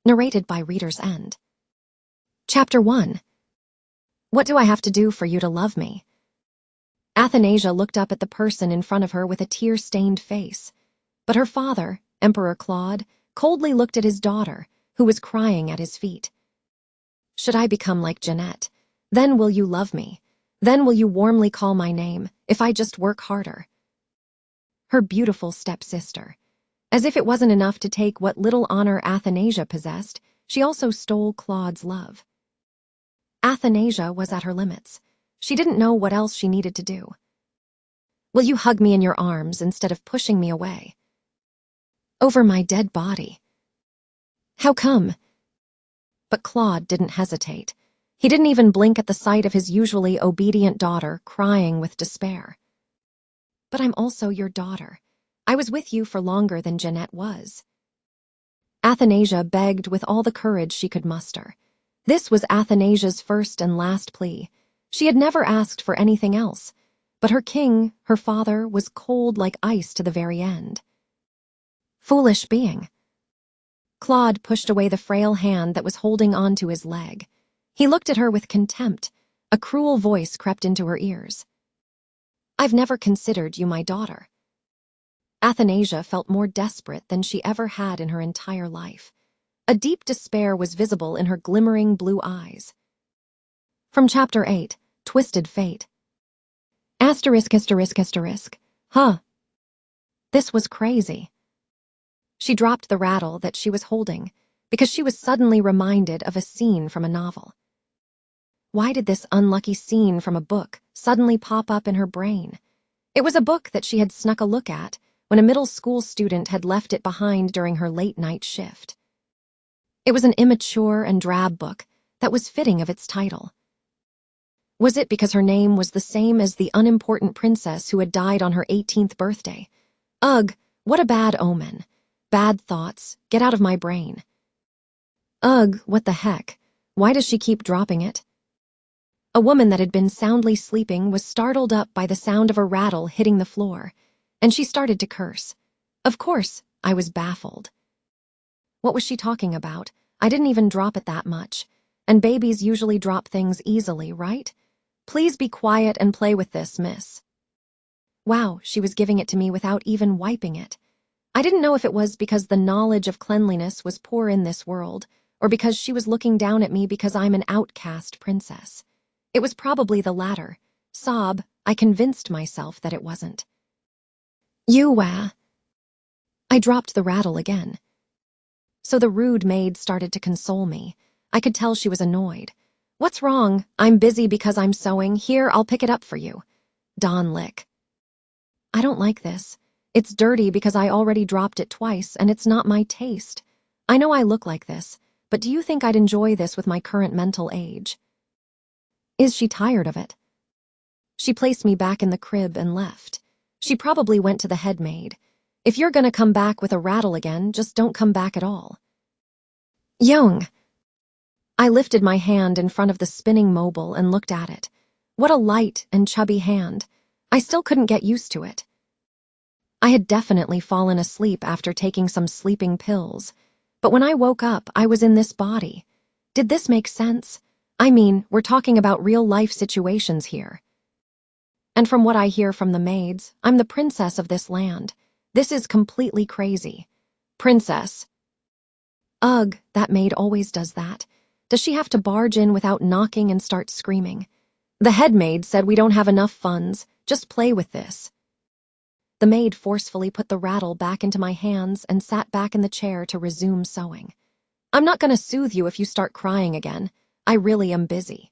Narrated by Reader's End. Chapter 1. What do I have to do for you to love me? Athanasia looked up at the person in front of her with a tear-stained face. But her father, Emperor Claude, coldly looked at his daughter, who was crying at his feet. Should I become like Jeanette? Then will you love me? Then will you warmly call my name, if I just work harder? Her beautiful stepsister. As if it wasn't enough to take what little honor Athanasia possessed, she also stole Claude's love. Athanasia was at her limits. She didn't know what else she needed to do. Will you hug me in your arms instead of pushing me away? Over my dead body. How come? But Claude didn't hesitate. He didn't even blink at the sight of his usually obedient daughter crying with despair. But I'm also your daughter. I was with you for longer than Jeanette was. Athanasia begged with all the courage she could muster. This was Athanasia's first and last plea. She had never asked for anything else, but her king, her father, was cold like ice to the very end. Foolish being. Claude pushed away the frail hand that was holding onto his leg. He looked at her with contempt. A cruel voice crept into her ears. I've never considered you my daughter. Athanasia felt more desperate than she ever had in her entire life. A deep despair was visible in her glimmering blue eyes. From Chapter 8, Twisted Fate. ****. Huh. This was crazy. She dropped the rattle that she was holding because she was suddenly reminded of a scene from a novel. Why did this unlucky scene from a book suddenly pop up in her brain? It was a book that she had snuck a look at when a middle school student had left it behind during her late-night shift. It was an immature and drab book that was fitting of its title. Was it because her name was the same as the unimportant princess who had died on her 18th birthday? Ugh, what a bad omen. Bad thoughts, get out of my brain. Ugh, what the heck? Why does she keep dropping it? A woman that had been soundly sleeping was startled up by the sound of a rattle hitting the floor, and she started to curse. Of course, I was baffled. What was she talking about? I didn't even drop it that much. And babies usually drop things easily, right? Please be quiet and play with this, miss. Wow, she was giving it to me without even wiping it. I didn't know if it was because the knowledge of cleanliness was poor in this world, or because she was looking down at me because I'm an outcast princess. It was probably the latter. Sob, I convinced myself that it wasn't. I dropped the rattle again. So the rude maid started to console me. I could tell she was annoyed. What's wrong? I'm busy because I'm sewing. Here, I'll pick it up for you. Don lick. I don't like this. It's dirty because I already dropped it twice, and it's not my taste. I know I look like this, but do you think I'd enjoy this with my current mental age? Is she tired of it? She placed me back in the crib and left. She probably went to the head maid. If you're gonna come back with a rattle again, just don't come back at all. Young. I lifted my hand in front of the spinning mobile and looked at it. What a light and chubby hand. I still couldn't get used to it. I had definitely fallen asleep after taking some sleeping pills, but when I woke up, I was in this body. Did this make sense? I mean, we're talking about real-life situations here. And from what I hear from the maids, I'm the princess of this land. This is completely crazy. Princess. Ugh, that maid always does that. Does she have to barge in without knocking and start screaming? The head maid said we don't have enough funds. Just play with this. The maid forcefully put the rattle back into my hands and sat back in the chair to resume sewing. I'm not going to soothe you if you start crying again. I really am busy.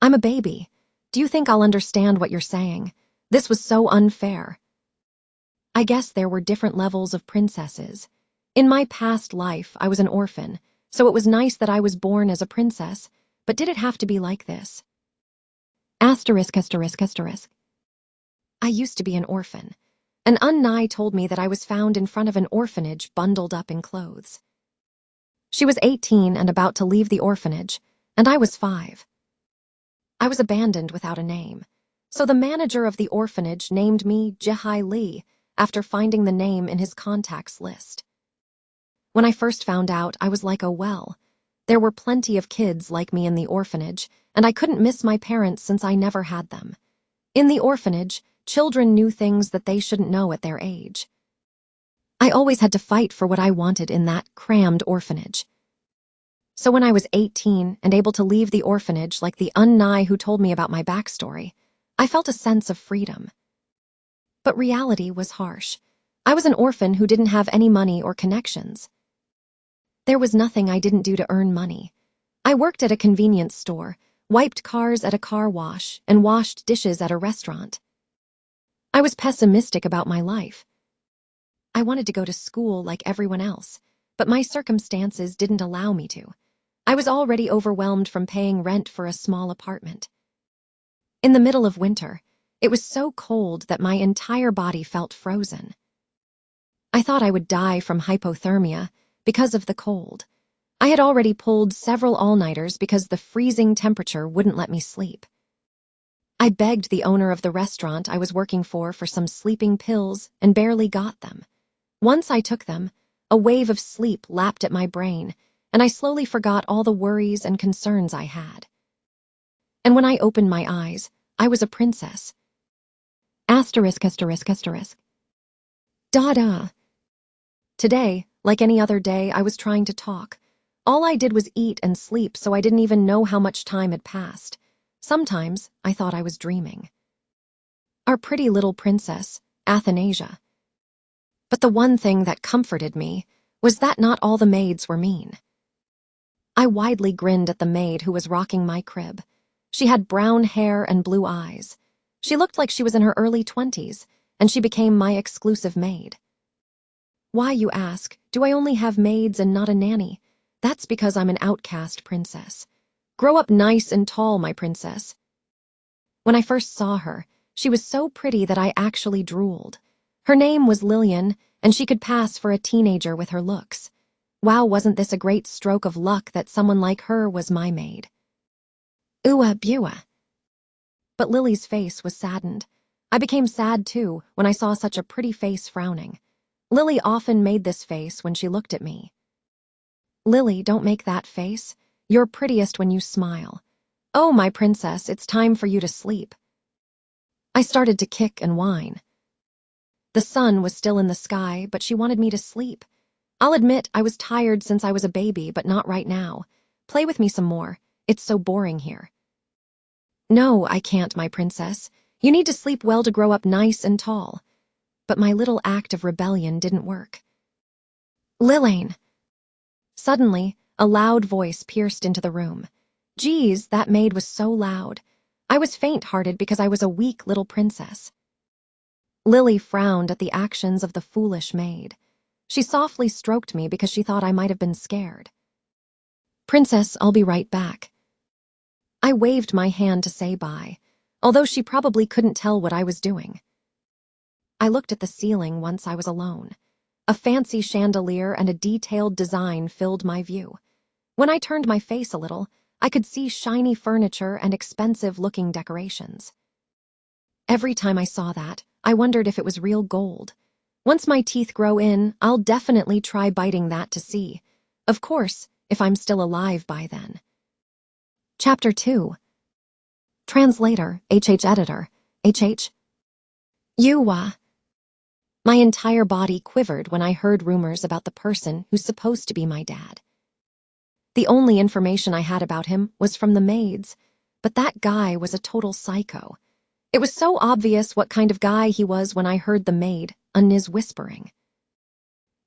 I'm a baby. Do you think I'll understand what you're saying? This was so unfair. I guess there were different levels of princesses. In my past life, I was an orphan, so it was nice that I was born as a princess, but did it have to be like this? I used to be an orphan. An unknown told me that I was found in front of an orphanage bundled up in clothes. She was 18 and about to leave the orphanage, and I was 5. I was abandoned without a name, so the manager of the orphanage named me Jihai Li after finding the name in his contacts list. When I first found out, I was like, oh well. There were plenty of kids like me in the orphanage, and I couldn't miss my parents since I never had them. In the orphanage, children knew things that they shouldn't know at their age. I always had to fight for what I wanted in that crammed orphanage. So when I was 18 and able to leave the orphanage like the unknown who told me about my backstory, I felt a sense of freedom. But reality was harsh. I was an orphan who didn't have any money or connections. There was nothing I didn't do to earn money. I worked at a convenience store, wiped cars at a car wash, and washed dishes at a restaurant. I was pessimistic about my life. I wanted to go to school like everyone else, but my circumstances didn't allow me to. I was already overwhelmed from paying rent for a small apartment. In the middle of winter, it was so cold that my entire body felt frozen. I thought I would die from hypothermia because of the cold. I had already pulled several all-nighters because the freezing temperature wouldn't let me sleep. I begged the owner of the restaurant I was working for some sleeping pills and barely got them. Once I took them, a wave of sleep lapped at my brain, and I slowly forgot all the worries and concerns I had. And when I opened my eyes, I was a princess. Asterisk, asterisk, asterisk. Da-da. Today, like any other day, I was trying to talk. All I did was eat and sleep, so I didn't even know how much time had passed. Sometimes I thought I was dreaming. Our pretty little princess, Athanasia. But the one thing that comforted me was that not all the maids were mean. I widely grinned at the maid who was rocking my crib. She had brown hair and blue eyes. She looked like she was in her early 20s, and she became my exclusive maid. Why, you ask, do I only have maids and not a nanny? That's because I'm an outcast princess. Grow up nice and tall, my princess. When I first saw her, she was so pretty that I actually drooled. Her name was Lillian, and she could pass for a teenager with her looks. Wow, wasn't this a great stroke of luck that someone like her was my maid? Ooh, bewa. But Lily's face was saddened. I became sad, too, when I saw such a pretty face frowning. Lily often made this face when she looked at me. Lily, don't make that face. You're prettiest when you smile. Oh, my princess, it's time for you to sleep. I started to kick and whine. The sun was still in the sky, but she wanted me to sleep. I'll admit I was tired since I was a baby, but not right now. Play with me some more. It's so boring here. No, I can't, my princess. You need to sleep well to grow up nice and tall. But my little act of rebellion didn't work. Lillian! Suddenly, a loud voice pierced into the room. Geez, that maid was so loud. I was faint-hearted because I was a weak little princess. Lily frowned at the actions of the foolish maid. She softly stroked me because she thought I might have been scared. Princess, I'll be right back. I waved my hand to say bye, although she probably couldn't tell what I was doing. I looked at the ceiling once I was alone. A fancy chandelier and a detailed design filled my view. When I turned my face a little, I could see shiny furniture and expensive-looking decorations. Every time I saw that, I wondered if it was real gold. Once my teeth grow in, I'll definitely try biting that to see. Of course, if I'm still alive by then. Chapter 2. Translator, Editor, You, My entire body quivered when I heard rumors about the person who's supposed to be my dad. The only information I had about him was from the maids, but that guy was a total psycho. It was so obvious what kind of guy he was when I heard the maid, Aniz, whispering.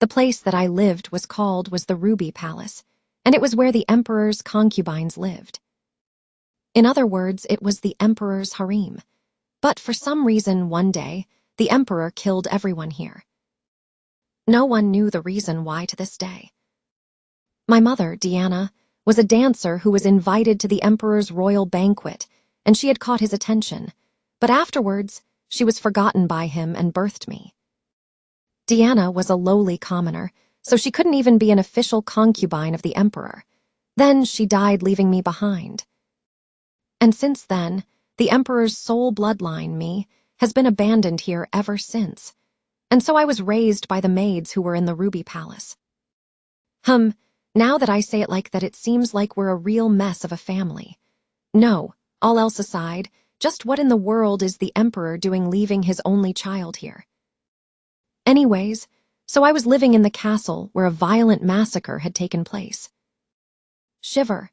The place that I lived was the Ruby Palace, and it was where the emperor's concubines lived. In other words, it was the emperor's harem. But for some reason, one day, the emperor killed everyone here. No one knew the reason why to this day. My mother, Deanna, was a dancer who was invited to the emperor's royal banquet, and she had caught his attention. But afterwards, she was forgotten by him and birthed me. Deanna was a lowly commoner, so she couldn't even be an official concubine of the emperor. Then she died, leaving me behind. And since then, the emperor's sole bloodline, me, has been abandoned here ever since. And so I was raised by the maids who were in the Ruby Palace. Hum, now that I say it like that, it seems like we're a real mess of a family. No, all else aside, just what in the world is the Emperor doing leaving his only child here? Anyways, so I was living in the castle where a violent massacre had taken place. Shiver.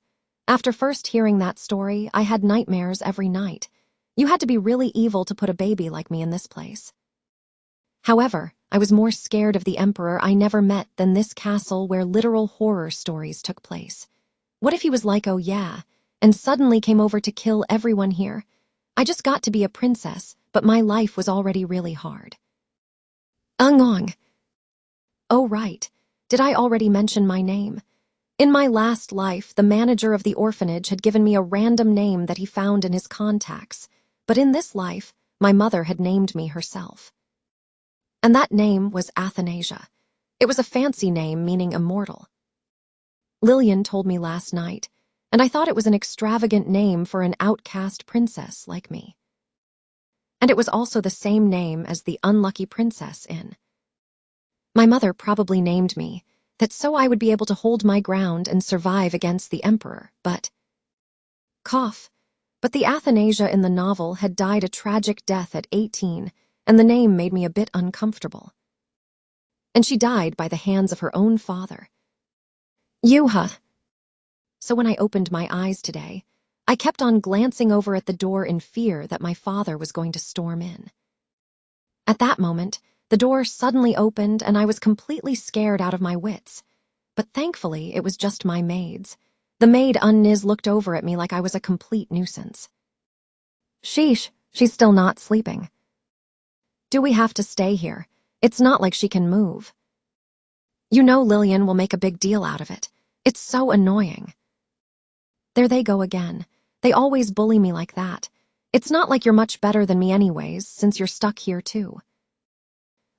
After first hearing that story, I had nightmares every night. You had to be really evil to put a baby like me in this place. However, I was more scared of the Emperor I never met than this castle where literal horror stories took place. What if he was like, oh yeah, and suddenly came over to kill everyone here? I just got to be a princess, but my life was already really hard. Ung. Oh right, did I already mention my name? In my last life, the manager of the orphanage had given me a random name that he found in his contacts, but in this life, my mother had named me herself. And that name was Athanasia. It was a fancy name meaning immortal. Lillian told me last night, and I thought it was an extravagant name for an outcast princess like me. And it was also the same name as the unlucky princess in. My mother probably named me that so I would be able to hold my ground and survive against the Emperor, but the Athanasia in the novel had died a tragic death at 18, and the name made me a bit uncomfortable. And she died by the hands of her own father. Yuha. So when I opened my eyes today, I kept on glancing over at the door in fear that my father was going to storm in. At that moment, the door suddenly opened and I was completely scared out of my wits. But thankfully, it was just my maids. The maid Unniz looked over at me like I was a complete nuisance. Sheesh, she's still not sleeping. Do we have to stay here? It's not like she can move. You know Lillian will make a big deal out of it. It's so annoying. There they go again. They always bully me like that. It's not like you're much better than me anyways, since you're stuck here too.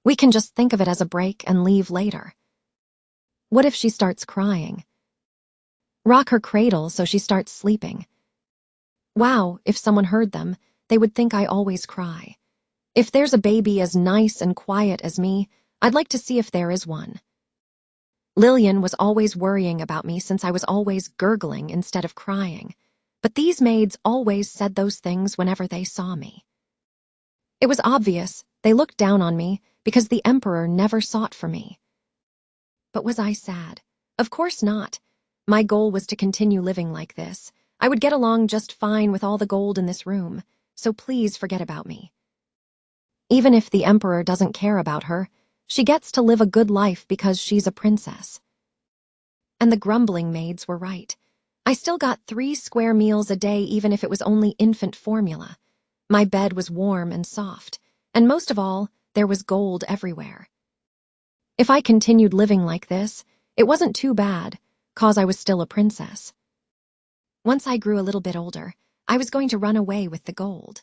We can just think of it as a break and leave later. What if she starts crying? Rock her cradle so she starts sleeping. Wow, if someone heard them, they would think I always cry. If there's a baby as nice and quiet as me, I'd like to see if there is one. Lillian was always worrying about me since I was always gurgling instead of crying, but these maids always said those things whenever they saw me. It was obvious they looked down on me because the Emperor never sought for me. But was I sad? Of course not. My goal was to continue living like this. I would get along just fine with all the gold in this room, so please forget about me. Even if the Emperor doesn't care about her, she gets to live a good life because she's a princess. And the grumbling maids were right. I still got 3 square meals a day even if it was only infant formula. My bed was warm and soft, and most of all, there was gold everywhere. If I continued living like this, it wasn't too bad, 'cause I was still a princess. Once I grew a little bit older, I was going to run away with the gold.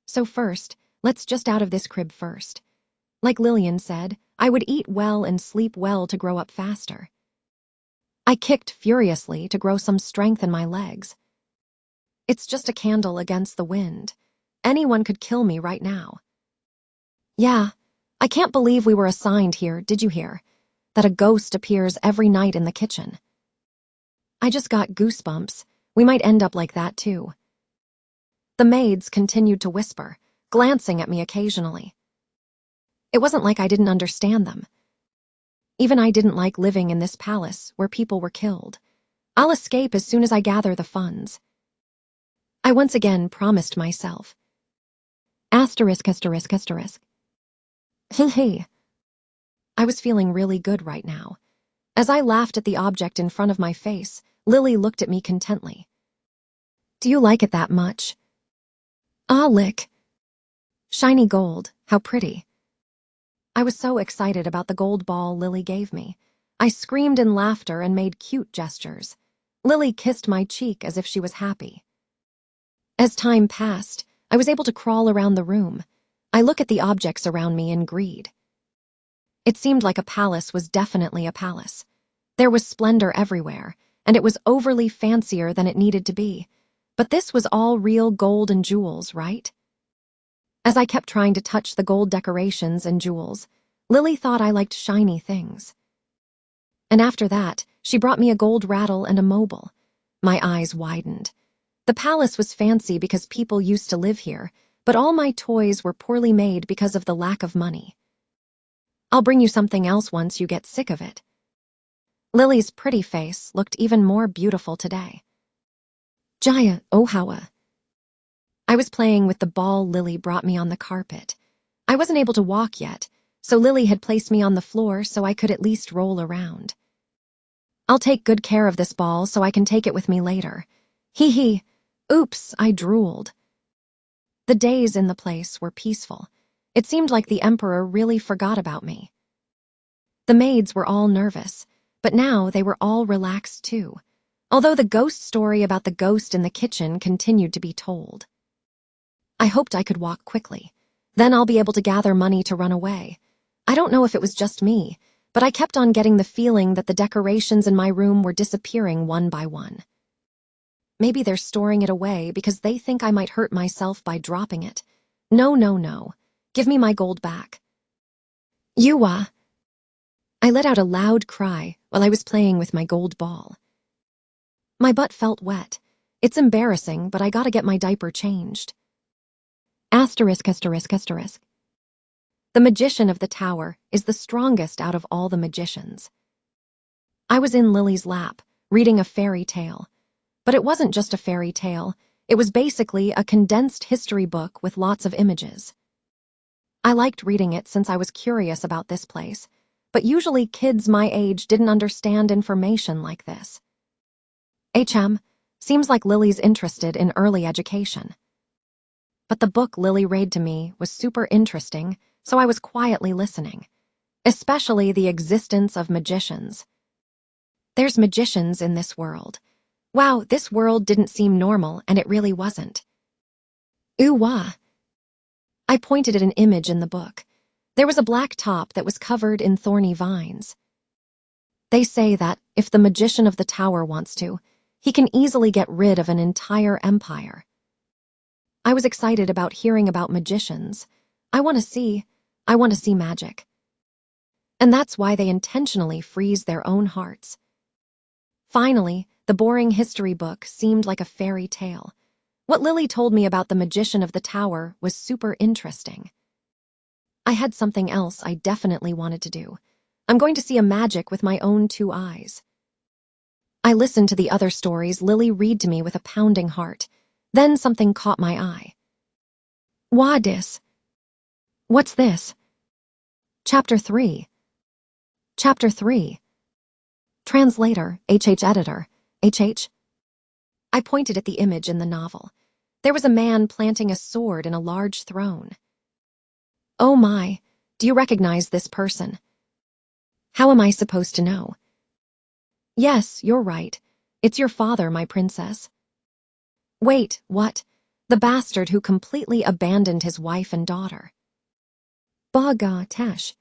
So first, let's just out of this crib first. Like Lillian said, I would eat well and sleep well to grow up faster. I kicked furiously to grow some strength in my legs. It's just a candle against the wind. Anyone could kill me right now. Yeah, I can't believe we were assigned here, did you hear? That a ghost appears every night in the kitchen. I just got goosebumps. We might end up like that too. The maids continued to whisper, glancing at me occasionally. It wasn't like I didn't understand them. Even I didn't like living in this palace where people were killed. I'll escape as soon as I gather the funds. I once again promised myself. Asterisk. Hey. I was feeling really good right now. As I laughed at the object in front of my face, Lily looked at me contently. Do you like it that much? Ah, lick. Shiny gold, how pretty. I was so excited about the gold ball Lily gave me. I screamed in laughter and made cute gestures. Lily kissed my cheek as if she was happy. As time passed, I was able to crawl around the room. I look at the objects around me in greed. It seemed like a palace was definitely a palace. There was splendor everywhere, and it was overly fancier than it needed to be. But this was all real gold and jewels, right? As I kept trying to touch the gold decorations and jewels, Lily thought I liked shiny things. And after that, she brought me a gold rattle and a mobile. My eyes widened. The palace was fancy because people used to live here, but all my toys were poorly made because of the lack of money. I'll bring you something else once you get sick of it. Lily's pretty face looked even more beautiful today. Jaya, Ohawa. I was playing with the ball Lily brought me on the carpet. I wasn't able to walk yet, so Lily had placed me on the floor so I could at least roll around. I'll take good care of this ball so I can take it with me later. Hee hee. Oops, I drooled. The days in the place were peaceful. It seemed like the emperor really forgot about me. The maids were all nervous, but now they were all relaxed too, although the ghost story about the ghost in the kitchen continued to be told. I hoped I could walk quickly. Then I'll be able to gather money to run away. I don't know if it was just me, but I kept on getting the feeling that the decorations in my room were disappearing one by one. Maybe they're storing it away because they think I might hurt myself by dropping it. No, no, no. Give me my gold back. Yuwa. I let out a loud cry while I was playing with my gold ball. My butt felt wet. It's embarrassing, but I gotta get my diaper changed. Asterisk, asterisk, asterisk. The magician of the tower is the strongest out of all the magicians. I was in Lily's lap, reading a fairy tale. But it wasn't just a fairy tale. It was basically a condensed history book with lots of images. I liked reading it since I was curious about this place, but usually kids my age didn't understand information like this. Seems like Lily's interested in early education. But the book Lily read to me was super interesting, so I was quietly listening, especially the existence of magicians. There's magicians in this world. Wow, this world didn't seem normal, and it really wasn't. Ooh, wah. I pointed at an image in the book. There was a black top that was covered in thorny vines. They say that, if the magician of the tower wants to, he can easily get rid of an entire empire. I was excited about hearing about magicians. I want to see magic. And that's why they intentionally freeze their own hearts. Finally, the boring history book seemed like a fairy tale. What Lily told me about the magician of the tower was super interesting. I had something else I definitely wanted to do. I'm going to see a magic with my own 2 eyes. I listened to the other stories Lily read to me with a pounding heart. Then something caught my eye. Wadis. What's this? Chapter 3. Chapter 3. Translator, editor, I pointed at the image in the novel. There was a man planting a sword in a large throne. Oh my, do you recognize this person? How am I supposed to know? Yes, you're right. It's your father, my princess. Wait, what? The bastard who completely abandoned his wife and daughter. Baga Tash.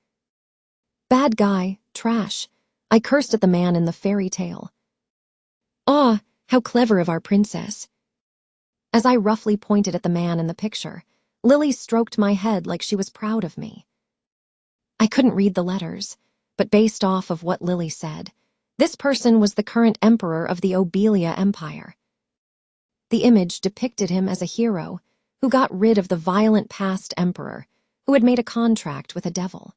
Bad guy, trash. I cursed at the man in the fairy tale. Ah, how clever of our princess. As I roughly pointed at the man in the picture, Lily stroked my head like she was proud of me. I couldn't read the letters, but based off of what Lily said, this person was the current emperor of the Obelia Empire. The image depicted him as a hero who got rid of the violent past emperor who had made a contract with a devil.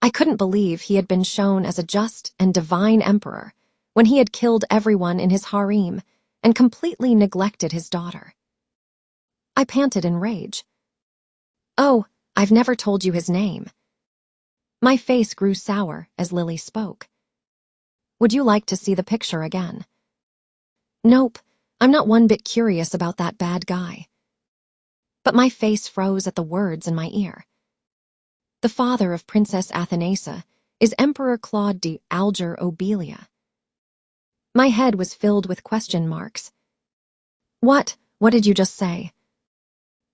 I couldn't believe he had been shown as a just and divine emperor when he had killed everyone in his harem and completely neglected his daughter. I panted in rage. Oh, I've never told you his name. My face grew sour as Lily spoke. Would you like to see the picture again? Nope, I'm not one bit curious about that bad guy. But my face froze at the words in my ear. The father of Princess Athanasia is Emperor Claude de Alger Obelia. My head was filled with question marks. What did you just say?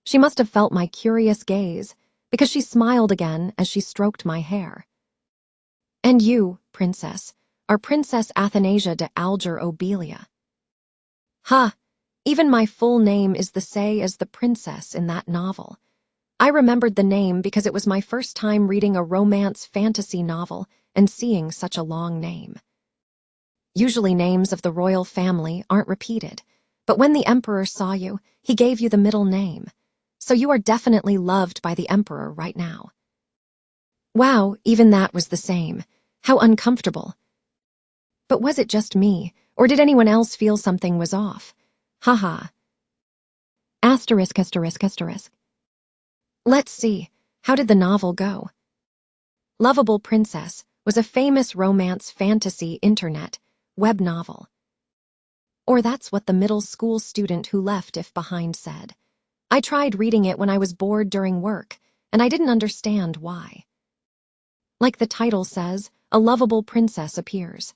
She must have felt my curious gaze, because she smiled again as she stroked my hair. And you, princess, are Princess Athanasia de Alger Obelia. Ha! Even my full name is the same as the princess in that novel. I remembered the name because it was my first time reading a romance fantasy novel, and seeing such a long name. Usually names of the royal family aren't repeated, but when the emperor saw you, he gave you the middle name. So you are definitely loved by the emperor right now. Wow, even that was the same. How uncomfortable. But was it just me, or did anyone else feel something was off? Haha. Asterisk, asterisk, asterisk. Let's see, how did the novel go? Lovable Princess was a famous romance fantasy internet web novel. Or that's what the middle school student who left If Behind said. I tried reading it when I was bored during work, and I didn't understand why. Like the title says, a lovable princess appears.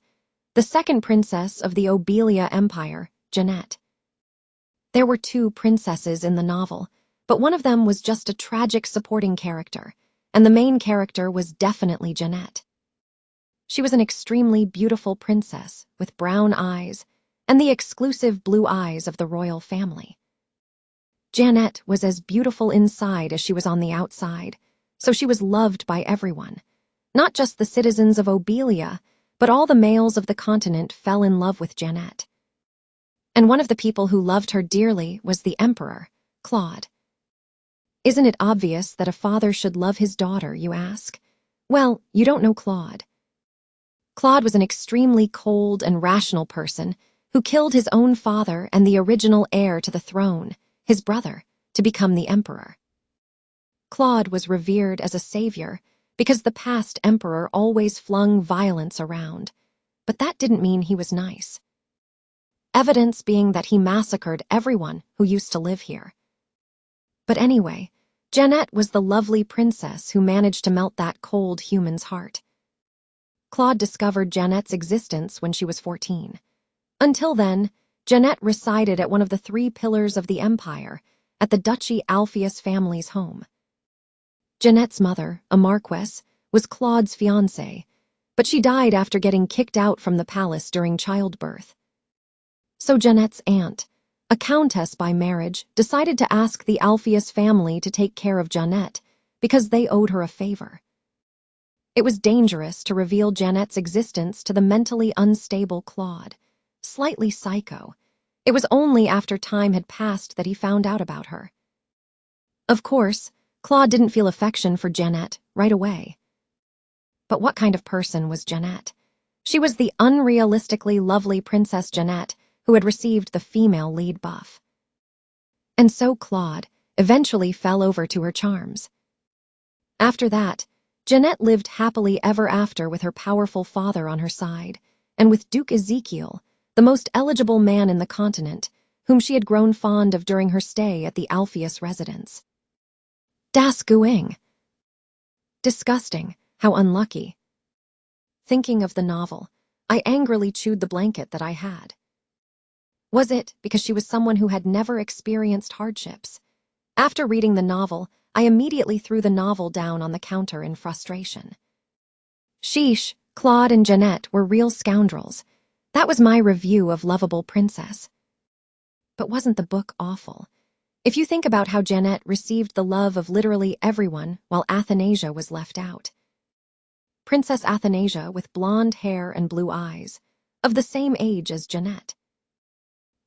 The second princess of the Obelia Empire, Jeanette. There were two princesses in the novel, but one of them was just a tragic supporting character, and the main character was definitely Jeanette. She was an extremely beautiful princess with brown eyes and the exclusive blue eyes of the royal family. Jeanette was as beautiful inside as she was on the outside, so she was loved by everyone. Not just the citizens of Obelia, but all the males of the continent fell in love with Jeanette. And one of the people who loved her dearly was the emperor, Claude. Isn't it obvious that a father should love his daughter, you ask? Well, you don't know Claude. Claude was an extremely cold and rational person who killed his own father and the original heir to the throne, his brother, to become the emperor. Claude was revered as a savior because the past emperor always flung violence around, but that didn't mean he was nice. Evidence being that he massacred everyone who used to live here. But anyway, Jeanette was the lovely princess who managed to melt that cold human's heart. Claude discovered Jeanette's existence when she was 14. Until then, Jeanette resided at one of the 3 pillars of the empire, at the Duchy Alpheus family's home. Jeanette's mother, a marquess, was Claude's fiancée, but she died after getting kicked out from the palace during childbirth. So Jeanette's aunt, a countess by marriage, decided to ask the Alpheus family to take care of Jeanette because they owed her a favor. It was dangerous to reveal Jeanette's existence to the mentally unstable Claude, slightly psycho. It was only after time had passed that he found out about her. Of course, Claude didn't feel affection for Jeanette right away. But what kind of person was Jeanette? She was the unrealistically lovely Princess Jeanette who had received the female lead buff. And so Claude eventually fell over to her charms. After that, Jeanette lived happily ever after with her powerful father on her side, and with Duke Ezekiel, the most eligible man in the continent, whom she had grown fond of during her stay at the Alpheus residence. Das Guing. Disgusting, how unlucky. Thinking of the novel, I angrily chewed the blanket that I had. Was it because she was someone who had never experienced hardships? After reading the novel, I immediately threw the novel down on the counter in frustration. Sheesh, Claude and Jeanette were real scoundrels. That was my review of Lovable Princess. But wasn't the book awful? If you think about how Jeanette received the love of literally everyone while Athanasia was left out. Princess Athanasia with blonde hair and blue eyes, of the same age as Jeanette.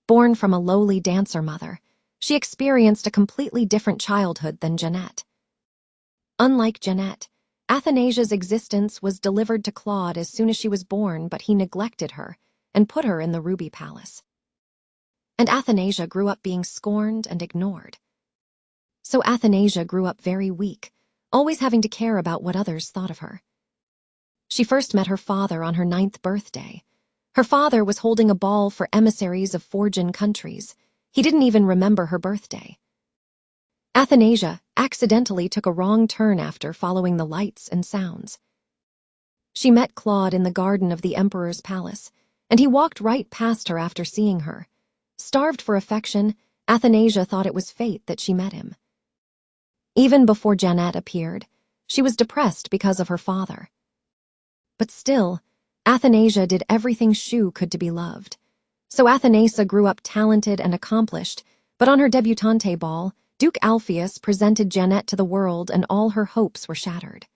Born from a lowly dancer mother, she experienced a completely different childhood than Jeanette. Unlike Jeanette, Athanasia's existence was delivered to Claude as soon as she was born, but he neglected her and put her in the Ruby Palace. And Athanasia grew up being scorned and ignored. So Athanasia grew up very weak, always having to care about what others thought of her. She first met her father on her 9th birthday. Her father was holding a ball for emissaries of foreign countries. He didn't even remember her birthday. Athanasia accidentally took a wrong turn after following the lights and sounds. She met Claude in the garden of the emperor's palace, and he walked right past her after seeing her. Starved for affection, Athanasia thought it was fate that she met him. Even before Jeanette appeared, she was depressed because of her father. But still, Athanasia did everything she could to be loved. So Athanasia grew up talented and accomplished, but on her debutante ball, Duke Alpheus presented Jeanette to the world and all her hopes were shattered.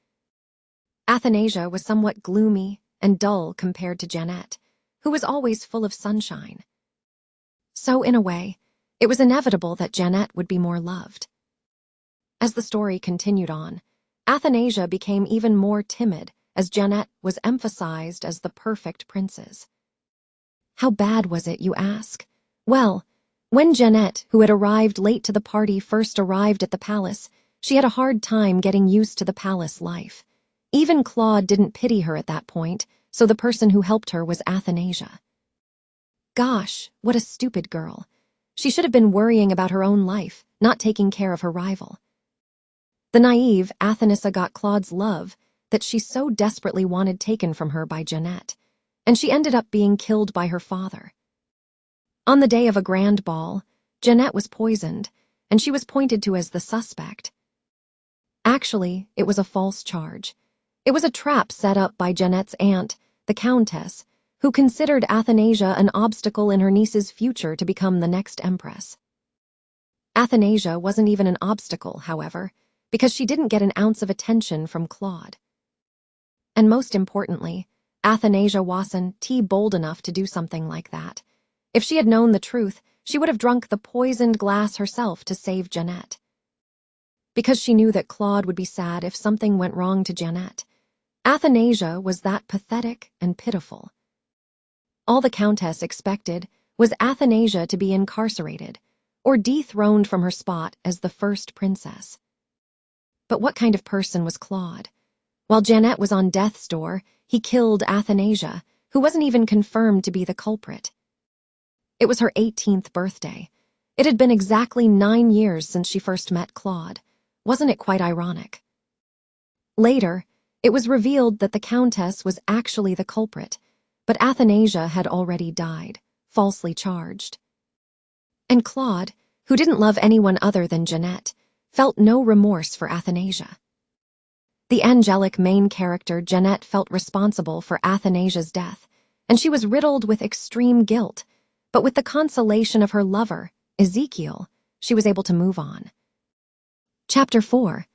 Athanasia was somewhat gloomy and dull compared to Jeanette, who was always full of sunshine. So, in a way, it was inevitable that Jeanette would be more loved. As the story continued on, Athanasia became even more timid as Jeanette was emphasized as the perfect princess. How bad was it, you ask? Well, when Jeanette, who had arrived late to the party, first arrived at the palace, she had a hard time getting used to the palace life. Even Claude didn't pity her at that point, so the person who helped her was Athanasia. Gosh, what a stupid girl. She should have been worrying about her own life, not taking care of her rival. The naive Athanasia got Claude's love that she so desperately wanted taken from her by Jeanette, and she ended up being killed by her father. On the day of a grand ball, Jeanette was poisoned, and she was pointed to as the suspect. Actually, it was a false charge. It was a trap set up by Jeanette's aunt, the Countess, who considered Athanasia an obstacle in her niece's future to become the next empress. Athanasia wasn't even an obstacle, however, because she didn't get an ounce of attention from Claude. And most importantly, Athanasia wasn't bold enough to do something like that. If she had known the truth, she would have drunk the poisoned glass herself to save Jeanette. Because she knew that Claude would be sad if something went wrong to Jeanette, Athanasia was that pathetic and pitiful. All the Countess expected was Athanasia to be incarcerated or dethroned from her spot as the first princess. But what kind of person was Claude? While Jeanette was on death's door, he killed Athanasia, who wasn't even confirmed to be the culprit. It was her 18th birthday. It had been exactly 9 years since she first met Claude. Wasn't it quite ironic? Later, it was revealed that the Countess was actually the culprit, but Athanasia had already died, falsely charged. And Claude, who didn't love anyone other than Jeanette, felt no remorse for Athanasia. The angelic main character Jeanette felt responsible for Athanasia's death, and she was riddled with extreme guilt, but with the consolation of her lover, Ezekiel, she was able to move on. Chapter 4.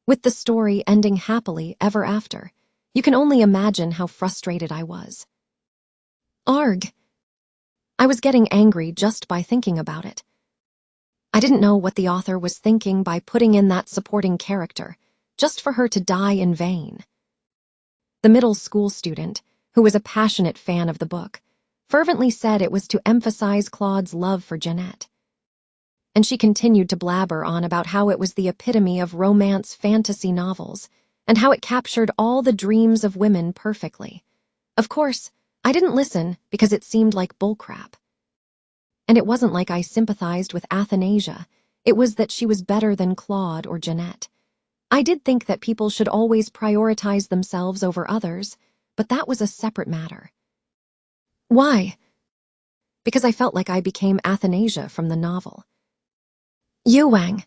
With the story ending happily ever after, you can only imagine how frustrated I was. Arg! I was getting angry just by thinking about it. I didn't know what the author was thinking by putting in that supporting character, just for her to die in vain. The middle school student, who was a passionate fan of the book, fervently said it was to emphasize Claude's love for Jeanette. And she continued to blabber on about how it was the epitome of romance fantasy novels, and how it captured all the dreams of women perfectly. Of course, I didn't listen because it seemed like bullcrap. And it wasn't like I sympathized with Athanasia, it was that she was better than Claude or Jeanette. I did think that people should always prioritize themselves over others, but that was a separate matter. Why? Because I felt like I became Athanasia from the novel. Yuang.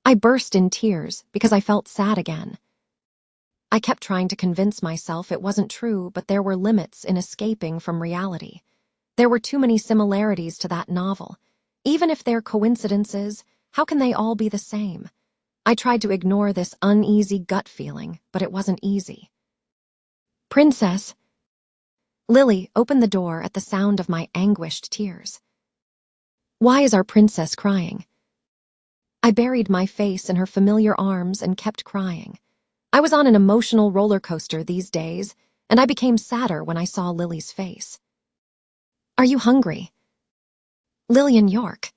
I burst in tears because I felt sad again. I kept trying to convince myself it wasn't true, but there were limits in escaping from reality. There were too many similarities to that novel. Even if they're coincidences, how can they all be the same? I tried to ignore this uneasy gut feeling, but it wasn't easy. Princess. Lily opened the door at the sound of my anguished tears. Why is our princess crying? I buried my face in her familiar arms and kept crying. I was on an emotional roller coaster these days, and I became sadder when I saw Lily's face. Are you hungry? Lillian York.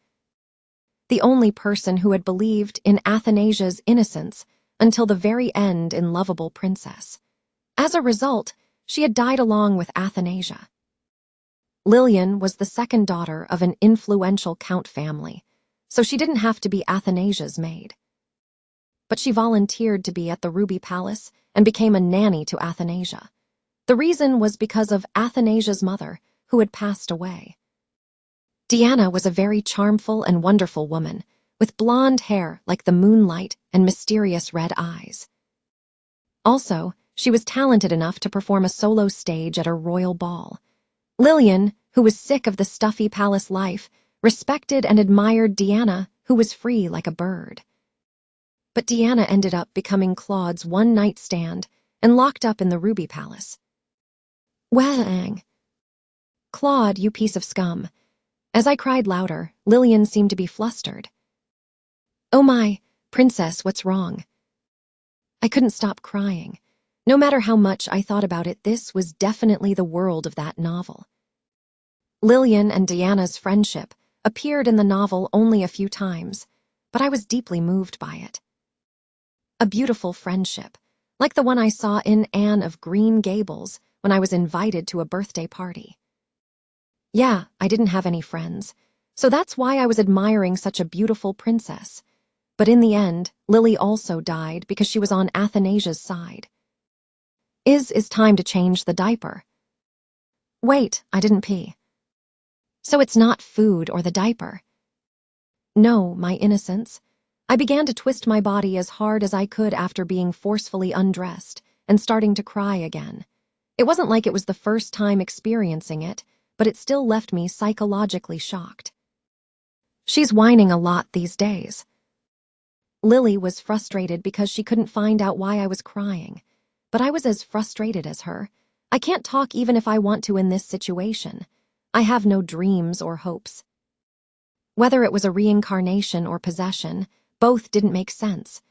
The only person who had believed in Athanasia's innocence until the very end in Lovable Princess. As a result, she had died along with Athanasia. Lillian was the second daughter of an influential count family, so she didn't have to be Athanasia's maid. But she volunteered to be at the Ruby Palace and became a nanny to Athanasia. The reason was because of Athanasia's mother, who had passed away. Deanna was a very charmful and wonderful woman, with blonde hair like the moonlight and mysterious red eyes. Also, she was talented enough to perform a solo stage at a royal ball. Lillian, who was sick of the stuffy palace life, respected and admired Deanna, who was free like a bird. But Deanna ended up becoming Claude's one-night stand and locked up in the Ruby Palace. Wang! Claude, you piece of scum. As I cried louder, Lillian seemed to be flustered. Oh my, princess, what's wrong? I couldn't stop crying. No matter how much I thought about it, this was definitely the world of that novel. Lillian and Deanna's friendship appeared in the novel only a few times, but I was deeply moved by it. A beautiful friendship, like the one I saw in Anne of Green Gables when I was invited to a birthday party. Yeah, I didn't have any friends, so that's why I was admiring such a beautiful princess. But in the end, Lily also died because she was on Athanasia's side. Is time to change the diaper. Wait, I didn't pee. So it's not food or the diaper. No, my innocence. I began to twist my body as hard as I could after being forcefully undressed and starting to cry again. It wasn't like it was the first time experiencing it, but it still left me psychologically shocked. She's whining a lot these days. Lily was frustrated because she couldn't find out why I was crying, but I was as frustrated as her. I can't talk even if I want to in this situation. I have no dreams or hopes. Whether it was a reincarnation or possession, both didn't make sense.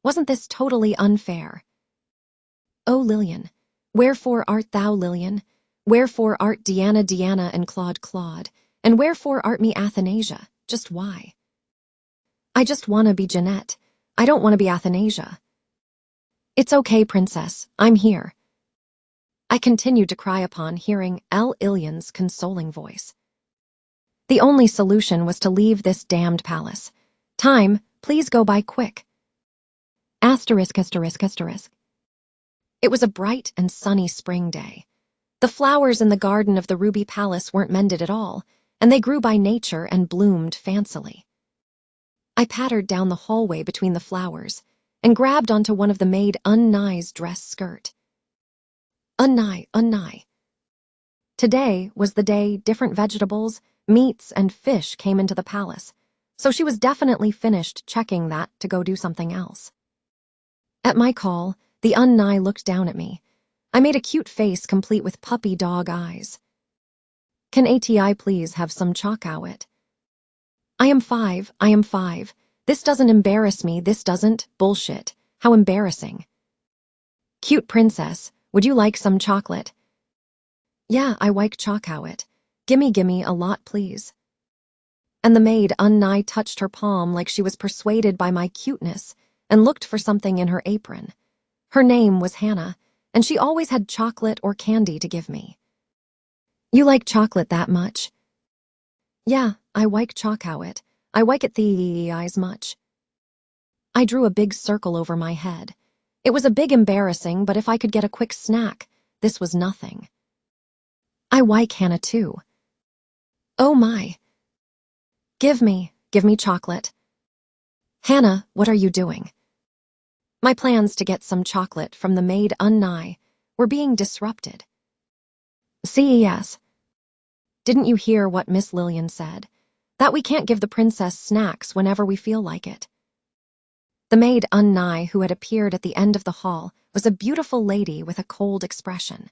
Wasn't this totally unfair? O Lillian, wherefore art thou, Lillian? Wherefore art Deanna, Deanna, and Claude, Claude? And wherefore art me, Athanasia? Just why? I just want to be Jeanette. I don't want to be Athanasia. It's okay, princess. I'm here. I continued to cry upon hearing Lillian's consoling voice. The only solution was to leave this damned palace. Time, please go by quick. Asterisk, asterisk, asterisk. It was a bright and sunny spring day. The flowers in the garden of the Ruby Palace weren't mended at all, and they grew by nature and bloomed fancily. I pattered down the hallway between the flowers and grabbed onto one of the maid Unnai's dress skirt. Unnai. Today was the day different vegetables, meats, and fish came into the palace, so she was definitely finished checking that to go do something else. At my call, the Unnai looked down at me. I made a cute face complete with puppy dog eyes. Can ATI please have some chocolate? I am 5. This doesn't embarrass me, this doesn't. Bullshit. How embarrassing. Cute princess, would you like some chocolate? Yeah, I like chocolate. Gimme a lot, please. And the maid Unnai touched her palm like she was persuaded by my cuteness and looked for something in her apron. Her name was Hannah, and she always had chocolate or candy to give me. You like chocolate that much? Yeah, I like chocolate. I like it the eyes much. I drew a big circle over my head. It was a big embarrassing, but if I could get a quick snack, this was nothing. I like Hannah too. Oh my. Give me chocolate. Hannah, what are you doing? My plans to get some chocolate from the maid Unnai were being disrupted. CES. Didn't you hear what Miss Lillian said? That we can't give the princess snacks whenever we feel like it. The maid Unnai, who had appeared at the end of the hall, was a beautiful lady with a cold expression.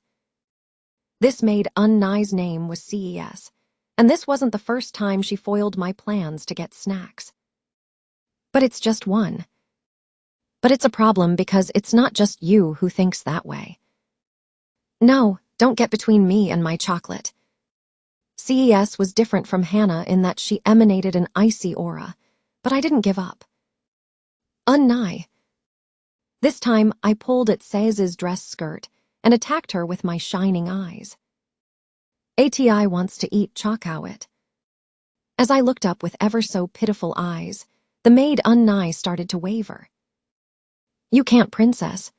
This maid Unnai's name was CES, and this wasn't the first time she foiled my plans to get snacks. But it's just one. But it's a problem because it's not just you who thinks that way. No, don't get between me and my chocolate. CES was different from Hannah in that she emanated an icy aura, but I didn't give up. Unnai. This time, I pulled at Cez's dress skirt and attacked her with my shining eyes. ATI wants to eat chocolate. As I looked up with ever so pitiful eyes, the maid Unnai started to waver. You can't, princess.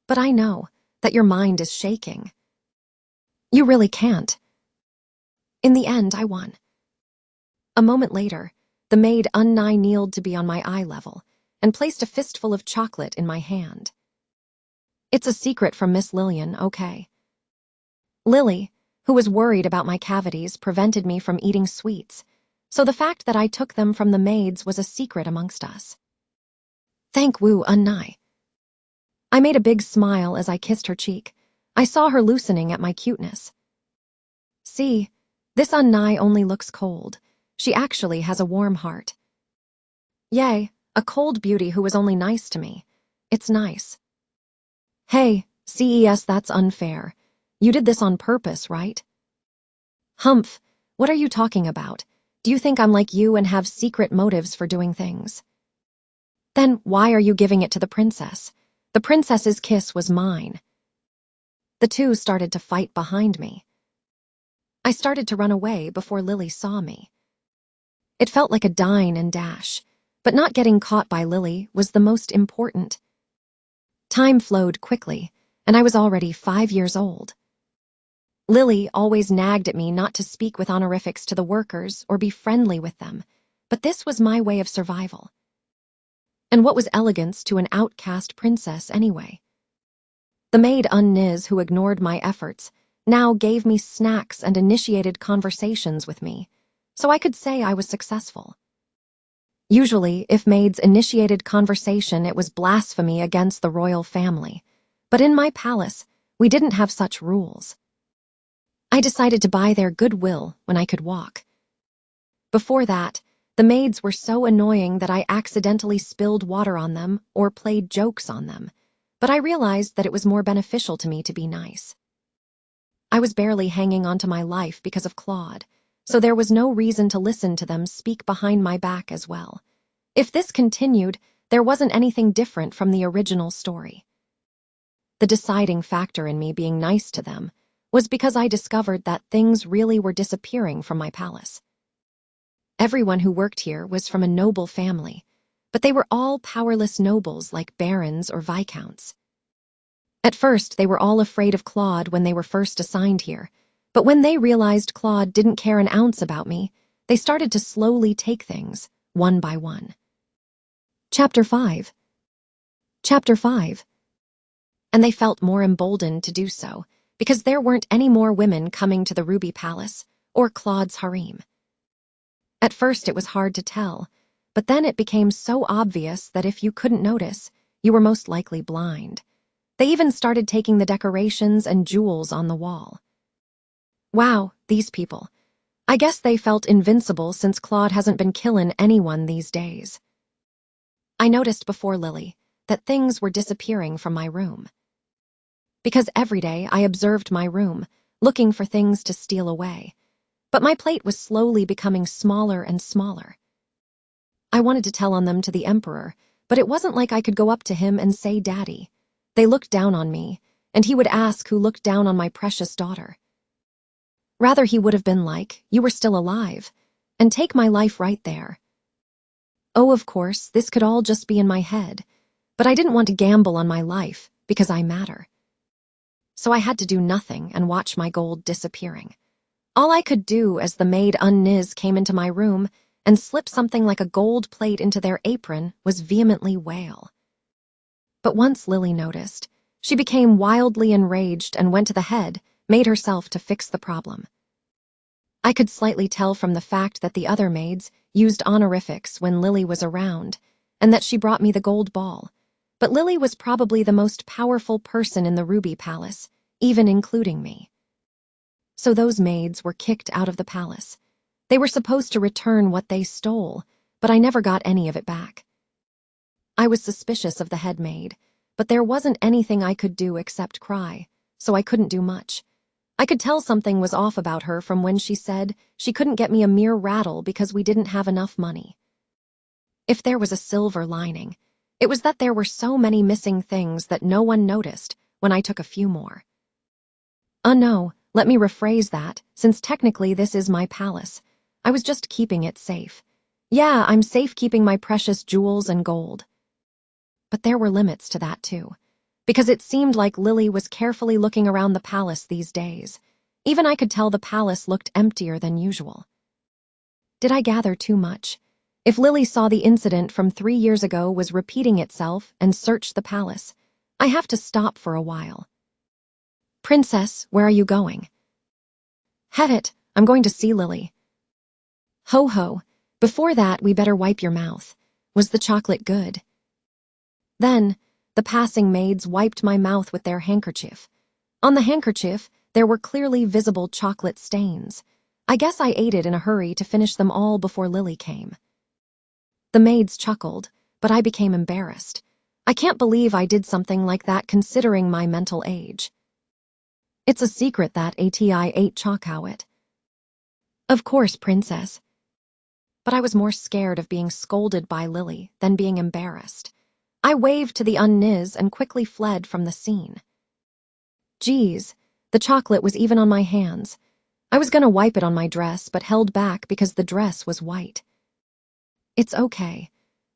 But I know that your mind is shaking. You really can't. In the end, I won. A moment later, the maid Unnai kneeled to be on my eye level and placed a fistful of chocolate in my hand. It's a secret from Miss Lillian, okay? Lily, who was worried about my cavities, prevented me from eating sweets, so the fact that I took them from the maids was a secret amongst us. Thank Wu Unnai. I made a big smile as I kissed her cheek. I saw her loosening at my cuteness. See, this Unnai only looks cold. She actually has a warm heart. Yay, a cold beauty who was only nice to me. It's nice. Hey, CES, that's unfair. You did this on purpose, right? Humph, what are you talking about? Do you think I'm like you and have secret motives for doing things? Then why are you giving it to the princess? The princess's kiss was mine. The two started to fight behind me. I started to run away before Lily saw me. It felt like a dine and dash, but not getting caught by Lily was the most important. Time flowed quickly, and I was already 5 years old. Lily always nagged at me not to speak with honorifics to the workers or be friendly with them, but this was my way of survival. And what was elegance to an outcast princess anyway? The maid Unniz, who ignored my efforts, now gave me snacks and initiated conversations with me, so I could say I was successful. Usually, if maids initiated conversation, it was blasphemy against the royal family, but in my palace, we didn't have such rules. I decided to buy their goodwill when I could walk. Before that, the maids were so annoying that I accidentally spilled water on them or played jokes on them, but I realized that it was more beneficial to me to be nice. I was barely hanging on to my life because of Claude, so there was no reason to listen to them speak behind my back as well. If this continued, there wasn't anything different from the original story. The deciding factor in me being nice to them was because I discovered that things really were disappearing from my palace. Everyone who worked here was from a noble family, but they were all powerless nobles like barons or viscounts. At first, they were all afraid of Claude when they were first assigned here, but when they realized Claude didn't care an ounce about me, they started to slowly take things, one by one. Chapter 5. And they felt more emboldened to do so, because there weren't any more women coming to the Ruby Palace or Claude's harem. At first it was hard to tell, but then it became so obvious that if you couldn't notice, you were most likely blind. They even started taking the decorations and jewels on the wall. Wow, these people. I guess they felt invincible since Claude hasn't been killing anyone these days. I noticed before Lily that things were disappearing from my room. Because every day I observed my room, looking for things to steal away. But my plate was slowly becoming smaller and smaller. I wanted to tell on them to the emperor, but it wasn't like I could go up to him and say daddy. They looked down on me, and he would ask who looked down on my precious daughter. Rather, he would have been like, you were still alive, and take my life right there. Oh, of course, this could all just be in my head, but I didn't want to gamble on my life because I matter. So I had to do nothing and watch my gold disappearing. All I could do as the maid Unniz came into my room and slipped something like a gold plate into their apron was vehemently wail. But once Lily noticed, she became wildly enraged and went to the head, made herself to fix the problem. I could slightly tell from the fact that the other maids used honorifics when Lily was around, and that she brought me the gold ball. But Lily was probably the most powerful person in the Ruby Palace, even including me. So those maids were kicked out of the palace. They were supposed to return what they stole, but I never got any of it back. I was suspicious of the head maid, but there wasn't anything I could do except cry, so I couldn't do much. I could tell something was off about her from when she said she couldn't get me a mere rattle because we didn't have enough money. If there was a silver lining, it was that there were so many missing things that no one noticed when I took a few more. No, let me rephrase that, since technically this is my palace. I was just keeping it safe. Yeah, I'm safe keeping my precious jewels and gold. But there were limits to that too, because it seemed like Lily was carefully looking around the palace these days. Even I could tell the palace looked emptier than usual. Did I gather too much? If Lily saw the incident from 3 years ago was repeating itself and searched the palace, I have to stop for a while. Princess, where are you going? Hevet, I'm going to see Lily. Ho ho, before that we better wipe your mouth. Was the chocolate good? Then, the passing maids wiped my mouth with their handkerchief. On the handkerchief, there were clearly visible chocolate stains. I guess I ate it in a hurry to finish them all before Lily came. The maids chuckled, but I became embarrassed. I can't believe I did something like that considering my mental age. It's a secret that I ate chocolate. Of course, princess. But I was more scared of being scolded by Lily than being embarrassed. I waved to the unniz and quickly fled from the scene. Geez, the chocolate was even on my hands. I was gonna wipe it on my dress, but held back because the dress was white. It's okay.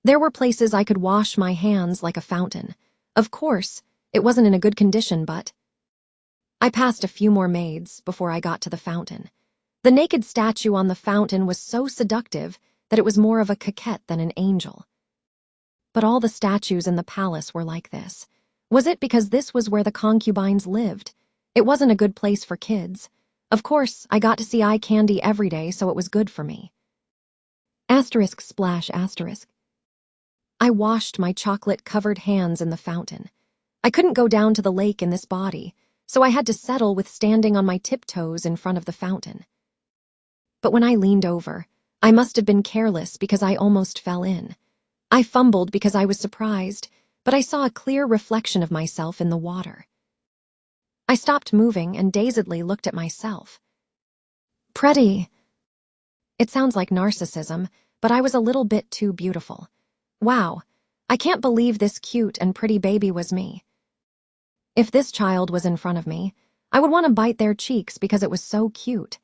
There were places I could wash my hands like a fountain. Of course, it wasn't in a good condition, but... I passed a few more maids before I got to the fountain. The naked statue on the fountain was so seductive that it was more of a coquette than an angel. But all the statues in the palace were like this. Was it because this was where the concubines lived? It wasn't a good place for kids. Of course, I got to see eye candy every day, so it was good for me. Asterisk splash asterisk. I washed my chocolate-covered hands in the fountain. I couldn't go down to the lake in this body, so I had to settle with standing on my tiptoes in front of the fountain. But when I leaned over, I must have been careless because I almost fell in. I fumbled because I was surprised, but I saw a clear reflection of myself in the water. I stopped moving and dazedly looked at myself. Pretty. It sounds like narcissism, but I was a little bit too beautiful. Wow, I can't believe this cute and pretty baby was me. If this child was in front of me, I would want to bite their cheeks because it was so cute.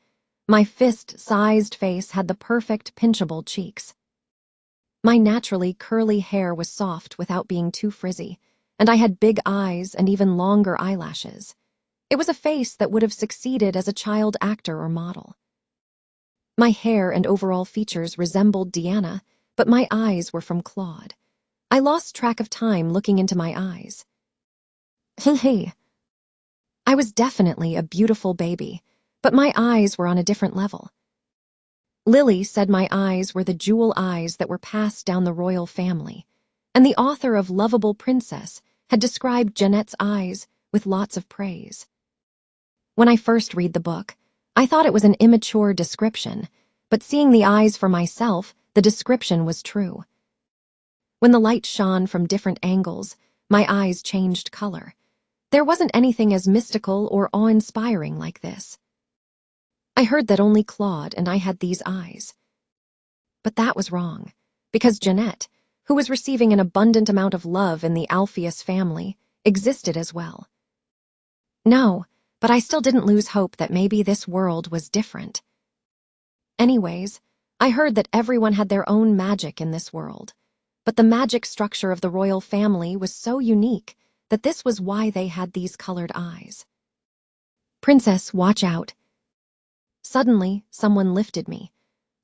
My fist-sized face had the perfect pinchable cheeks. My naturally curly hair was soft without being too frizzy, and I had big eyes and even longer eyelashes. It was a face that would have succeeded as a child actor or model. My hair and overall features resembled Deanna, but my eyes were from Claude. I lost track of time looking into my eyes. Hey. I was definitely a beautiful baby, but my eyes were on a different level. Lily said my eyes were the jewel eyes that were passed down the royal family, and the author of Lovable Princess had described Jeanette's eyes with lots of praise. When I first read the book, I thought it was an immature description, but seeing the eyes for myself, the description was true. When the light shone from different angles, my eyes changed color. There wasn't anything as mystical or awe-inspiring like this. I heard that only Claude and I had these eyes. But that was wrong, because Jeanette, who was receiving an abundant amount of love in the Alpheus family, existed as well. No, but I still didn't lose hope that maybe this world was different. Anyways, I heard that everyone had their own magic in this world, but the magic structure of the royal family was so unique that this was why they had these colored eyes. Princess, watch out. Suddenly, someone lifted me.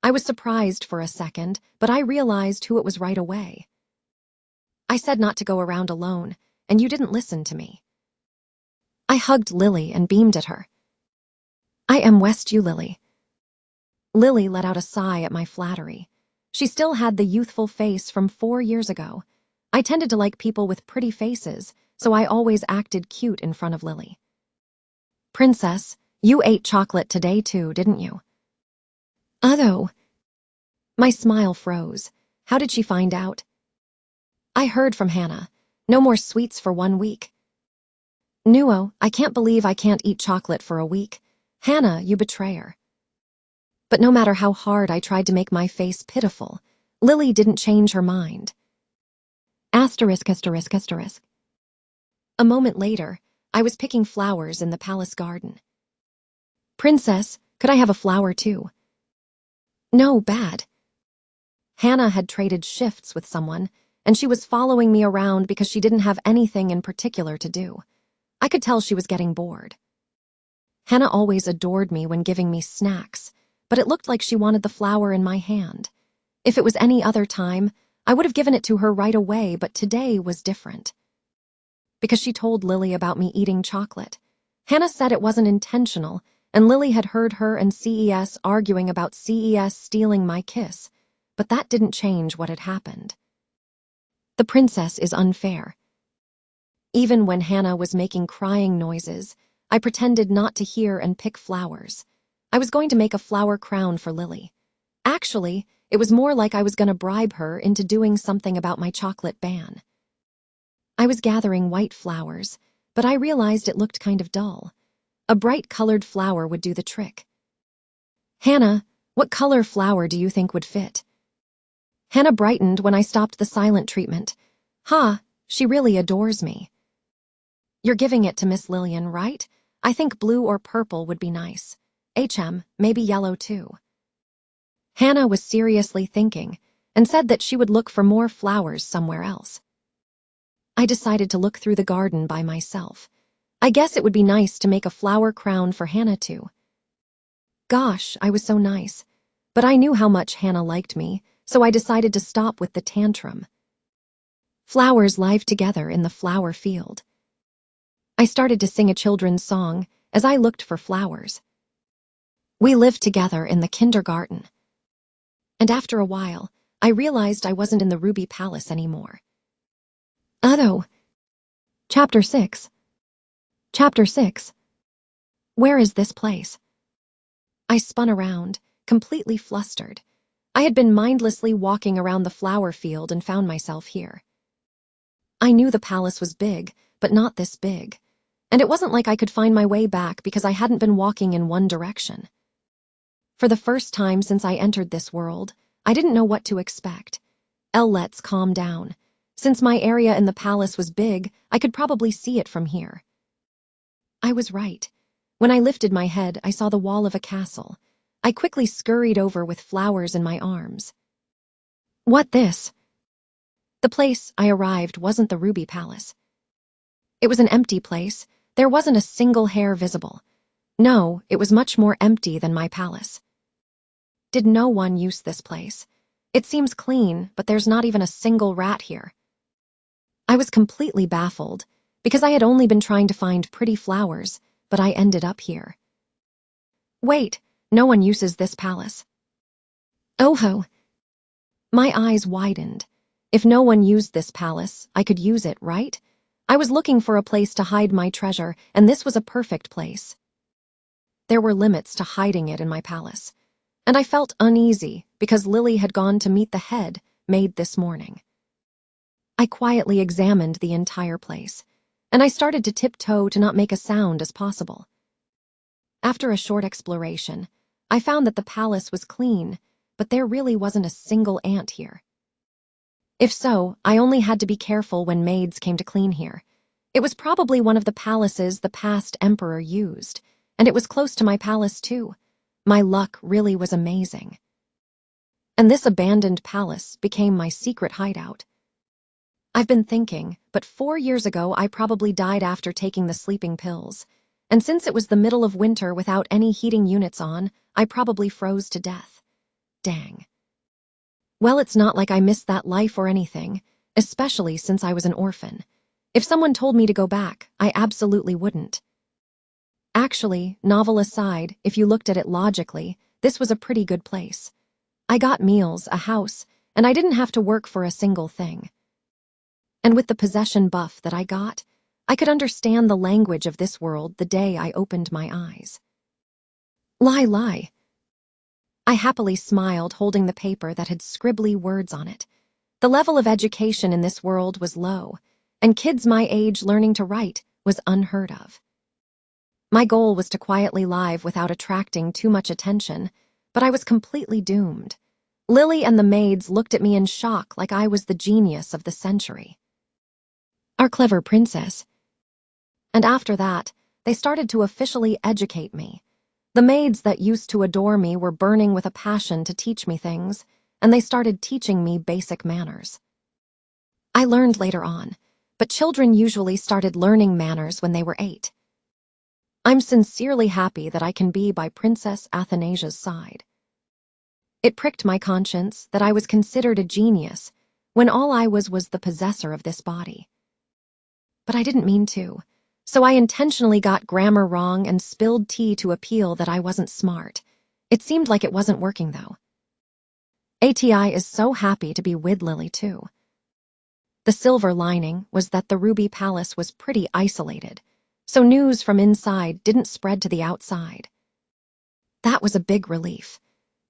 I was surprised for a second, but I realized who it was right away. I said not to go around alone, and you didn't listen to me. I hugged Lily and beamed at her. I am you, Lily. Lily let out a sigh at my flattery. She still had the youthful face from 4 years ago. I tended to like people with pretty faces, so I always acted cute in front of Lily. Princess, you ate chocolate today too, didn't you? Although. My smile froze. How did she find out? I heard from Hannah. No more sweets for 1 week. Nuo, I can't believe I can't eat chocolate for a week. Hannah, you betrayer. But no matter how hard I tried to make my face pitiful, Lily didn't change her mind. Asterisk, asterisk, asterisk. A moment later, I was picking flowers in the palace garden. Princess, could I have a flower too? No, bad. Hannah had traded shifts with someone, and she was following me around because she didn't have anything in particular to do. I could tell she was getting bored. Hannah always adored me when giving me snacks, but it looked like she wanted the flower in my hand. If it was any other time, I would have given it to her right away, but today was different. Because she told Lily about me eating chocolate. Hannah said it wasn't intentional, and Lily had heard her and CES arguing about CES stealing my kiss, but that didn't change what had happened. The princess is unfair. Even when Hannah was making crying noises, I pretended not to hear and pick flowers. I was going to make a flower crown for Lily. Actually, it was more like I was going to bribe her into doing something about my chocolate ban. I was gathering white flowers, but I realized it looked kind of dull. A bright colored flower would do the trick. Hannah, what color flower do you think would fit? Hannah brightened when I stopped the silent treatment. Ha, she really adores me. You're giving it to Miss Lillian, right? I think blue or purple would be nice. Maybe yellow too. Hannah was seriously thinking and said that she would look for more flowers somewhere else. I decided to look through the garden by myself. I guess it would be nice to make a flower crown for Hannah too. Gosh, I was so nice. But I knew how much Hannah liked me, so I decided to stop with the tantrum. Flowers live together in the flower field. I started to sing a children's song as I looked for flowers. We lived together in the kindergarten. And after a while, I realized I wasn't in the Ruby Palace anymore. Chapter 6. Chapter 6. Where is this place? I spun around, completely flustered. I had been mindlessly walking around the flower field and found myself here. I knew the palace was big, but not this big. And it wasn't like I could find my way back because I hadn't been walking in one direction. For the first time since I entered this world, I didn't know what to expect. Let's calm down. Since my area in the palace was big, I could probably see it from here. I was right. When I lifted my head, I saw the wall of a castle. I quickly scurried over with flowers in my arms. What this? The place I arrived wasn't the Ruby Palace. It was an empty place. There wasn't a single hair visible. No, it was much more empty than my palace. Did no one use this place? It seems clean, but there's not even a single rat here. I was completely baffled, because I had only been trying to find pretty flowers, but I ended up here. Wait, no one uses this palace. Oh-ho. My eyes widened. If no one used this palace, I could use it, right? I was looking for a place to hide my treasure, and this was a perfect place. There were limits to hiding it in my palace, and I felt uneasy because Lily had gone to meet the head maid this morning. I quietly examined the entire place, and I started to tiptoe to not make a sound as possible. After a short exploration, I found that the palace was clean, but there really wasn't a single ant here. If so, I only had to be careful when maids came to clean here. It was probably one of the palaces the past emperor used, and it was close to my palace too. My luck really was amazing. And this abandoned palace became my secret hideout. I've been thinking, but 4 years ago I probably died after taking the sleeping pills. And since it was the middle of winter without any heating units on, I probably froze to death. Dang. Well, it's not like I missed that life or anything, especially since I was an orphan. If someone told me to go back, I absolutely wouldn't. Actually, novel aside, if you looked at it logically, this was a pretty good place. I got meals, a house, and I didn't have to work for a single thing. And with the possession buff that I got, I could understand the language of this world the day I opened my eyes. Lie. I happily smiled, holding the paper that had scribbly words on it. The level of education in this world was low, and kids my age learning to write was unheard of. My goal was to quietly live without attracting too much attention, but I was completely doomed. Lily and the maids looked at me in shock like I was the genius of the century. Our clever princess. And after that, they started to officially educate me. The maids that used to adore me were burning with a passion to teach me things, and they started teaching me basic manners. I learned later on, but children usually started learning manners when they were 8. I'm sincerely happy that I can be by Princess Athanasia's side. It pricked my conscience that I was considered a genius when all I was the possessor of this body. But I didn't mean to, so I intentionally got grammar wrong and spilled tea to appeal that I wasn't smart. It seemed like it wasn't working, though. ATI is so happy to be with Lily, too. The silver lining was that the Ruby Palace was pretty isolated, so news from inside didn't spread to the outside. That was a big relief,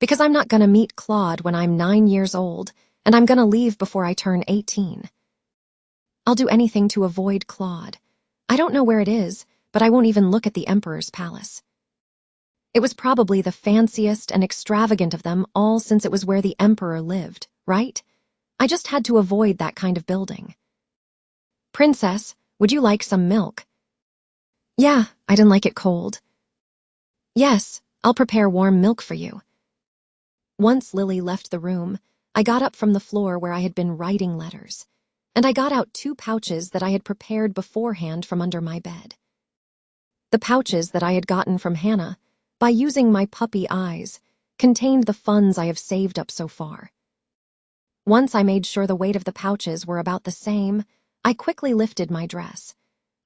because I'm not going to meet Claude when I'm 9 years old, and I'm going to leave before I turn 18. I'll do anything to avoid Claude. I don't know where it is, but I won't even look at the Emperor's palace. It was probably the fanciest and extravagant of them all since it was where the Emperor lived, right? I just had to avoid that kind of building. Princess, would you like some milk? Yeah, I didn't like it cold. Yes, I'll prepare warm milk for you. Once Lily left the room, I got up from the floor where I had been writing letters, and I got out 2 pouches that I had prepared beforehand from under my bed. The pouches that I had gotten from Hannah, by using my puppy eyes, contained the funds I have saved up so far. Once I made sure the weight of the pouches were about the same, I quickly lifted my dress.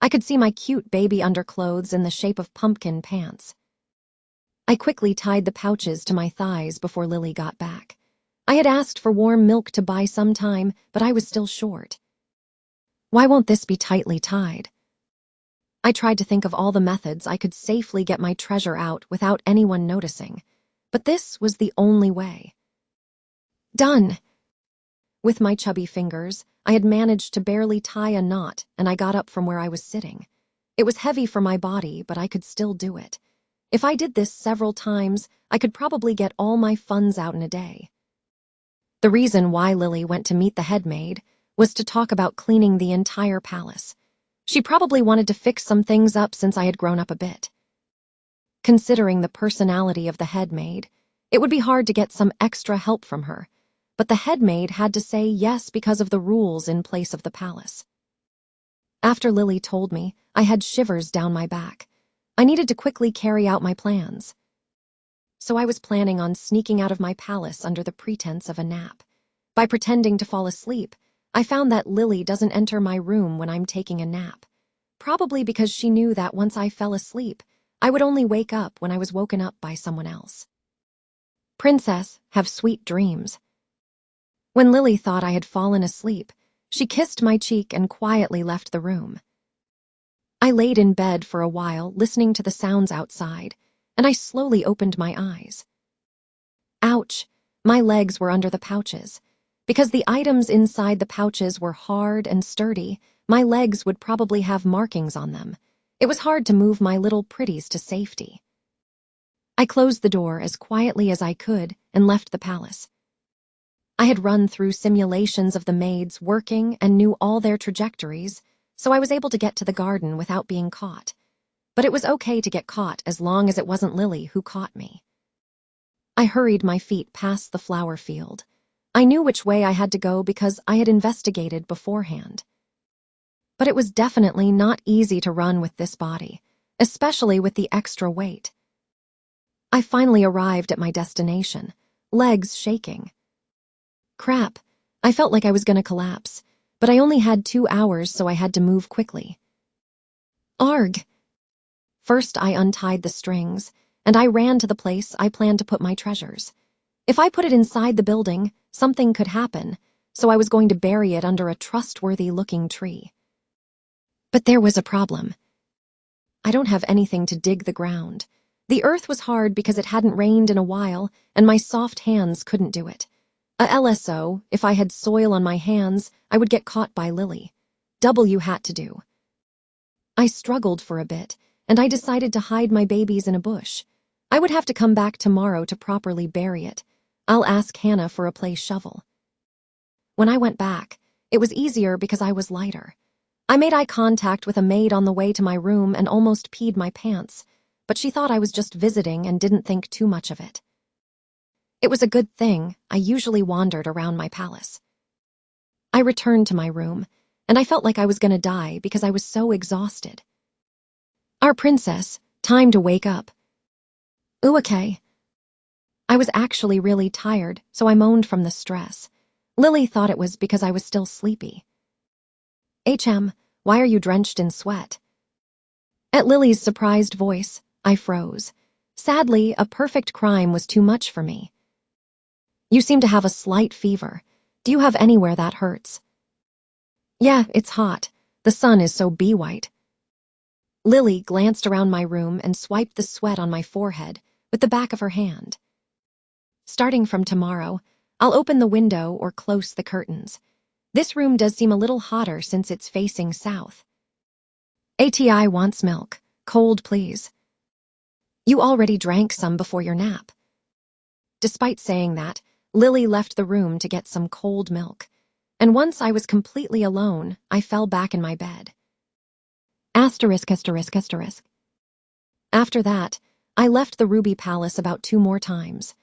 I could see my cute baby underclothes in the shape of pumpkin pants. I quickly tied the pouches to my thighs before Lily got back. I had asked for warm milk to buy some time, but I was still short. Why won't this be tightly tied? I tried to think of all the methods I could safely get my treasure out without anyone noticing, but this was the only way. Done! With my chubby fingers, I had managed to barely tie a knot, and I got up from where I was sitting. It was heavy for my body, but I could still do it. If I did this several times, I could probably get all my funds out in a day. The reason why Lily went to meet the head maid was to talk about cleaning the entire palace. She probably wanted to fix some things up since I had grown up a bit. Considering the personality of the head maid, it would be hard to get some extra help from her, but the head maid had to say yes because of the rules in place of the palace. After Lily told me, I had shivers down my back. I needed to quickly carry out my plans. So I was planning on sneaking out of my palace under the pretense of a nap. By pretending to fall asleep, I found that Lily doesn't enter my room when I'm taking a nap, probably because she knew that once I fell asleep, I would only wake up when I was woken up by someone else. Princess, have sweet dreams. When Lily thought I had fallen asleep, she kissed my cheek and quietly left the room. I laid in bed for a while, listening to the sounds outside, and I slowly opened my eyes. Ouch! My legs were under the pouches. Because the items inside the pouches were hard and sturdy, my legs would probably have markings on them. It was hard to move my little pretties to safety. I closed the door as quietly as I could and left the palace. I had run through simulations of the maids working and knew all their trajectories, so I was able to get to the garden without being caught. But it was okay to get caught as long as it wasn't Lily who caught me. I hurried my feet past the flower field. I knew which way I had to go because I had investigated beforehand. But it was definitely not easy to run with this body, especially with the extra weight. I finally arrived at my destination, legs shaking. Crap, I felt like I was going to collapse, but I only had 2 hours, so I had to move quickly. Arg! First, I untied the strings, and I ran to the place I planned to put my treasures. If I put it inside the building, something could happen, so I was going to bury it under a trustworthy-looking tree. But there was a problem. I don't have anything to dig the ground. The earth was hard because it hadn't rained in a while, and my soft hands couldn't do it. A LSO, if I had soil on my hands, I would get caught by Lily. W had to do. I struggled for a bit, and I decided to hide my babies in a bush. I would have to come back tomorrow to properly bury it. I'll ask Hannah for a play shovel. When I went back, it was easier because I was lighter. I made eye contact with a maid on the way to my room and almost peed my pants, but she thought I was just visiting and didn't think too much of it. It was a good thing I usually wandered around my palace. I returned to my room, and I felt like I was going to die because I was so exhausted. Our princess, time to wake up. Ooh, okay. I was actually really tired, so I moaned from the stress. Lily thought it was because I was still sleepy. Why are you drenched in sweat? At Lily's surprised voice, I froze. Sadly, a perfect crime was too much for me. You seem to have a slight fever. Do you have anywhere that hurts? Yeah, it's hot. The sun is so bee-white. Lily glanced around my room and swiped the sweat on my forehead with the back of her hand. Starting from tomorrow, I'll open the window or close the curtains. This room does seem a little hotter since it's facing south. ATI wants milk. Cold, please. You already drank some before your nap. Despite saying that, Lily left the room to get some cold milk, and once I was completely alone, I fell back in my bed. Asterisk, asterisk, asterisk. After that, I left the Ruby Palace about 2 more times.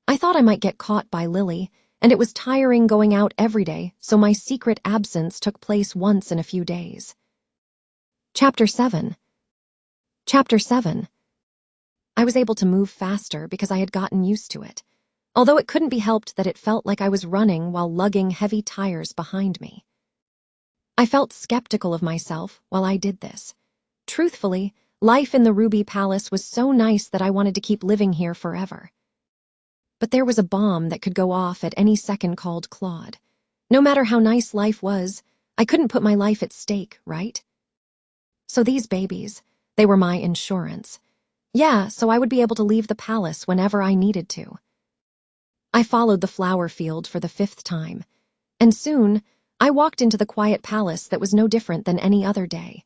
I thought I might get caught by Lily, and it was tiring going out every day, so my secret absence took place once in a few days. Chapter 7. Chapter 7. I was able to move faster because I had gotten used to it, although it couldn't be helped that it felt like I was running while lugging heavy tires behind me. I felt skeptical of myself while I did this. Truthfully, life in the Ruby Palace was so nice that I wanted to keep living here forever. But there was a bomb that could go off at any second called Claude. No matter how nice life was, I couldn't put my life at stake, right? So these babies, they were my insurance. Yeah, so I would be able to leave the palace whenever I needed to. I followed the flower field for the 5th time, and soon I walked into the quiet palace that was no different than any other day.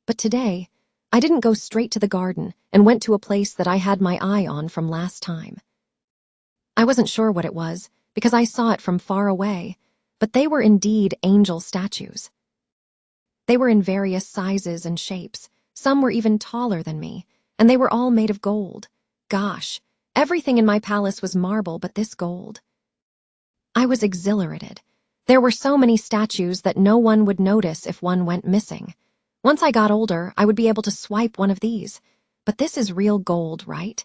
But today, I didn't go straight to the garden and went to a place that I had my eye on from last time. I wasn't sure what it was because I saw it from far away, but they were indeed angel statues. They were in various sizes and shapes. Some were even taller than me, and they were all made of gold. Gosh, everything in my palace was marble but this gold. I was exhilarated. There were so many statues that no one would notice if one went missing. Once I got older, I would be able to swipe one of these. But this is real gold, right?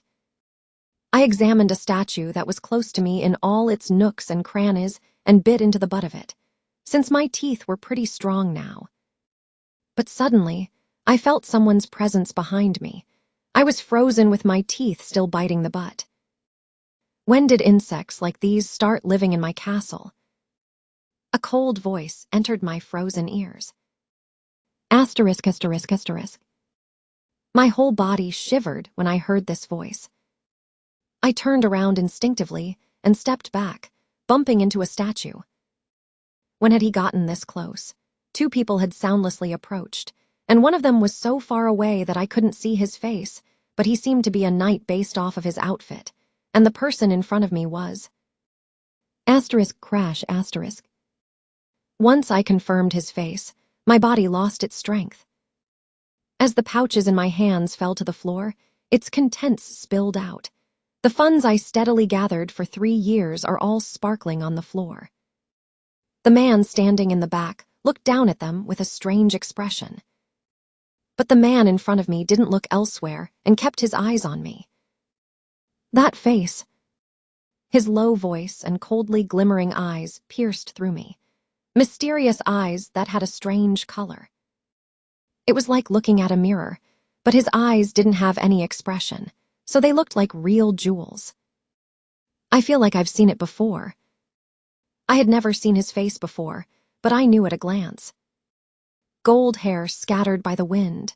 I examined a statue that was close to me in all its nooks and crannies and bit into the butt of it, since my teeth were pretty strong now. But suddenly, I felt someone's presence behind me. I was frozen with my teeth still biting the butt. When did insects like these start living in my castle? A cold voice entered my frozen ears. Asterisk, asterisk, asterisk. My whole body shivered when I heard this voice. I turned around instinctively and stepped back, bumping into a statue. When had he gotten this close? 2 people had soundlessly approached, and one of them was so far away that I couldn't see his face, but he seemed to be a knight based off of his outfit, and the person in front of me was. Asterisk, crash, asterisk. Once I confirmed his face, my body lost its strength. As the pouches in my hands fell to the floor, its contents spilled out. The funds I steadily gathered for 3 years are all sparkling on the floor. The man standing in the back looked down at them with a strange expression. But the man in front of me didn't look elsewhere and kept his eyes on me. That face, his low voice and coldly glimmering eyes pierced through me. Mysterious eyes that had a strange color. It was like looking at a mirror, but his eyes didn't have any expression, so they looked like real jewels. I feel like I've seen it before. I had never seen his face before, but I knew at a glance. Gold hair scattered by the wind,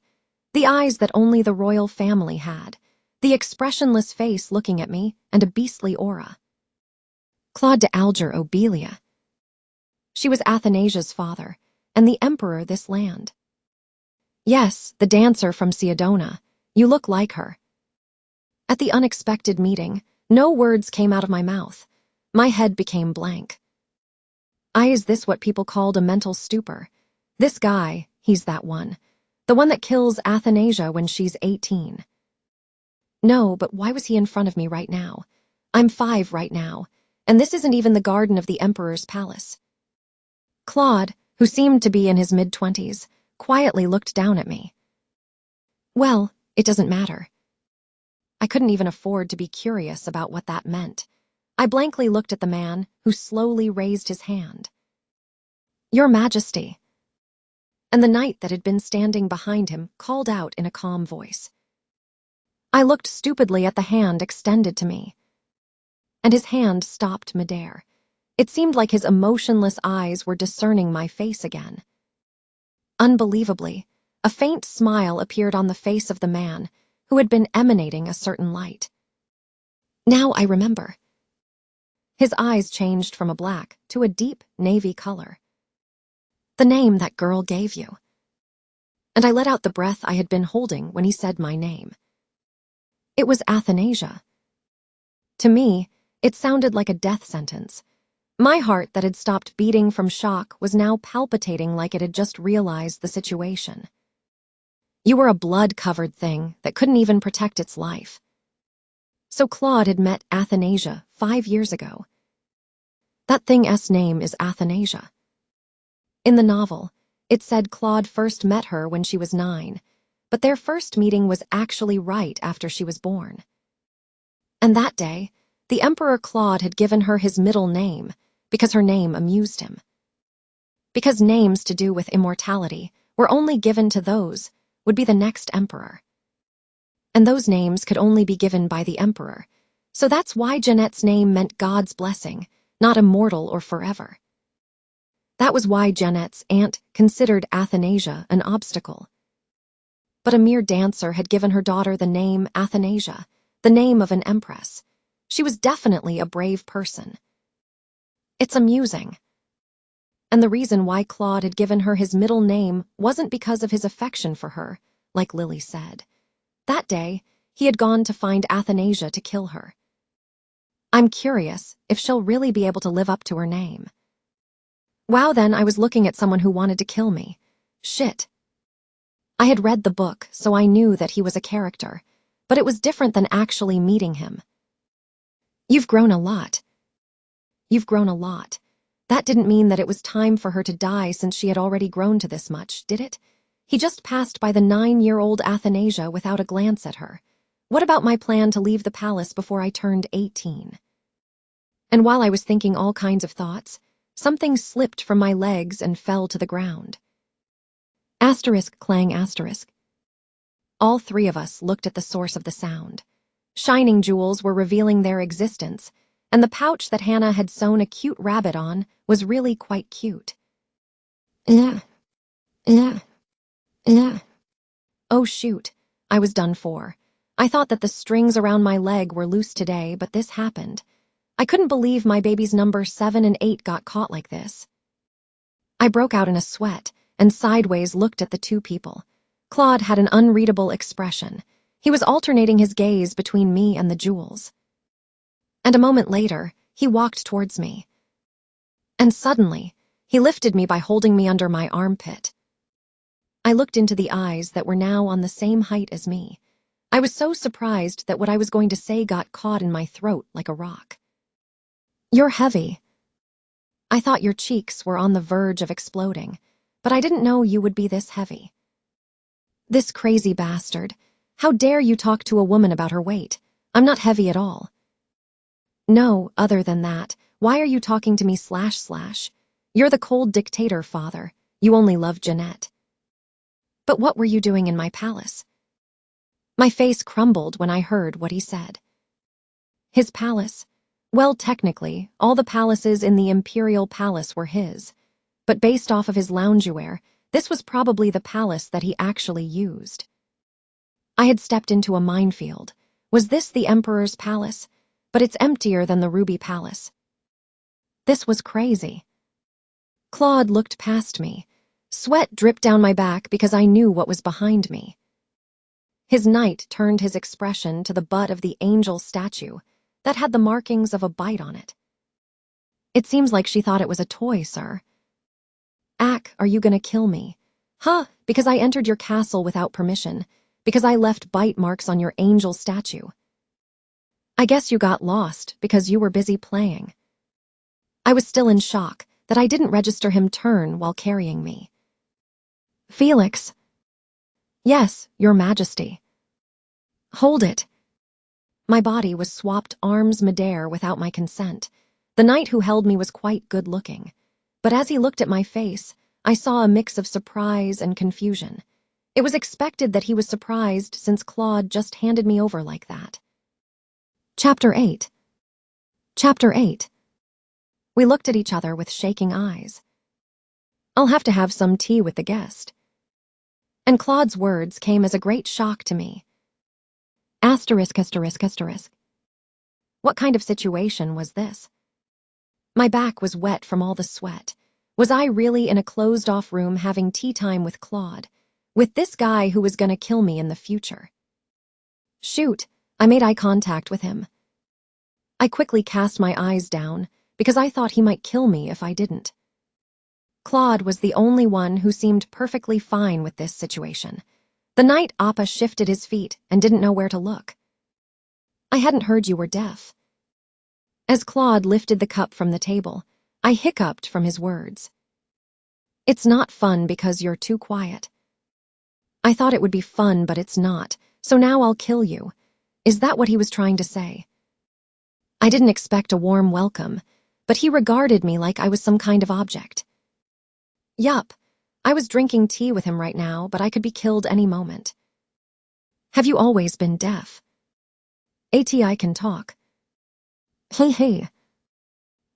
the eyes that only the royal family had, the expressionless face looking at me, and a beastly aura. Claude de Alger Obelia. She was Athanasia's father, and the emperor this land. Yes, the dancer from Ciudona. You look like her. At the unexpected meeting, no words came out of my mouth. My head became blank. Is this what people called a mental stupor? This guy, he's that one. The one that kills Athanasia when she's 18. No, but why was he in front of me right now? I'm 5 right now, and this isn't even the garden of the emperor's palace. Claude, who seemed to be in his mid-20s, quietly looked down at me. Well, it doesn't matter. I couldn't even afford to be curious about what that meant. I blankly looked at the man, who slowly raised his hand. Your Majesty. And the knight that had been standing behind him called out in a calm voice. I looked stupidly at the hand extended to me, and his hand stopped midair. It seemed like his emotionless eyes were discerning my face again. Unbelievably, a faint smile appeared on the face of the man who had been emanating a certain light. Now I remember. His eyes changed from a black to a deep navy color. The name that girl gave you. And I let out the breath I had been holding when he said my name. It was Athanasia. To me, it sounded like a death sentence. My heart that had stopped beating from shock was now palpitating like it had just realized the situation. You were a blood-covered thing that couldn't even protect its life. So Claude had met Athanasia 5 years ago. That thing's name is Athanasia. In the novel, it said Claude first met her when she was 9, but their first meeting was actually right after she was born. And that day, the Emperor Claude had given her his middle name because her name amused him. Because names to do with immortality were only given to those would be the next emperor. And those names could only be given by the emperor, so that's why Jeanette's name meant God's blessing, not immortal or forever. That was why Jeanette's aunt considered Athanasia an obstacle. But a mere dancer had given her daughter the name Athanasia, the name of an empress. She was definitely a brave person. It's amusing. And the reason why Claude had given her his middle name wasn't because of his affection for her, like Lily said. That day, he had gone to find Athanasia to kill her. I'm curious if she'll really be able to live up to her name. Wow, then I was looking at someone who wanted to kill me. Shit. I had read the book, so I knew that he was a character, but it was different than actually meeting him. You've grown a lot. You've grown a lot. That didn't mean that it was time for her to die since she had already grown to this much, did it? He just passed by the 9-year-old Athanasia without a glance at her. What about my plan to leave the palace before I turned 18? And while I was thinking all kinds of thoughts, something slipped from my legs and fell to the ground. Asterisk clang asterisk. All 3 of us looked at the source of the sound. Shining jewels were revealing their existence, and the pouch that Hannah had sewn a cute rabbit on was really quite cute. Yeah. Oh shoot, I was done for. I thought that the strings around my leg were loose today, but this happened. I couldn't believe my baby's number 7 and 8 got caught like this. I broke out in a sweat and sideways looked at the 2 people. Claude had an unreadable expression. He was alternating his gaze between me and the jewels. And a moment later, he walked towards me. And suddenly, he lifted me by holding me under my armpit. I looked into the eyes that were now on the same height as me. I was so surprised that what I was going to say got caught in my throat like a rock. You're heavy. I thought your cheeks were on the verge of exploding, but I didn't know you would be this heavy. This crazy bastard. How dare you talk to a woman about her weight? I'm not heavy at all. No, other than that, why are you talking to me // You're the cold dictator, father. You only love Jeanette. But what were you doing in my palace? My face crumbled when I heard what he said. His palace? Well, technically, all the palaces in the imperial palace were his. But based off of his loungewear, this was probably the palace that he actually used. I had stepped into a minefield. Was this the emperor's palace? But it's emptier than the Ruby Palace. This was crazy. Claude looked past me. Sweat dripped down my back because I knew what was behind me. His knight turned his expression to the butt of the angel statue that had the markings of a bite on it. It seems like she thought it was a toy, sir. Ack, are you gonna kill me? Huh, because I entered your castle without permission, because I left bite marks on your angel statue. I guess you got lost because you were busy playing. I was still in shock that I didn't register him turn while carrying me. Felix. Yes, Your Majesty. Hold it. My body was swapped arms midair without my consent. The knight who held me was quite good-looking, but as he looked at my face, I saw a mix of surprise and confusion. It was expected that he was surprised since Claude just handed me over like that. Chapter 8. Chapter 8. We looked at each other with shaking eyes. "I'll have to have some tea with the guest." And Claude's words came as a great shock to me. Asterisk, asterisk, asterisk. What kind of situation was this? My back was wet from all the sweat. Was I really in a closed-off room having tea time with Claude, with this guy who was going to kill me in the future? Shoot, I made eye contact with him. I quickly cast my eyes down because I thought he might kill me if I didn't. Claude was the only one who seemed perfectly fine with this situation. The night Appa shifted his feet and didn't know where to look. "I hadn't heard you were deaf." As Claude lifted the cup from the table, I hiccuped from his words. "It's not fun because you're too quiet." I thought it would be fun, but it's not, so now I'll kill you. Is that what he was trying to say? I didn't expect a warm welcome, but he regarded me like I was some kind of object. Yup, I was drinking tea with him right now, but I could be killed any moment. "Have you always been deaf?" "I can talk." Hey.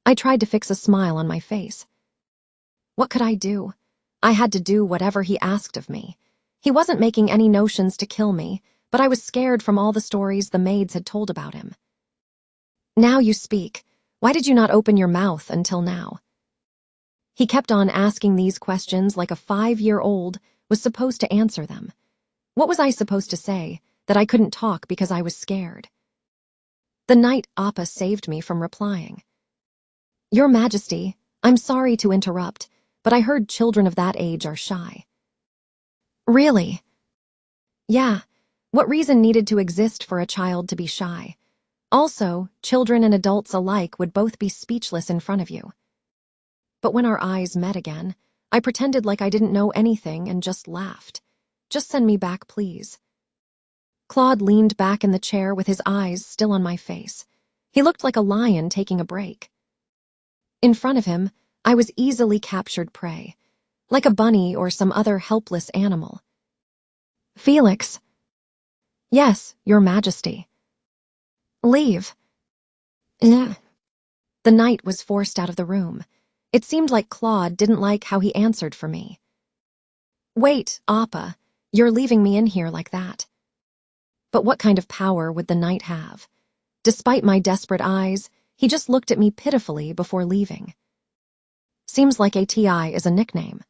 I tried to fix a smile on my face. What could I do? I had to do whatever he asked of me. He wasn't making any notions to kill me, but I was scared from all the stories the maids had told about him. "Now you speak. Why did you not open your mouth until now?" He kept on asking these questions like a 5-year-old was supposed to answer them. What was I supposed to say? That I couldn't talk because I was scared? The night Appa saved me from replying. "Your Majesty, I'm sorry to interrupt, but I heard children of that age are shy." "Really?" "Yeah. What reason needed to exist for a child to be shy? Also, children and adults alike would both be speechless in front of you." But when our eyes met again, I pretended like I didn't know anything and just laughed. "Just send me back, please." Claude leaned back in the chair with his eyes still on my face. He looked like a lion taking a break. In front of him, I was easily captured prey, like a bunny or some other helpless animal. "Felix." "Yes, Your Majesty." "Leave." "Yeah." The knight was forced out of the room. It seemed like Claude didn't like how he answered for me. "Wait, Appa, you're leaving me in here like that." But what kind of power would the knight have? Despite my desperate eyes, he just looked at me pitifully before leaving. Seems like ATI is a nickname.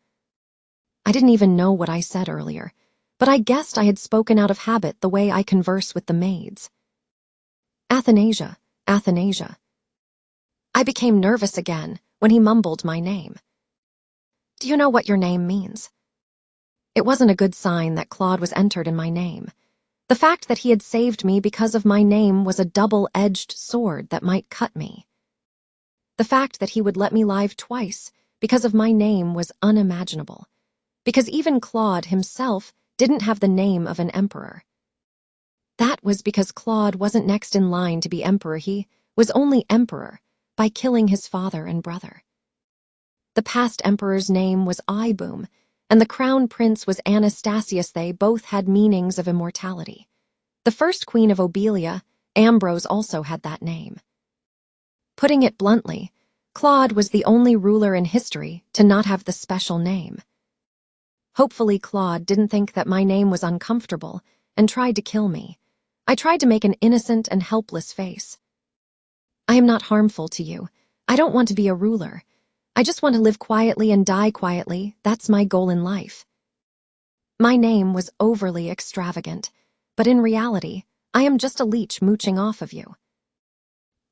I didn't even know what I said earlier, but I guessed I had spoken out of habit the way I converse with the maids. "Athanasia, Athanasia." I became nervous again when he mumbled my name. "Do you know what your name means?" It wasn't a good sign that Claude was entered in my name. The fact that he had saved me because of my name was a double-edged sword that might cut me. The fact that he would let me live twice because of my name was unimaginable, because even Claude himself didn't have the name of an emperor. That was because Claude wasn't next in line to be emperor. He was only emperor by killing his father and brother. The past emperor's name was Iboom, and the crown prince was Anastasius. They both had meanings of immortality. The first queen of Obelia, Ambrose, also had that name. Putting it bluntly, Claude was the only ruler in history to not have the special name. Hopefully Claude didn't think that my name was uncomfortable and tried to kill me. I tried to make an innocent and helpless face. "I am not harmful to you. I don't want to be a ruler. I just want to live quietly and die quietly. That's my goal in life." My name was overly extravagant, but in reality, I am just a leech mooching off of you.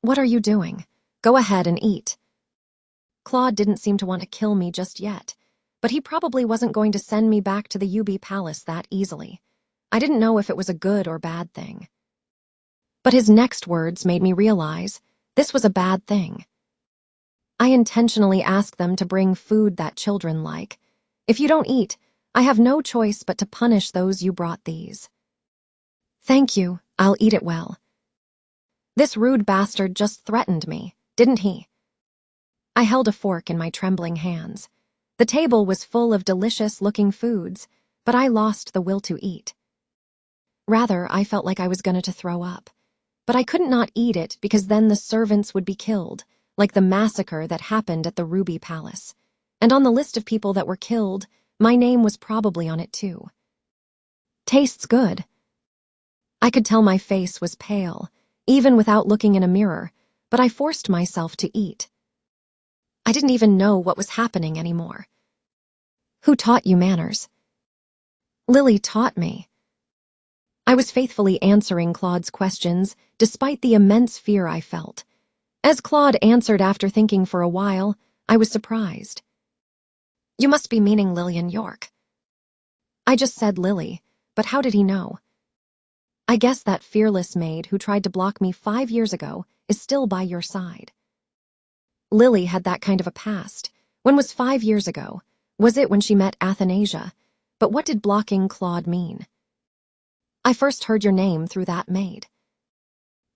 "What are you doing? Go ahead and eat." Claude didn't seem to want to kill me just yet, but he probably wasn't going to send me back to the UB Palace that easily. I didn't know if it was a good or bad thing. But his next words made me realize this was a bad thing. I intentionally asked them to bring food that children like. If you don't eat, I have no choice but to punish those you brought these. "Thank you, I'll eat it well." This rude bastard just threatened me, didn't he? I held a fork in my trembling hands. The table was full of delicious-looking foods, but I lost the will to eat. Rather, I felt like I was going to throw up. But I couldn't not eat it because then the servants would be killed. like the massacre that happened at the Ruby Palace. And on the list of people that were killed, my name was probably on it too. Tastes good. I could tell my face was pale, even without looking in a mirror, but I forced myself to eat. I didn't even know what was happening anymore. Who taught you manners? Lily taught me. I was faithfully answering Claude's questions, despite the immense fear I felt. As Claude answered after thinking for a while, I was surprised. You must be meaning Lillian York. I just said Lily, but how did he know? I guess that fearless maid who tried to block me 5 years ago is still by your side. Lily had that kind of a past. When was 5 years ago? Was it when she met Athanasia? But what did blocking Claude mean? I first heard your name through that maid.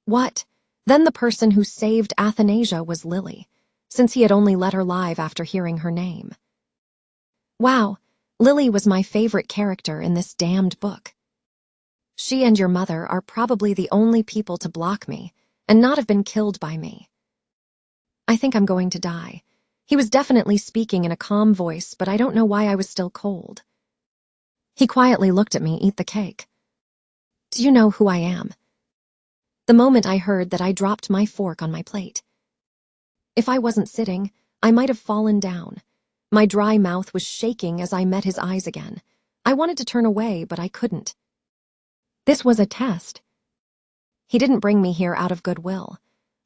What? Then the person who saved Athanasia was Lily, since he had only let her live after hearing her name. Wow, Lily was my favorite character in this damned book. She and your mother are probably the only people to block me and not have been killed by me. I think I'm going to die. He was definitely speaking in a calm voice, but I don't know why I was still cold. He quietly looked at me eat the cake. Do you know who I am? The moment I heard that, I dropped my fork on my plate. If I wasn't sitting, I might have fallen down. My dry mouth was shaking as I met his eyes again. I wanted to turn away, but I couldn't. This was a test. He didn't bring me here out of goodwill.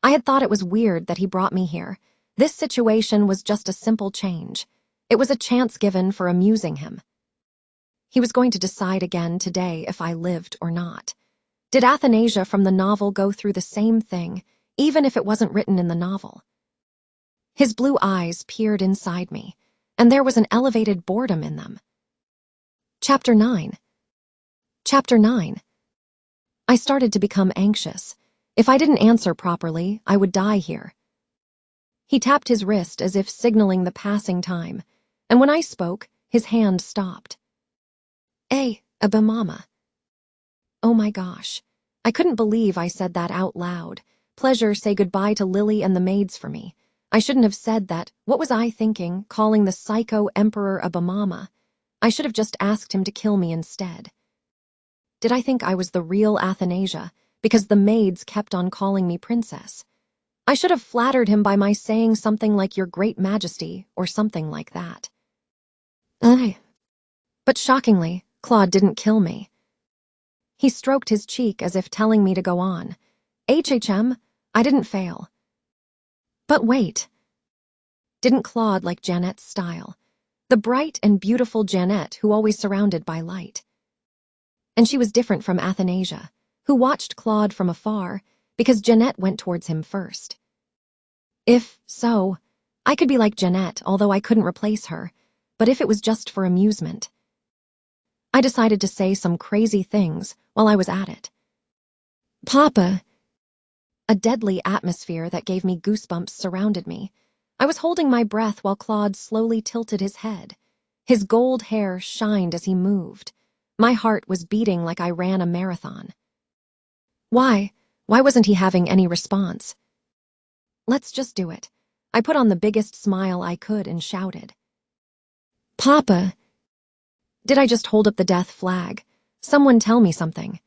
I had thought it was weird that he brought me here. This situation was just a simple change. It was a chance given for amusing him. He was going to decide again today if I lived or not. Did Athanasia from the novel go through the same thing, even if it wasn't written in the novel? His blue eyes peered inside me, and there was an elevated boredom in them. Chapter 9. Chapter 9. I started to become anxious. If I didn't answer properly, I would die here. He tapped his wrist as if signaling the passing time, and when I spoke, his hand stopped. Abimama. Oh my gosh. I couldn't believe I said that out loud. Pleasure, say goodbye to Lily and the maids for me. I shouldn't have said that. What was I thinking, calling the psycho emperor Abimama? I should have just asked him to kill me instead. Did I think I was the real Athanasia, because the maids kept on calling me princess? I should have flattered him by my saying something like your great majesty, or something like that. But shockingly, Claude didn't kill me. He stroked his cheek as if telling me to go on. HHM, I didn't fail. But wait. Didn't Claude like Janette's style? The bright and beautiful Janette who always surrounded by light. And she was different from Athanasia, who watched Claude from afar because Janette went towards him first. If so, I could be like Janette, although I couldn't replace her, but if it was just for amusement. I decided to say some crazy things while I was at it. Papa. A deadly atmosphere that gave me goosebumps surrounded me. I was holding my breath while Claude slowly tilted his head. His gold hair shined as he moved. My heart was beating like I ran a marathon. Why? Why wasn't he having any response? Let's just do it. I put on the biggest smile I could and shouted. Papa. Did I just hold up the death flag? Someone tell me something.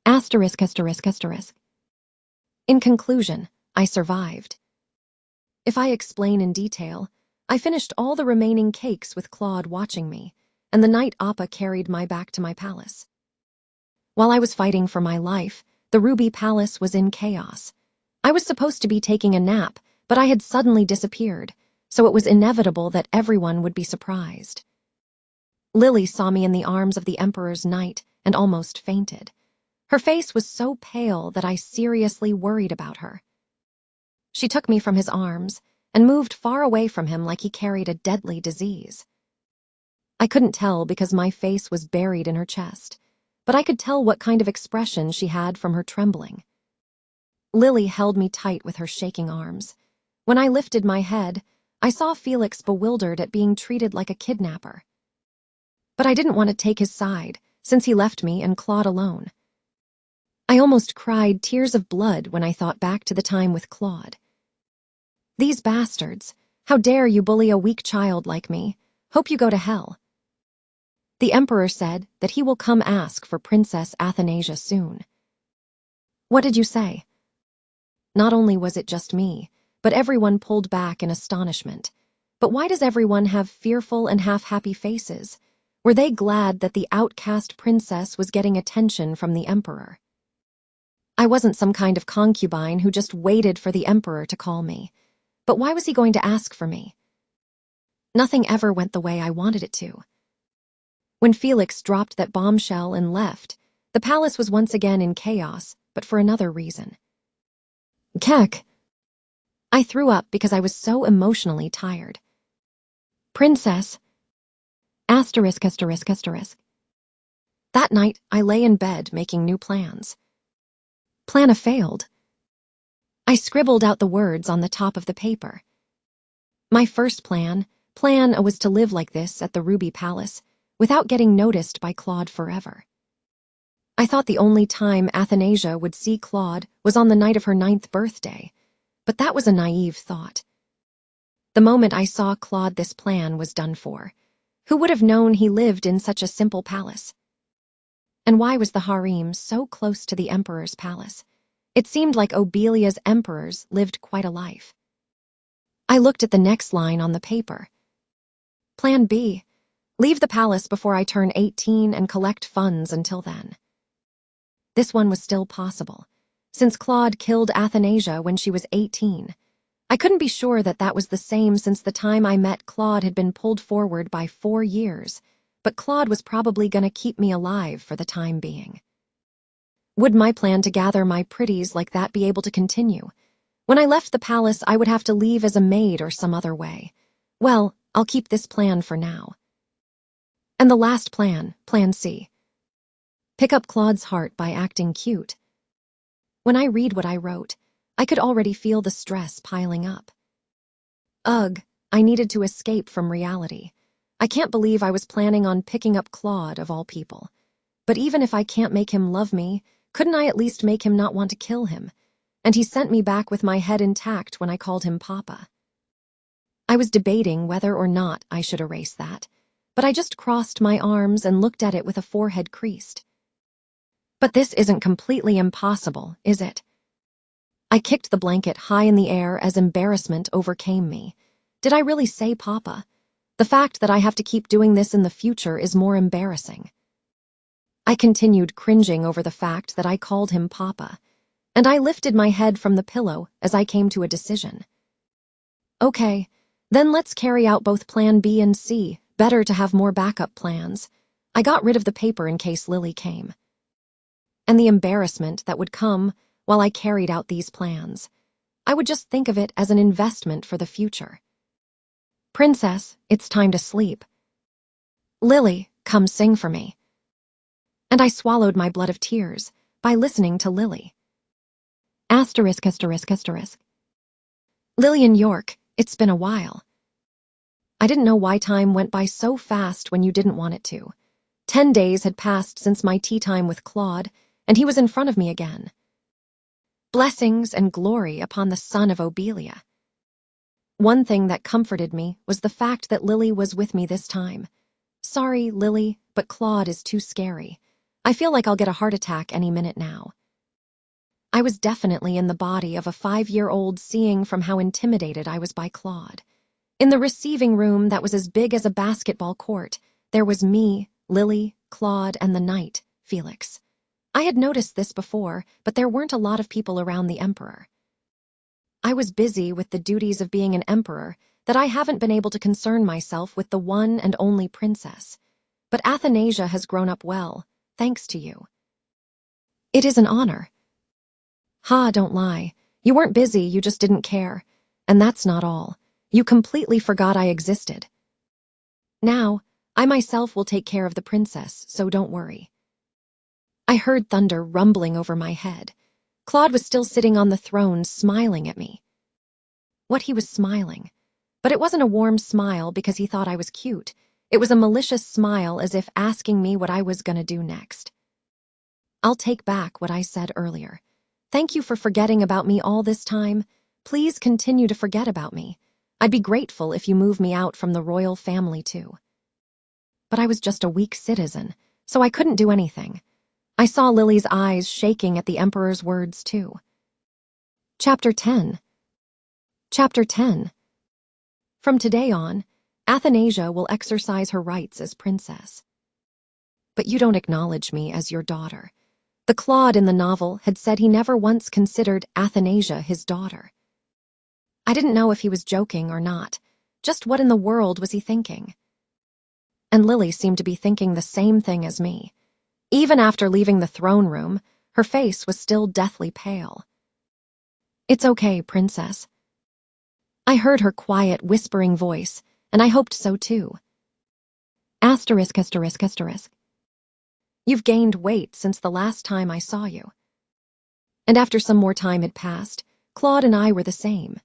Asterisk, asterisk, asterisk. In conclusion, I survived. If I explain in detail, I finished all the remaining cakes with Claude watching me, and the night Appa carried my back to my palace. While I was fighting for my life, the Ruby Palace was in chaos. I was supposed to be taking a nap, but I had suddenly disappeared, so it was inevitable that everyone would be surprised. Lily saw me in the arms of the Emperor's knight and almost fainted. Her face was so pale that I seriously worried about her. She took me from his arms and moved far away from him like he carried a deadly disease. I couldn't tell because my face was buried in her chest, but I could tell what kind of expression she had from her trembling. Lily held me tight with her shaking arms. When I lifted my head, I saw Felix bewildered at being treated like a kidnapper. But I didn't want to take his side, since he left me and Claude alone. I almost cried tears of blood when I thought back to the time with Claude. These bastards! How dare you bully a weak child like me? Hope you go to hell. The emperor said that he will come ask for Princess Athanasia soon. What did you say? Not only was it just me, but everyone pulled back in astonishment. But why does everyone have fearful and half-happy faces? Were they glad that the outcast princess was getting attention from the emperor? I wasn't some kind of concubine who just waited for the emperor to call me. But why was he going to ask for me? Nothing ever went the way I wanted it to. When Felix dropped that bombshell and left, the palace was once again in chaos, but for another reason. Keck! I threw up because I was so emotionally tired. Princess! Asterisk, asterisk, asterisk. That night, I lay in bed making new plans. Plan failed. I scribbled out the words on the top of the paper. My first plan was to live like this at the Ruby Palace, without getting noticed by Claude forever. I thought the only time Athanasia would see Claude was on the night of her 9th birthday, but that was a naive thought. The moment I saw Claude, this plan was done for. Who would have known he lived in such a simple palace? And why was the harem so close to the emperor's palace? It seemed like Obelia's emperors lived quite a life. I looked at the next line on the paper. Plan B. Leave the palace before I turn 18 and collect funds until then. This one was still possible, since Claude killed Athanasia when she was 18. I couldn't be sure that that was the same since the time I met Claude had been pulled forward by 4 years, but Claude was probably going to keep me alive for the time being. Would my plan to gather my pretties like that be able to continue? When I left the palace, I would have to leave as a maid or some other way. Well, I'll keep this plan for now. And the last plan, Plan C. Pick up Claude's heart by acting cute. When I read what I wrote, I could already feel the stress piling up. Ugh, I needed to escape from reality. I can't believe I was planning on picking up Claude, of all people. But even if I can't make him love me, couldn't I at least make him not want to kill him? And he sent me back with my head intact when I called him Papa. I was debating whether or not I should erase that, but I just crossed my arms and looked at it with a forehead creased. But this isn't completely impossible, is it? I kicked the blanket high in the air as embarrassment overcame me. Did I really say Papa? The fact that I have to keep doing this in the future is more embarrassing. I continued cringing over the fact that I called him Papa, and I lifted my head from the pillow as I came to a decision. Okay, then let's carry out both Plan B and C. Better to have more backup plans. I got rid of the paper in case Lily came. And the embarrassment that would come while I carried out these plans. I would just think of it as an investment for the future. Princess, it's time to sleep. Lily, come sing for me. And I swallowed my blood of tears by listening to Lily. Asterisk, asterisk, asterisk. Lillian York, it's been a while. I didn't know why time went by so fast when you didn't want it to. 10 days had passed since my tea time with Claude, and he was in front of me again. Blessings and glory upon the son of Obelia. One thing that comforted me was the fact that Lily was with me this time. Sorry, Lily, but Claude is too scary. I feel like I'll get a heart attack any minute now. I was definitely in the body of a 5-year-old, seeing from how intimidated I was by Claude. In the receiving room that was as big as a basketball court, there was me, Lily, Claude, and the knight, Felix. I had noticed this before, but there weren't a lot of people around the emperor. I was busy with the duties of being an emperor that I haven't been able to concern myself with the one and only princess. But Athanasia has grown up well, thanks to you. It is an honor. Ha, don't lie. You weren't busy, you just didn't care. And that's not all. You completely forgot I existed. Now, I myself will take care of the princess, so don't worry. I heard thunder rumbling over my head. Claude was still sitting on the throne, smiling at me. What he was smiling. But it wasn't a warm smile because he thought I was cute. It was a malicious smile, as if asking me what I was gonna do next. I'll take back what I said earlier. Thank you for forgetting about me all this time, Please continue to forget about me. I'd be grateful if you move me out from the royal family too. But I was just a weak citizen, so I couldn't do anything. I saw Lily's eyes shaking at the Emperor's words too. Chapter 10. Chapter 10. From today on, Athanasia will exercise her rights as princess. But you don't acknowledge me as your daughter. The Claude in the novel had said he never once considered Athanasia his daughter. I didn't know if he was joking or not. Just what in the world was he thinking? And Lily seemed to be thinking the same thing as me. Even after leaving the throne room, her face was still deathly pale. It's okay, princess. I heard her quiet, whispering voice, and I hoped so too. Asterisk, asterisk, asterisk. You've gained weight since the last time I saw you. And after some more time had passed, Claude and I were the same.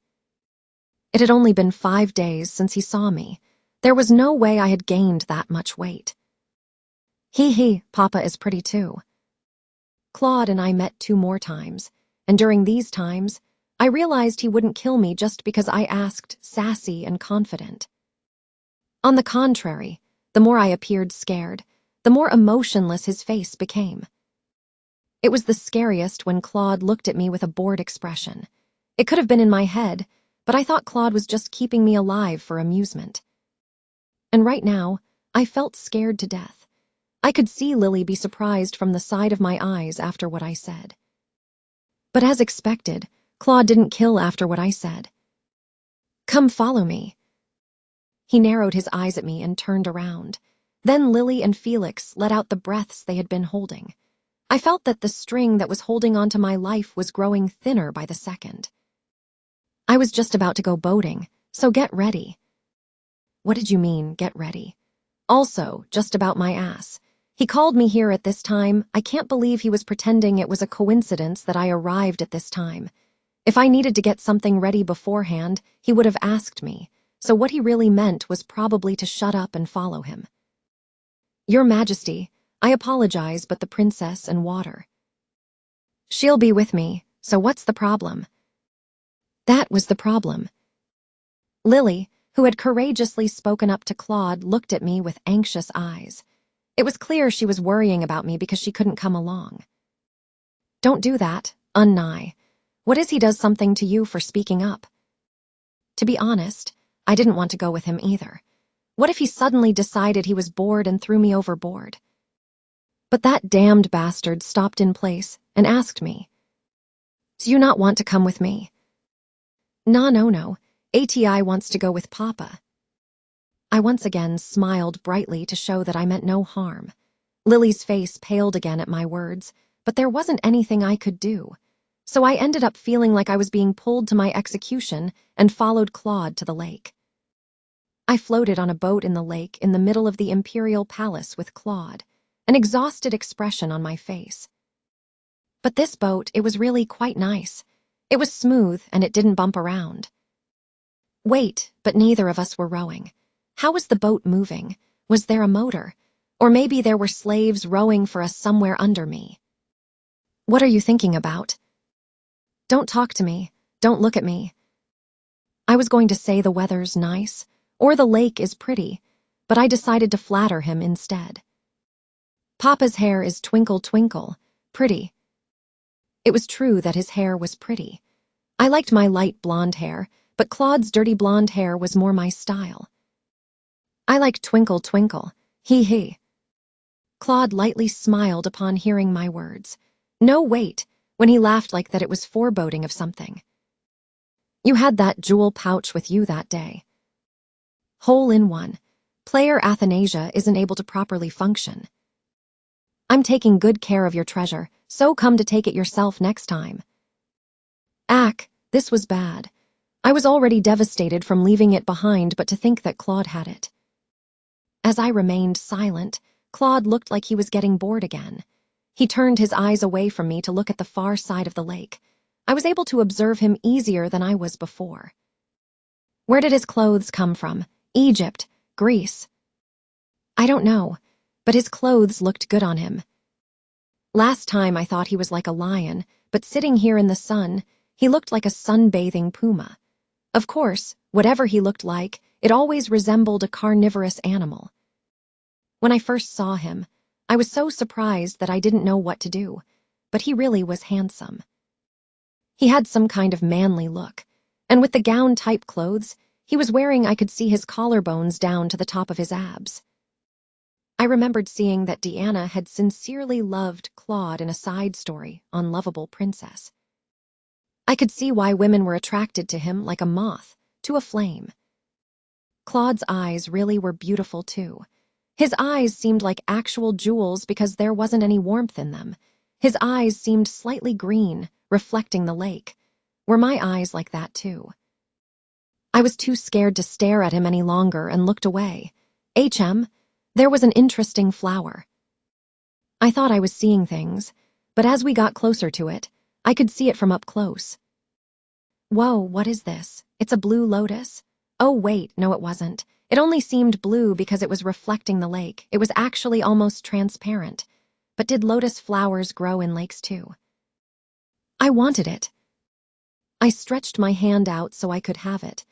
It had only been 5 days since he saw me. There was no way I had gained that much weight. Papa is pretty too. Claude and I met 2 more times, and during these times, I realized he wouldn't kill me just because I asked, sassy and confident. On the contrary, the more I appeared scared, the more emotionless his face became. It was the scariest when Claude looked at me with a bored expression. It could have been in my head, but I thought Claude was just keeping me alive for amusement. And right now, I felt scared to death. I could see Lily be surprised from the side of my eyes after what I said. But as expected, Claude didn't kill after what I said. Come follow me. He narrowed his eyes at me and turned around. Then Lily and Felix let out the breaths they had been holding. I felt that the string that was holding onto my life was growing thinner by the second. I was just about to go boating, so get ready. What did you mean, get ready? Also, just about my ass. He called me here at this time. I can't believe he was pretending it was a coincidence that I arrived at this time. If I needed to get something ready beforehand, he would have asked me, so what he really meant was probably to shut up and follow him. Your Majesty, I apologize, but the princess and water. She'll be with me, so what's the problem? That was the problem. Lily, who had courageously spoken up to Claude, looked at me with anxious eyes. It was clear she was worrying about me because she couldn't come along. Don't do that, Unnai. What if he does something to you for speaking up? To be honest, I didn't want to go with him either. What if he suddenly decided he was bored and threw me overboard? But that damned bastard stopped in place and asked me, "Do you not want to come with me?" No. ATI wants to go with Papa. I once again smiled brightly to show that I meant no harm. Lily's face paled again at my words, but there wasn't anything I could do. So I ended up feeling like I was being pulled to my execution and followed Claude to the lake. I floated on a boat in the lake in the middle of the imperial palace with Claude, an exhausted expression on my face. But this boat, it was really quite nice. It was smooth and it didn't bump around. Wait, but neither of us were rowing. How was the boat moving? Was there a motor? Or maybe there were slaves rowing for us somewhere under me. What are you thinking about? Don't talk to me. Don't look at me. I was going to say the weather's nice, or the lake is pretty, but I decided to flatter him instead. Papa's hair is twinkle twinkle, pretty. It was true that his hair was pretty. I liked my light blonde hair, but Claude's dirty blonde hair was more my style. I like twinkle twinkle, he. Claude lightly smiled upon hearing my words. No, wait, when he laughed like that it was foreboding of something. You had that jewel pouch with you that day. Hole in one. Player Athanasia isn't able to properly function. I'm taking good care of your treasure, so come to take it yourself next time. This was bad. I was already devastated from leaving it behind, but to think that Claude had it. As I remained silent, Claude looked like he was getting bored again. He turned his eyes away from me to look at the far side of the lake. I was able to observe him easier than I was before. Where did his clothes come from? Egypt, Greece. I don't know, but his clothes looked good on him. Last time I thought he was like a lion, but sitting here in the sun, He looked like a sunbathing puma. Of course, whatever he looked like, it always resembled a carnivorous animal. When I first saw him, I was so surprised that I didn't know what to do, but he really was handsome. He had some kind of manly look, and with the gown-type clothes he was wearing, I could see his collarbones down to the top of his abs. I remembered seeing that Deanna had sincerely loved Claude in a side story on Lovable Princess. I could see why women were attracted to him like a moth to a flame. Claude's eyes really were beautiful too. His eyes seemed like actual jewels because there wasn't any warmth in them. His eyes seemed slightly green, reflecting the lake. Were my eyes like that too? I was too scared to stare at him any longer and looked away. There was an interesting flower. I thought I was seeing things, but as we got closer to it, I could see it from up close. Whoa, what is this? It's a blue lotus? Oh wait, no it wasn't. It only seemed blue because it was reflecting the lake. It was actually almost transparent. But did lotus flowers grow in lakes too? I wanted it. I stretched my hand out so I could have it.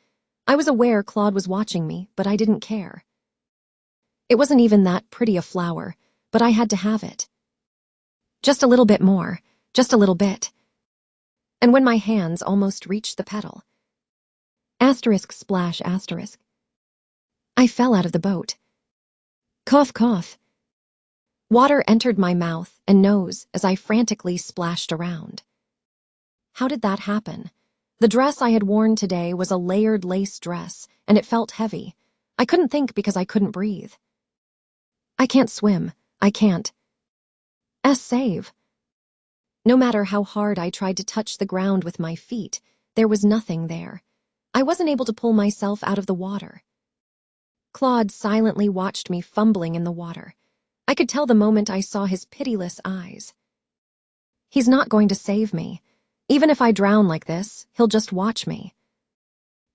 I was aware Claude was watching me, but I didn't care. It wasn't even that pretty a flower, but I had to have it. Just a little bit more, just a little bit. And when my hands almost reached the petal, asterisk splash asterisk, I fell out of the boat. Cough, cough. Water entered my mouth and nose as I frantically splashed around. How did that happen? The dress I had worn today was a layered lace dress, and it felt heavy. I couldn't think because I couldn't breathe. I can't swim. I can't. Save. No matter how hard I tried to touch the ground with my feet, there was nothing there. I wasn't able to pull myself out of the water. Claude silently watched me fumbling in the water. I could tell the moment I saw his pitiless eyes. He's not going to save me. Even if I drown like this, he'll just watch me.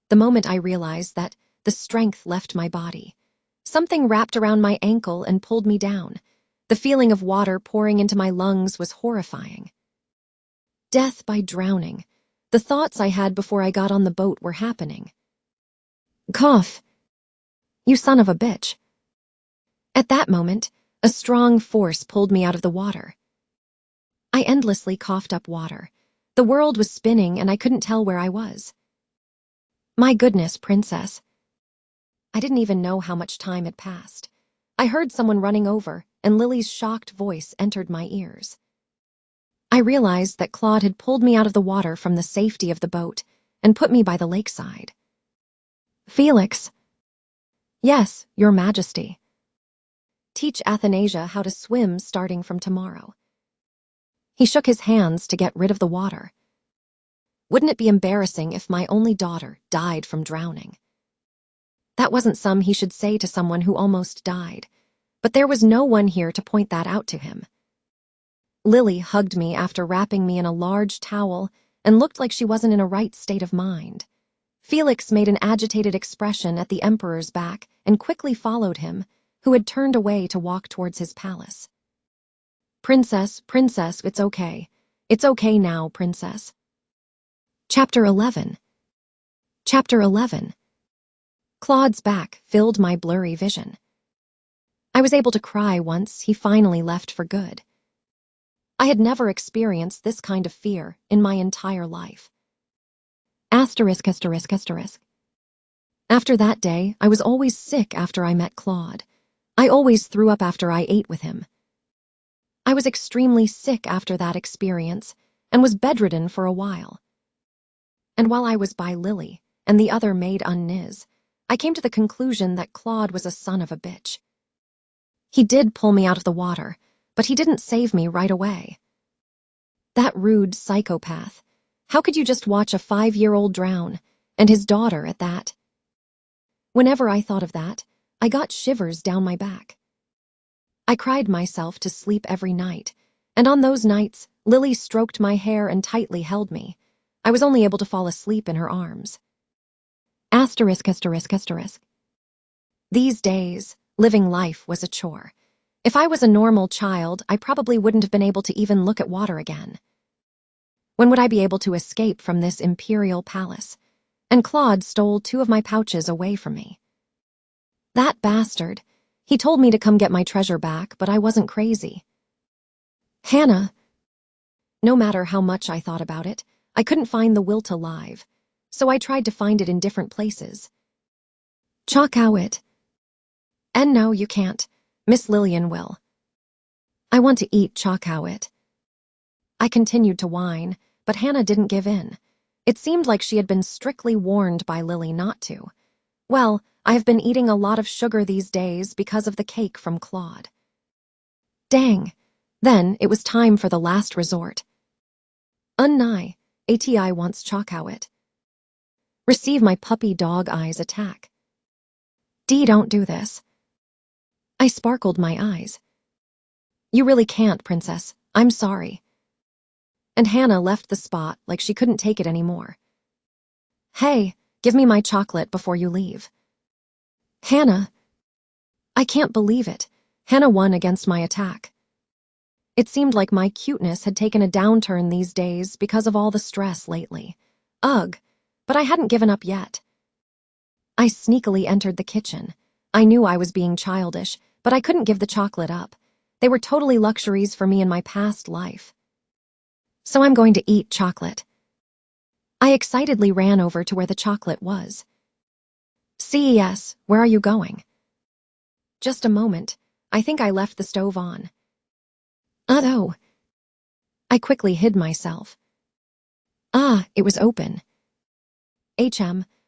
The moment I realized that, the strength left my body. Something wrapped around my ankle and pulled me down. The feeling of water pouring into my lungs was horrifying. Death by drowning. The thoughts I had before I got on the boat were happening. Cough. You son of a bitch. At that moment, a strong force pulled me out of the water. I endlessly coughed up water. The world was spinning and I couldn't tell where I was. My goodness, princess. I didn't even know how much time had passed. I heard someone running over, and Lily's shocked voice entered my ears. I realized that Claude had pulled me out of the water from the safety of the boat and put me by the lakeside. Felix. Yes, Your Majesty. Teach Athanasia how to swim starting from tomorrow. He shook his hands to get rid of the water. Wouldn't it be embarrassing if my only daughter died from drowning? That wasn't some he should say to someone who almost died, but there was no one here to point that out to him. Lily hugged me after wrapping me in a large towel and looked like she wasn't in a right state of mind. Felix made an agitated expression at the emperor's back and quickly followed him, who had turned away to walk towards his palace. Princess, princess, it's okay. It's okay now, princess. Chapter 11. Chapter 11. Claude's back filled my blurry vision. I was able to cry once he finally left for good. I had never experienced this kind of fear in my entire life. Asterisk, asterisk, asterisk. After that day, I was always sick after I met Claude. I always threw up after I ate with him. I was extremely sick after that experience and was bedridden for a while. And while I was by Lily and the other maid Niz, I came to the conclusion that Claude was a son of a bitch. He did pull me out of the water, but he didn't save me right away. That rude psychopath. How could you just watch a 5-year-old drown, and his daughter at that? Whenever I thought of that, I got shivers down my back. I cried myself to sleep every night, and on those nights, Lily stroked my hair and tightly held me. I was only able to fall asleep in her arms. Asterisk, asterisk, asterisk. These days, living life was a chore. If I was a normal child, I probably wouldn't have been able to even look at water again. When would I be able to escape from this imperial palace? And Claude stole 2 of my pouches away from me. That bastard. He told me to come get my treasure back, but I wasn't crazy. Hannah. No matter how much I thought about it, I couldn't find the will to live, so I tried to find it in different places. Chow it. And no, you can't. Miss Lillian will. I want to eat chow it. I continued to whine, but Hannah didn't give in. It seemed like she had been strictly warned by Lily not to. Well, I have been eating a lot of sugar these days because of the cake from Claude. Dang. Then it was time for the last resort. Unnai, ATI wants chow it. Receive my puppy dog eyes attack. D, don't do this. I sparkled my eyes. You really can't, princess. I'm sorry. And Hannah left the spot like she couldn't take it anymore. Hey, give me my chocolate before you leave. Hannah. I can't believe it. Hannah won against my attack. It seemed like my cuteness had taken a downturn these days because of all the stress lately. Ugh, but I hadn't given up yet. I sneakily entered the kitchen. I knew I was being childish, but I couldn't give the chocolate up. They were totally luxuries for me in my past life. So I'm going to eat chocolate. I excitedly ran over to where the chocolate was. CES, where are you going? Just a moment. I think I left the stove on. Oh. I quickly hid myself. Ah, it was open.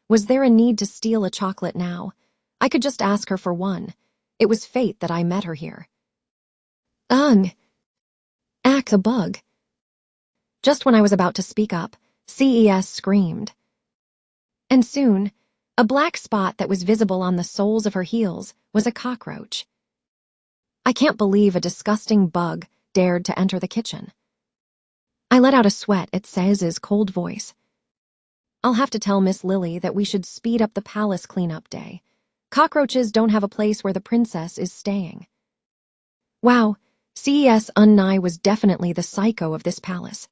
Was there a need to steal a chocolate now? I could just ask her for one. It was fate that I met her here. Ack the bug. Just when I was about to speak up, CES screamed. And soon, a black spot that was visible on the soles of her heels was a cockroach. I can't believe a disgusting bug dared to enter the kitchen. I let out a sweat at Cez's cold voice. I'll have to tell Miss Lily that we should speed up the palace cleanup day. Cockroaches don't have a place where the princess is staying. Wow, CES Unnai was definitely the psycho of this palace.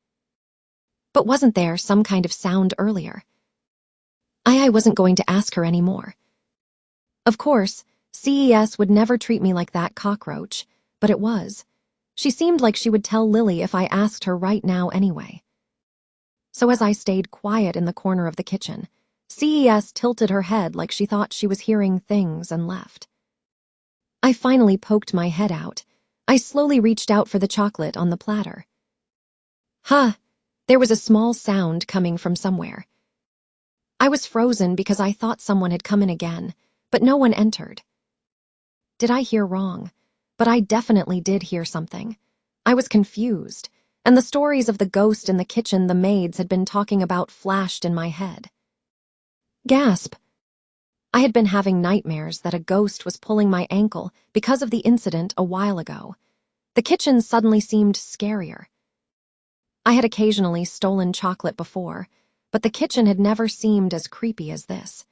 But wasn't there some kind of sound earlier? I wasn't going to ask her anymore. Of course, CES would never treat me like that cockroach, but it was. She seemed like she would tell Lily if I asked her right now anyway. So as I stayed quiet in the corner of the kitchen, CES tilted her head like she thought she was hearing things and left. I finally poked my head out. I slowly reached out for the chocolate on the platter. There was a small sound coming from somewhere. I was frozen because I thought someone had come in again, but no one entered. Did I hear wrong? But I definitely did hear something. I was confused, and the stories of the ghost in the kitchen the maids had been talking about flashed in my head. Gasp. I had been having nightmares that a ghost was pulling my ankle because of the incident a while ago. The kitchen suddenly seemed scarier. I had occasionally stolen chocolate before, but the kitchen had never seemed as creepy as this.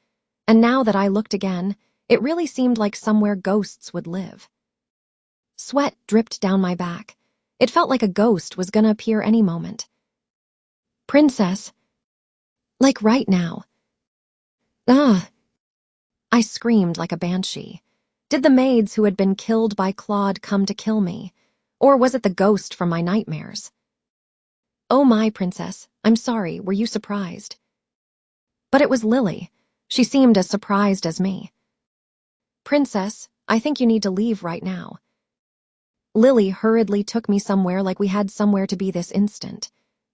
And now that I looked again, it really seemed like somewhere ghosts would live. Sweat dripped down my back. It felt like a ghost was gonna appear any moment. Princess. Like right now. I screamed like a banshee. Did the maids who had been killed by Claude come to kill me? Or was it the ghost from my nightmares? Oh my, princess, I'm sorry, were you surprised? But it was Lily. She seemed as surprised as me. Princess, I think you need to leave right now. Lily hurriedly took me somewhere like we had somewhere to be this instant.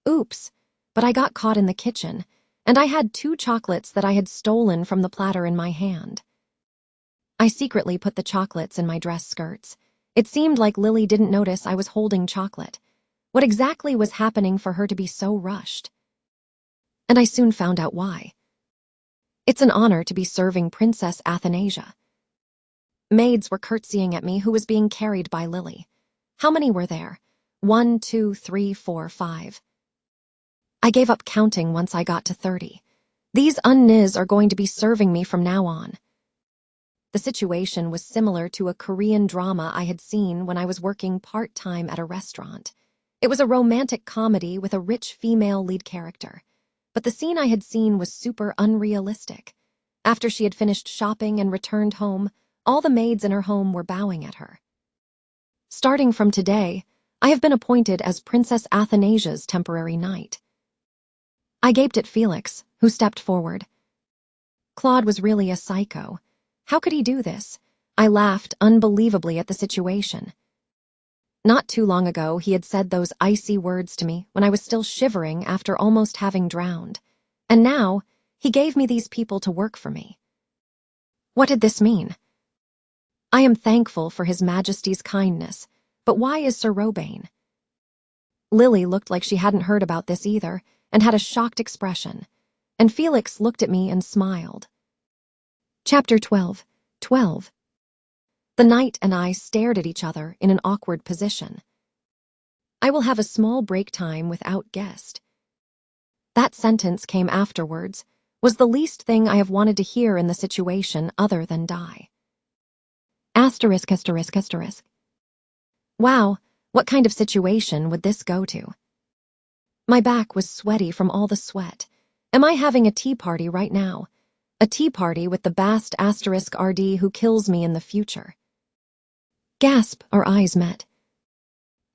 Oops, but I got caught in the kitchen, and I had 2 chocolates that I had stolen from the platter in my hand. I secretly put the chocolates in my dress skirts. It seemed like Lily didn't notice I was holding chocolate. What exactly was happening for her to be so rushed? And I soon found out why. It's an honor to be serving Princess Athanasia. Maids were curtsying at me who was being carried by Lily. How many were there? 1, 2, 3, 4, 5. I gave up counting once I got to 30. These unniz are going to be serving me from now on. The situation was similar to a Korean drama I had seen when I was working part-time at a restaurant. It was a romantic comedy with a rich female lead character. But the scene I had seen was super unrealistic. After she had finished shopping and returned home, all the maids in her home were bowing at her. Starting from today, I have been appointed as Princess Athanasia's temporary knight. I gaped at Felix, who stepped forward. Claude was really a psycho. How could he do this? I laughed unbelievably at the situation. Not too long ago, he had said those icy words to me when I was still shivering after almost having drowned. And now, he gave me these people to work for me. What did this mean? I am thankful for His Majesty's kindness, but why is Sir Robane? Lily looked like she hadn't heard about this either, and had a shocked expression, and Felix looked at me and smiled. Chapter 12. The knight and I stared at each other in an awkward position. I will have a small break time without guest. That sentence came afterwards, was the least thing I have wanted to hear in the situation other than die. Asterisk. Wow, what kind of situation would this go to? My back was sweaty from all the sweat. Am I having a tea party right now? A tea party with the bast *RD who kills me in the future. Gasp, our eyes met.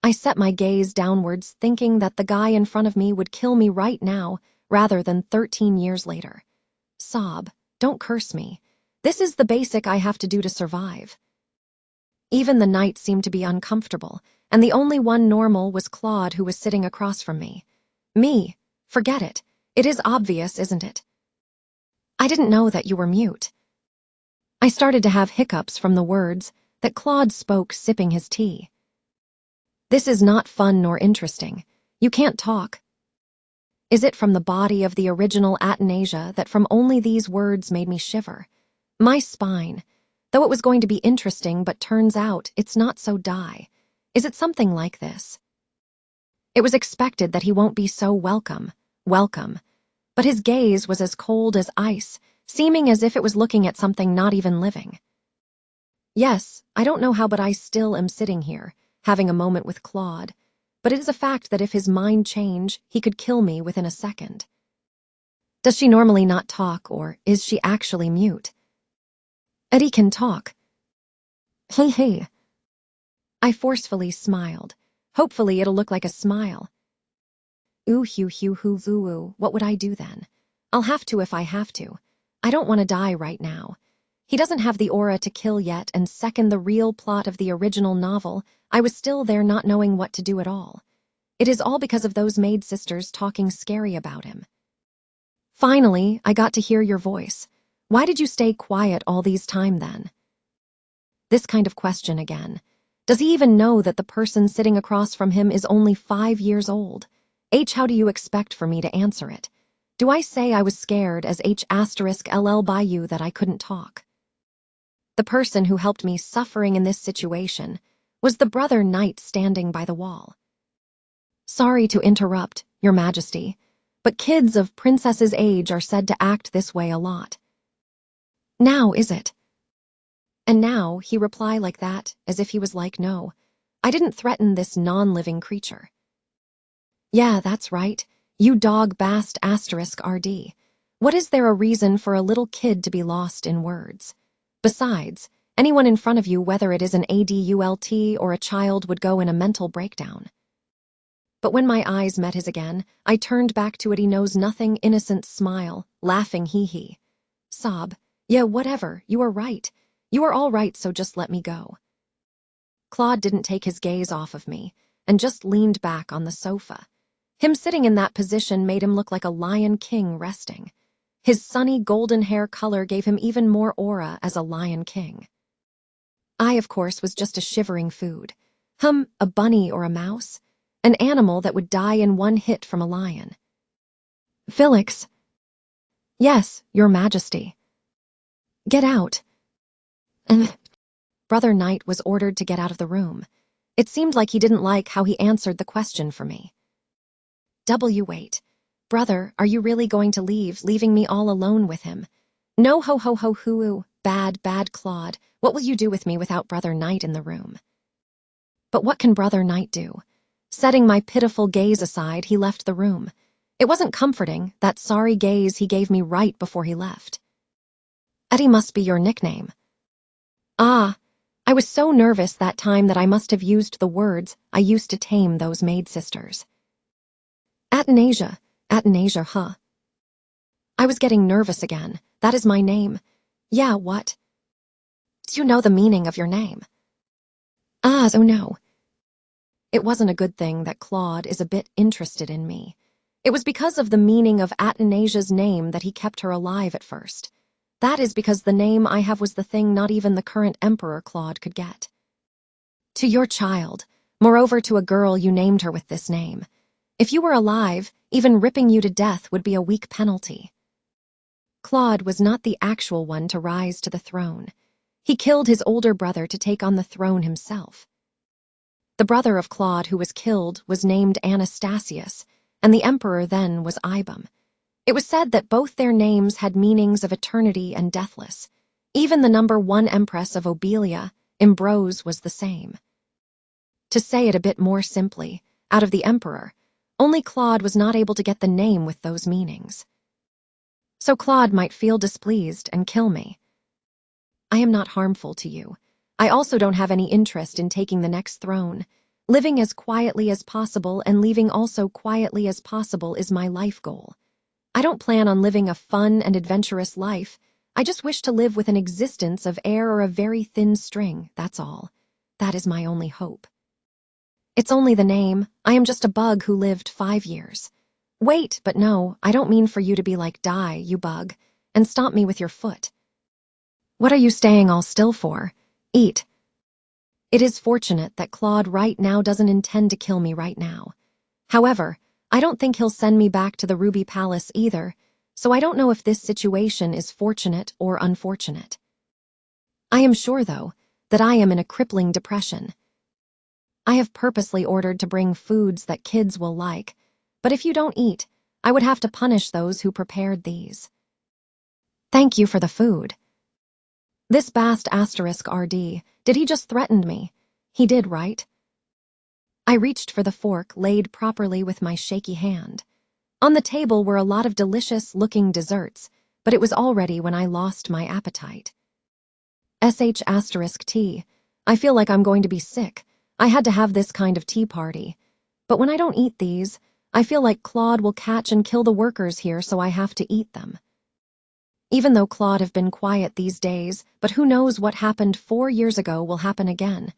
I set my gaze downwards, thinking that the guy in front of me would kill me right now, rather than 13 years later. Sob, don't curse me. This is the basic I have to do to survive. Even the knight seemed to be uncomfortable, and the only one normal was Claude, who was sitting across from me. Me? Forget it. It is obvious, isn't it? I didn't know that you were mute. I started to have hiccups from the words that Claude spoke, sipping his tea. This is not fun nor interesting. You can't talk. Is it from the body of the original Athanasia that from only these words made me shiver? My spine, though it was going to be interesting, but turns out it's not so die. Is it something like this? It was expected that he won't be so welcome, but his gaze was as cold as ice, seeming as if it was looking at something not even living. Yes, I don't know how, but I still am sitting here, having a moment with Claude, but it is a fact that if his mind change, he could kill me within a second. Does she normally not talk, or is she actually mute? Eddie can talk. Hey. I forcefully smiled. Hopefully it'll look like a smile. Ooh, what would I do then? I'll have to if I have to. I don't want to die right now. He doesn't have the aura to kill yet, and second, the real plot of the original novel, I was still there not knowing what to do at all. It is all because of those maid sisters talking scary about him. Finally, I got to hear your voice. Why did you stay quiet all these time then? This kind of question again. Does he even know that the person sitting across from him is only 5 years old? How do you expect for me to answer it? Do I say I was scared as *LL by you that I couldn't talk? The person who helped me suffering in this situation was the brother knight standing by the wall. Sorry to interrupt, Your Majesty, but kids of princesses' age are said to act this way a lot. Now, is it? And now he reply like that, as if he was like, no, I didn't threaten this non-living creature. Yeah, that's right, you dog bast *RD. What is there a reason for a little kid to be lost in words? Besides, anyone in front of you, whether it is an adult or a child, would go in a mental breakdown. But when my eyes met his again, I turned back to it. He knows nothing, innocent smile, laughing hee. Sob, yeah, whatever, you are right. You are all right, so just let me go. Claude didn't take his gaze off of me, and just leaned back on the sofa. Him sitting in that position made him look like a lion king resting. His sunny golden hair color gave him even more aura as a lion king. I, of course, was just a shivering food. A bunny or a mouse? An animal that would die in one hit from a lion. Felix. Yes, Your Majesty. Get out. Brother Knight was ordered to get out of the room. It seemed like he didn't like how he answered the question for me. Wait. Brother, are you really going to leave, leaving me all alone with him? No hoo. Bad Claude. What will you do with me without Brother Knight in the room? But what can Brother Knight do? Setting my pitiful gaze aside, he left the room. It wasn't comforting, that sorry gaze he gave me right before he left. Eddie must be your nickname. Ah, I was so nervous that time that I must have used the words I used to tame those maid sisters. Athanasia, huh? I was getting nervous again. That is my name. Yeah, what? Do you know the meaning of your name? Ah, oh no. It wasn't a good thing that Claude is a bit interested in me. It was because of the meaning of Athanasia's name that he kept her alive at first. That is because the name I have was the thing not even the current emperor Claude could get. To your child, moreover to a girl you named her with this name. If you were alive, even ripping you to death would be a weak penalty. Claude was not the actual one to rise to the throne. He killed his older brother to take on the throne himself. The brother of Claude who was killed was named Anastasius, and the emperor then was Ibum. It was said that both their names had meanings of eternity and deathless. Even the number 1 empress of Obelia, Imbrose, was the same. To say it a bit more simply, out of the emperor, only Claude was not able to get the name with those meanings. So Claude might feel displeased and kill me. I am not harmful to you. I also don't have any interest in taking the next throne. Living as quietly as possible and leaving also quietly as possible is my life goal. I don't plan on living a fun and adventurous life. I just wish to live with an existence of air or a very thin string, that's all. That is my only hope. It's only the name. I am just a bug who lived 5 years. Wait, but no, I don't mean for you to be like, die, you bug, and stomp me with your foot. What are you staying all still for? Eat. It is fortunate that Claude right now doesn't intend to kill me right now. However, I don't think he'll send me back to the Ruby Palace either, so I don't know if this situation is fortunate or unfortunate. I am sure, though, that I am in a crippling depression. I have purposely ordered to bring foods that kids will like, but if you don't eat, I would have to punish those who prepared these. Thank you for the food. This bast asterisk RD, did he just threaten me? He did, right? I reached for the fork laid properly with my shaky hand. On the table were a lot of delicious-looking desserts, but it was already when I lost my appetite. *T. I feel like I'm going to be sick. I had to have this kind of tea party. But when I don't eat these, I feel like Claude will catch and kill the workers here, so I have to eat them. Even though Claude have been quiet these days, but who knows what happened 4 years ago will happen again.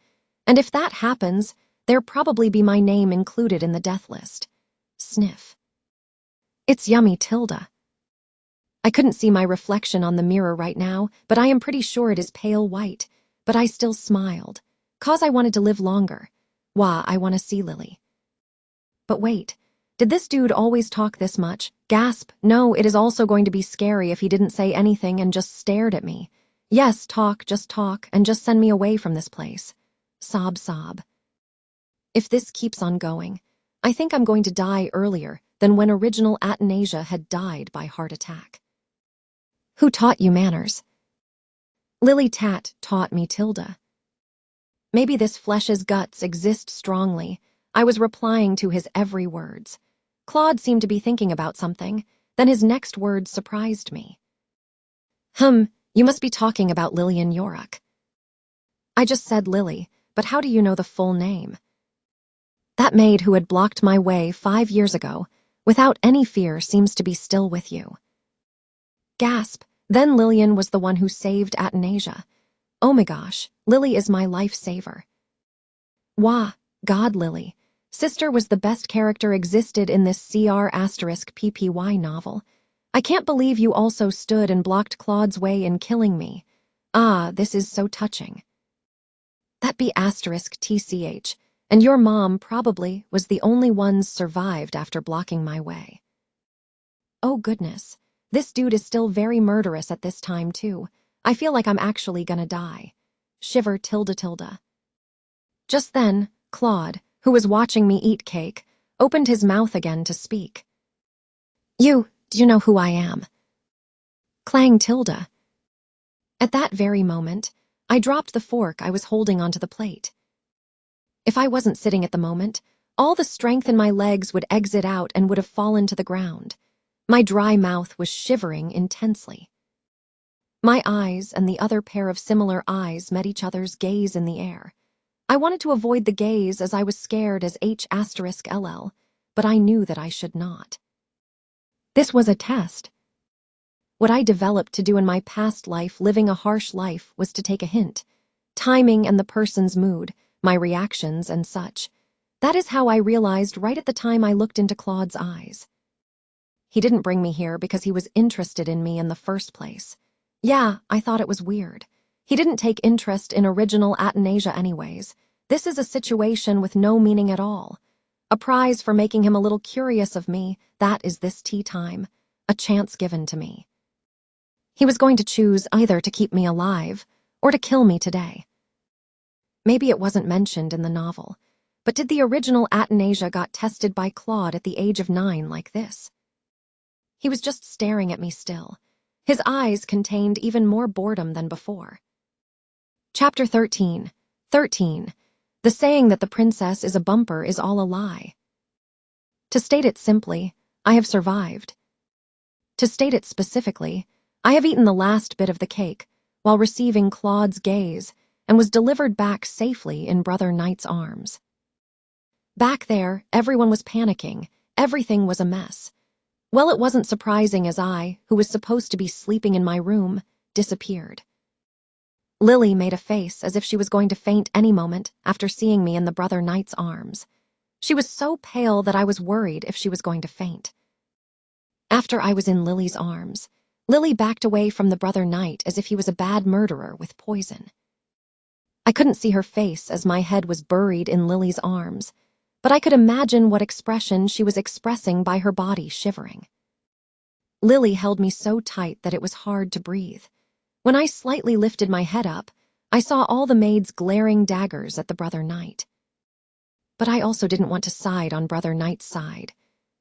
And if that happens, there'll probably be my name included in the death list. Sniff. It's yummy, Tilda. I couldn't see my reflection on the mirror right now, but I am pretty sure it is pale white. But I still smiled. 'Cause I wanted to live longer. Wah, I want to see Lily. But wait. Did this dude always talk this much? Gasp, no, it is also going to be scary if he didn't say anything and just stared at me. Yes, talk, and just send me away from this place. Sob, sob. If this keeps on going, I think I'm going to die earlier than when original Athanasia had died by heart attack. Who taught you manners? Lily Tat taught me, Tilda. Maybe this flesh's guts exist strongly. I was replying to his every words. Claude seemed to be thinking about something, then his next words surprised me. You must be talking about Lillian Yorick. I just said Lily, but how do you know the full name? That maid who had blocked my way 5 years ago, without any fear, seems to be still with you. Gasp, then Lillian was the one who saved Athanasia. Oh my gosh, Lily is my lifesaver. Wah, God, Lily. Sister was the best character existed in this *PPY novel. I can't believe you also stood and blocked Claude's way in killing me. Ah, this is so touching. That be *TCH, and your mom probably was the only ones survived after blocking my way. Oh goodness, this dude is still very murderous at this time too. I feel like I'm actually gonna die. Shiver, tilde. Just then, Claude, who was watching me eat cake, opened his mouth again to speak. Do you know who I am? Clang, tilde. At that very moment, I dropped the fork I was holding onto the plate. If I wasn't sitting at the moment, All the strength in my legs would exit out and would have fallen to the ground. My dry mouth was shivering intensely. My eyes and the other pair of similar eyes met each other's gaze in the air. I wanted to avoid the gaze as I was scared as H*LL, but I knew that I should not. This was a test. What I developed to do in my past life, living a harsh life, was to take a hint. Timing and the person's mood, my reactions and such. That is how I realized right at the time I looked into Claude's eyes. He didn't bring me here because he was interested in me in the first place. Yeah, I thought it was weird. He didn't take interest in original Athanasia anyways. This is a situation with no meaning at all. A prize for making him a little curious of me, that is this tea time. A chance given to me. He was going to choose either to keep me alive or to kill me today. Maybe it wasn't mentioned in the novel, but did the original Athanasia got tested by Claude at the age of 9 like this? He was just staring at me still. His eyes contained even more boredom than before. Chapter 13. 13. The saying that the princess is a bumper is all a lie. To state it simply, I have survived. To state it specifically, I have eaten the last bit of the cake while receiving Claude's gaze and was delivered back safely in Brother Knight's arms. Back there, everyone was panicking. Everything was a mess. Well, it wasn't surprising as I, who was supposed to be sleeping in my room, disappeared. Lily made a face as if she was going to faint any moment after seeing me in the Brother Knight's arms. She was so pale that I was worried if she was going to faint. After I was in Lily's arms, Lily backed away from the Brother Knight as if he was a bad murderer with poison. I couldn't see her face as my head was buried in Lily's arms, but I could imagine what expression she was expressing by her body shivering. Lily held me so tight that it was hard to breathe. When I slightly lifted my head up, I saw all the maids glaring daggers at the Brother Knight. But I also didn't want to side on Brother Knight's side.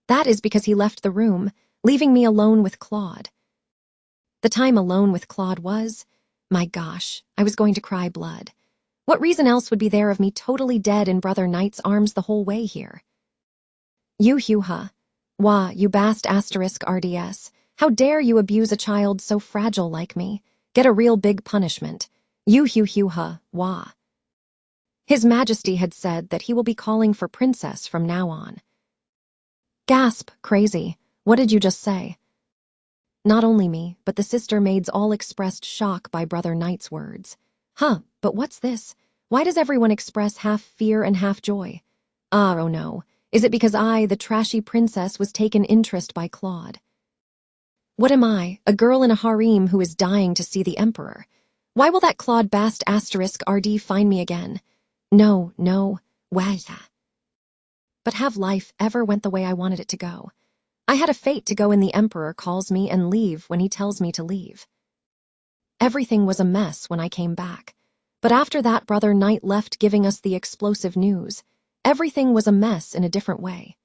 That is because he left the room, leaving me alone with Claude. The time alone with Claude was, my gosh, I was going to cry blood. What reason else would be there of me totally dead in Brother Knight's arms the whole way here? You huh? Wah, you bast *RDS. How dare you abuse a child so fragile like me? Get a real big punishment. You huh, wah. His Majesty had said that he will be calling for Princess from now on. Gasp, crazy. What did you just say? Not only me, but the sister maids all expressed shock by Brother Knight's words. Huh, but what's this? Why does everyone express half fear and half joy? Oh no, is it because I, the trashy princess, was taken interest by Claude? What am I, a girl in a harem who is dying to see the emperor? Why will that Claude bast *RD find me again? No, wah. But have life ever went the way I wanted it to go? I had a fate to go in the emperor calls me and leave when he tells me to leave. Everything was a mess when I came back. But after that, Brother Knight left giving us the explosive news. Everything was a mess in a different way.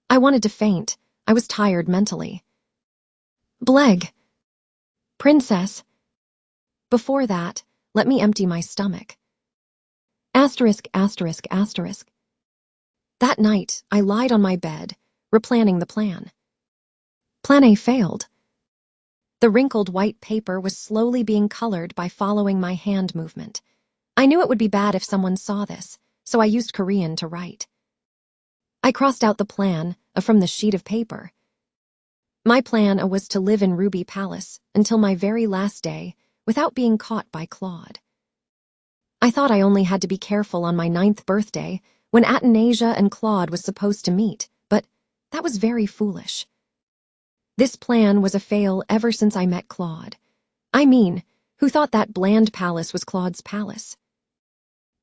I wanted to faint. I was tired mentally. Bleg. Princess. Before that, let me empty my stomach. Asterisk. That night, I lied on my bed, replanning the plan. Plan A failed. The wrinkled white paper was slowly being colored by following my hand movement. I knew it would be bad if someone saw this, so I used Korean to write. I crossed out the plan from the sheet of paper. My plan was to live in Ruby Palace until my very last day without being caught by Claude. I thought I only had to be careful on my 9th birthday when Athanasia and Claude was supposed to meet, but that was very foolish. This plan was a fail ever since I met Claude. I mean, who thought that bland palace was Claude's palace?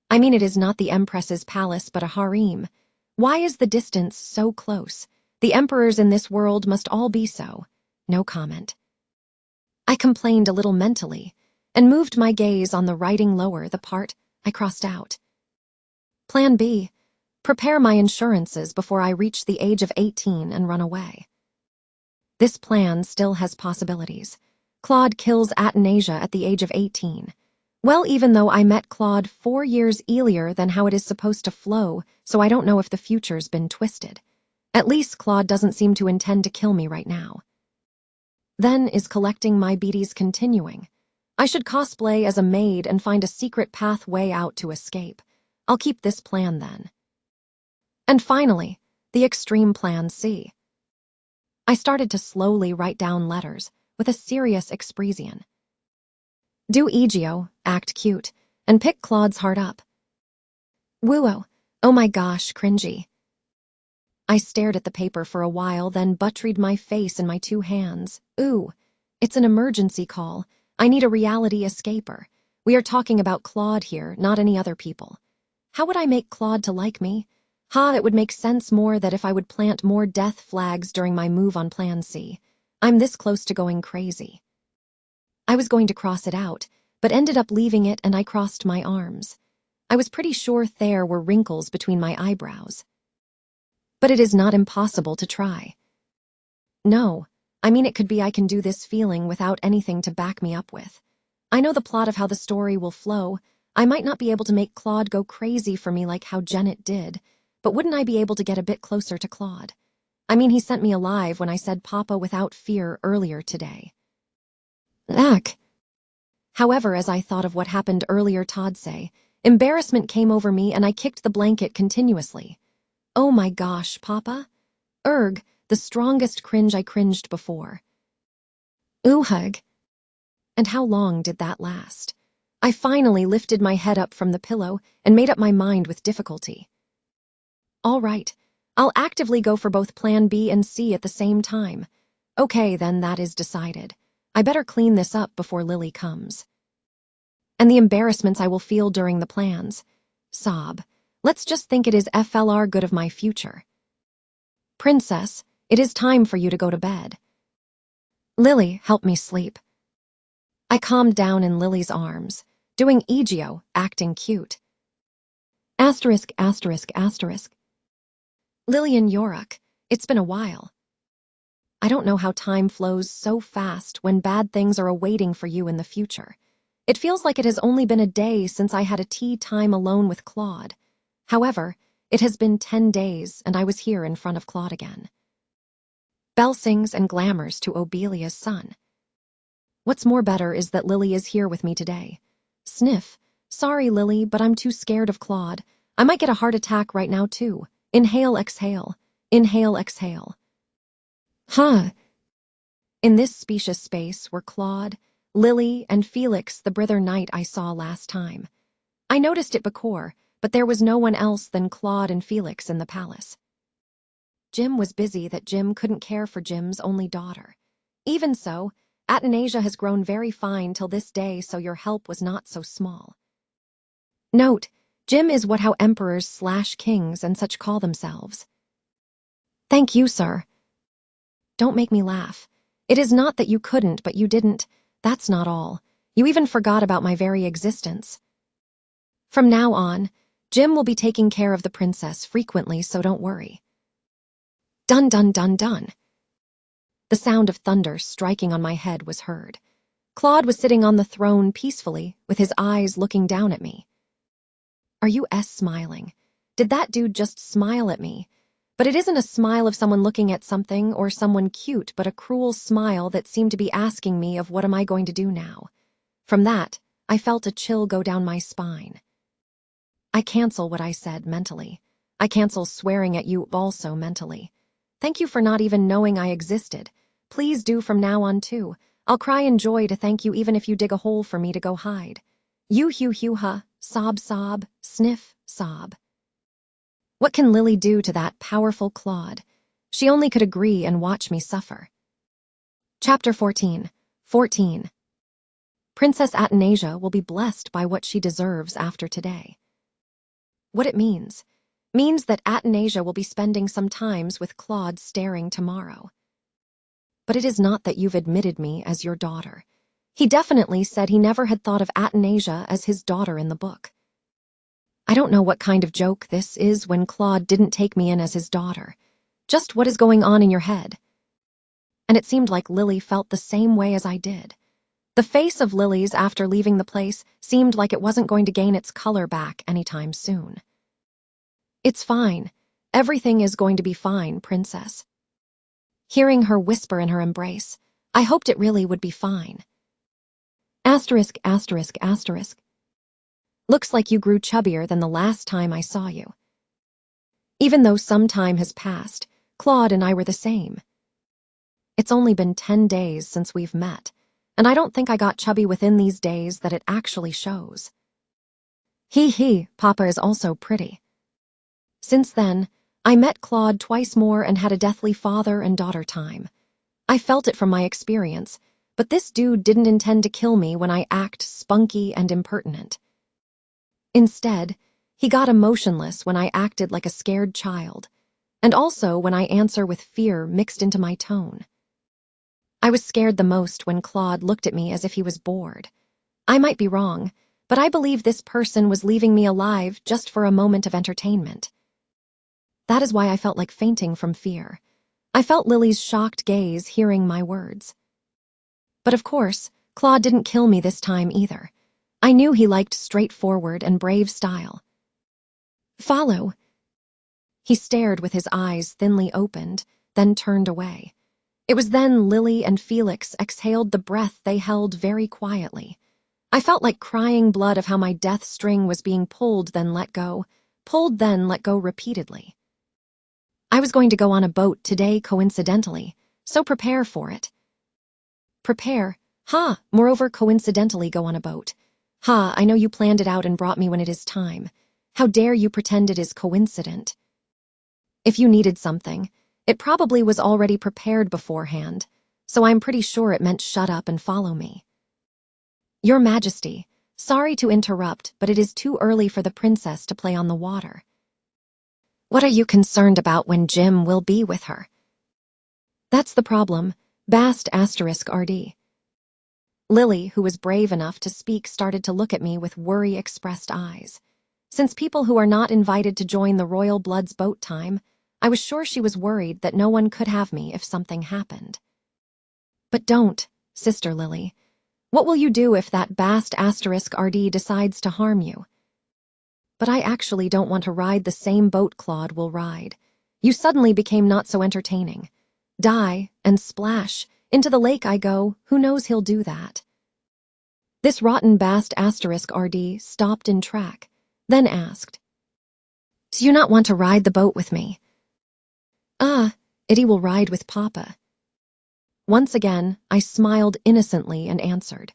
I mean, it is not the Empress's palace but a harem. Why is the distance so close? The emperors in this world must all be so. No comment. I complained a little mentally and moved my gaze on the writing lower the part I crossed out. Plan B. Prepare my insurances before I reach the age of 18 and run away. This plan still has possibilities. Claude kills Athanasia at the age of 18. Well, even though I met Claude 4 years earlier than how it is supposed to flow, so I don't know if the future's been twisted. At least Claude doesn't seem to intend to kill me right now. Then is collecting my beaties continuing? I should cosplay as a maid and find a secret pathway out to escape. I'll keep this plan then. And finally, the extreme plan C. I started to slowly write down letters with a serious expression. Do Egio, act cute, and pick Claude's heart up. Woo-oh, oh my gosh, cringy. I stared at the paper for a while, then buttressed my face in my 2 hands. Ooh, it's an emergency call. I need a reality escaper. We are talking about Claude here, not any other people. How would I make Claude to like me? It would make sense more that if I would plant more death flags during my move on Plan C. I'm this close to going crazy. I was going to cross it out, but ended up leaving it and I crossed my arms. I was pretty sure there were wrinkles between my eyebrows. But it is not impossible to try. No, I mean it could be I can do this feeling without anything to back me up with. I know the plot of how the story will flow. I might not be able to make Claude go crazy for me like how Janet did, but wouldn't I be able to get a bit closer to Claude? I mean, he sent me alive when I said Papa without fear earlier today. Ugh. However, as I thought of what happened earlier, Todd say, embarrassment came over me and I kicked the blanket continuously. Oh my gosh, Papa? The strongest cringe I cringed before. Ooh, hug. And how long did that last? I finally lifted my head up from the pillow and made up my mind with difficulty. All right, I'll actively go for both Plan B and C at the same time. Okay, then that is decided. I better clean this up before Lily comes. And the embarrassments I will feel during the plans. Sob. Let's just think it is FLR good of my future. Princess, it is time for you to go to bed. Lily, help me sleep. I calmed down in Lily's arms, doing Egio, acting cute. Asterisk, asterisk, asterisk. Lillian Yoruk, it's been a while. I don't know how time flows so fast when bad things are awaiting for you in the future. It feels like it has only been a day since I had a tea time alone with Claude. However, it has been 10 days and I was here in front of Claude again. Bell sings and glamours to Obelia's son. What's more better is that Lily is here with me today. Sniff. Sorry, Lily, but I'm too scared of Claude. I might get a heart attack right now, too. Inhale, exhale. Inhale, exhale. In this specious space were Claude, Lily, and Felix, the brother knight I saw last time. I noticed it before, but there was no one else than Claude and Felix in the palace. Jim was busy that Jim couldn't care for Jim's only daughter. Even so, Athanasia has grown very fine till this day, so your help was not so small. Note, Jim is what how emperors/kings and such call themselves. Thank you, sir. Don't make me laugh. It is not that you couldn't, but you didn't. That's not all. You even forgot about my very existence. From now on, Jim will be taking care of the princess frequently, so don't worry. Dun dun dun dun. The sound of thunder striking on my head was heard. Claude was sitting on the throne peacefully, with his eyes looking down at me. Are you smiling? Did that dude just smile at me? But it isn't a smile of someone looking at something or someone cute, but a cruel smile that seemed to be asking me of what am I going to do now. From that, I felt a chill go down my spine. I cancel what I said mentally. I cancel swearing at you also mentally. Thank you for not even knowing I existed. Please do from now on too. I'll cry in joy to thank you even if you dig a hole for me to go hide. You hew ha, sob sob, sniff, sob. What can Lily do to that powerful Claude? She only could agree and watch me suffer. Chapter 14. Princess Athanasia will be blessed by what she deserves after today. What it means that Athanasia will be spending some times with Claude staring tomorrow. But it is not that you've admitted me as your daughter. He definitely said he never had thought of Athanasia as his daughter in the book. I don't know what kind of joke this is when Claude didn't take me in as his daughter. Just what is going on in your head? And it seemed like Lily felt the same way as I did. The face of Lily's after leaving the place seemed like it wasn't going to gain its color back anytime soon. "It's fine. Everything is going to be fine, princess." Hearing her whisper in her embrace, I hoped it really would be fine. Asterisk, asterisk, asterisk. "Looks like you grew chubbier than the last time I saw you." Even though some time has passed, Claude and I were the same. It's only been 10 days since we've met, and I don't think I got chubby within these days that it actually shows. He, Papa is also pretty. Since then, I met Claude twice more and had a deathly father and daughter time. I felt it from my experience, but this dude didn't intend to kill me when I act spunky and impertinent. Instead, he got emotionless when I acted like a scared child, and also when I answer with fear mixed into my tone. I was scared the most when Claude looked at me as if he was bored. I might be wrong, but I believe this person was leaving me alive just for a moment of entertainment. That is why I felt like fainting from fear. I felt Lily's shocked gaze hearing my words. But of course, Claude didn't kill me this time either. I knew he liked straightforward and brave style. "Follow." He stared with his eyes thinly opened, then turned away. It was then Lily and Felix exhaled the breath they held very quietly. I felt like crying blood of how my death string was being pulled then let go repeatedly. I was going to go on a boat today coincidentally, so prepare for it. Prepare? Ha! Moreover, coincidentally go on a boat. Ha! I know you planned it out and brought me when it is time. How dare you pretend it is coincident? If you needed something, it probably was already prepared beforehand, so I'm pretty sure it meant shut up and follow me. Your Majesty, sorry to interrupt, but it is too early for the princess to play on the water. What are you concerned about when Jim will be with her? That's the problem, Bast *RD. Lily, who was brave enough to speak, started to look at me with worry-expressed eyes. Since people who are not invited to join the Royal Blood's boat time, I was sure she was worried that no one could have me if something happened. But don't, Sister Lily. What will you do if that Bast *RD decides to harm you? But I actually don't want to ride the same boat Claude will ride. You suddenly became not so entertaining. Die, and splash, into the lake I go, who knows he'll do that. This rotten Bast *RD stopped in track, then asked, "Do you not want to ride the boat with me?" "Ah, Itty will ride with Papa." Once again, I smiled innocently and answered.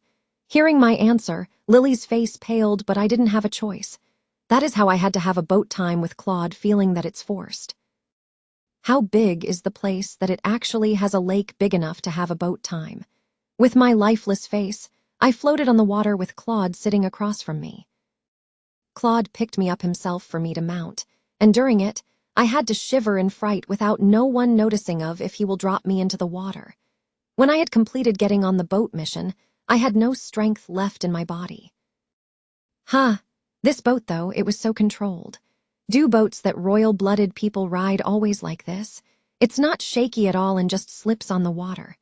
Hearing my answer, Lily's face paled, but I didn't have a choice. That is how I had to have a boat time with Claude, feeling that it's forced. How big is the place that it actually has a lake big enough to have a boat time? With my lifeless face, I floated on the water with Claude sitting across from me. Claude picked me up himself for me to mount, and during it, I had to shiver in fright without no one noticing of if he will drop me into the water. When I had completed getting on the boat mission, I had no strength left in my body. This boat, though, it was so controlled. Do boats that royal-blooded people ride always like this? It's not shaky at all and just slips on the water.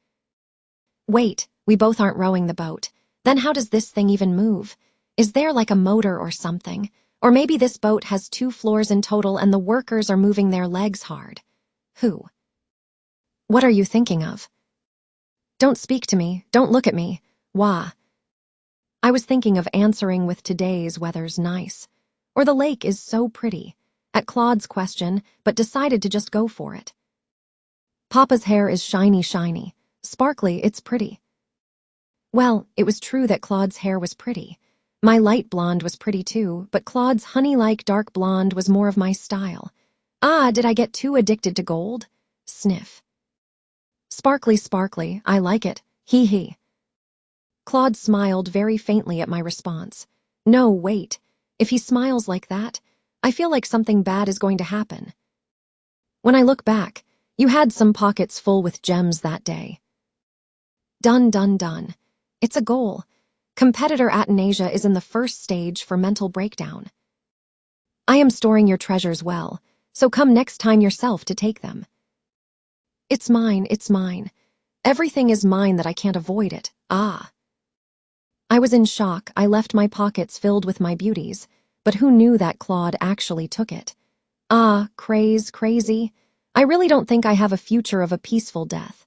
Wait, we both aren't rowing the boat. Then how does this thing even move? Is there like a motor or something? Or maybe this boat has 2 floors in total and the workers are moving their legs hard. Who? What are you thinking of? Don't speak to me, don't look at me. Wah. I was thinking of answering with today's weather's nice, or the lake is so pretty, at Claude's question, but decided to just go for it. Papa's hair is shiny, sparkly, it's pretty. Well, it was true that Claude's hair was pretty. My light blonde was pretty too, but Claude's honey-like dark blonde was more of my style. Ah, did I get too addicted to gold? Sniff. Sparkly, I like it, he. Claude smiled very faintly at my response. No, wait. If he smiles like that, I feel like something bad is going to happen. When I look back, you had some pockets full with gems that day. Done. It's a goal. Competitor Athanasia is in the first stage for mental breakdown. I am storing your treasures well, so come next time yourself to take them. It's mine. Everything is mine that I can't avoid it. Ah. I was in shock. I left my pockets filled with my beauties, but who knew that Claude actually took it? Ah, crazy. I really don't think I have a future of a peaceful death.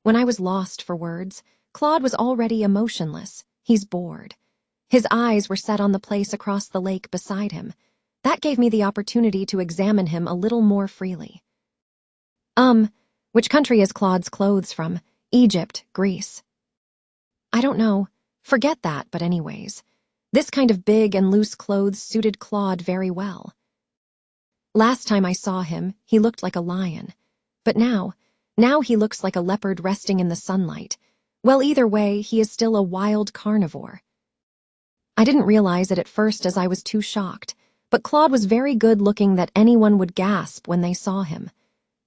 When I was lost for words, Claude was already emotionless. He's bored. His eyes were set on the place across the lake beside him. That gave me the opportunity to examine him a little more freely. Which country is Claude's clothes from? Egypt, Greece. I don't know. Forget that, but anyways. This kind of big and loose clothes suited Claude very well. Last time I saw him, he looked like a lion. But now he looks like a leopard resting in the sunlight. Well, either way, he is still a wild carnivore. I didn't realize it at first as I was too shocked, but Claude was very good looking that anyone would gasp when they saw him.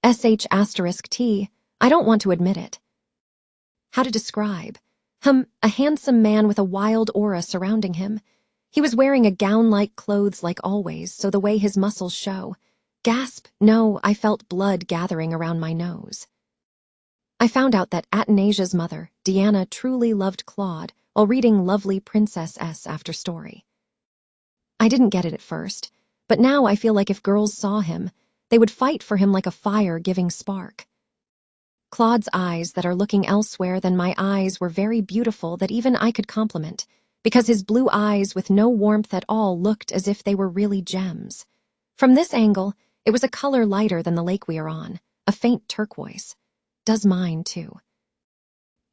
*T, I don't want to admit it. How to describe? A handsome man with a wild aura surrounding him. He was wearing a gown-like clothes like always, so the way his muscles show. Gasp, no, I felt blood gathering around my nose. I found out that Athanasia's mother, Deanna, truly loved Claude while reading lovely Princess S after story. I didn't get it at first, but now I feel like if girls saw him, they would fight for him like a fire-giving spark. Claude's eyes that are looking elsewhere than my eyes were very beautiful that even I could compliment, because his blue eyes with no warmth at all looked as if they were really gems. From this angle, it was a color lighter than the lake we are on, a faint turquoise. Does mine, too.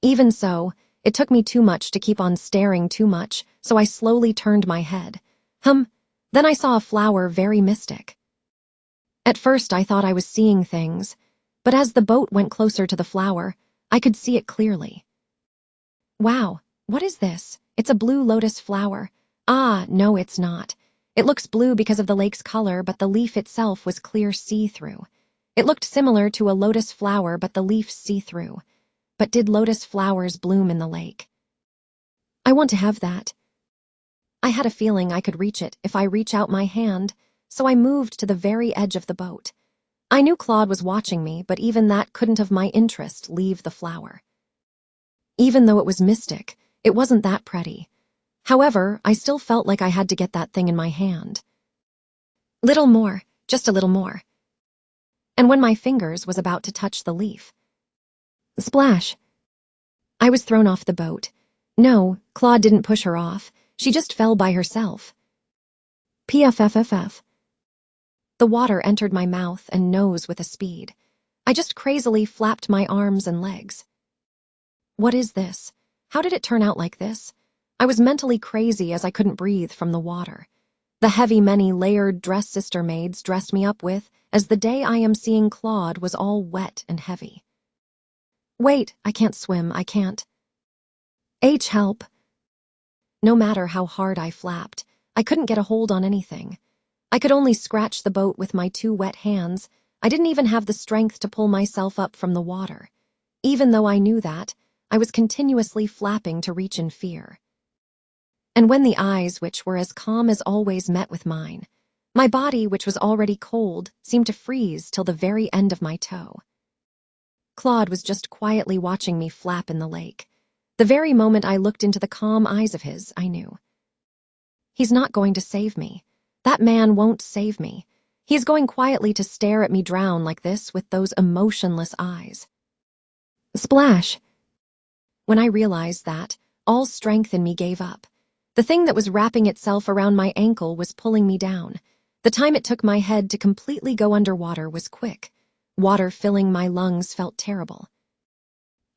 Even so, it took me too much to keep on staring too much, so I slowly turned my head. Then I saw a flower very mystic. At first I thought I was seeing things, but as the boat went closer to the flower, I could see it clearly. Wow, what is this? It's a blue lotus flower. Ah, no, it's not. It looks blue because of the lake's color, but the leaf itself was clear see-through. It looked similar to a lotus flower, but the leaf see-through. But did lotus flowers bloom in the lake? I want to have that. I had a feeling I could reach it if I reach out my hand, so I moved to the very edge of the boat. I knew Claude was watching me, but even that couldn't of my interest leave the flower. Even though it was mystic, it wasn't that pretty. However, I still felt like I had to get that thing in my hand. Little more, just a little more. And when my fingers was about to touch the leaf, splash! I was thrown off the boat. No, Claude didn't push her off. She just fell by herself. Pff. The water entered my mouth and nose with a speed. I just crazily flapped my arms and legs. What is this? How did it turn out like this? I was mentally crazy as I couldn't breathe from the water. The heavy many-layered dress sister maids dressed me up with, as the day I am seeing Claude was all wet and heavy. Wait, I can't swim, I can't. Help. No matter how hard I flapped, I couldn't get a hold on anything. I could only scratch the boat with my two wet hands. I didn't even have the strength to pull myself up from the water. Even though I knew that, I was continuously flapping to reach in fear. And when the eyes, which were as calm as always, met with mine, my body, which was already cold, seemed to freeze till the very end of my toe. Claude was just quietly watching me flap in the lake. The very moment I looked into the calm eyes of his, I knew. He's not going to save me. That man won't save me. He's going quietly to stare at me drown like this with those emotionless eyes. Splash! When I realized that, all strength in me gave up. The thing that was wrapping itself around my ankle was pulling me down. The time it took my head to completely go underwater was quick. Water filling my lungs felt terrible.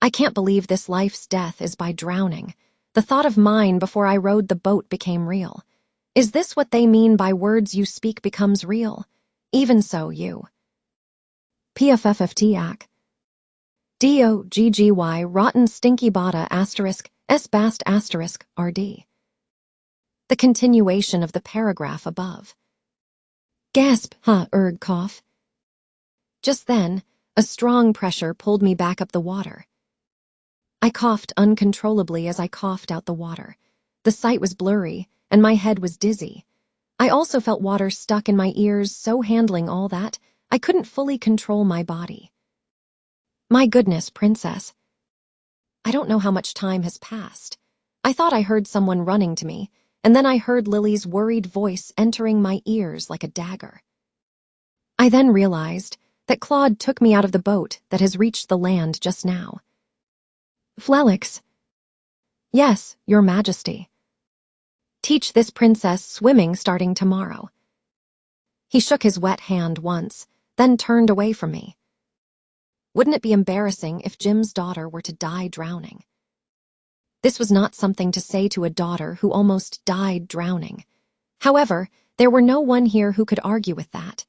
I can't believe this life's death is by drowning. The thought of mine before I rode the boat became real. Is this what they mean by words you speak becomes real? Even so, you. Pfftiac. DOGGY rotten stinky bada asterisk s bast asterisk rd. The continuation of the paragraph above. Gasp, cough. Just then, a strong pressure pulled me back up the water. I coughed uncontrollably as I coughed out the water. The sight was blurry, and my head was dizzy. I also felt water stuck in my ears, so handling all that, I couldn't fully control my body. My goodness, princess. I don't know how much time has passed. I thought I heard someone running to me, and then I heard Lily's worried voice entering my ears like a dagger. I then realized that Claude took me out of the boat that has reached the land just now. Flelix. Yes, Your Majesty. Teach this princess swimming starting tomorrow. He shook his wet hand once, then turned away from me. Wouldn't it be embarrassing if Jim's daughter were to die drowning? This was not something to say to a daughter who almost died drowning. However, there were no one here who could argue with that.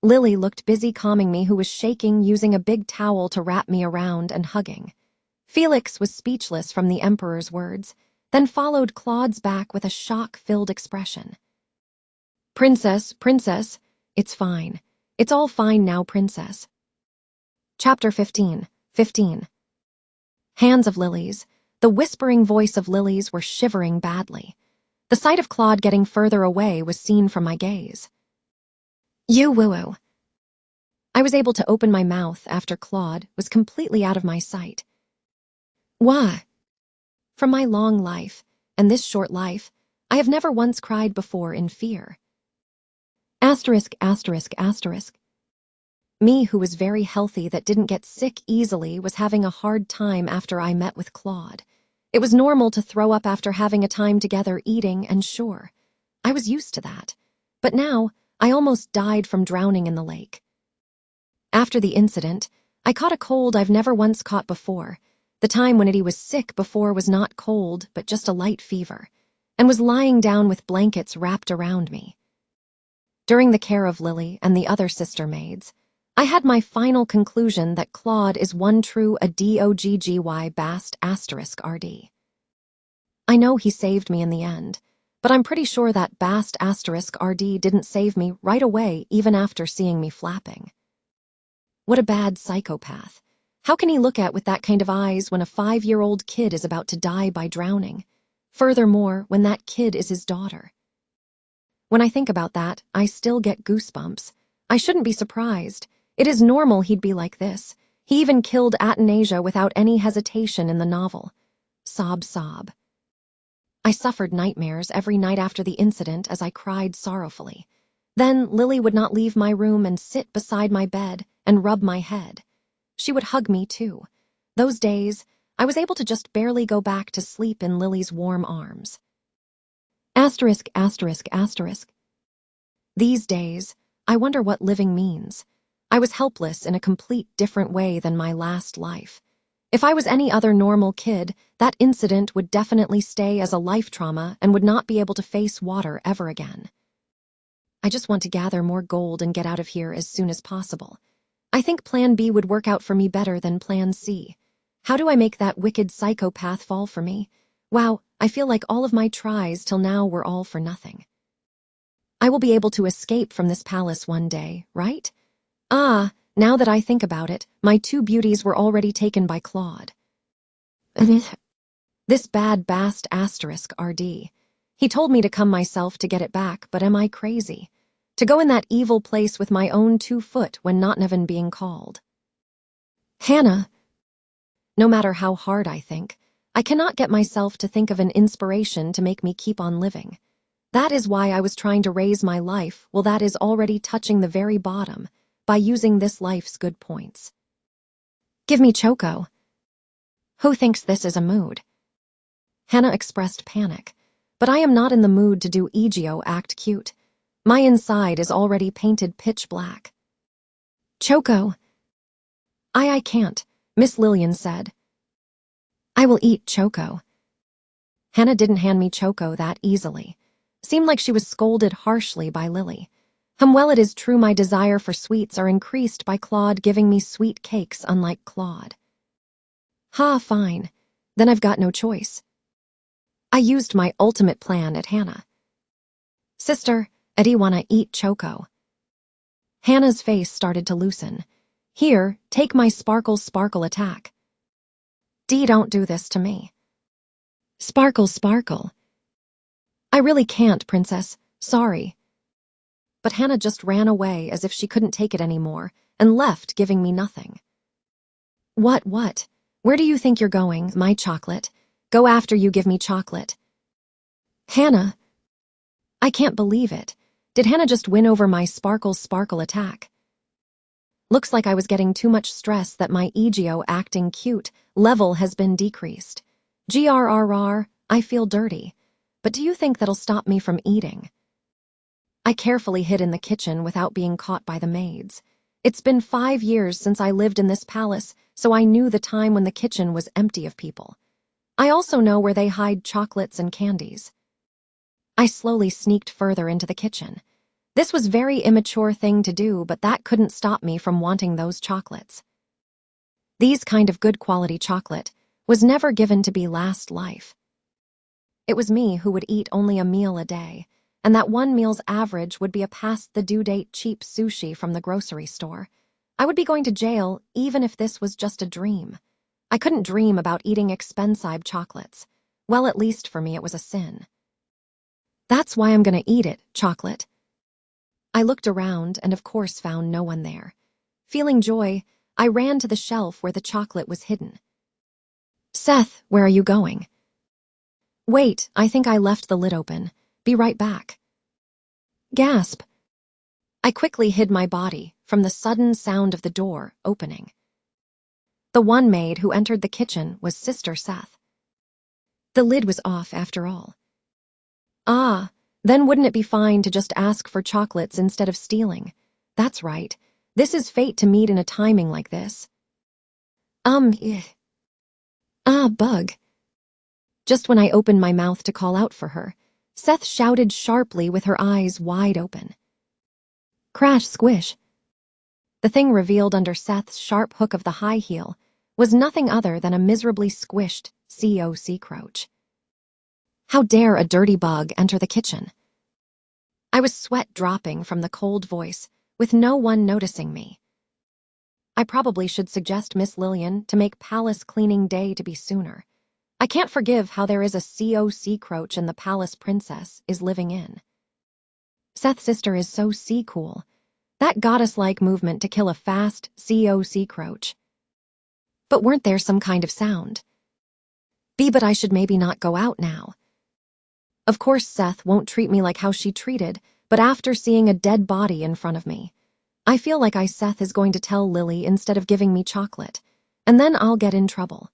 Lily looked busy calming me, who was shaking, using a big towel to wrap me around and hugging. Felix was speechless from the Emperor's words, then followed Claude's back with a shock-filled expression. Princess, princess, it's fine. It's all fine now, princess. Chapter 15. Hands of Lily's. The whispering voice of Lily's were shivering badly. The sight of Claude getting further away was seen from my gaze. You woo-woo. I was able to open my mouth after Claude was completely out of my sight. Why? From my long life, and this short life, I have never once cried before in fear. Asterisk. Me, who was very healthy, that didn't get sick easily, was having a hard time after I met with Claude. It was normal to throw up after having a time together eating, and sure, I was used to that. But now, I almost died from drowning in the lake. After the incident, I caught a cold I've never once caught before. The time when Eddie was sick before was not cold, but just a light fever, and was lying down with blankets wrapped around me. During the care of Lily and the other sister maids, I had my final conclusion that Claude is one true adogggy bast asterisk rd. I know he saved me in the end, but I'm pretty sure that bast asterisk rd didn't save me right away, even after seeing me flapping. What a bad psychopath. How can he look at with that kind of eyes when a 5-year-old kid is about to die by drowning? Furthermore, when that kid is his daughter. When I think about that, I still get goosebumps. I shouldn't be surprised. It is normal he'd be like this. He even killed Athanasia without any hesitation in the novel. Sob, sob. I suffered nightmares every night after the incident as I cried sorrowfully. Then Lily would not leave my room and sit beside my bed and rub my head. She would hug me too. Those days, I was able to just barely go back to sleep in Lily's warm arms. Asterisk. These days, I wonder what living means. I was helpless in a complete different way than my last life. If I was any other normal kid, that incident would definitely stay as a life trauma and would not be able to face water ever again. I just want to gather more gold and get out of here as soon as possible. I think Plan B would work out for me better than Plan C. How do I make that wicked psychopath fall for me? Wow, I feel like all of my tries till now were all for nothing. I will be able to escape from this palace one day, right? Ah, now that I think about it, my 2 beauties were already taken by Claude. This bad bast asterisk rd. He told me to come myself to get it back, but am I crazy? To go in that evil place with my own 2 foot when not even being called. Hannah. No matter how hard I think, I cannot get myself to think of an inspiration to make me keep on living. That is why I was trying to raise my life, well, that is already touching the very bottom, by using this life's good points. Give me Choco. Who thinks this is a mood? Hannah expressed panic, but I am not in the mood to do Egeo act cute. My inside is already painted pitch black. Choco. I can't, Miss Lillian said. I will eat Choco. Hannah didn't hand me Choco that easily. Seemed like she was scolded harshly by Lily. Well, it is true my desire for sweets are increased by Claude giving me sweet cakes unlike Claude. Ha, fine. Then I've got no choice. I used my ultimate plan at Hannah. Sister, Eddie wanna eat Choco. Hannah's face started to loosen. Here, take my sparkle attack. Dee, don't do this to me. Sparkle. I really can't, princess. Sorry. But Hannah just ran away as if she couldn't take it anymore and left, giving me nothing. What? Where do you think you're going, my chocolate? Go after you give me chocolate. Hannah. I can't believe it. Did Hannah just win over my sparkle attack? Looks like I was getting too much stress that my EGO acting cute level has been decreased. GRRR, I feel dirty. But do you think that'll stop me from eating? I carefully hid in the kitchen without being caught by the maids. It's been 5 years since I lived in this palace, so I knew the time when the kitchen was empty of people. I also know where they hide chocolates and candies. I slowly sneaked further into the kitchen. This was a very immature thing to do, but that couldn't stop me from wanting those chocolates. These kind of good quality chocolate was never given to be last life. It was me who would eat only a meal a day, and that one meal's average would be a past the due date cheap sushi from the grocery store. I would be going to jail even if this was just a dream. I couldn't dream about eating expensive chocolates. Well, at least for me it was a sin. That's why I'm gonna eat it, chocolate. I looked around and of course found no one there. Feeling joy, I ran to the shelf where the chocolate was hidden. Seth, where are you going? Wait, I think I left the lid open. Be right back. Gasp. I quickly hid my body from the sudden sound of the door opening. The one maid who entered the kitchen was Sister Seth. The lid was off after all. Ah, then wouldn't it be fine to just ask for chocolates instead of stealing? That's right. This is fate to meet in a timing like this. Bug. Just when I opened my mouth to call out for her, Seth shouted sharply with her eyes wide open. Crash squish. The thing revealed under Seth's sharp hook of the high heel was nothing other than a miserably squished COC Crouch. How dare a dirty bug enter the kitchen? I was sweat dropping from the cold voice, with no one noticing me. I probably should suggest Miss Lillian to make palace cleaning day to be sooner. I can't forgive how there is a COC Crouch and the palace princess is living in. Seth's sister is so cool. That goddess-like movement to kill a fast COC Crouch. But weren't there some kind of sound? But I should maybe not go out now. Of course Seth won't treat me like how she treated, but after seeing a dead body in front of me, I feel like Seth is going to tell Lily instead of giving me chocolate, and then I'll get in trouble.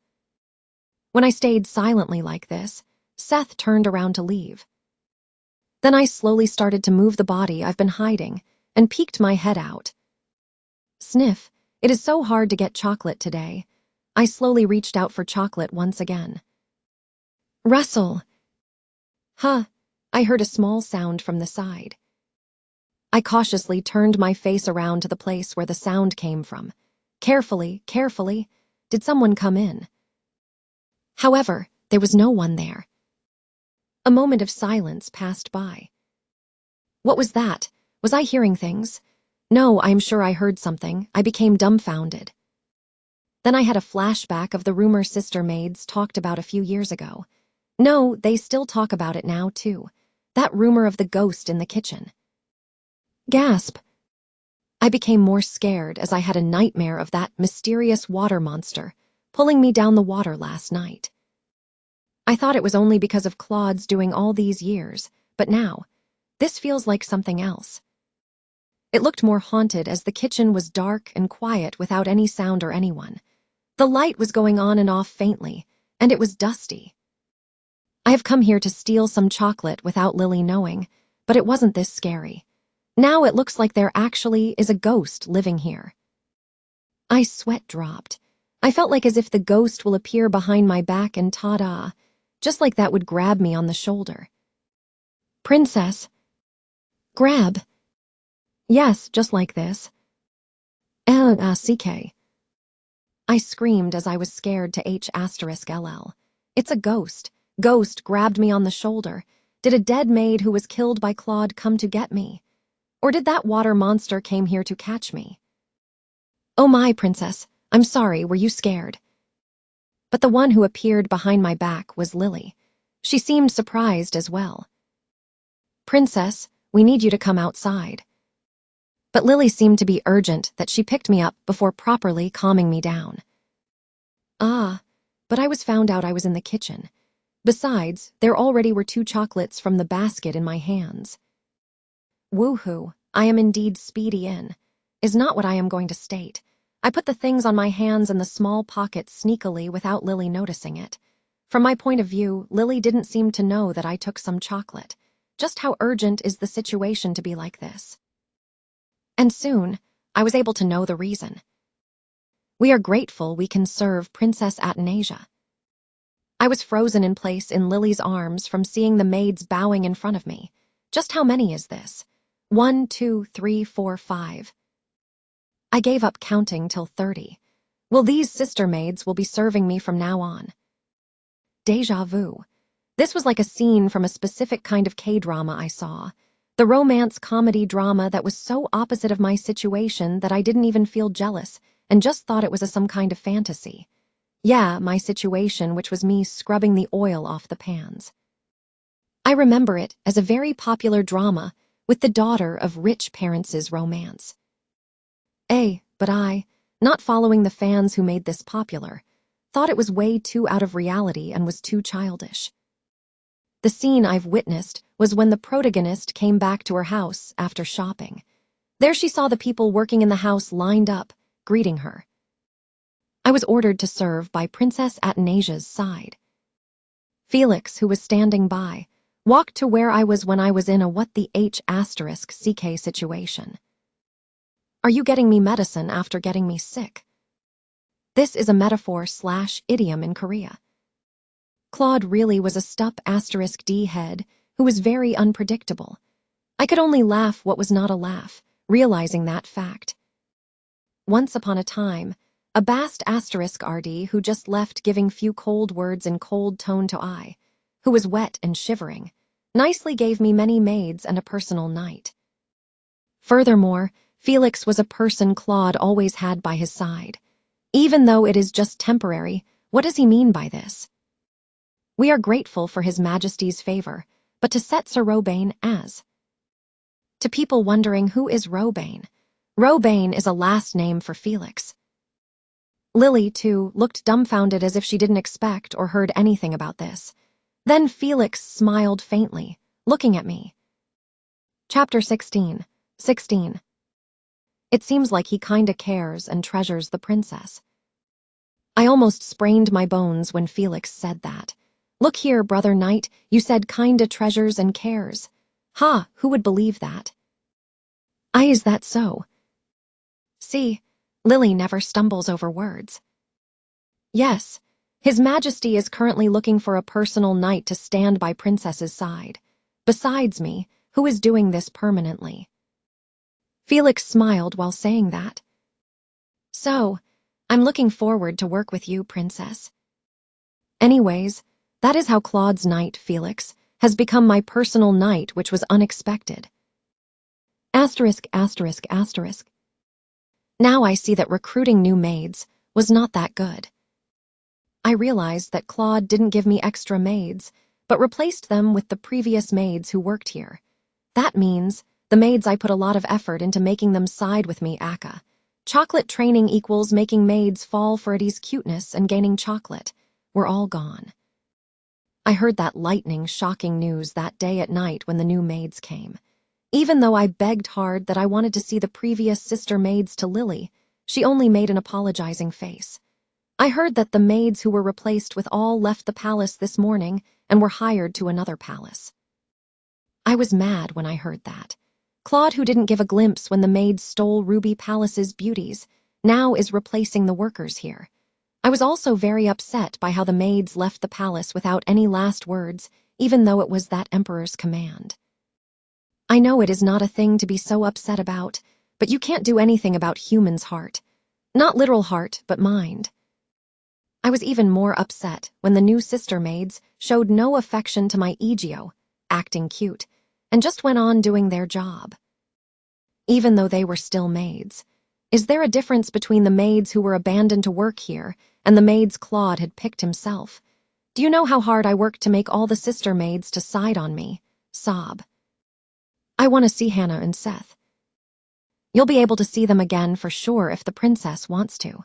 When I stayed silently like this, Seth turned around to leave. Then I slowly started to move the body I've been hiding and peeked my head out. Sniff, it is so hard to get chocolate today. I slowly reached out for chocolate once again. Rustle. Huh, I heard a small sound from the side. I cautiously turned my face around to the place where the sound came from. Carefully, did someone come in? However, there was no one there. A moment of silence passed by. What was that? Was I hearing things? No, I'm sure I heard something. I became dumbfounded. Then I had a flashback of the rumor sister maids talked about a few years ago. No, they still talk about it now, too. That rumor of the ghost in the kitchen. Gasp. I became more scared as I had a nightmare of that mysterious water monster pulling me down the water last night. I thought it was only because of Claude's doing all these years, but now, this feels like something else. It looked more haunted as the kitchen was dark and quiet without any sound or anyone. The light was going on and off faintly, and it was dusty. I have come here to steal some chocolate without Lily knowing, but it wasn't this scary. Now it looks like there actually is a ghost living here. I sweat dropped. I felt like as if the ghost will appear behind my back and ta-da, just like that would grab me on the shoulder. Princess. Grab. Yes, just like this. CK. I screamed as I was scared to H*LL. It's a ghost. Ghost grabbed me on the shoulder. Did a dead maid who was killed by Claude come to get me? Or did that water monster came here to catch me? Oh my, princess, I'm sorry, were you scared? But the one who appeared behind my back was Lily. She seemed surprised as well. Princess, we need you to come outside. But Lily seemed to be urgent that she picked me up before properly calming me down. Ah, but I was found out I was in the kitchen. Besides, there already were 2 chocolates from the basket in my hands. Woohoo, I am indeed speedy in, is not what I am going to state. I put the things on my hands in the small pocket sneakily without Lily noticing it. From my point of view, Lily didn't seem to know that I took some chocolate. Just how urgent is the situation to be like this? And soon, I was able to know the reason. We are grateful we can serve Princess Athanasia. I was frozen in place in Lily's arms from seeing the maids bowing in front of me. Just how many is this? 1, 2, 3, 4, 5. I gave up counting till 30. Well, these sister maids will be serving me from now on. Deja vu. This was like a scene from a specific kind of K-drama I saw. The romance comedy drama that was so opposite of my situation that I didn't even feel jealous and just thought it was some kind of fantasy. Yeah, my situation, which was me scrubbing the oil off the pans. I remember it as a very popular drama with the daughter of rich parents' romance. But I, not following the fans who made this popular, thought it was way too out of reality and was too childish. The scene I've witnessed was when the protagonist came back to her house after shopping. There she saw the people working in the house lined up, greeting her. I was ordered to serve by Princess Athanasia's side. Felix, who was standing by, walked to where I was when I was in a what the H**CK situation. Are you getting me medicine after getting me sick? This is a metaphor/idiom in Korea. Claude really was a **D head who was very unpredictable. I could only laugh what was not a laugh, realizing that fact. Once upon a time, a **RD who just left giving few cold words in cold tone to I, who was wet and shivering, nicely gave me many maids and a personal night. Furthermore, Felix was a person Claude always had by his side. Even though it is just temporary, what does he mean by this? We are grateful for His Majesty's favor, but to set Sir Robane as. To people wondering who is Robane, Robane is a last name for Felix. Lily, too, looked dumbfounded as if she didn't expect or heard anything about this. Then Felix smiled faintly, looking at me. Chapter 16. It seems like he kinda cares and treasures the princess. I almost sprained my bones when Felix said that. Look here, brother knight, you said kinda treasures and cares. Ha, who would believe that? Is that so? See, Lily never stumbles over words. Yes, His Majesty is currently looking for a personal knight to stand by Princess's side, besides me, who is doing this permanently. Felix smiled while saying that. So, I'm looking forward to work with you, Princess. Anyways, that is how Claude's knight, Felix, has become my personal knight, which was unexpected. ******. Now I see that recruiting new maids was not that good. I realized that Claude didn't give me extra maids, but replaced them with the previous maids who worked here. That means the maids I put a lot of effort into making them side with me, aka. Chocolate training equals making maids fall for Eddie's cuteness and gaining chocolate. We're all gone. I heard that lightning, shocking news that day at night when the new maids came. Even though I begged hard that I wanted to see the previous sister maids to Lily, she only made an apologizing face. I heard that the maids who were replaced with all left the palace this morning and were hired to another palace. I was mad when I heard that. Claude, who didn't give a glimpse when the maids stole Ruby Palace's beauties, now is replacing the workers here. I was also very upset by how the maids left the palace without any last words, even though it was that emperor's command. I know it is not a thing to be so upset about, but you can't do anything about human's heart. Not literal heart, but mind. I was even more upset when the new sister maids showed no affection to my Egio, acting cute, and just went on doing their job. Even though they were still maids, is there a difference between the maids who were abandoned to work here and the maids Claude had picked himself? Do you know how hard I worked to make all the sister maids to side on me? Sob. I want to see Hannah and Seth. You'll be able to see them again for sure if the princess wants to.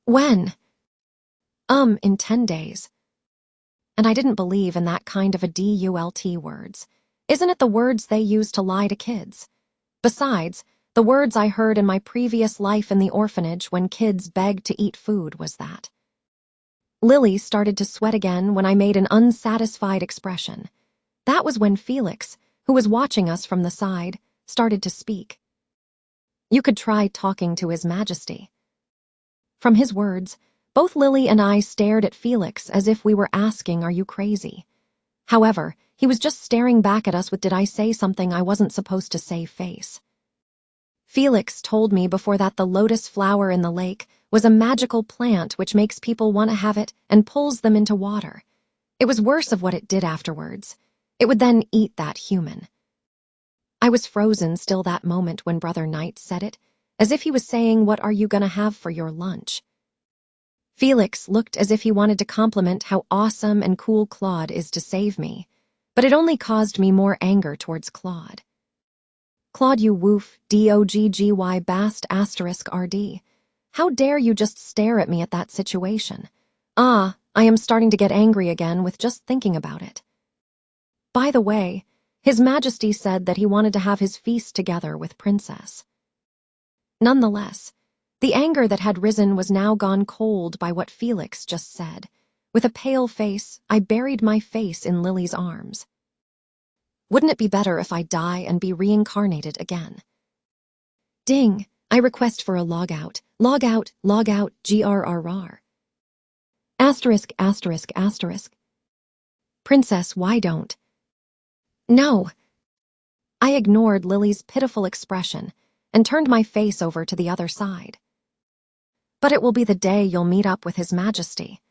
When? In 10 days. and I didn't believe in that kind of a DULT words. Isn't it the words they use to lie to kids? Besides, the words I heard in my previous life in the orphanage when kids begged to eat food was that. Lily started to sweat again when I made an unsatisfied expression. That was when Felix, who was watching us from the side, started to speak. You could try talking to His Majesty. From his words, both Lily and I stared at Felix as if we were asking, "Are you crazy?" However, he was just staring back at us with "Did I say something I wasn't supposed to say?" face. Felix told me before that the lotus flower in the lake was a magical plant which makes people want to have it and pulls them into water. It was worse of what it did afterwards. It would then eat that human. I was frozen still that moment when Brother Knight said it, as if he was saying, "What are you gonna have for your lunch?" Felix looked as if he wanted to compliment how awesome and cool Claude is to save me, but it only caused me more anger towards Claude. "Claude, you woof, DOGGY bast asterisk RD. How dare you just stare at me at that situation? I am starting to get angry again with just thinking about it. By the way, His Majesty said that he wanted to have his feast together with Princess." Nonetheless, the anger that had risen was now gone cold by what Felix just said. With a pale face, I buried my face in Lily's arms. Wouldn't it be better if I die and be reincarnated again? Ding! I request for a logout. Logout, logout, GRRR. Asterisk, asterisk, asterisk. Princess, why don't? No. I ignored Lily's pitiful expression and turned my face over to the other side. But it will be the day you'll meet up with His Majesty.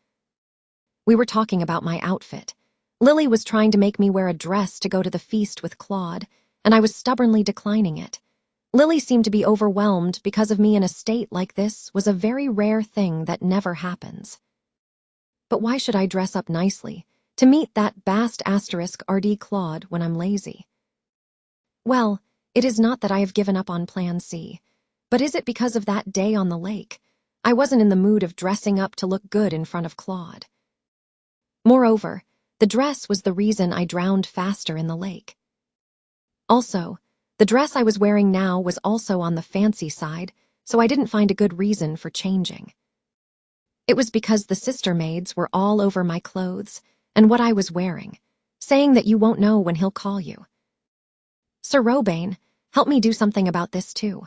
We were talking about my outfit. Lily was trying to make me wear a dress to go to the feast with Claude, and I was stubbornly declining it. Lily seemed to be overwhelmed because of me in a state like this was a very rare thing that never happens. But why should I dress up nicely to meet that bast asterisk RD Claude when I'm lazy? Well, it is not that I have given up on Plan C, but is it because of that day on the lake? I wasn't in the mood of dressing up to look good in front of Claude. Moreover, the dress was the reason I drowned faster in the lake. Also, the dress I was wearing now was also on the fancy side, so I didn't find a good reason for changing. It was because the sister maids were all over my clothes and what I was wearing, saying that you won't know when he'll call you. Sir Robane, help me do something about this too.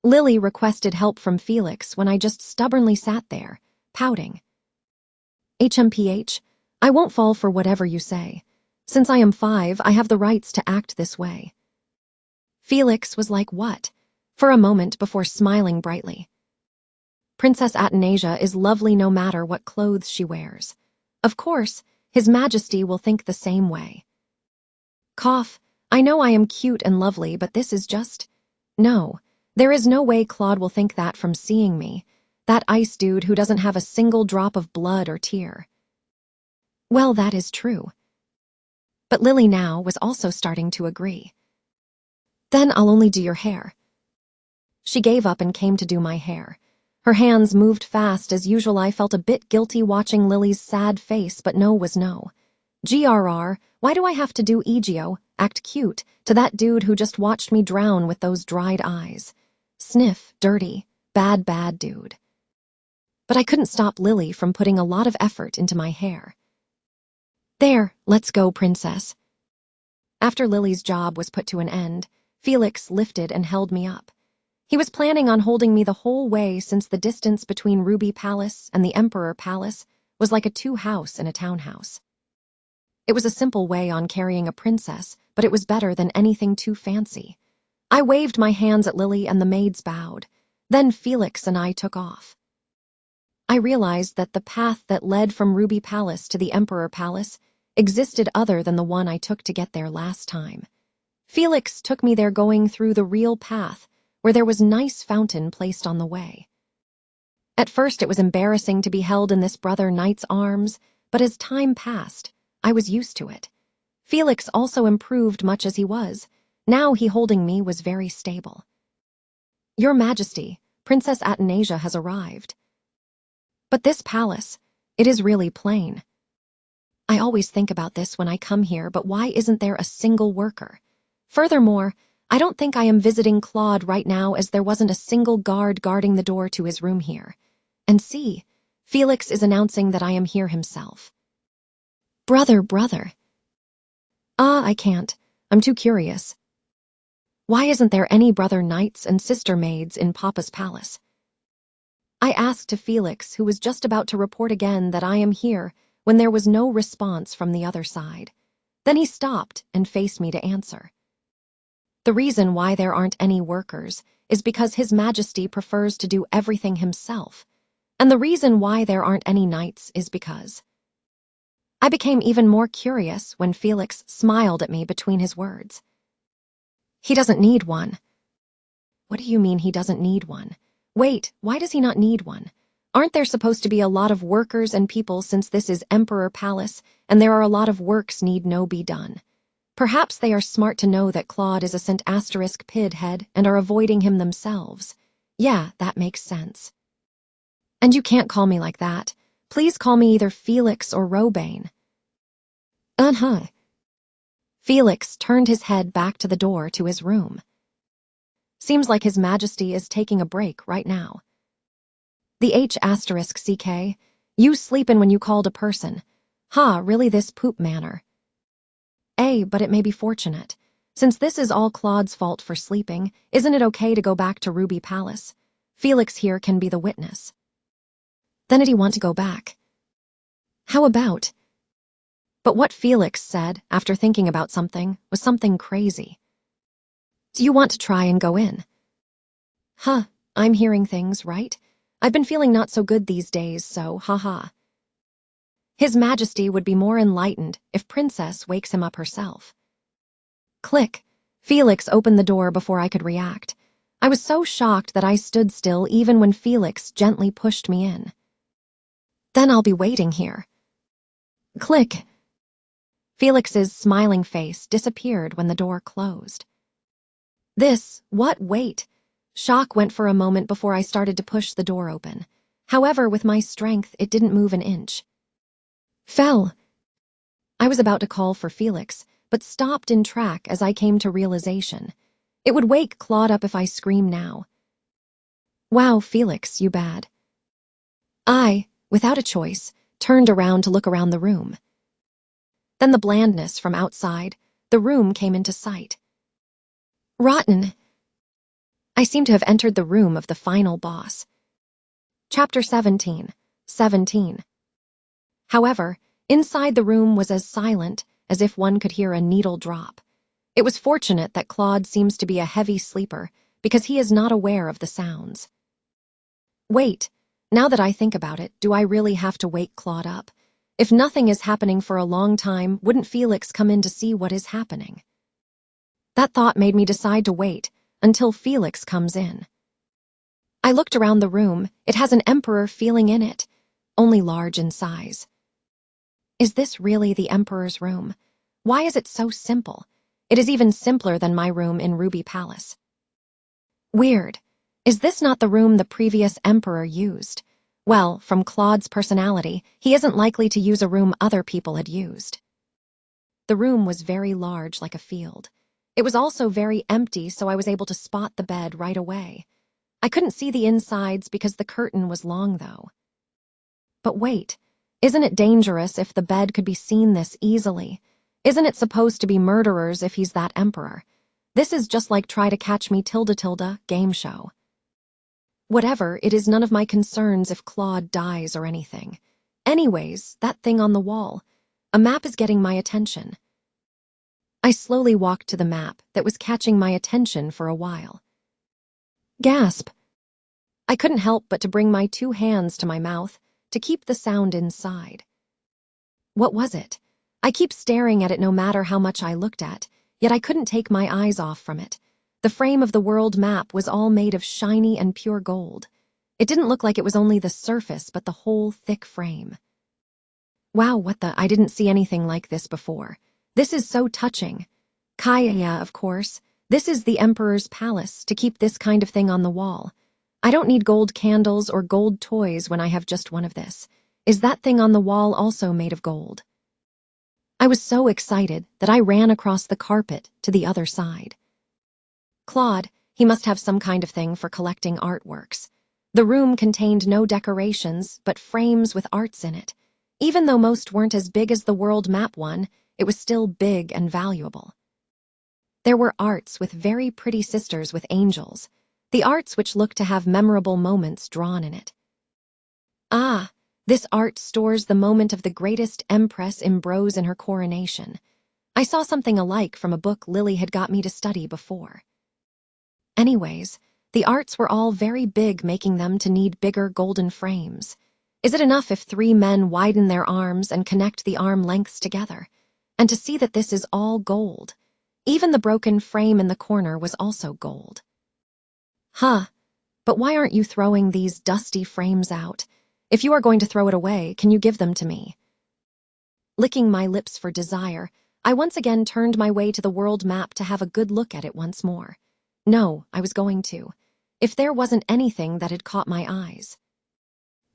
Lily requested help from Felix when I just stubbornly sat there, pouting. HMPH, I won't fall for whatever you say. Since I am 5, I have the rights to act this way. Felix was like, what? For a moment before smiling brightly. Princess Athanasia is lovely no matter what clothes she wears. Of course, His Majesty will think the same way. Cough, I know I am cute and lovely, but this is just... No, there is no way Claude will think that from seeing me, that ice dude who doesn't have a single drop of blood or tear. Well, that is true. But Lily now was also starting to agree. Then I'll only do your hair. She gave up and came to do my hair. Her hands moved fast as usual. I felt a bit guilty watching Lily's sad face, but no was no. GRR, why do I have to do EGO, act cute, to that dude who just watched me drown with those dried eyes? Sniff, dirty, bad dude. But I couldn't stop Lily from putting a lot of effort into my hair. There, let's go, princess. After Lily's job was put to an end, Felix lifted and held me up. He was planning on holding me the whole way since the distance between Ruby Palace and the Emperor Palace was like a 2-house in a townhouse. It was a simple way on carrying a princess, but it was better than anything too fancy. I waved my hands at Lily and the maids bowed. Then Felix and I took off. I realized that the path that led from Ruby Palace to the Emperor Palace existed other than the one I took to get there last time. Felix took me there going through the real path, where there was nice fountain placed on the way. At first it was embarrassing to be held in this brother knight's arms, but as time passed, I was used to it. Felix also improved much as he was. Now he holding me was very stable. Your Majesty, Princess Athanasia has arrived. But this palace, it is really plain. I always think about this when I come here, but why isn't there a single worker? Furthermore, I don't think I am visiting Claude right now, as there wasn't a single guard guarding the door to his room here. And see, Felix is announcing that I am here himself. Brother. I can't. I'm too curious. Why isn't there any brother knights and sister maids in Papa's palace? I asked to Felix, who was just about to report again that I am here, when there was no response from the other side. Then he stopped and faced me to answer. The reason why there aren't any workers is because His Majesty prefers to do everything himself. And the reason why there aren't any knights is because... I became even more curious when Felix smiled at me between his words. He doesn't need one. What do you mean he doesn't need one? Wait, why does he not need one? Aren't there supposed to be a lot of workers and people, since this is Emperor Palace and there are a lot of works need no be done? Perhaps they are smart to know that Claude is a St. Asterisk pid head and are avoiding him themselves. Yeah, that makes sense. And you can't call me like that. Please call me either Felix or Robane. Felix turned his head back to the door to his room. Seems like His Majesty is taking a break right now. The H*CK, you sleepin' when you called a person. Really this poop manner. But it may be fortunate. Since this is all Claude's fault for sleeping, isn't it okay to go back to Ruby Palace? Felix here can be the witness. Then did he want to go back? How about? But what Felix said, after thinking about something, was something crazy. Do you want to try and go in? I'm hearing things, right? I've been feeling not so good these days, so His Majesty would be more enlightened if Princess wakes him up herself. Click. Felix opened the door before I could react. I was so shocked that I stood still even when Felix gently pushed me in. Then I'll be waiting here. Click. Felix's smiling face disappeared when the door closed. Wait. Shock went for a moment before I started to push the door open. However, with my strength, it didn't move an inch. Fell. I was about to call for Felix, but stopped in track as I came to realization. It would wake Claude up if I scream now. Wow, Felix, you bad. I, without a choice, turned around to look around the room. Then the blandness from outside, the room came into sight. Rotten. I seem to have entered the room of the final boss. Chapter 17. However, inside the room was as silent as if one could hear a needle drop. It was fortunate that Claude seems to be a heavy sleeper, because he is not aware of the sounds. Wait, now that I think about it, do I really have to wake Claude up? If nothing is happening for a long time, wouldn't Felix come in to see what is happening? That thought made me decide to wait until Felix comes in. I looked around the room. It has an emperor feeling in it, only large in size. Is this really the Emperor's room? Why is it so simple? It is even simpler than my room in Ruby Palace. Weird. Is this not the room the previous Emperor used? Well, from Claude's personality, he isn't likely to use a room other people had used. The room was very large, like a field. It was also very empty, so I was able to spot the bed right away. I couldn't see the insides because the curtain was long, though. But wait. Isn't it dangerous if the bed could be seen this easily? Isn't it supposed to be murderers if he's that emperor? This is just like Try to Catch Me game show. Whatever, it is none of my concerns if Claude dies or anything. Anyways, that thing on the wall. A map is getting my attention. I slowly walked to the map that was catching my attention for a while. Gasp. I couldn't help but to bring my 2 hands to my mouth to keep the sound inside. What was it? I keep staring at it no matter how much I looked at, yet I couldn't take my eyes off from it. The frame of the world map was all made of shiny and pure gold. It didn't look like it was only the surface, but the whole thick frame. Wow, I didn't see anything like this before. This is so touching. Kaya, of course. This is the Emperor's palace to keep this kind of thing on the wall. I don't need gold candles or gold toys when I have just one of this. Is that thing on the wall also made of gold? I was so excited that I ran across the carpet to the other side. Claude, he must have some kind of thing for collecting artworks. The room contained no decorations, but frames with arts in it. Even though most weren't as big as the world map one, it was still big and valuable. There were arts with very pretty sisters with angels, the arts which looked to have memorable moments drawn in it. Ah, this art stores the moment of the greatest empress Imbrose in her coronation. I saw something alike from a book Lily had got me to study before. Anyways, the arts were all very big, making them to need bigger golden frames. Is it enough if 3 men widen their arms and connect the arm lengths together? And to see that this is all gold. Even the broken frame in the corner was also gold. Huh, but why aren't you throwing these dusty frames out? If you are going to throw it away, can you give them to me? Licking my lips for desire, I once again turned my way to the world map to have a good look at it once more. No, I was going to. If there wasn't anything that had caught my eyes.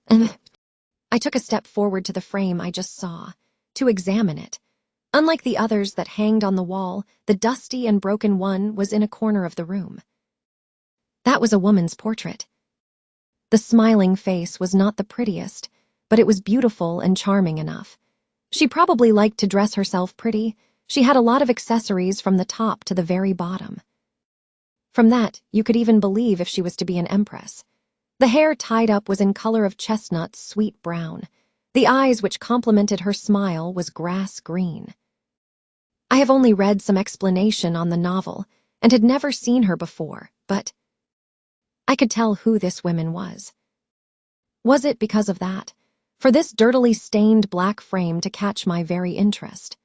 I took a step forward to the frame I just saw, to examine it. Unlike the others that hanged on the wall, the dusty and broken one was in a corner of the room. That was a woman's portrait. The smiling face was not the prettiest, but it was beautiful and charming enough. She probably liked to dress herself pretty. She had a lot of accessories from the top to the very bottom. From that, you could even believe if she was to be an empress. The hair tied up was in color of chestnut sweet brown. The eyes which complemented her smile was grass green. I have only read some explanation on the novel and had never seen her before, but I could tell who this woman was. Was it because of that? For this dirtily stained black frame to catch my very interest?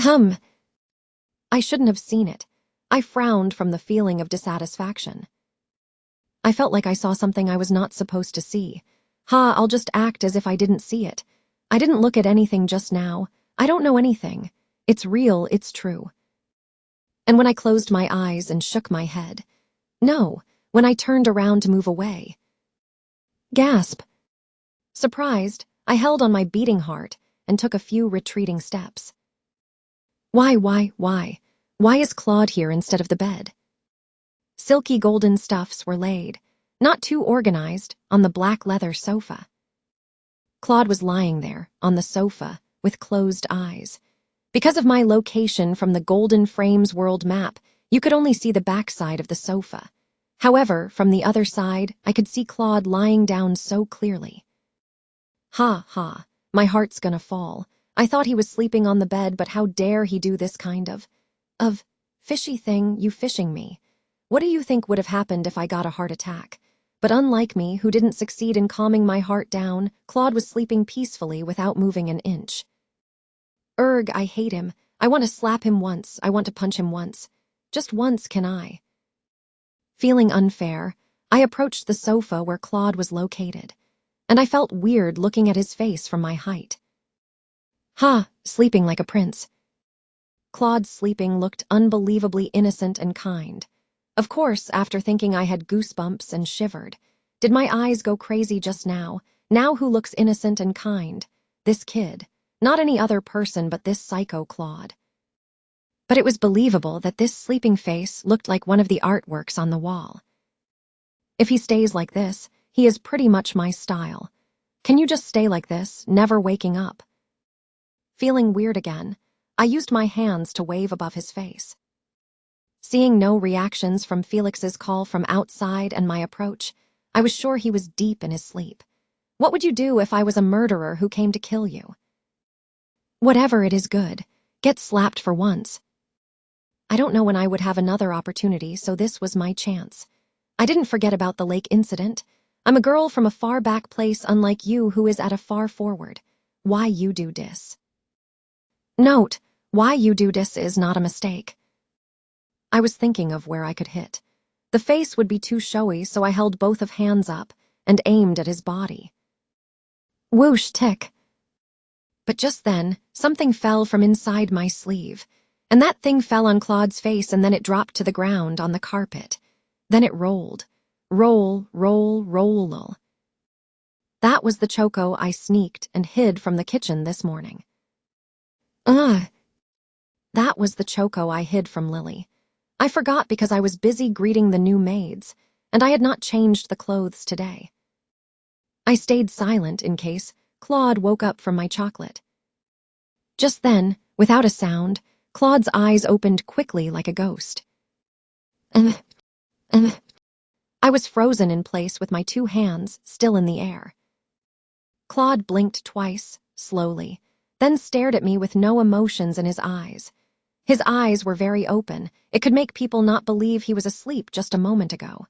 I shouldn't have seen it. I frowned from the feeling of dissatisfaction. I felt like I saw something I was not supposed to see. I'll just act as if I didn't see it. I didn't look at anything just now. I don't know anything. It's real, it's true. And when I closed my eyes and shook my head, no, when I turned around to move away. Gasp. Surprised, I held on my beating heart and took a few retreating steps. Why? Why is Claude here instead of the bed? Silky golden stuffs were laid, not too organized, on the black leather sofa. Claude was lying there, on the sofa, with closed eyes. Because of my location from the Golden Frames world map, you could only see the backside of the sofa. However, from the other side, I could see Claude lying down so clearly. My heart's gonna fall. I thought he was sleeping on the bed, but how dare he do this kind of fishy thing, you fishing me. What do you think would have happened if I got a heart attack? But unlike me, who didn't succeed in calming my heart down, Claude was sleeping peacefully without moving an inch. I hate him. I want to slap him once. I want to punch him once. Just once, can I? Feeling unfair, I approached the sofa where Claude was located, and I felt weird looking at his face from my height. Sleeping like a prince. Claude's sleeping looked unbelievably innocent and kind. Of course, after thinking I had goosebumps and shivered. Did my eyes go crazy just now? Now who looks innocent and kind? This kid. Not any other person but this psycho Claude. But it was believable that this sleeping face looked like one of the artworks on the wall. If he stays like this, he is pretty much my style. Can you just stay like this, never waking up? Feeling weird again, I used my hands to wave above his face. Seeing no reactions from Felix's call from outside and my approach, I was sure he was deep in his sleep. What would you do if I was a murderer who came to kill you? Whatever, it is good. Get slapped for once. I don't know when I would have another opportunity, so this was my chance. I didn't forget about the lake incident. I'm a girl from a far back place, unlike you who is at a far forward. Why you do this? Note, why you do this is not a mistake. I was thinking of where I could hit. The face would be too showy, so I held both of hands up and aimed at his body. Whoosh, tick. But just then, something fell from inside my sleeve, and that thing fell on Claude's face, and then it dropped to the ground on the carpet. Then it rolled. Roll. That was the choco I sneaked and hid from the kitchen this morning. Ugh. That was the choco I hid from Lily. I forgot because I was busy greeting the new maids, and I had not changed the clothes today. I stayed silent in case Claude woke up from my chocolate. Just then, without a sound, Claude's eyes opened quickly like a ghost. I was frozen in place with my two hands still in the air. Claude blinked twice, slowly, then stared at me with no emotions in his eyes. His eyes were very open. It could make people not believe he was asleep just a moment ago.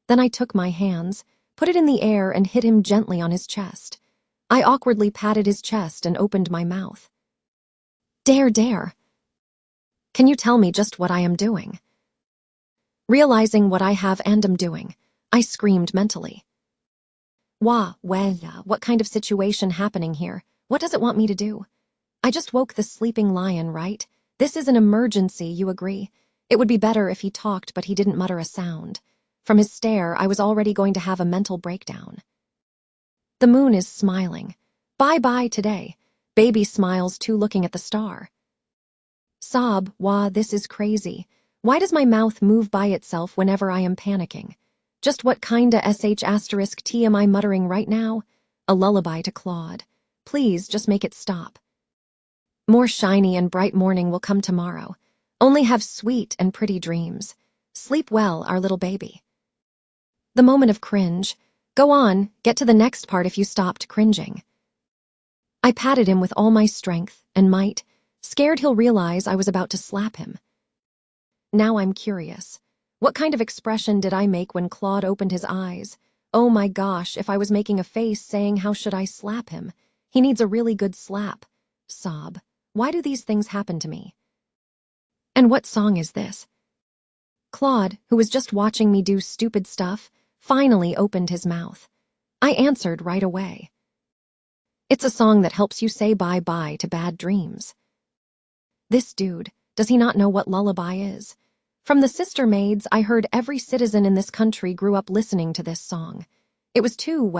Then I took my hands, put it in the air, and hit him gently on his chest. I awkwardly patted his chest and opened my mouth. Dare. Can you tell me just what I am doing? Realizing what I have and am doing, I screamed mentally. Well, what kind of situation happening here? What does it want me to do? I just woke the sleeping lion, right? This is an emergency, you agree? It would be better if he talked, but he didn't mutter a sound. From his stare, I was already going to have a mental breakdown. The moon is smiling. Bye-bye today. Baby smiles too, looking at the star. Sob, this is crazy. Why does my mouth move by itself whenever I am panicking? Just what kinda sh*t am I muttering right now? A lullaby to Claude. Please, just make it stop. More shiny and bright morning will come tomorrow. Only have sweet and pretty dreams. Sleep well, our little baby. The moment of cringe. Go on, get to the next part if you stopped cringing. I patted him with all my strength and might, scared he'll realize I was about to slap him. Now I'm curious. What kind of expression did I make when Claude opened his eyes? Oh my gosh, if I was making a face saying how should I slap him? He needs a really good slap. Sob. Why do these things happen to me? And what song is this? Claude, who was just watching me do stupid stuff, finally opened his mouth. I answered right away. It's a song that helps you say bye-bye to bad dreams. This dude, does he not know what lullaby is? From the sister maids, I heard every citizen in this country grew up listening to this song. It was too,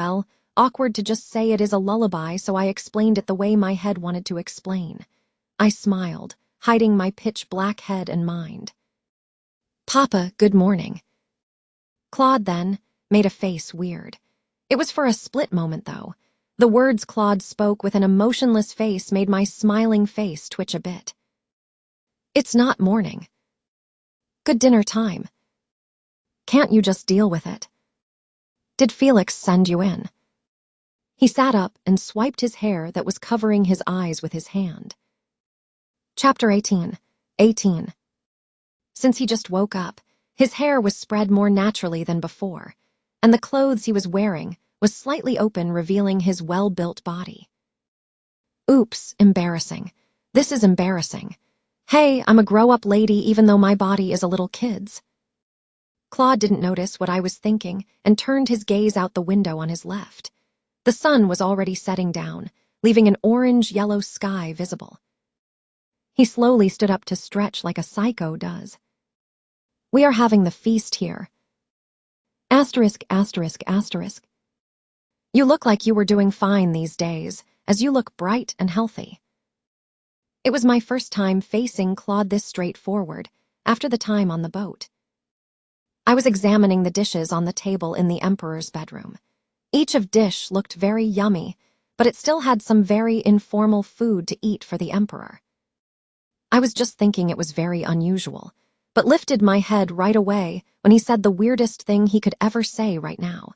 awkward to just say it is a lullaby, so I explained it the way my head wanted to explain. I smiled, hiding my pitch-black head and mind. Papa, good morning. Claude then made a face weird. It was for a split moment, though. The words Claude spoke with an emotionless face made my smiling face twitch a bit. It's not morning. Good dinner time. Can't you just deal with it? Did Felix send you in? He sat up and swiped his hair that was covering his eyes with his hand. Chapter 18. Since he just woke up, his hair was spread more naturally than before, and the clothes he was wearing was slightly open, revealing his well-built body. Oops, embarrassing. This is embarrassing. Hey, I'm a grow-up lady even though my body is a little kid's. Claude didn't notice what I was thinking and turned his gaze out the window on his left. The sun was already setting down, leaving an orange-yellow sky visible. He slowly stood up to stretch like a psycho does. We are having the feast here. Asterisk. You look like you were doing fine these days, as you look bright and healthy. It was my first time facing Claude this straightforward, after the time on the boat. I was examining the dishes on the table in the Emperor's bedroom. Each of dish looked very yummy, but it still had some very informal food to eat for the Emperor. I was just thinking it was very unusual, but lifted my head right away when he said the weirdest thing he could ever say right now.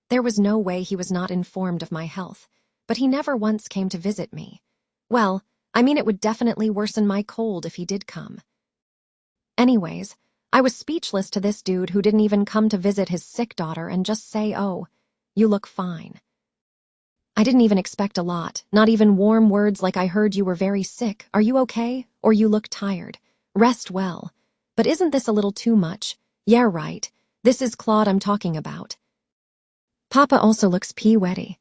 There was no way he was not informed of my health, but he never once came to visit me. Well, I mean, it would definitely worsen my cold if he did come. Anyways, I was speechless to this dude who didn't even come to visit his sick daughter and just say, "Oh, you look fine." I didn't even expect a lot, not even warm words like "I heard you were very sick, are you okay?" or "You look tired. Rest well." But isn't this a little too much? Yeah, right. This is Claude I'm talking about. Papa also looks pee-wetty.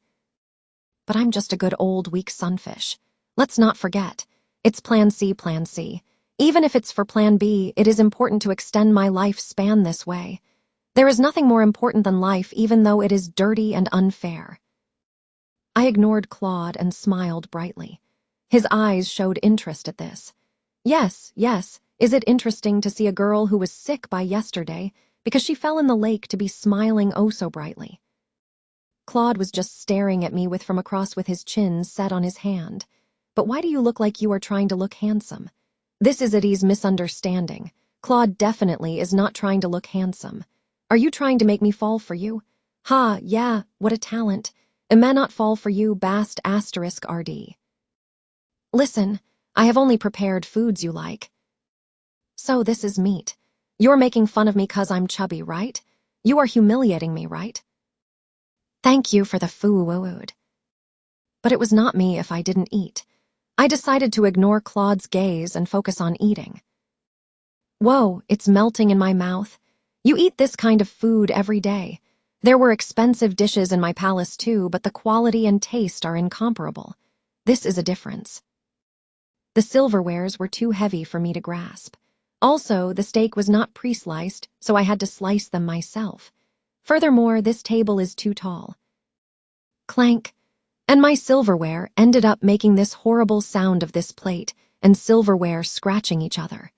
But I'm just a good old weak sunfish. Let's not forget. It's plan C. Even if it's for plan B, it is important to extend my lifespan this way. There is nothing more important than life, even though it is dirty and unfair. I ignored Claude and smiled brightly. His eyes showed interest at this. Yes, yes, is it interesting to see a girl who was sick by yesterday because she fell in the lake to be smiling oh so brightly? Claude was just staring at me from across with his chin set on his hand. But why do you look like you are trying to look handsome? This is Eddie's misunderstanding. Claude definitely is not trying to look handsome. Are you trying to make me fall for you? Ha, yeah, what a talent. I may not fall for you, bast asterisk RD. Listen, I have only prepared foods you like. So this is meat. You're making fun of me 'cause I'm chubby, right? You are humiliating me, right? Thank you for the food. But it was not me if I didn't eat. I decided to ignore Claude's gaze and focus on eating. Whoa, it's melting in my mouth. You eat this kind of food every day. There were expensive dishes in my palace too, but the quality and taste are incomparable. This is a difference. The silverwares were too heavy for me to grasp. Also, the steak was not pre-sliced, so I had to slice them myself. Furthermore, this table is too tall. Clank. And my silverware ended up making this horrible sound of this plate and silverware scratching each other.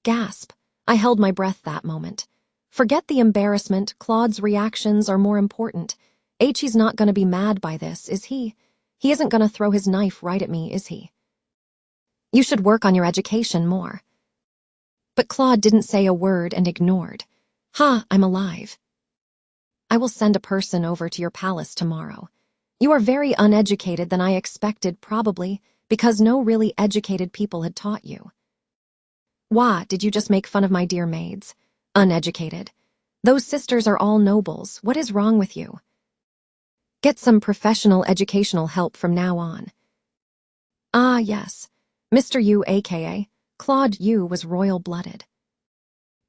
Gasp. I held my breath that moment. Forget the embarrassment, Claude's reactions are more important. He's not going to be mad by this, is he? He isn't going to throw his knife right at me, is he? You should work on your education more. But Claude didn't say a word and ignored. Ha, I'm alive. I will send a person over to your palace tomorrow. You are very uneducated than I expected, probably, because no really educated people had taught you. Wah, did you just make fun of my dear maids? Uneducated. Those sisters are all nobles. What is wrong with you? Get some professional educational help from now on. Ah, yes. Mr. Yu, aka Claude Yu, was royal-blooded.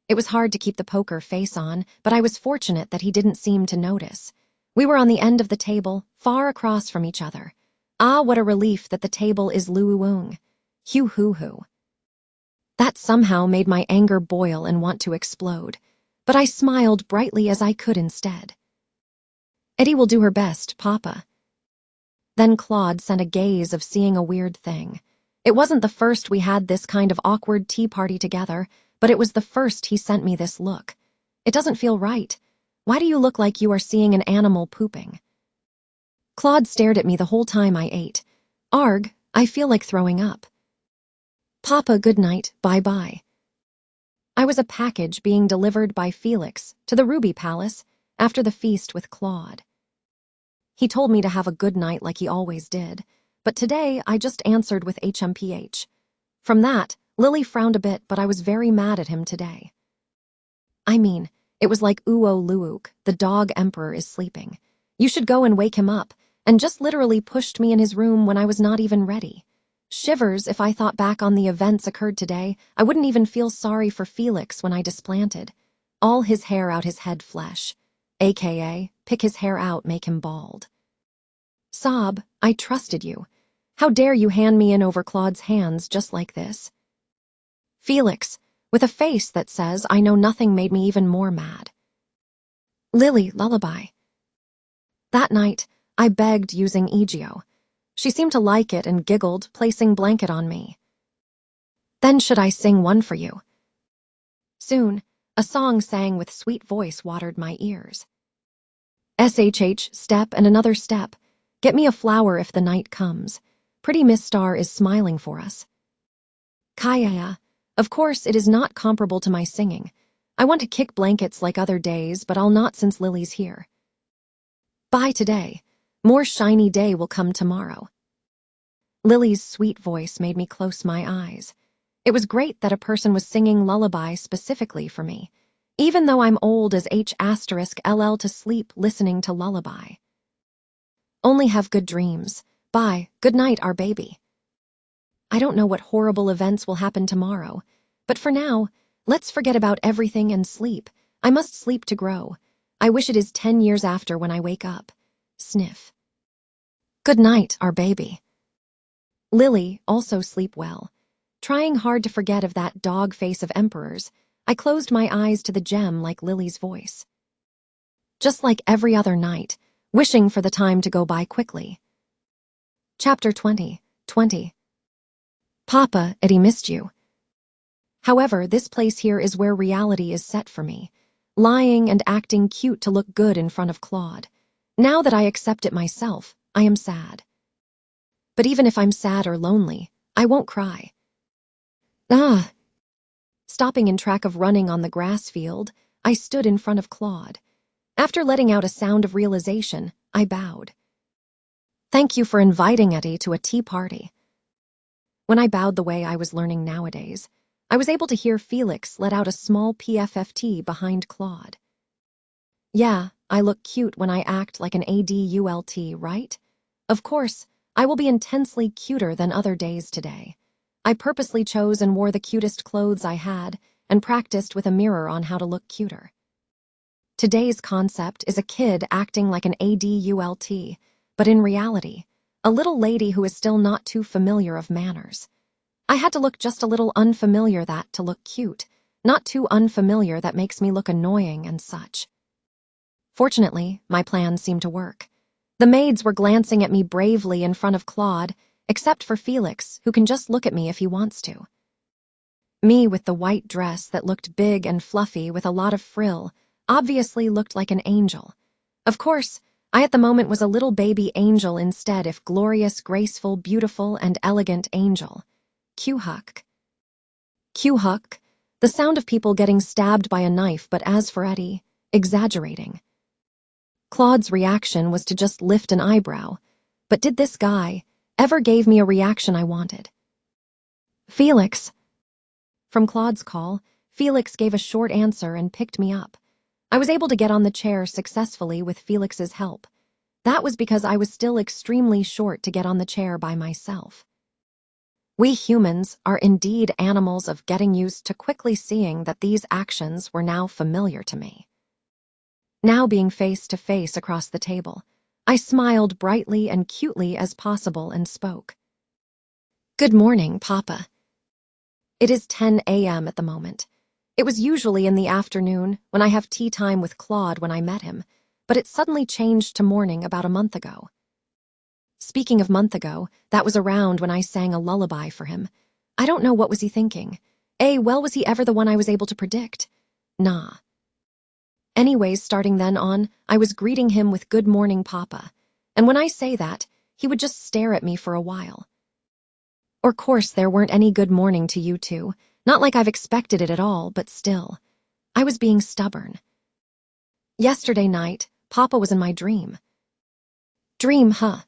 It was hard to keep the poker face on, but I was fortunate that he didn't seem to notice. We were on the end of the table, far across from each other. Ah, what a relief that the table is luuung. Hoo-hoo-hoo. That somehow made my anger boil and want to explode, but I smiled brightly as I could instead. Eddie will do her best, Papa. Then Claude sent a gaze of seeing a weird thing. It wasn't the first we had this kind of awkward tea party together, but it was the first he sent me this look. It doesn't feel right. Why do you look like you are seeing an animal pooping? Claude stared at me the whole time I ate. Arg, I feel like throwing up. Papa, good night, bye-bye. I was a package being delivered by Felix to the Ruby Palace after the feast with Claude. He told me to have a good night like he always did, but today I just answered with HMPH. From that, Lily frowned a bit, but I was very mad at him today. I mean, it was like Uo Luuk, the dog emperor is sleeping. You should go and wake him up, and just literally pushed me in his room when I was not even ready. Shivers if I thought back on the events occurred today. I wouldn't even feel sorry for Felix when I displanted. All his hair out his head flesh. AKA, pick his hair out, make him bald. Sob, I trusted you. How dare you hand me in over Claude's hands just like this? Felix, with a face that says I know nothing, made me even more mad. Lily, lullaby. That night, I begged using Egio. She seemed to like it and giggled, placing blanket on me. Then should I sing one for you? Soon, a song sang with sweet voice watered my ears. SHH, step and another step. Get me a flower if the night comes. Pretty Miss Star is smiling for us. Kaya. Of course, it is not comparable to my singing. I want to kick blankets like other days, but I'll not since Lily's here. Bye today. More shiny day will come tomorrow. Lily's sweet voice made me close my eyes. It was great that a person was singing lullaby specifically for me, even though I'm old as H*LL to sleep listening to lullaby. Only have good dreams. Bye, good night, our baby. I don't know what horrible events will happen tomorrow, but for now, let's forget about everything and sleep. I must sleep to grow. I wish it is 10 years after when I wake up. Sniff. Good night, our baby. Lily, also sleep well. Trying hard to forget of that dog face of emperors, I closed my eyes to the gem like Lily's voice. Just like every other night, wishing for the time to go by quickly. Chapter 20. 20. Papa, Eddie missed you. However, this place here is where reality is set for me, lying and acting cute to look good in front of Claude. Now that I accept it myself, I am sad. But even if I'm sad or lonely, I won't cry. Stopping in track of running on the grass field, I stood in front of Claude. After letting out a sound of realization, I bowed. Thank you for inviting Eddie to a tea party. When I bowed the way I was learning nowadays, I was able to hear Felix let out a small PFFT behind Claude. Yeah, I look cute when I act like an ADULT, right? Of course, I will be intensely cuter than other days today. I purposely chose and wore the cutest clothes I had and practiced with a mirror on how to look cuter. Today's concept is a kid acting like an ADULT, but in reality, a little lady who is still not too familiar of manners. I had to look just a little unfamiliar that to look cute, not too unfamiliar that makes me look annoying and such. Fortunately, my plan seemed to work. The maids were glancing at me bravely in front of Claude, except for Felix, who can just look at me if he wants to. Me with the white dress that looked big and fluffy with a lot of frill obviously looked like an angel. Of course, I at the moment was a little baby angel instead if glorious, graceful, beautiful, and elegant angel. Q-huck. Q-huck, the sound of people getting stabbed by a knife, but as for Eddie, exaggerating. Claude's reaction was to just lift an eyebrow, but did this guy ever gave me a reaction I wanted? Felix. From Claude's call, Felix gave a short answer and picked me up. I was able to get on the chair successfully with Felix's help. That was because I was still extremely short to get on the chair by myself. We humans are indeed animals of getting used to quickly seeing that these actions were now familiar to me. Now being face to face across the table, I smiled brightly and cutely as possible and spoke. Good morning, Papa. It is 10 a.m. at the moment. It was usually in the afternoon when I have tea time with Claude when I met him, but it suddenly changed to morning about a month ago. Speaking of month ago, that was around when I sang a lullaby for him. I don't know what was he thinking. Well, was he ever the one I was able to predict? Nah. Anyways, starting then on, I was greeting him with good morning, Papa. And when I say that, he would just stare at me for a while. Or course there weren't any good morning to you two. Not like I've expected it at all, but still. I was being stubborn. Yesterday night, Papa was in my dream. Dream, huh?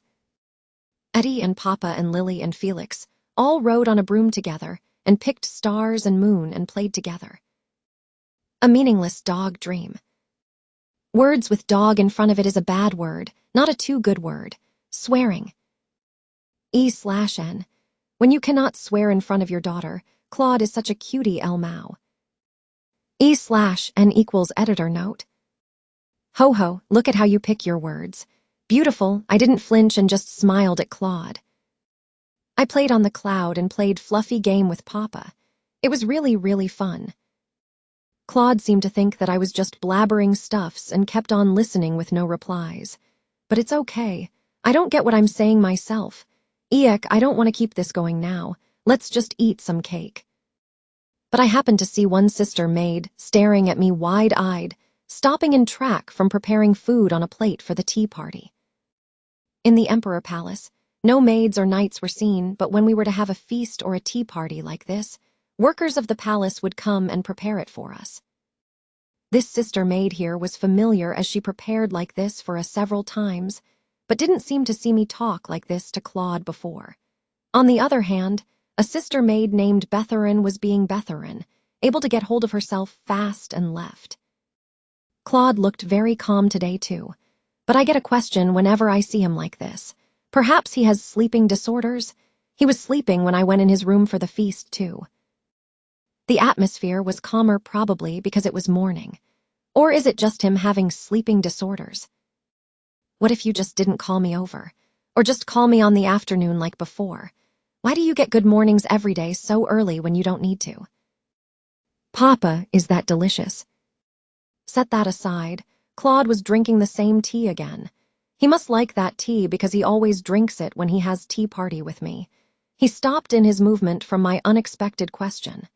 Eddie and Papa and Lily and Felix all rode on a broom together and picked stars and moon and played together. A meaningless dog dream. Words with dog in front of it is a bad word, not a too good word. Swearing. E/N. When you cannot swear in front of your daughter, Claude is such a cutie, Elmau. E/N equals editor note. Ho ho, look at how you pick your words. Beautiful, I didn't flinch and just smiled at Claude. I played on the cloud and played fluffy game with Papa. It was really, really fun. Claude seemed to think that I was just blabbering stuffs and kept on listening with no replies. But it's okay. I don't get what I'm saying myself. Eek, I don't want to keep this going now. Let's just eat some cake. But I happened to see one sister maid staring at me wide-eyed, stopping in track from preparing food on a plate for the tea party. In the Emperor Palace, no maids or knights were seen, but when we were to have a feast or a tea party like this, workers of the palace would come and prepare it for us. This sister maid here was familiar as she prepared like this for us several times, but didn't seem to see me talk like this to Claude before. On the other hand, a sister maid named Betherin was being Betherin, able to get hold of herself fast and left. Claude looked very calm today too, but I get a question whenever I see him like this. Perhaps he has sleeping disorders? He was sleeping when I went in his room for the feast too. The atmosphere was calmer probably because it was morning. Or is it just him having sleeping disorders? What if you just didn't call me over? Or just call me on the afternoon like before? Why do you get good mornings every day so early when you don't need to? Papa, is that delicious? Set that aside. Claude was drinking the same tea again. He must like that tea because he always drinks it when he has tea party with me. He stopped in his movement from my unexpected question.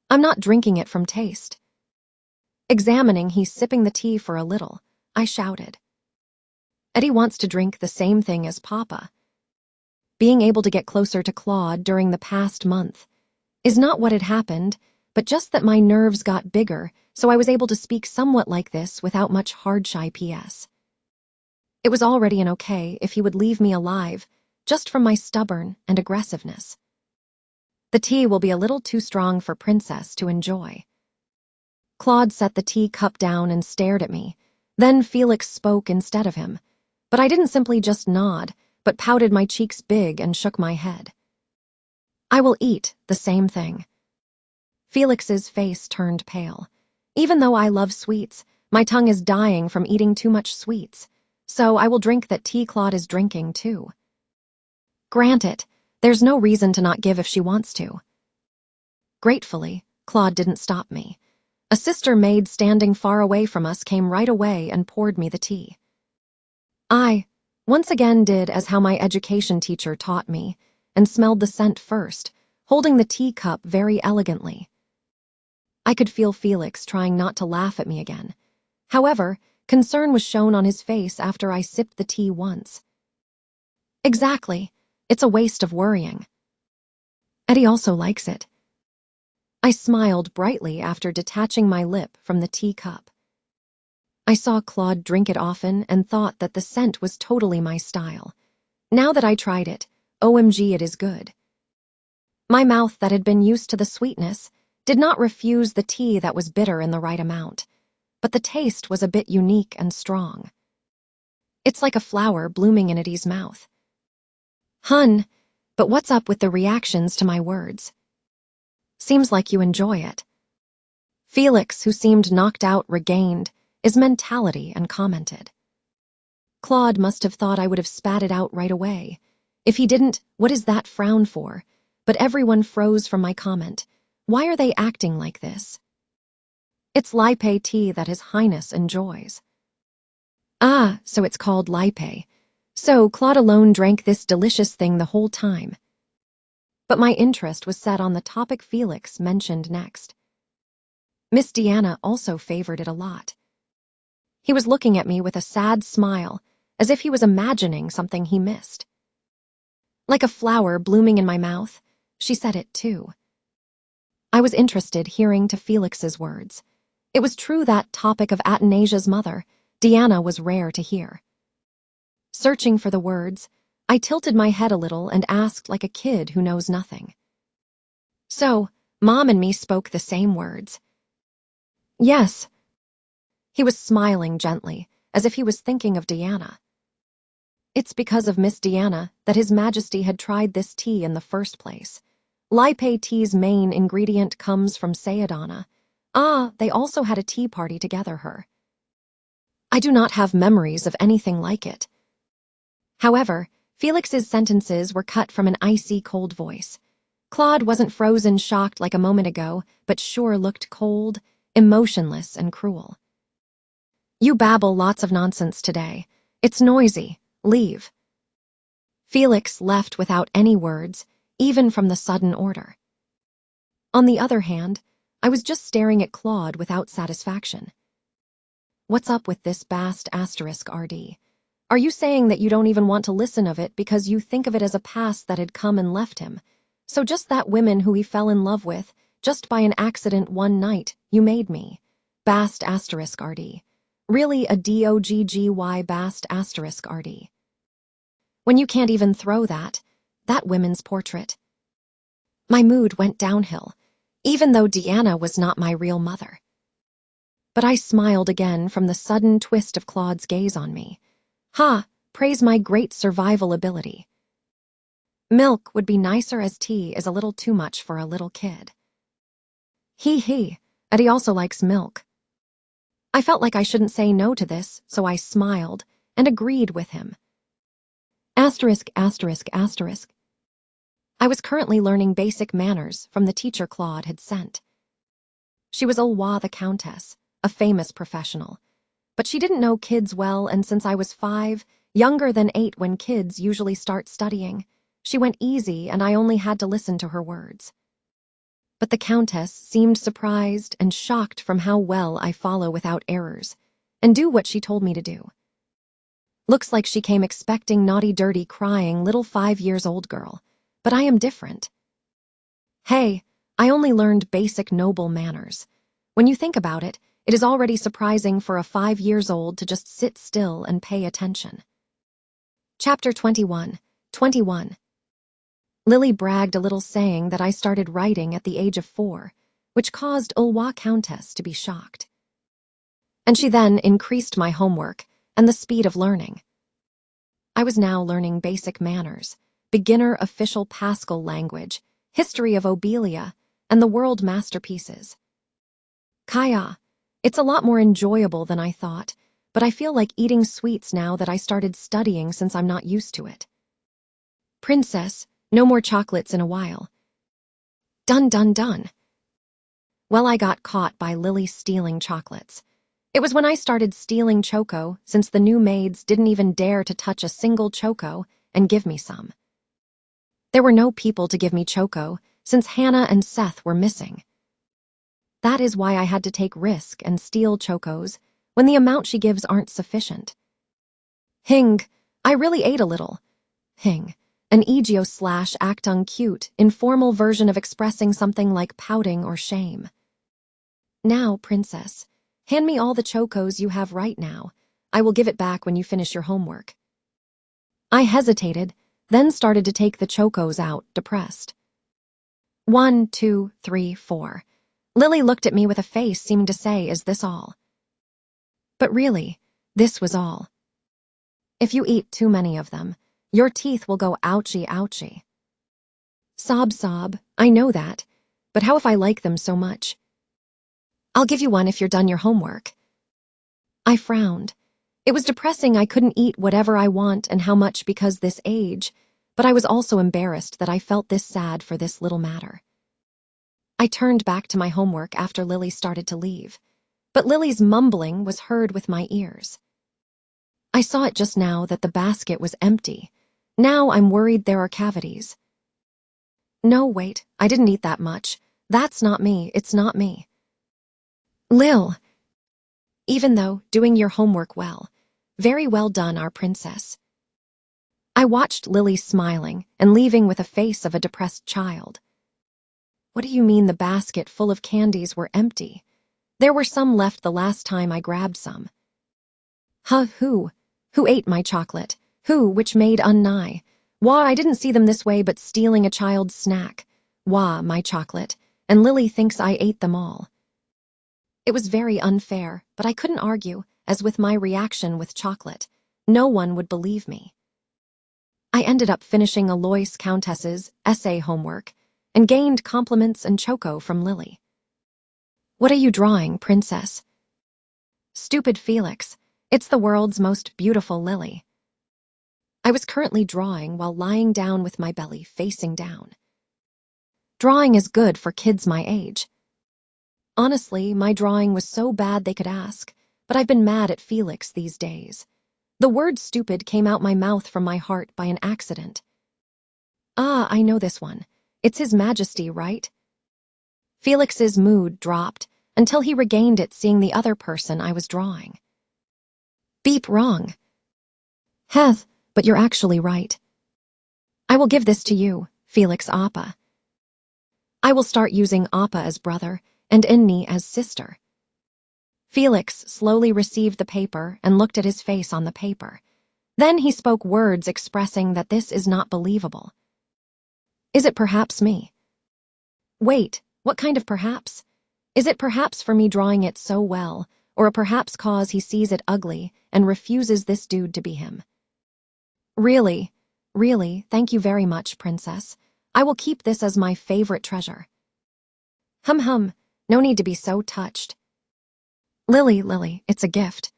I'm not drinking it from taste. Examining, he's sipping the tea for a little. I shouted. Eddie wants to drink the same thing as Papa. Being able to get closer to Claude during the past month is not what had happened, but just that my nerves got bigger, so I was able to speak somewhat like this without much hard-shy PS. It was already an okay if he would leave me alive, just from my stubborn and aggressiveness. The tea will be a little too strong for Princess to enjoy. Claude set the tea cup down and stared at me. Then Felix spoke instead of him. But I didn't simply just nod, but pouted my cheeks big and shook my head. I will eat the same thing. Felix's face turned pale. Even though I love sweets, my tongue is dying from eating too much sweets. So I will drink that tea Claude is drinking, too. Grant it, there's no reason to not give if she wants to. Gratefully, Claude didn't stop me. A sister maid standing far away from us came right away and poured me the tea. I, once again, did as how my education teacher taught me, and smelled the scent first, holding the teacup very elegantly. I could feel Felix trying not to laugh at me again. However, concern was shown on his face after I sipped the tea once. Exactly. It's a waste of worrying. Eddie also likes it. I smiled brightly after detaching my lip from the teacup. I saw Claude drink it often and thought that the scent was totally my style. Now that I tried it, OMG, it is good. My mouth that had been used to the sweetness did not refuse the tea that was bitter in the right amount, but the taste was a bit unique and strong. It's like a flower blooming in Eddie's mouth. Hun, but what's up with the reactions to my words? Seems like you enjoy it. Felix, who seemed knocked out, regained his mentality and commented. Claude must have thought I would have spat it out right away. If he didn't, what is that frown for? But everyone froze from my comment. Why are they acting like this? It's Lipe tea that His Highness enjoys. Ah, so it's called Lipe. So Claude alone drank this delicious thing the whole time. But my interest was set on the topic Felix mentioned next. Miss Deanna also favored it a lot. He was looking at me with a sad smile, as if he was imagining something he missed. Like a flower blooming in my mouth, she said it too. I was interested hearing to Felix's words. It was true that topic of Athanasia's mother, Deanna, was rare to hear. Searching for the words, I tilted my head a little and asked like a kid who knows nothing. So, Mom and me spoke the same words. Yes. He was smiling gently, as if he was thinking of Deanna. It's because of Miss Deanna that His Majesty had tried this tea in the first place. Lipe tea's main ingredient comes from Sayadana. Ah, they also had a tea party together, her. I do not have memories of anything like it. However, Felix's sentences were cut from an icy cold voice. Claude wasn't frozen shocked like a moment ago, but sure looked cold, emotionless, and cruel. You babble lots of nonsense today. It's noisy. Leave. Felix left without any words, even from the sudden order. On the other hand, I was just staring at Claude without satisfaction. What's up with this bast *RD? Are you saying that you don't even want to listen of it because you think of it as a past that had come and left him? So just that woman who he fell in love with, just by an accident one night, you made me. Bast *RD. Really a DOGGY bast *RD. When you can't even throw that women's portrait. My mood went downhill, even though Deanna was not my real mother. But I smiled again from the sudden twist of Claude's gaze on me. Ha, praise my great survival ability. Milk would be nicer as tea is a little too much for a little kid. He, Eddie also likes milk. I felt like I shouldn't say no to this, so I smiled and agreed with him. ******. I was currently learning basic manners from the teacher Claude had sent. She was Ulwa the Countess, a famous professional. But she didn't know kids well, and since I was 5, younger than 8 when kids usually start studying, She went easy, and I only had to listen to her words. But the Countess seemed surprised and shocked from how well I follow without errors, and do what she told me to do. Looks like she came expecting naughty, dirty, crying little 5-year-old girl, but I am different. Hey, I only learned basic noble manners. When you think about it, it is already surprising for a 5-year-old to just sit still and pay attention. Chapter 21. Lily bragged a little, saying that I started writing at the age of 4, which caused Ulwa Countess to be shocked. And she then increased my homework and the speed of learning. I was now learning basic manners, beginner official Pascal language, history of Obelia, and the world masterpieces. Kaya, it's a lot more enjoyable than I thought, but I feel like eating sweets now that I started studying since I'm not used to it. Princess, no more chocolates in a while. Done. Well, I got caught by Lily stealing chocolates. It was when I started stealing Choco, since the new maids didn't even dare to touch a single Choco and give me some. There were no people to give me Choco, since Hannah and Seth were missing. That is why I had to take risk and steal Chocos when the amount she gives aren't sufficient. Hing, I really ate a little. Hing, an egio/actung cute, informal version of expressing something like pouting or shame. Now, Princess, hand me all the Chocos you have right now. I will give it back when you finish your homework. I hesitated, then started to take the Chocos out, depressed. 1, 2, 3, 4. Lily looked at me with a face seeming to say, is this all? But really, this was all. If you eat too many of them, your teeth will go ouchy, ouchy. Sob, I know that, but how if I like them so much? I'll give you one if you're done your homework. I frowned. It was depressing I couldn't eat whatever I want and how much because this age, but I was also embarrassed that I felt this sad for this little matter. I turned back to my homework after Lily started to leave, but Lily's mumbling was heard with my ears. I saw it just now that the basket was empty. Now I'm worried there are cavities. No, wait, I didn't eat that much. That's not me, it's not me. Lil, even though doing your homework well, very well done, our princess. I watched Lily smiling and leaving with a face of a depressed child. What do you mean the basket full of candies were empty? There were some left the last time I grabbed some. Who? Who ate my chocolate? Who, which made unnigh? Wah, I didn't see them this way, but stealing a child's snack. Wah, my chocolate, and Lily thinks I ate them all. It was very unfair, but I couldn't argue, as with my reaction with chocolate, no one would believe me. I ended up finishing Alois Countess's essay homework and gained compliments and Choco from Lily. What are you drawing, princess? Stupid Felix, it's the world's most beautiful lily. I was currently drawing while lying down with my belly facing down. Drawing is good for kids my age. Honestly, my drawing was so bad they could ask, but I've been mad at Felix these days. The word stupid came out my mouth from my heart by an accident. Ah, I know this one. It's His Majesty, right? Felix's mood dropped until he regained it seeing the other person I was drawing. Beep, wrong. Heth, but you're actually right. I will give this to you, Felix Appa. I will start using Appa as brother and Inni as sister. Felix slowly received the paper and looked at his face on the paper. Then he spoke words expressing that this is not believable. Is it perhaps me? Wait, what kind of perhaps? Is it perhaps for me drawing it so well, or a perhaps cause he sees it ugly and refuses this dude to be him? Really, thank you very much, princess. I will keep this as my favorite treasure. Hum, no need to be so touched. Lily, it's a gift.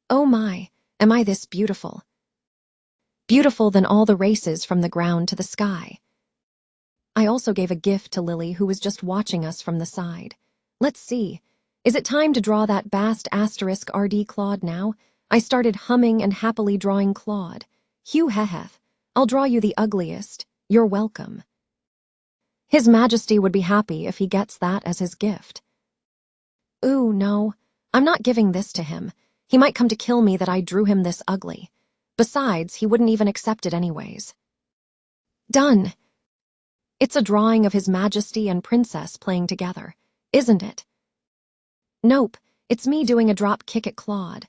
Oh my, am I this beautiful? Beautiful than all the races from the ground to the sky. I also gave a gift to Lily, who was just watching us from the side. Let's see. Is it time to draw that bast asterisk RD Claude now? I started humming and happily drawing Claude. Hugh heheth. I'll draw you the ugliest. You're welcome. His Majesty would be happy if he gets that as his gift. Ooh, no. I'm not giving this to him. He might come to kill me that I drew him this ugly. Besides, he wouldn't even accept it anyways. Done. It's a drawing of His Majesty and Princess playing together, isn't it? Nope, it's me doing a drop kick at Claude.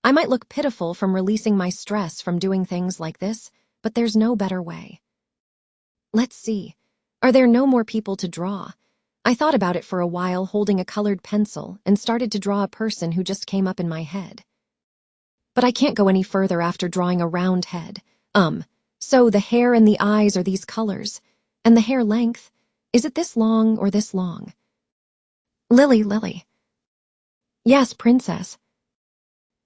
I might look pitiful from releasing my stress from doing things like this, but there's no better way. Let's see. Are there no more people to draw? I thought about it for a while, holding a colored pencil, and started to draw a person who just came up in my head. But I can't go any further after drawing a round head. So the hair and the eyes are these colors. And the hair length, is it this long or this long? Lily. Yes, Princess.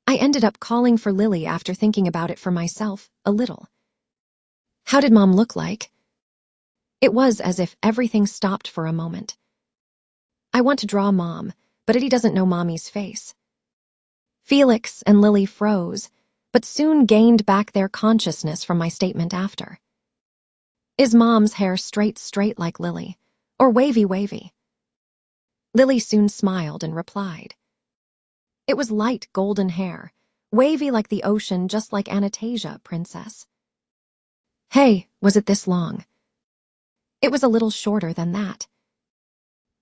I ended up calling for Lily after thinking about it for myself a little. How did Mom look like? It was as if everything stopped for a moment. I want to draw Mom, but Eddie doesn't know Mommy's face. Felix and Lily froze, but soon gained back their consciousness from my statement after. Is Mom's hair straight like Lily, or wavy? Lily soon smiled and replied. It was light golden hair, wavy like the ocean, just like Athanasia, Princess. Hey, was it this long? It was a little shorter than that.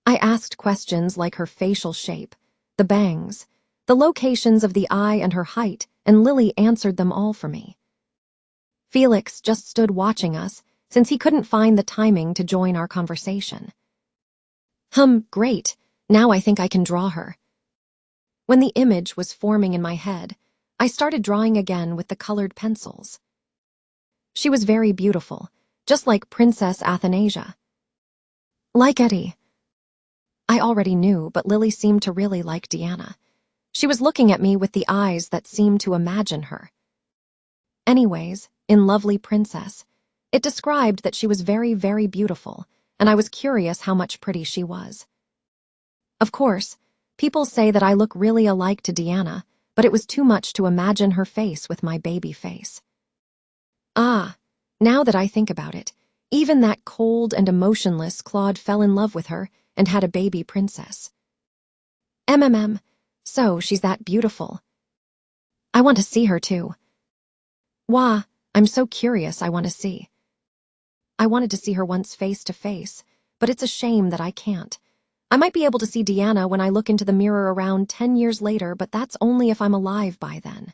I asked questions like her facial shape, the bangs, the locations of the eye and her height, and Lily answered them all for me. Felix just stood watching us, since he couldn't find the timing to join our conversation. Great. Now I think I can draw her. When the image was forming in my head, I started drawing again with the colored pencils. She was very beautiful, just like Princess Athanasia. Like Eddie. I already knew, but Lily seemed to really like Deanna. She was looking at me with the eyes that seemed to imagine her. Anyways, in Lovely Princess, it described that she was very, very beautiful, and I was curious how much pretty she was. Of course, people say that I look really alike to Deanna, but it was too much to imagine her face with my baby face. Ah, now that I think about it, even that cold and emotionless Claude fell in love with her and had a baby princess. So she's that beautiful. I want to see her too. Wah, I'm so curious, I want to see. I wanted to see her once face to face, but it's a shame that I can't. I might be able to see Deanna when I look into the mirror around 10 years later, but that's only if I'm alive by then.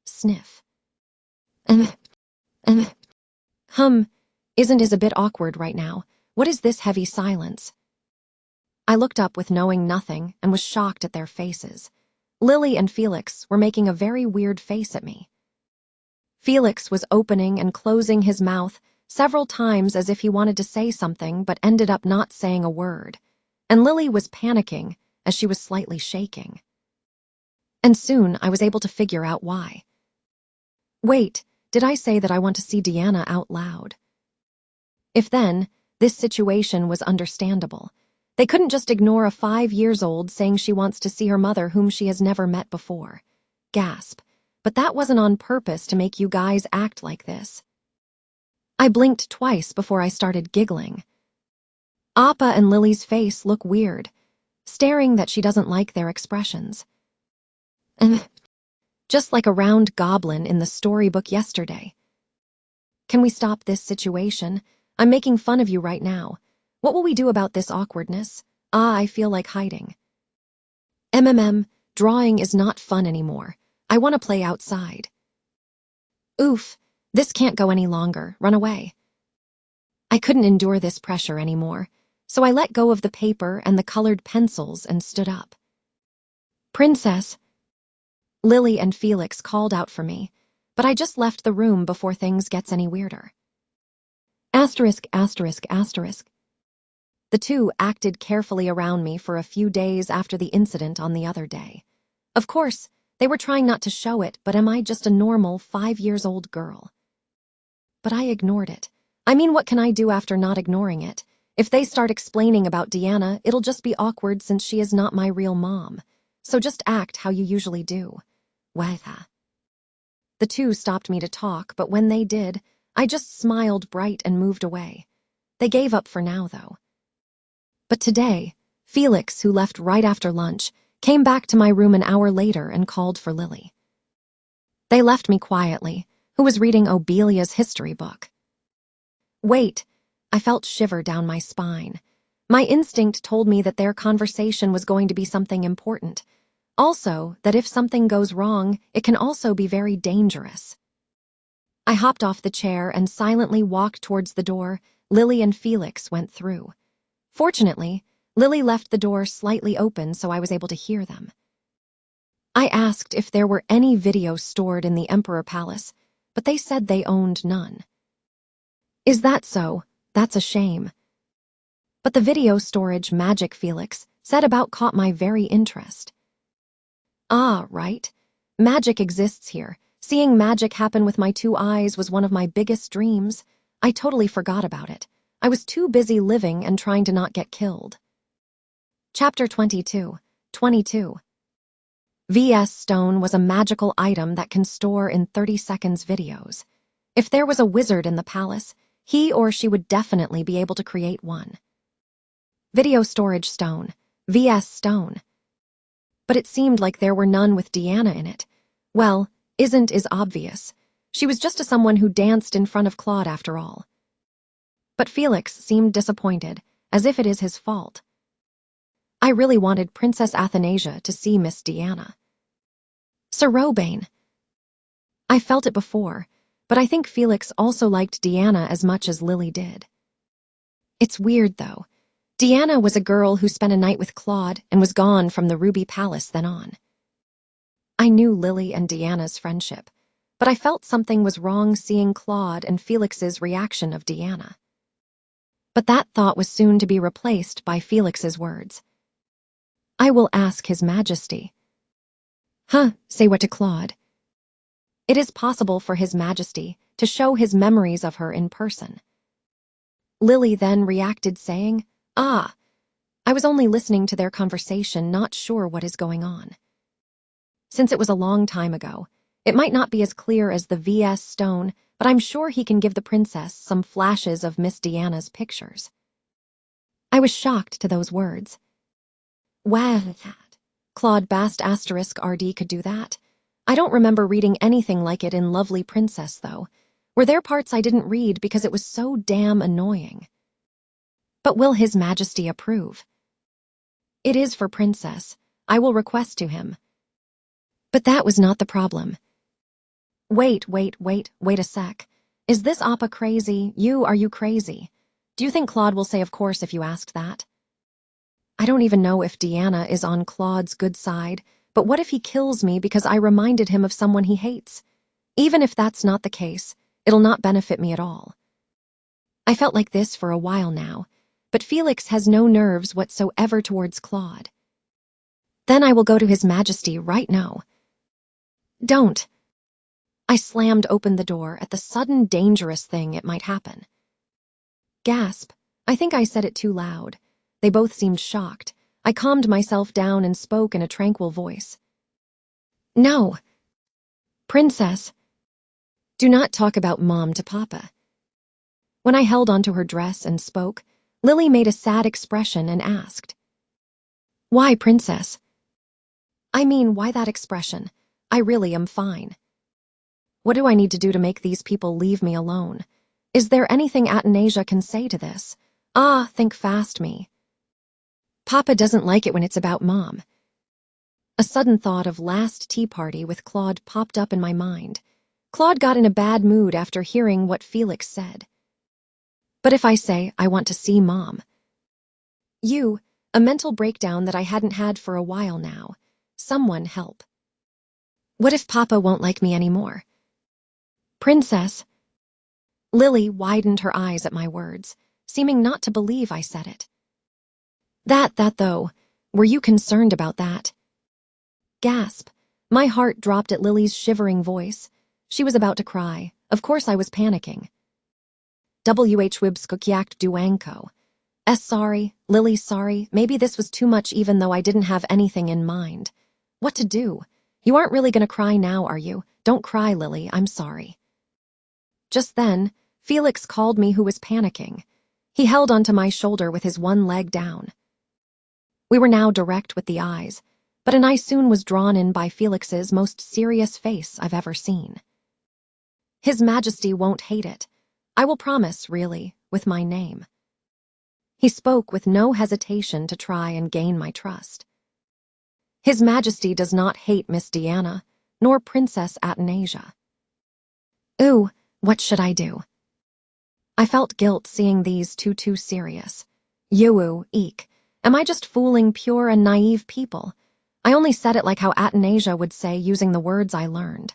Sniff. Isn't a bit awkward right now. What is this heavy silence? I looked up with knowing nothing and was shocked at their faces. Lily and Felix were making a very weird face at me. Felix was opening and closing his mouth several times as if he wanted to say something but ended up not saying a word, and Lily was panicking as she was slightly shaking. And soon I was able to figure out why. Wait, did I say that I want to see Deanna out loud? If then, this situation was understandable. They couldn't just ignore a 5-year-old saying she wants to see her mother whom she has never met before. Gasp. But that wasn't on purpose to make you guys act like this. I blinked twice before I started giggling. Appa and Lily's face look weird, staring that she doesn't like their expressions. Just like a round goblin in the storybook yesterday. Can we stop this situation? I'm making fun of you right now. What will we do about this awkwardness? I feel like hiding. Drawing is not fun anymore. I want to play outside. Oof, this can't go any longer. Run away. I couldn't endure this pressure anymore, so I let go of the paper and the colored pencils and stood up. Princess. Lily and Felix called out for me, but I just left the room before things gets any weirder. Asterisk. The two acted carefully around me for a few days after the incident on the other day. Of course, they were trying not to show it, but am I just a normal 5-year-old girl? But I ignored it. I mean, what can I do after not ignoring it? If they start explaining about Deanna, it'll just be awkward since she is not my real mom. So just act how you usually do. The two stopped me to talk, but when they did, I just smiled bright and moved away. They gave up for now, though. But today, Felix, who left right after lunch, came back to my room an hour later and called for Lily. They left me quietly, who was reading Obelia's history book. Wait, I felt shiver down my spine. My instinct told me that their conversation was going to be something important. Also, that if something goes wrong, it can also be very dangerous. I hopped off the chair and silently walked towards the door. Lily and Felix went through. Fortunately, Lily left the door slightly open so I was able to hear them. I asked if there were any video stored in the Emperor Palace, but they said they owned none. Is that so? That's a shame. But the video storage magic Felix said about caught my very interest. Ah, right. Magic exists here. Seeing magic happen with my 2 eyes was one of my biggest dreams. I totally forgot about it. I was too busy living and trying to not get killed. Chapter 22. VS Stone was a magical item that can store in 30 seconds videos. If there was a wizard in the palace, he or she would definitely be able to create one. Video storage stone. VS Stone. But it seemed like there were none with Deanna in it. Well, isn't is obvious. She was just someone who danced in front of Claude after all. But Felix seemed disappointed, as if it is his fault. I really wanted Princess Athanasia to see Miss Deanna. Sir Robane. I felt it before, but I think Felix also liked Deanna as much as Lily did. It's weird, though. Deanna was a girl who spent a night with Claude and was gone from the Ruby Palace then on. I knew Lily and Deanna's friendship, but I felt something was wrong seeing Claude and Felix's reaction of Deanna. But that thought was soon to be replaced by Felix's words. I will ask His Majesty. Say what to Claude? It is possible for His Majesty to show his memories of her in person. Lily then reacted saying, I was only listening to their conversation, not sure what is going on. Since it was a long time ago, it might not be as clear as the VS Stone, but I'm sure he can give the princess some flashes of Miss Deanna's pictures. I was shocked to those words. Wow, Claude Bast *RD could do that. I don't remember reading anything like it in Lovely Princess, though. Were there parts I didn't read because it was so damn annoying? But will His Majesty approve? It is for Princess. I will request to him. But that was not the problem. Wait a sec. Is this Appa crazy? Are you crazy? Do you think Claude will say of course if you asked that? I don't even know if Deanna is on Claude's good side, but what if he kills me because I reminded him of someone he hates? Even if that's not the case, it'll not benefit me at all. I felt like this for a while now, but Felix has no nerves whatsoever towards Claude. Then I will go to His Majesty right now. Don't. I slammed open the door at the sudden dangerous thing it might happen. Gasp. I think I said it too loud. They both seemed shocked. I calmed myself down and spoke in a tranquil voice. No. Princess. Do not talk about Mom to Papa. When I held onto her dress and spoke, Lily made a sad expression and asked, Why, Princess? I mean, why that expression? I really am fine. What do I need to do to make these people leave me alone? Is there anything Athanasia can say to this? Think fast, me. Papa doesn't like it when it's about Mom. A sudden thought of last tea party with Claude popped up in my mind. Claude got in a bad mood after hearing what Felix said. But if I say I want to see Mom? A mental breakdown that I hadn't had for a while now. Someone help. What if Papa won't like me anymore? Princess. Lily widened her eyes at my words, seeming not to believe I said it. That though, were you concerned about that? Gasp. My heart dropped at Lily's shivering voice. She was about to cry. Of course I was panicking. Whwibskukyak duanko. Sorry, Lily, sorry. Maybe this was too much even though I didn't have anything in mind. What to do? You aren't really gonna cry now, are you? Don't cry, Lily, I'm sorry. Just then, Felix called me, who was panicking. He held onto my shoulder with his one leg down. We were now direct with the eyes, but an eye soon was drawn in by Felix's most serious face I've ever seen. His Majesty won't hate it. I will promise, really, with my name. He spoke with no hesitation to try and gain my trust. His Majesty does not hate Miss Diana, nor Princess Athanasia. Ooh, what should I do? I felt guilt seeing these too serious. Eek. Am I just fooling pure and naive people? I only said it like how Athanasia would say, using the words I learned.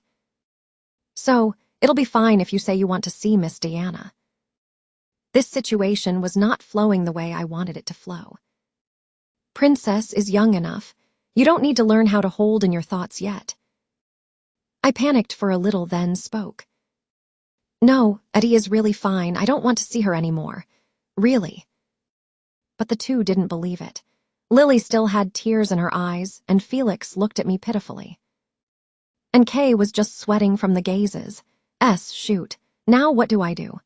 So, it'll be fine if you say you want to see Miss Diana. This situation was not flowing the way I wanted it to flow. Princess is young enough. You don't need to learn how to hold in your thoughts yet. I panicked for a little, then spoke. No, Eddie is really fine. I don't want to see her anymore. Really. But the two didn't believe it. Lily still had tears in her eyes, and Felix looked at me pitifully. And Kay was just sweating from the gazes. Shoot. Now what do I do?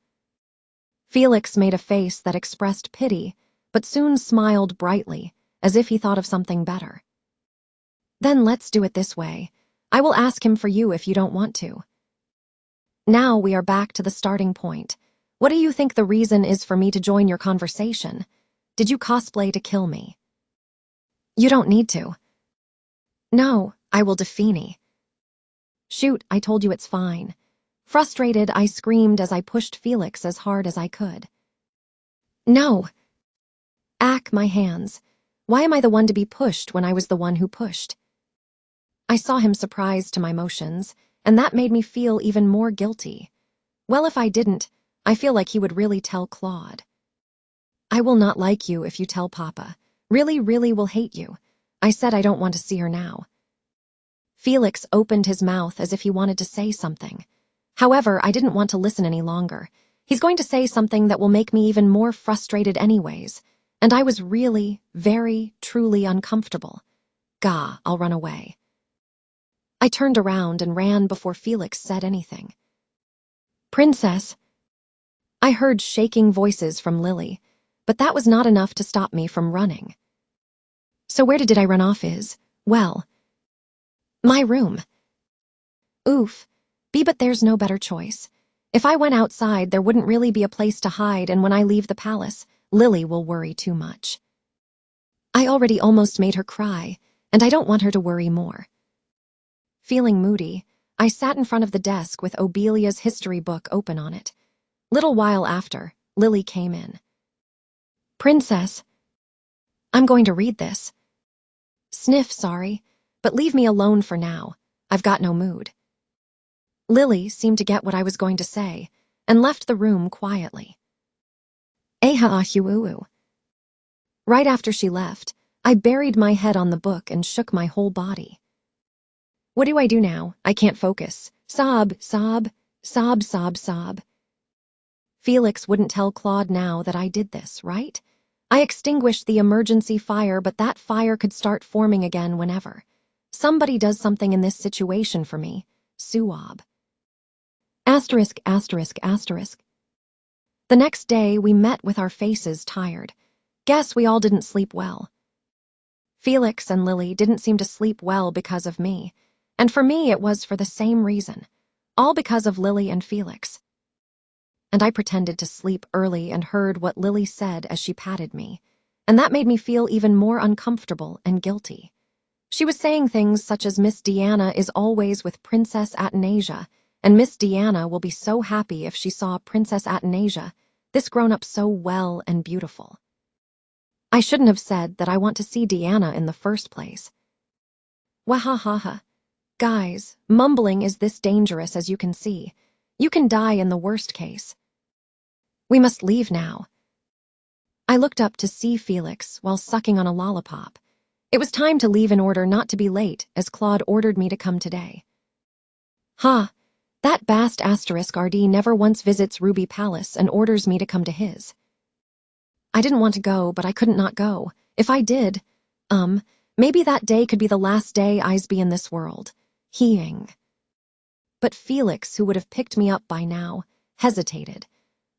Felix made a face that expressed pity, but soon smiled brightly, as if he thought of something better. Then let's do it this way. I will ask him for you if you don't want to. Now we are back to the starting point. What do you think the reason is for me to join your conversation? Did you cosplay to kill me? You don't need to. No, I will defeat. Shoot, I told you it's fine. Frustrated, I screamed as I pushed Felix as hard as I could. No. My hands. Why am I the one to be pushed when I was the one who pushed? I saw him surprised to my motions, and that made me feel even more guilty. Well, if I didn't, I feel like he would really tell Claude. I will not like you if you tell Papa. Really will hate you. I said I don't want to see her now. Felix opened his mouth as if he wanted to say something. However, I didn't want to listen any longer. He's going to say something that will make me even more frustrated anyways, and I was really, very, truly uncomfortable. Gah, I'll run away. I turned around and ran before Felix said anything. Princess. I heard shaking voices from Lily, but that was not enough to stop me from running. So where did I run off is, well, my room. Oof. But there's no better choice. If I went outside, there wouldn't really be a place to hide, and when I leave the palace, Lily will worry too much. I already almost made her cry, and I don't want her to worry more. Feeling moody, I sat in front of the desk with Obelia's history book open on it. Little while after, Lily came in. Princess. I'm going to read this. Sniff, sorry, but leave me alone for now. I've got no mood. Lily seemed to get what I was going to say, and left the room quietly. Right after she left, I buried my head on the book and shook my whole body. What do I do now? I can't focus. Sob. Felix wouldn't tell Claude now that I did this, right? I extinguished the emergency fire, but that fire could start forming again whenever. Somebody does something in this situation for me. Suab. Asterisk. The next day, we met with our faces tired. Guess we all didn't sleep well. Felix and Lily didn't seem to sleep well because of me, and for me it was for the same reason, all because of Lily and Felix. And I pretended to sleep early and heard what Lily said as she patted me, and that made me feel even more uncomfortable and guilty. She was saying things such as Miss Diana is always with Princess Athanasia, and Miss Diana will be so happy if she saw Princess Athanasia, this grown-up so well and beautiful. I shouldn't have said that I want to see Diana in the first place. Wahahaha. Guys, mumbling is this dangerous as you can see. You can die in the worst case. We must leave now. I looked up to see Felix while sucking on a lollipop. It was time to leave in order not to be late, as Claude ordered me to come today. That bast *RD never once visits Ruby Palace and orders me to come to his. I didn't want to go, but I couldn't not go. If I did, maybe that day could be the last day I'd be in this world. But Felix, who would have picked me up by now, hesitated.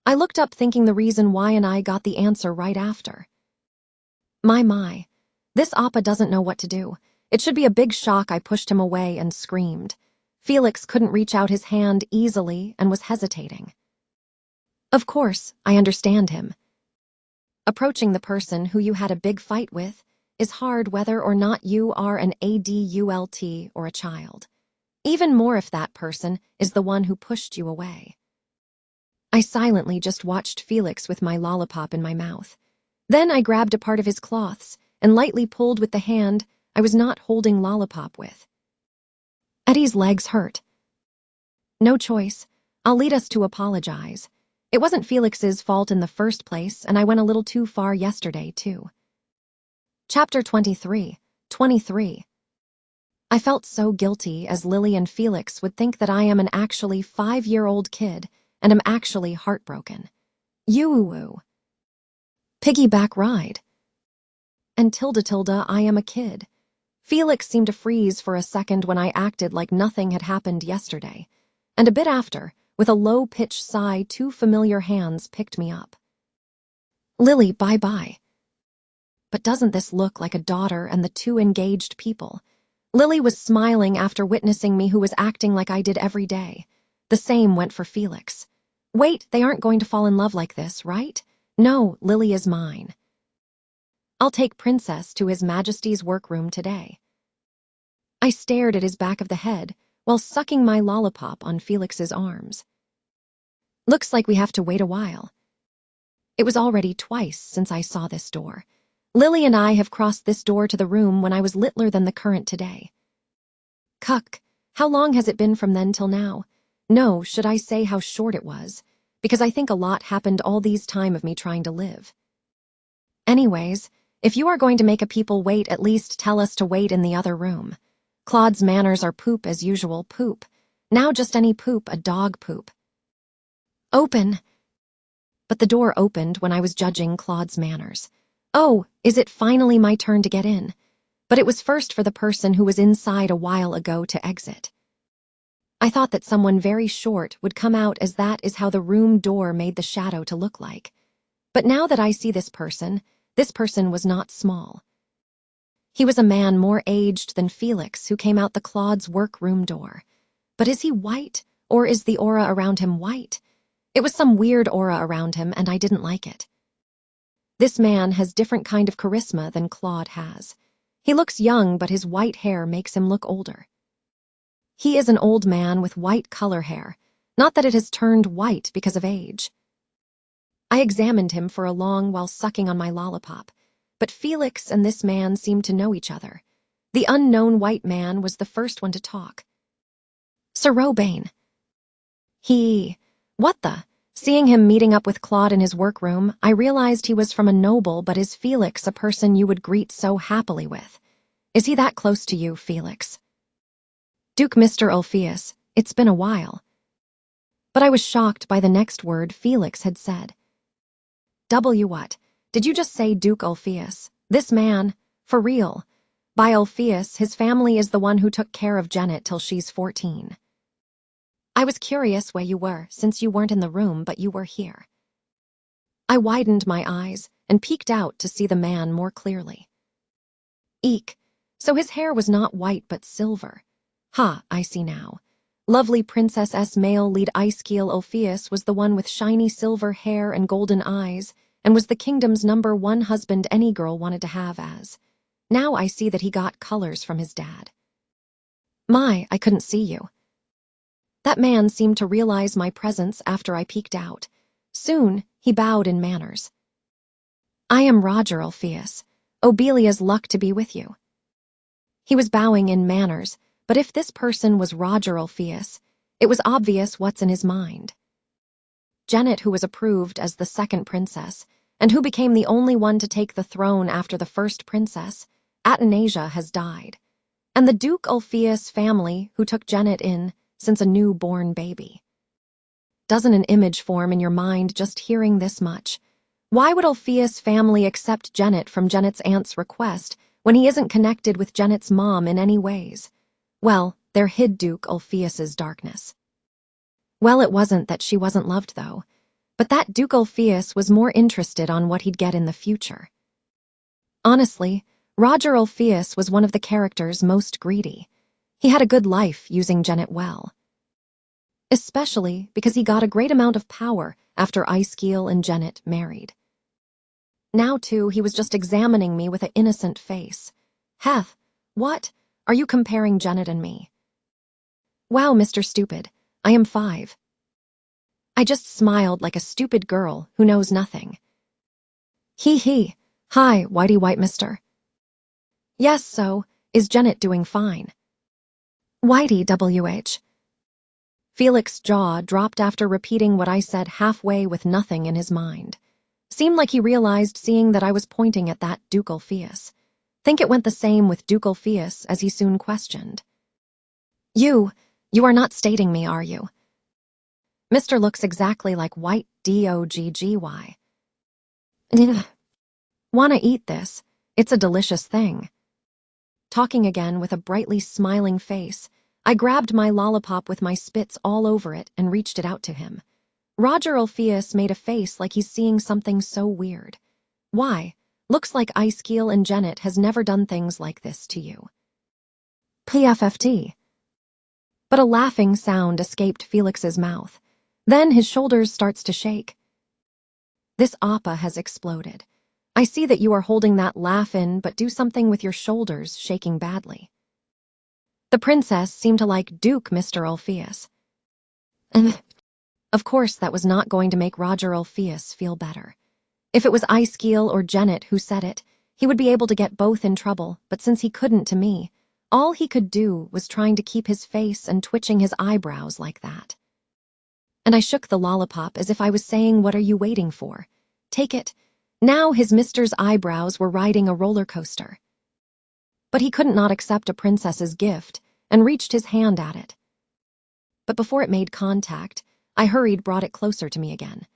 I looked up thinking the reason why and I got the answer right after. My. This Appa doesn't know what to do. It should be a big shock I pushed him away and screamed. Felix couldn't reach out his hand easily and was hesitating. Of course, I understand him. Approaching the person who you had a big fight with is hard whether or not you are an adult or a child. Even more if that person is the one who pushed you away. I silently just watched Felix with my lollipop in my mouth. Then I grabbed a part of his cloths and lightly pulled with the hand I was not holding lollipop with. Eddie's legs hurt. No choice. I'll lead us to apologize. It wasn't Felix's fault in the first place, and I went a little too far yesterday, too. Chapter 23. I felt so guilty as Lily and Felix would think that I am an actually 5-year-old kid and am actually heartbroken. Yoo-woo. Piggyback ride. And tilde, I am a kid. Felix seemed to freeze for a second when I acted like nothing had happened yesterday, and a bit after, with a low-pitched sigh, 2 familiar hands picked me up. Lily, bye-bye. But doesn't this look like a daughter and the 2 engaged people? Lily was smiling after witnessing me who was acting like I did every day. The same went for Felix. Wait, they aren't going to fall in love like this, right? No, Lily is mine. I'll take Princess to His Majesty's workroom today. I stared at his back of the head while sucking my lollipop on Felix's arms. Looks like we have to wait a while. It was already twice since I saw this door. Lily and I have crossed this door to the room when I was littler than the current today. Cuck, how long has it been from then till now? No, should I say how short it was? Because I think a lot happened all these time of me trying to live. Anyways, if you are going to make a people wait, at least tell us to wait in the other room. Claude's manners are poop as usual, poop. Now just any poop, a dog poop. Open. But the door opened when I was judging Claude's manners. Oh, is it finally my turn to get in? But it was first for the person who was inside a while ago to exit. I thought that someone very short would come out, as that is how the room door made the shadow to look like. But now that I see this person was not small. He was a man more aged than Felix who came out the Claude's workroom door. But is he white, or is the aura around him white? It was some weird aura around him, and I didn't like it. This man has different kind of charisma than Claude has. He looks young, but his white hair makes him look older. He is an old man with white color hair, not that it has turned white because of age. I examined him for a long while sucking on my lollipop, but Felix and this man seemed to know each other. The unknown white man was the first one to talk. Sir Robane. What the? Seeing him meeting up with Claude in his workroom, I realized he was from a noble, but is Felix a person you would greet so happily with? Is he that close to you, Felix? Duke Mr. Ulfius, it's been a while. But I was shocked by the next word Felix had said. What? Did you just say Duke Ulfius? This man? For real? By Ulfius, his family is the one who took care of Janet till she's 14. I was curious where you were, since you weren't in the room, but you were here. I widened my eyes and peeked out to see the man more clearly. Eek, so his hair was not white but silver. Ha, I see now. Lovely Princess S. male lead Icekeel Ulfius was the one with shiny silver hair and golden eyes, and was the kingdom's #1 husband any girl wanted to have as. Now I see that he got colors from his dad. My, I couldn't see you. That man seemed to realize my presence after I peeked out. Soon, he bowed in manners. I am Roger Ulfius. Obelia's luck to be with you. He was bowing in manners, but if this person was Roger Ulfius, it was obvious what's in his mind. Janet, who was approved as the second princess, and who became the only one to take the throne after the first princess, Athanasia, has died. And the Duke Ulfius family, who took Janet in, since a newborn baby. Doesn't an image form in your mind just hearing this much? Why would Ulfius family accept Janet from Janet's aunt's request when he isn't connected with Janet's mom in any ways? Well, there hid Duke Ulfius's darkness. Well, it wasn't that she wasn't loved, though. But that Duke Ulfius was more interested on what he'd get in the future. Honestly, Roger Ulfius was one of the characters most greedy. He had a good life using Jennet well. Especially because he got a great amount of power after Icekeel and Jennet married. Now, too, he was just examining me with an innocent face. Heth, what? Are you comparing Jennet and me? Wow, Mr. Stupid, I am 5. I just smiled like a stupid girl who knows nothing. Hee. Hi, Whitey White Mister. Yes, so, is Jennet doing fine? Whitey, WH. Felix's jaw dropped after repeating what I said halfway with nothing in his mind. Seemed like he realized seeing that I was pointing at that Duke Ulfius. Think it went the same with Duke Ulfius as he soon questioned. You are not stating me, are you? Mr. looks exactly like White Dogggy. Wanna eat this? It's a delicious thing. Talking again with a brightly smiling face, I grabbed my lollipop with my spits all over it and reached it out to him. Roger Ulfius made a face like he's seeing something so weird. Why? Looks like Icekeel and Jennet has never done things like this to you. PFFT. But a laughing sound escaped Felix's mouth. Then his shoulders starts to shake. This appa has exploded. I see that you are holding that laugh in, but do something with your shoulders shaking badly. The princess seemed to like Duke Mr. Ulfius. Of course, that was not going to make Roger Ulfius feel better. If it was Icekeel or Jennet who said it, he would be able to get both in trouble, but since he couldn't to me, all he could do was trying to keep his face and twitching his eyebrows like that. And I shook the lollipop as if I was saying, what are you waiting for? Take it. Now his mister's eyebrows were riding a roller coaster. But he couldn't not accept a princess's gift and reached his hand at it. But before it made contact, I brought it closer to me again.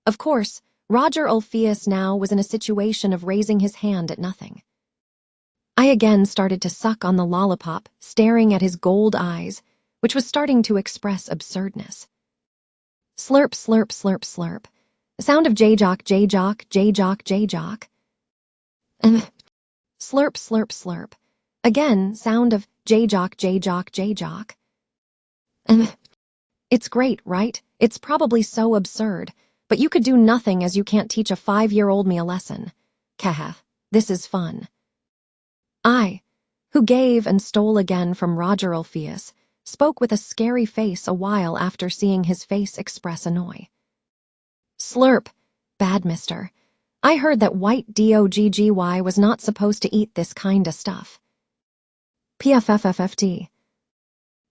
Of course, Roger Ulfius now was in a situation of raising his hand at nothing. I again started to suck on the lollipop, staring at his gold eyes, which was starting to express absurdness. Slurp, slurp, slurp, slurp. The sound of J-Jock, J-Jock, J-Jock, J-Jock. Slurp, slurp, slurp. Again, sound of J-Jock, J-Jock, J-Jock. It's great, right? It's probably so absurd, but you could do nothing as you can't teach a 5-year-old me a lesson. Kehef, this is fun. I, who gave and stole again from Roger Ulfius, spoke with a scary face a while after seeing his face express annoy. Slurp, bad mister. I heard that White Dogggy was not supposed to eat this kinda stuff. PFFFFT.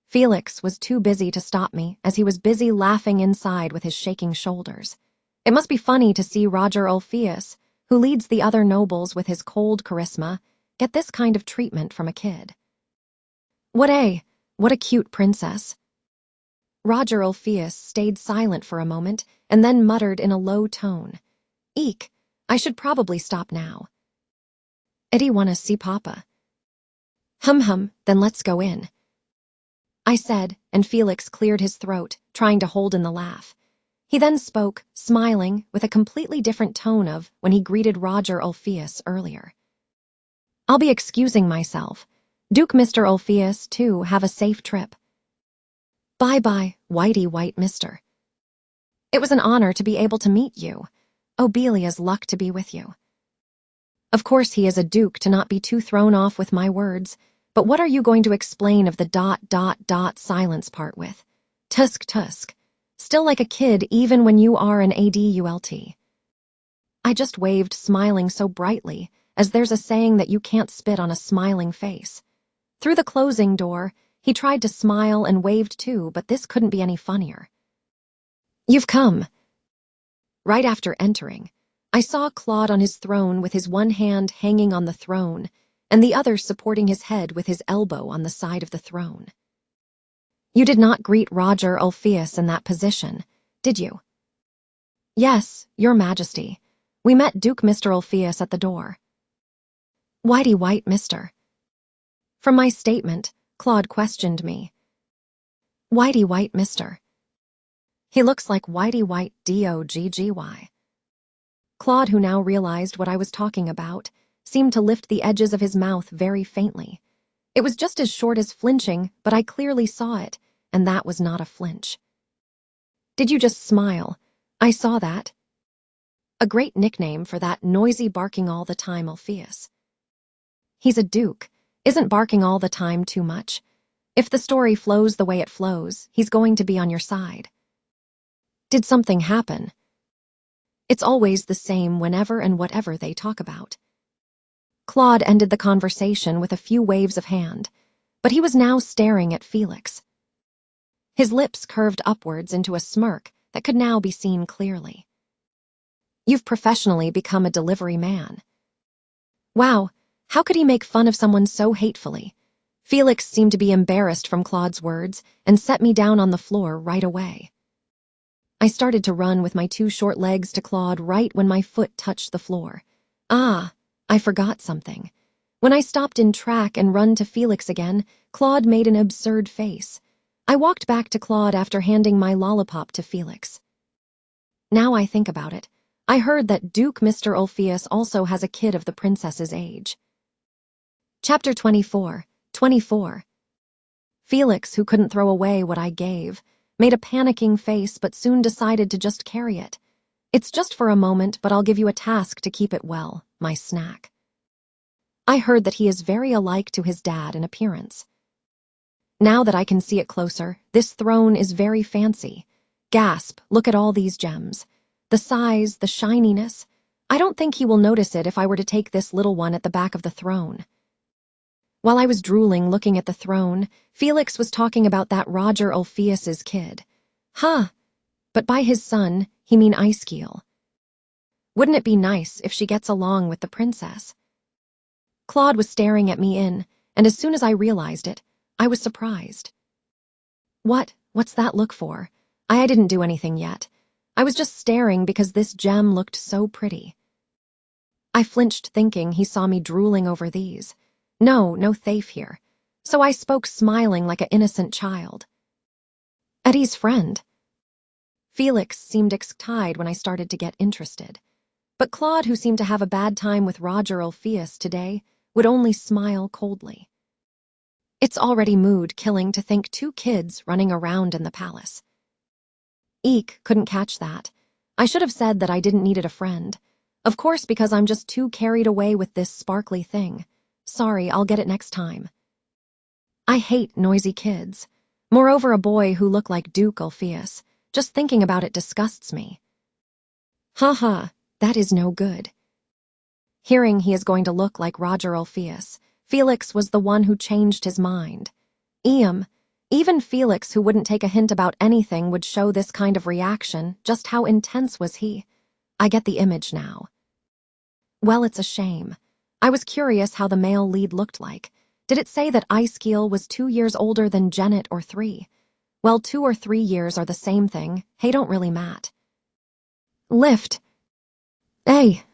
Felix was too busy to stop me, as he was busy laughing inside with his shaking shoulders. It must be funny to see Roger Ulfius, who leads the other nobles with his cold charisma, get this kind of treatment from a kid. What a cute princess. Roger Ulfius stayed silent for a moment and then muttered in a low tone. Eek, I should probably stop now. Eddie wanna see Papa. Hum, then let's go in. I said, and Felix cleared his throat, trying to hold in the laugh. He then spoke, smiling, with a completely different tone of when he greeted Roger Ulfius earlier. I'll be excusing myself. Duke Mr. Ulfius, too, have a safe trip. Bye-bye, Whitey White Mister. It was an honor to be able to meet you. Obelia's luck to be with you. Of course he is a duke to not be too thrown off with my words, but what are you going to explain of the ... silence part with? Tusk. Still like a kid even when you are an adult. I just waved, smiling so brightly, as there's a saying that you can't spit on a smiling face. Through the closing door, he tried to smile and waved too, but this couldn't be any funnier. You've come. Right after entering, I saw Claude on his throne with his one hand hanging on the throne and the other supporting his head with his elbow on the side of the throne. You did not greet Roger Ulfius in that position, did you? Yes, Your Majesty. We met Duke Mr. Ulfius at the door. Whitey White Mister. From my statement, Claude questioned me. Whitey White Mister. He looks like Whitey White Dogggy. Claude, who now realized what I was talking about, seemed to lift the edges of his mouth very faintly. It was just as short as flinching, but I clearly saw it, and that was not a flinch. Did you just smile? I saw that. A great nickname for that noisy barking all the time Alpheus. He's a duke. Isn't barking all the time too much? If the story flows the way it flows, he's going to be on your side. Did something happen? It's always the same whenever and whatever they talk about. Claude ended the conversation with a few waves of hand, but he was now staring at Felix. His lips curved upwards into a smirk that could now be seen clearly. You've professionally become a delivery man. Wow, how could he make fun of someone so hatefully? Felix seemed to be embarrassed from Claude's words and set me down on the floor right away. I started to run with my 2 short legs to Claude right when my foot touched the floor. Ah, I forgot something. When I stopped in track and run to Felix again, Claude made an absurd face. I walked back to Claude after handing my lollipop to Felix. Now I think about it, I heard that Duke Mr. Ulfius also has a kid of the princess's age. Chapter 24. Felix, who couldn't throw away what I gave, made a panicking face but soon decided to just carry it. It's just for a moment, but I'll give you a task to keep it well, my snack. I heard that he is very alike to his dad in appearance. Now that I can see it closer, this throne is very fancy. Gasp, look at all these gems. The size, the shininess. I don't think he will notice it if I were to take this little one at the back of the throne. While I was drooling looking at the throne, Felix was talking about that Roger Ulfius's kid. Huh, but by his son, he mean Icekeel. Wouldn't it be nice if she gets along with the princess? Claude was staring at me and as soon as I realized it, I was surprised. What's that look for? I didn't do anything yet. I was just staring because this gem looked so pretty. I flinched thinking he saw me drooling over these. No Thafe here. So I spoke smiling like an innocent child. Eddie's friend. Felix seemed excited when I started to get interested. But Claude, who seemed to have a bad time with Roger Ulfius today, would only smile coldly. It's already mood-killing to think 2 kids running around in the palace. Eek, couldn't catch that. I should have said that I didn't needed a friend. Of course, because I'm just too carried away with this sparkly thing. Sorry, I'll get it next time. I hate noisy kids. Moreover, a boy who looked like Duke Ulfius. Just thinking about it disgusts me. Haha, that is no good. Hearing he is going to look like Roger Ulfius, Felix was the one who changed his mind. Even Felix, who wouldn't take a hint about anything, would show this kind of reaction. Just how intense was he? I get the image now. Well, it's a shame. I was curious how the male lead looked like. Did it say that Icekeel was 2 years older than Janet or 3? Well, 2 or 3 years are the same thing. Hey, don't really matter. Lift. Hey.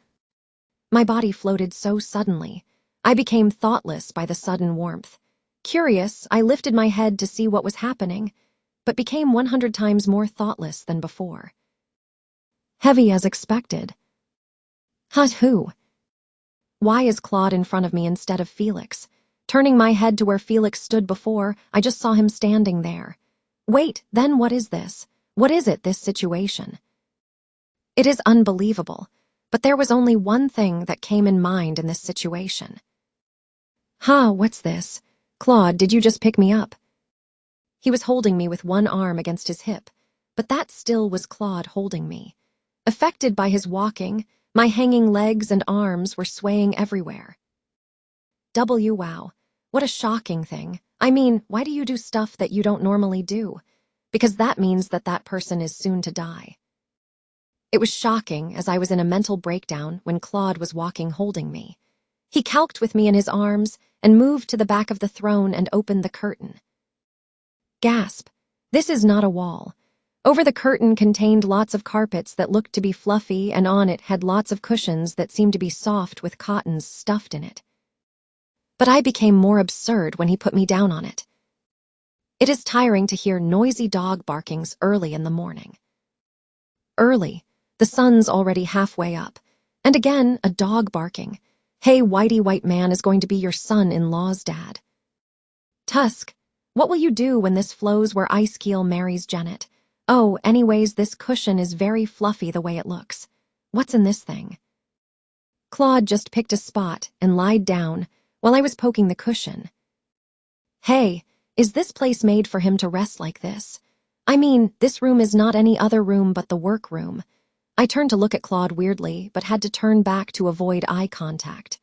My body floated so suddenly. I became thoughtless by the sudden warmth. Curious, I lifted my head to see what was happening, but became 100 times more thoughtless than before. Heavy as expected. Who? Why is Claude in front of me instead of Felix? Turning my head to where Felix stood before, I just saw him standing there. Wait, then what is this? What is it, this situation? It is unbelievable, but there was only one thing that came in mind in this situation. What's this? Claude, did you just pick me up? He was holding me with one arm against his hip, but that still was Claude holding me. Affected by his walking, my hanging legs and arms were swaying everywhere. Wow, what a shocking thing. I mean, why do you do stuff that you don't normally do? Because that means that that person is soon to die. It was shocking as I was in a mental breakdown when Claude was walking holding me. He calked with me in his arms and moved to the back of the throne and opened the curtain. Gasp. This is not a wall. Over the curtain contained lots of carpets that looked to be fluffy, and on it had lots of cushions that seemed to be soft with cottons stuffed in it. But I became more absurd when he put me down on it. It is tiring to hear noisy dog barkings early in the morning. Early. The sun's already halfway up. And again, a dog barking. Hey, whitey white man is going to be your son-in-law's dad. Tusk, what will you do when this flows where Icekeel marries Janet? Oh, anyways, this cushion is very fluffy the way it looks. What's in this thing? Claude just picked a spot and lied down while I was poking the cushion. Hey, is this place made for him to rest like this? I mean, this room is not any other room but the work room. I turned to look at Claude weirdly, but had to turn back to avoid eye contact.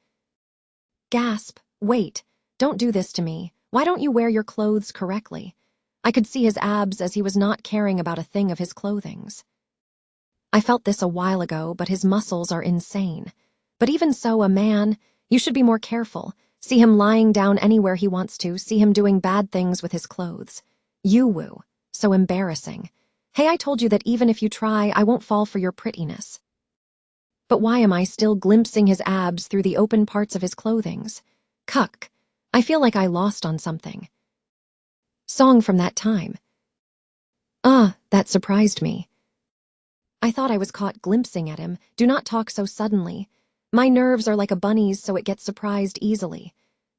Gasp, wait, don't do this to me. Why don't you wear your clothes correctly? I could see his abs as he was not caring about a thing of his clothings. I felt this a while ago, but his muscles are insane. But even so, a man, you should be more careful. See him lying down anywhere he wants to, see him doing bad things with his clothes. You woo, so embarrassing. Hey, I told you that even if you try, I won't fall for your prettiness. But why am I still glimpsing his abs through the open parts of his clothings? Cuck, I feel like I lost on something. Song from that time. That surprised me. I thought I was caught glimpsing at him. Do not talk so suddenly. My nerves are like a bunny's, so it gets surprised easily.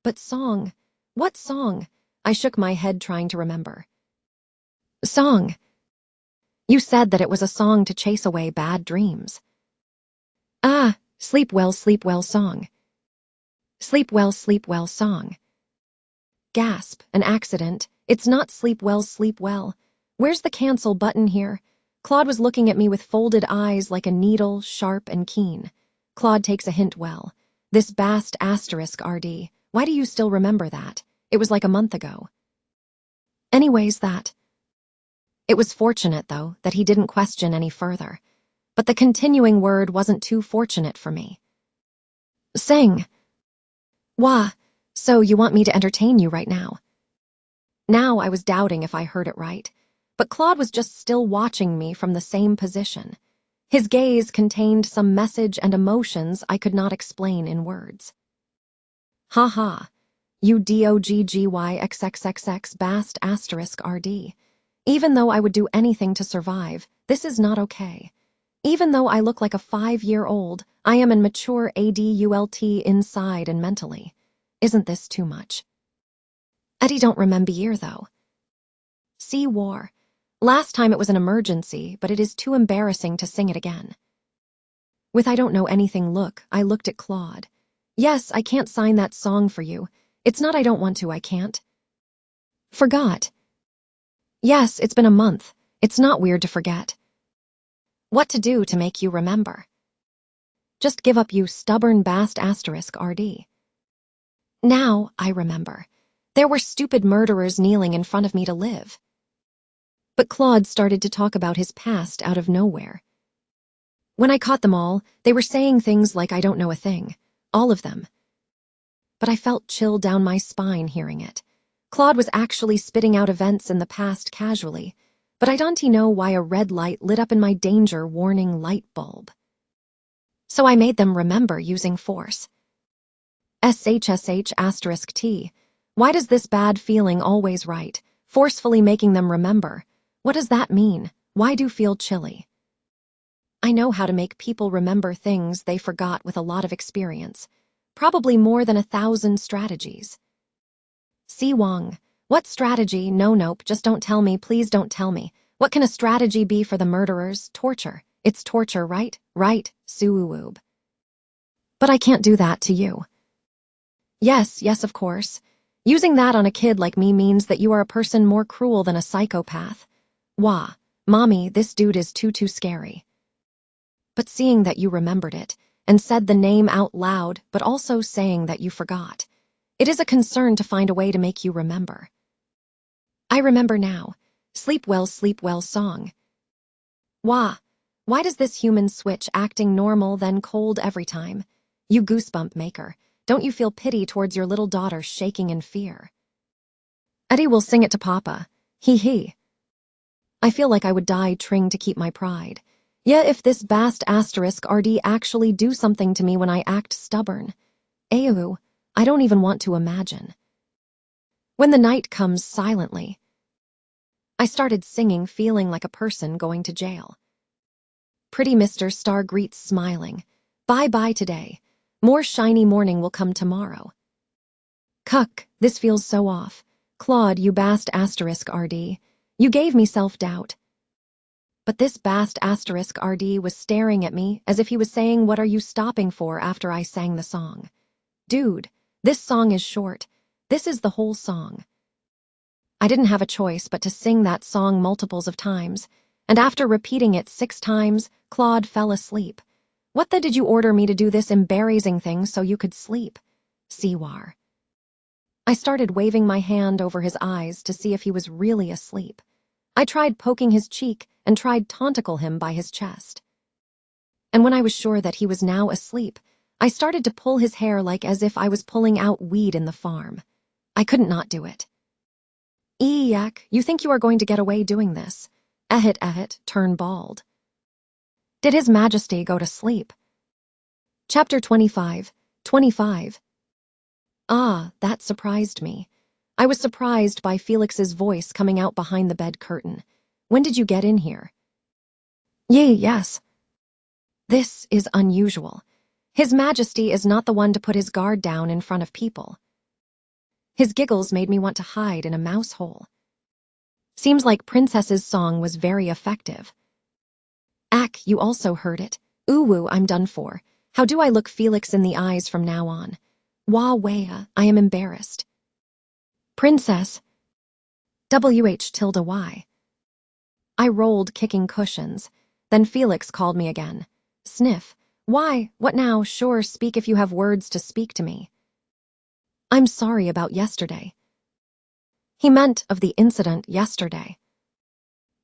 But song? What song? I shook my head trying to remember. Song. You said that it was a song to chase away bad dreams. Sleep well song. Sleep well song. Gasp, an accident. It's not sleep well. Where's the cancel button here? Claude was looking at me with folded eyes like a needle, sharp and keen. Claude takes a hint well. This bast asterisk RD. Why do you still remember that? It was like a month ago. Anyways, that. It was fortunate, though, that he didn't question any further. But the continuing word wasn't too fortunate for me. Sing. Wah, so you want me to entertain you right now? Now I was doubting if I heard it right, but Claude was just still watching me from the same position. His gaze contained some message and emotions I could not explain in words. Ha ha, you doggyyxxxx bast asterisk RD. Even though I would do anything to survive, this is not okay. Even though I look like a 5-year-old, I am an mature adult inside and mentally. Isn't this too much? Eddie don't remember year, though. See war. Last time it was an emergency, but it is too embarrassing to sing it again. With I don't know anything look, I looked at Claude. Yes, I can't sign that song for you. It's not I don't want to, I can't. Forgot. Yes, it's been a month. It's not weird to forget. What to do to make you remember? Just give up, you stubborn bast asterisk RD. Now I remember. There were stupid murderers kneeling in front of me to live. But Claude started to talk about his past out of nowhere. When I caught them all, they were saying things like I don't know a thing. All of them. But I felt chill down my spine hearing it. Claude was actually spitting out events in the past casually, but I don't know why a red light lit up in my danger warning light bulb. So I made them remember using force. SHSH asterisk T. Why does this bad feeling always right? Forcefully making them remember. What does that mean? Why do feel chilly? I know how to make people remember things they forgot with a lot of experience. Probably more than 1,000 strategies. Si Wong. What strategy? Nope, just don't tell me, please don't tell me. What can a strategy be for the murderers? Torture. It's torture, right? Right, Suwoob. But I can't do that to you. Yes, of course. Using that on a kid like me means that you are a person more cruel than a psychopath. Wah, mommy, this dude is too scary. But seeing that you remembered it, and said the name out loud, but also saying that you forgot, it is a concern to find a way to make you remember. I remember now. Sleep well song. Wah, why does this human switch acting normal then cold every time? You goosebump maker. Don't you feel pity towards your little daughter shaking in fear? Eddie will sing it to Papa. He. I feel like I would die trying to keep my pride. Yeah, if this bast asterisk RD actually do something to me when I act stubborn. Ew, I don't even want to imagine. When the night comes silently, I started singing, feeling like a person going to jail. Pretty Mr. Star greets smiling. Bye-bye today. More shiny morning will come tomorrow. Cuck, this feels so off. Claude, you bast asterisk RD. You gave me self-doubt. But this bast asterisk RD was staring at me as if he was saying, what are you stopping for after I sang the song? Dude, this song is short. This is the whole song. I didn't have a choice but to sing that song multiples of times, and after repeating it 6 times, Claude fell asleep. What the did you order me to do this embarrassing thing so you could sleep? Siwar. I started waving my hand over his eyes to see if he was really asleep. I tried poking his cheek and tried taunticle him by his chest. And when I was sure that he was now asleep, I started to pull his hair like as if I was pulling out weed in the farm. I couldn't not do it. Yak, you think you are going to get away doing this? Ehit, turn bald. Did His Majesty go to sleep? Chapter 25. Ah, that surprised me. I was surprised by Felix's voice coming out behind the bed curtain. When did you get in here? Yes. This is unusual. His Majesty is not the one to put his guard down in front of people. His giggles made me want to hide in a mouse hole. Seems like Princess's song was very effective. You also heard it. Ooh, I'm done for. How do I look Felix in the eyes from now on? Wea, I am embarrassed. Princess. WH_Y. I rolled, kicking cushions. Then Felix called me again. Sniff. Why, what now? Sure, speak if you have words to speak to me. I'm sorry about yesterday. He meant of the incident yesterday.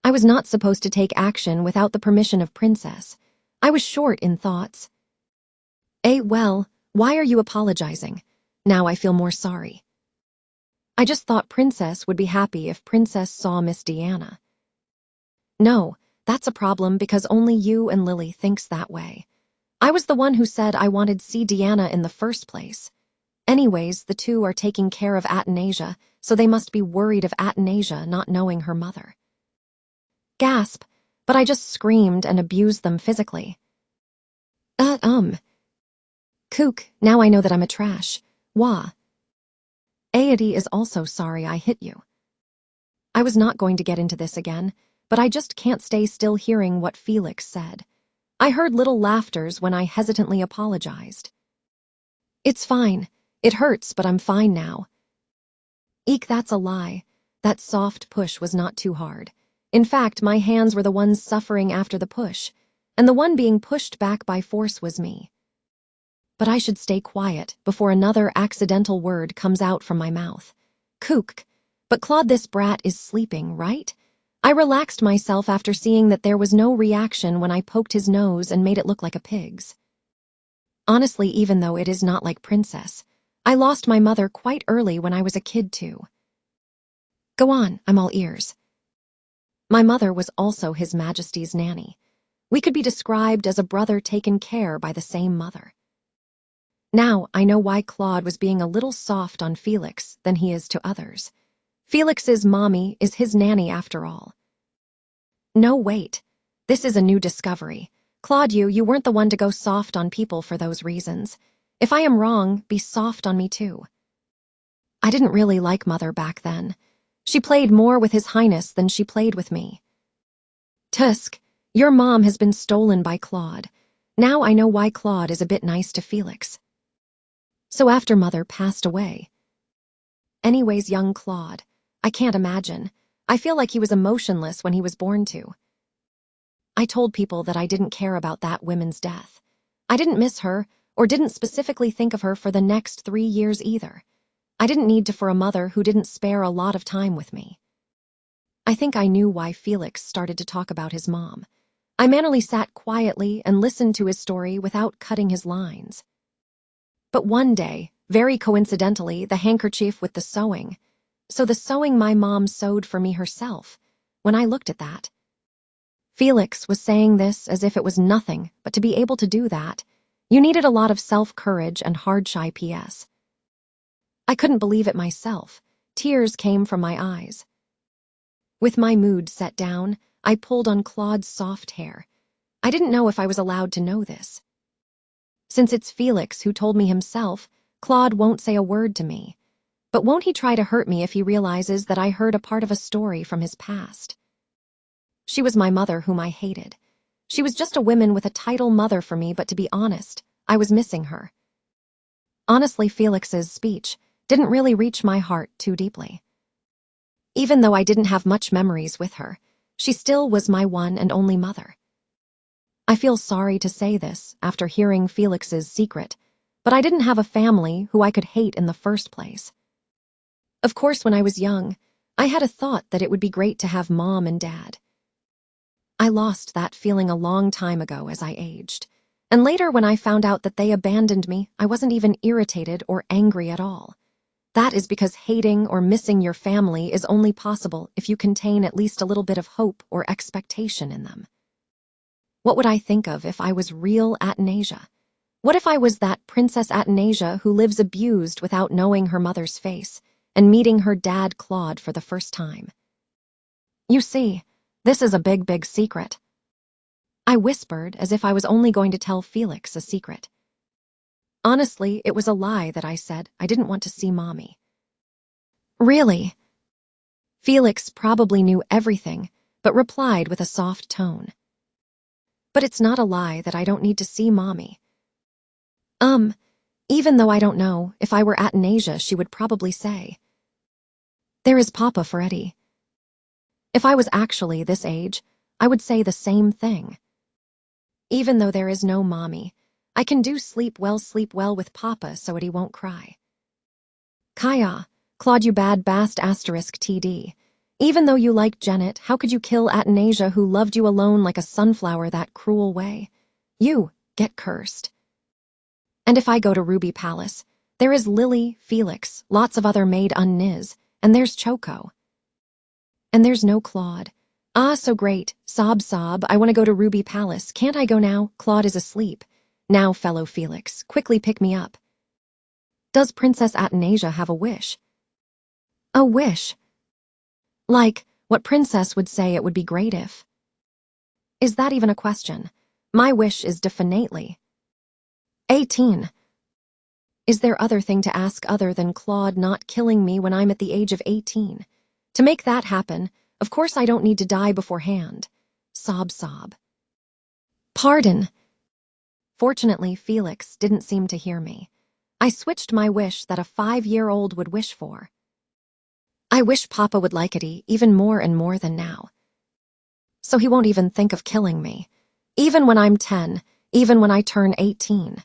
I was not supposed to take action without the permission of Princess. I was short in thoughts. Well, why are you apologizing? Now I feel more sorry. I just thought Princess would be happy if Princess saw Miss Deanna. No, that's a problem because only you and Lily thinks that way. I was the one who said I wanted to see Deanna in the first place. Anyways, the two are taking care of Athanasia, so they must be worried of Athanasia not knowing her mother. Gasp, but I just screamed and abused them physically. Kook, now I know that I'm a trash. Wah. Aadi is also sorry I hit you. I was not going to get into this again, but I just can't stay still hearing what Felix said. I heard little laughters when I hesitantly apologized. It's fine. It hurts, but I'm fine now. Eek, that's a lie. That soft push was not too hard. In fact, my hands were the ones suffering after the push, and the one being pushed back by force was me. But I should stay quiet before another accidental word comes out from my mouth. Kook. But Claude, this brat is sleeping, right? I relaxed myself after seeing that there was no reaction when I poked his nose and made it look like a pig's. Honestly, even though it is not like Princess, I lost my mother quite early when I was a kid too. Go on, I'm all ears. My mother was also His Majesty's nanny. We could be described as a brother taken care by the same mother. Now I know why Claude was being a little soft on Felix than he is to others. Felix's mommy is his nanny after all. No, wait. This is a new discovery. Claude, you weren't the one to go soft on people for those reasons. If I am wrong, be soft on me too. I didn't really like Mother back then. She played more with His Highness than she played with me. Tusk, your mom has been stolen by Claude. Now I know why Claude is a bit nice to Felix. So after Mother passed away. Anyways, young Claude, I can't imagine. I feel like he was emotionless when he was born too. I told people that I didn't care about that woman's death. I didn't miss her, or didn't specifically think of her for the next 3 years either. I didn't need to for a mother who didn't spare a lot of time with me. I think I knew why Felix started to talk about his mom. I mannerly sat quietly and listened to his story without cutting his lines. But one day, very coincidentally, the handkerchief with the sewing. So the sewing my mom sewed for me herself. When I looked at that, Felix was saying this as if it was nothing, but to be able to do that, you needed a lot of self-courage and hard-shy PS. I couldn't believe it myself. Tears came from my eyes. With my mood set down, I pulled on Claude's soft hair. I didn't know if I was allowed to know this. Since it's Felix who told me himself, Claude won't say a word to me. But won't he try to hurt me if he realizes that I heard a part of a story from his past? She was my mother whom I hated. She was just a woman with a title mother for me, but to be honest, I was missing her. Honestly, Felix's speech didn't really reach my heart too deeply. Even though I didn't have much memories with her, she still was my one and only mother. I feel sorry to say this after hearing Felix's secret, but I didn't have a family who I could hate in the first place. Of course, when I was young, I had a thought that it would be great to have mom and dad. I lost that feeling a long time ago as I aged, and later when I found out that they abandoned me, I wasn't even irritated or angry at all. That is because hating or missing your family is only possible if you contain at least a little bit of hope or expectation in them. What would I think of if I was real Athanasia? What if I was that Princess Athanasia who lives abused without knowing her mother's face and meeting her dad Claude for the first time? You see, this is a big, big secret. I whispered as if I was only going to tell Felix a secret. Honestly, it was a lie that I said I didn't want to see Mommy. Really? Felix probably knew everything, but replied with a soft tone. But it's not a lie that I don't need to see Mommy. Even though I don't know, if I were Athanasia, she would probably say, "There is Papa for Eddie." If I was actually this age, I would say the same thing. Even though there is no Mommy, I can do sleep well with Papa so Eddie won't cry. Kaya, Claude, you bad bast asterisk TD. Even though you like Janet, how could you kill Athanasia who loved you alone like a sunflower that cruel way? You get cursed. And if I go to Ruby Palace, there is Lily, Felix, lots of other maid unniz, and there's Choco. And there's no Claude. Ah, so great. Sob, I want to go to Ruby Palace. Can't I go now? Claude is asleep. Now, fellow Felix, quickly pick me up. Does Princess Athanasia have a wish? A wish? Like, what princess would say it would be great if? Is that even a question? My wish is definitely 18. Is there other thing to ask other than Claude not killing me when I'm at the age of 18? To make that happen, of course I don't need to die beforehand. Sob. Pardon. Fortunately, Felix didn't seem to hear me. I switched my wish that a 5-year-old would wish for. I wish Papa would like Eddie even more and more than now. So he won't even think of killing me. Even when I'm 10, even when I turn 18.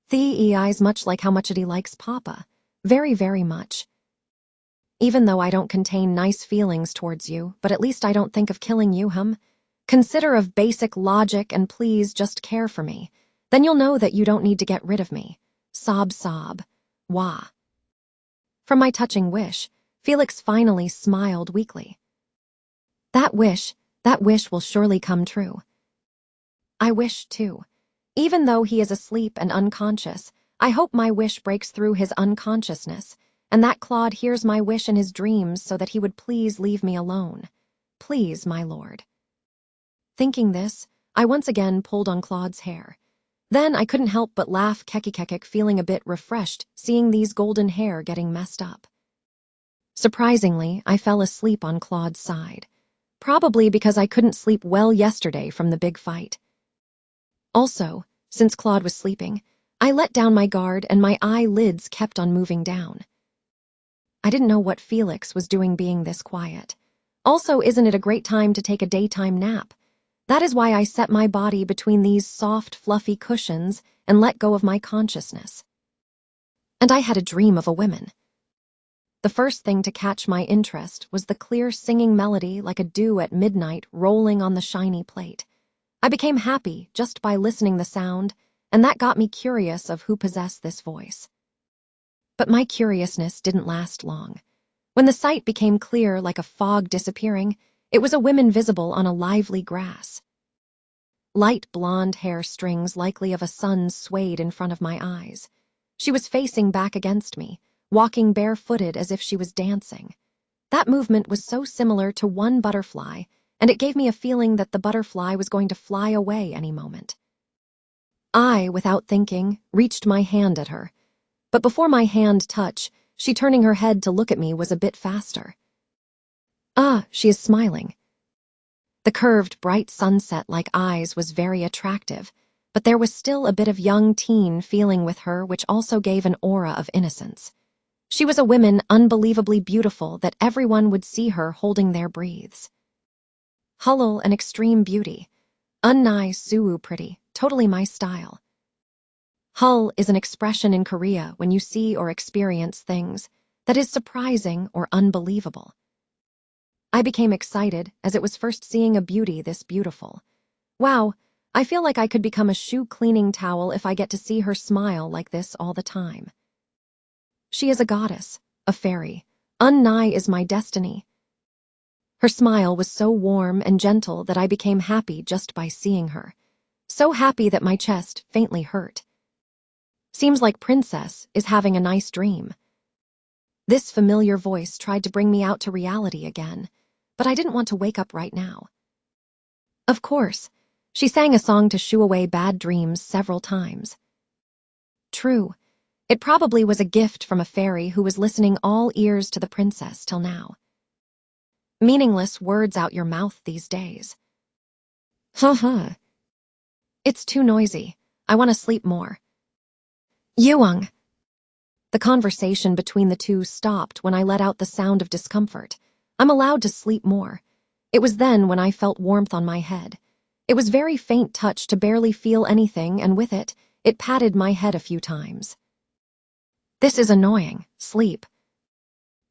The eyes much like how much Eddie likes Papa. Very, very much. Even though I don't contain nice feelings towards you, but at least I don't think of killing you, Consider of basic logic and please just care for me. Then you'll know that you don't need to get rid of me. Sob. Wah. From my touching wish, Felix finally smiled weakly. That wish will surely come true. I wish, too. Even though he is asleep and unconscious, I hope my wish breaks through his unconsciousness, and that Claude hears my wish in his dreams so that he would please leave me alone. Please, my lord. Thinking this, I once again pulled on Claude's hair. Then I couldn't help but laugh kekik, feeling a bit refreshed, seeing these golden hair getting messed up. Surprisingly, I fell asleep on Claude's side. Probably because I couldn't sleep well yesterday from the big fight. Also, since Claude was sleeping, I let down my guard and my eyelids kept on moving down. I didn't know what Felix was doing being this quiet. Also, isn't it a great time to take a daytime nap? That is why I set my body between these soft, fluffy cushions and let go of my consciousness. And I had a dream of a woman. The first thing to catch my interest was the clear singing melody like a dew at midnight rolling on the shiny plate. I became happy just by listening the sound, and that got me curious of who possessed this voice. But my curiousness didn't last long. When the sight became clear like a fog disappearing, it was a woman visible on a lively grass. Light blonde hair strings likely of a sun swayed in front of my eyes. She was facing back against me, walking barefooted as if she was dancing. That movement was so similar to one butterfly, and it gave me a feeling that the butterfly was going to fly away any moment. I, without thinking, reached my hand at her. But before my hand touched, she turning her head to look at me was a bit faster. Ah, she is smiling. The curved, bright sunset-like eyes was very attractive, but there was still a bit of young teen feeling with her which also gave an aura of innocence. She was a woman unbelievably beautiful that everyone would see her holding their breathes. Hullul and extreme beauty. Unnai suwu pretty, totally my style. Hull is an expression in Korea when you see or experience things that is surprising or unbelievable. I became excited as it was first seeing a beauty this beautiful. Wow, I feel like I could become a shoe cleaning towel if I get to see her smile like this all the time. She is a goddess, a fairy. Unnai is my destiny. Her smile was so warm and gentle that I became happy just by seeing her. So happy that my chest faintly hurt. Seems like Princess is having a nice dream. This familiar voice tried to bring me out to reality again, but I didn't want to wake up right now. Of course, she sang a song to shoo away bad dreams several times. True, it probably was a gift from a fairy who was listening all ears to the princess till now. Meaningless words out your mouth these days. Ha. It's too noisy. I want to sleep more. Yuang. The conversation between the two stopped when I let out the sound of discomfort. I'm allowed to sleep more. It was then when I felt warmth on my head. It was very faint touch to barely feel anything, and with it, it patted my head a few times. This is annoying. Sleep.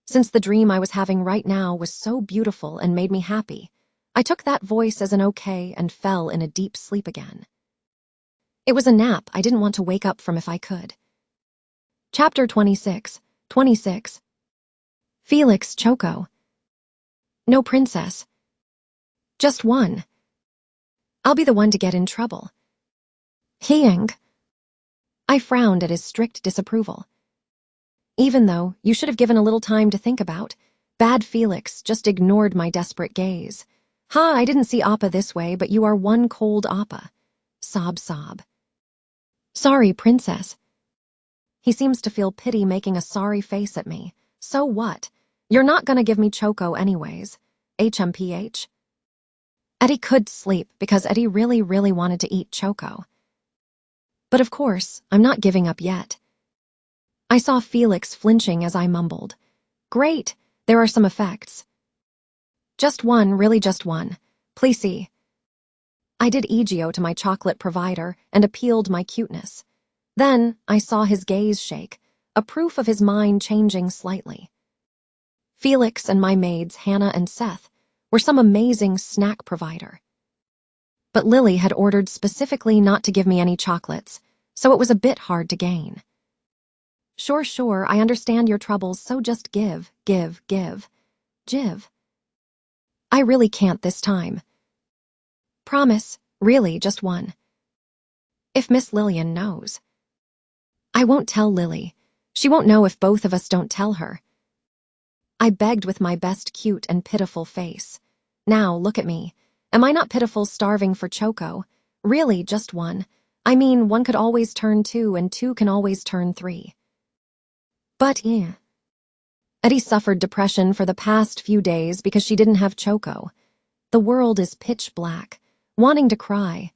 Since the dream I was having right now was so beautiful and made me happy, I took that voice as an okay and fell in a deep sleep again. It was a nap I didn't want to wake up from if I could. Chapter 26. Felix Choco. No princess. Just one. I'll be the one to get in trouble. Hyang. I frowned at his strict disapproval. Even though you should have given a little time to think about, bad Felix just ignored my desperate gaze. Ha, I didn't see Appa this way, but you are one cold Appa. Sob. Sorry, princess. He seems to feel pity making a sorry face at me. So what? You're not gonna give me Choco anyways. HMPH. Eddie could sleep because Eddie really wanted to eat Choco. But of course, I'm not giving up yet. I saw Felix flinching as I mumbled. Great, there are some effects. Just one, really just one. Please see. I did EGO to my chocolate provider and appealed my cuteness. Then I saw his gaze shake, a proof of his mind changing slightly. Felix and my maids, Hannah and Seth, were some amazing snack provider. But Lily had ordered specifically not to give me any chocolates, so it was a bit hard to gain. Sure, I understand your troubles, so just give. Jiv. I really can't this time. Promise, really, just one. If Miss Lillian knows. I won't tell Lily. She won't know if both of us don't tell her. I begged with my best cute and pitiful face. Now, look at me. Am I not pitiful, starving for Choco? Really, just one. I mean, one could always turn two, and two can always turn three. But, Eddie suffered depression for the past few days because she didn't have Choco. The world is pitch black, wanting to cry.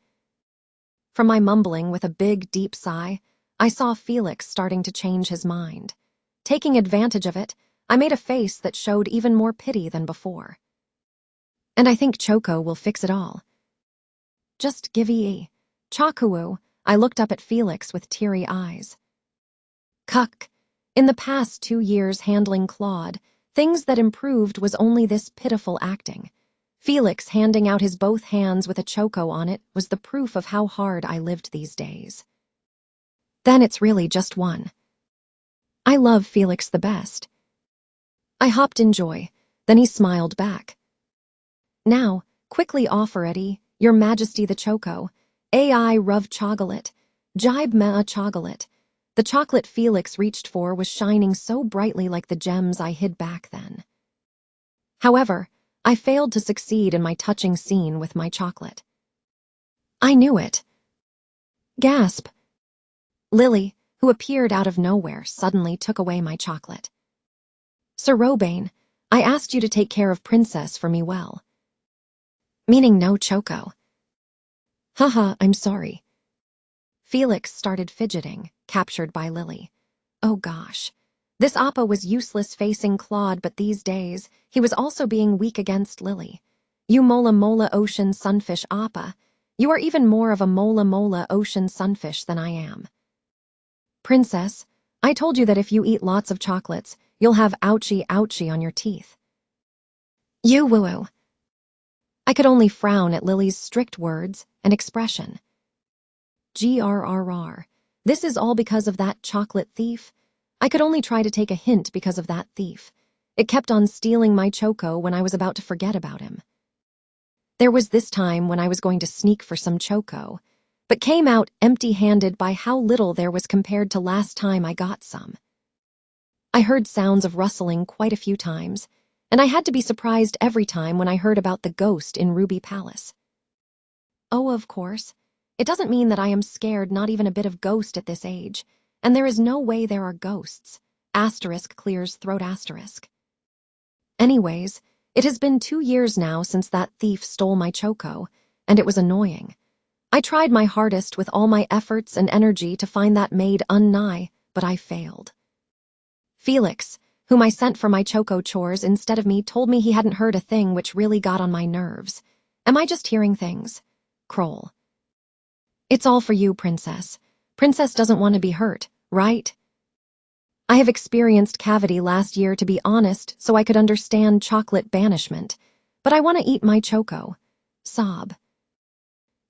From my mumbling with a big, deep sigh, I saw Felix starting to change his mind. Taking advantage of it, I made a face that showed even more pity than before. And I think Choco will fix it all. Just give E. Chakuwu, I looked up at Felix with teary eyes. Cuck. In the past 2 years handling Claude, things that improved was only this pitiful acting. Felix handing out his both hands with a Choco on it was the proof of how hard I lived these days. Then it's really just one. I love Felix the best. I hopped in joy, then he smiled back. Now, quickly offer Eddie, your majesty the Choco, AI Ruv Chocolate, Jibe Mea Chocolate. The chocolate Felix reached for was shining so brightly like the gems I hid back then. However, I failed to succeed in my touching scene with my chocolate. I knew it. Gasp. Lily, who appeared out of nowhere, suddenly took away my chocolate. Sir Robane, I asked you to take care of Princess for me well. Meaning no Choco. Haha, I'm sorry. Felix started fidgeting, captured by Lily. Oh gosh. This Appa was useless facing Claude, but these days, he was also being weak against Lily. You mola mola ocean sunfish Appa. You are even more of a mola mola ocean sunfish than I am. Princess, I told you that if you eat lots of chocolates, you'll have ouchie ouchie on your teeth. You woo-woo. I could only frown at Lily's strict words and expression. GRRR. This is all because of that chocolate thief? I could only try to take a hint because of that thief. It kept on stealing my Choco when I was about to forget about him. There was this time when I was going to sneak for some Choco, but came out empty-handed by how little there was compared to last time I got some. I heard sounds of rustling quite a few times, and I had to be surprised every time when I heard about the ghost in Ruby Palace. Oh, of course. It doesn't mean that I am scared, not even a bit of ghost at this age, and there is no way there are ghosts. Asterisk clears throat asterisk. Anyways, it has been 2 years now since that thief stole my Choco, and it was annoying. I tried my hardest with all my efforts and energy to find that maid unnigh, but I failed. Felix, whom I sent for my Choco chores instead of me, told me he hadn't heard a thing, which really got on my nerves. Am I just hearing things? Kroll. It's all for you, Princess. Princess doesn't want to be hurt, right? I have experienced cavity last year, to be honest, so I could understand chocolate banishment, but I want to eat my Choco. Sob.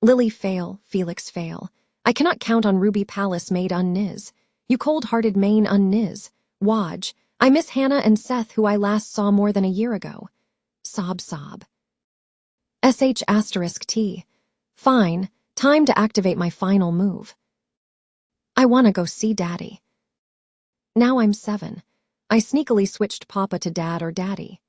Lily fail, Felix fail. I cannot count on Ruby Palace maid unniz. You cold-hearted main unniz. Waj, I miss Hannah and Seth, who I last saw more than a year ago. Sob sob. **T. Fine, time to activate my final move. I want to go see Daddy. Now I'm 7. I sneakily switched Papa to Dad or Daddy.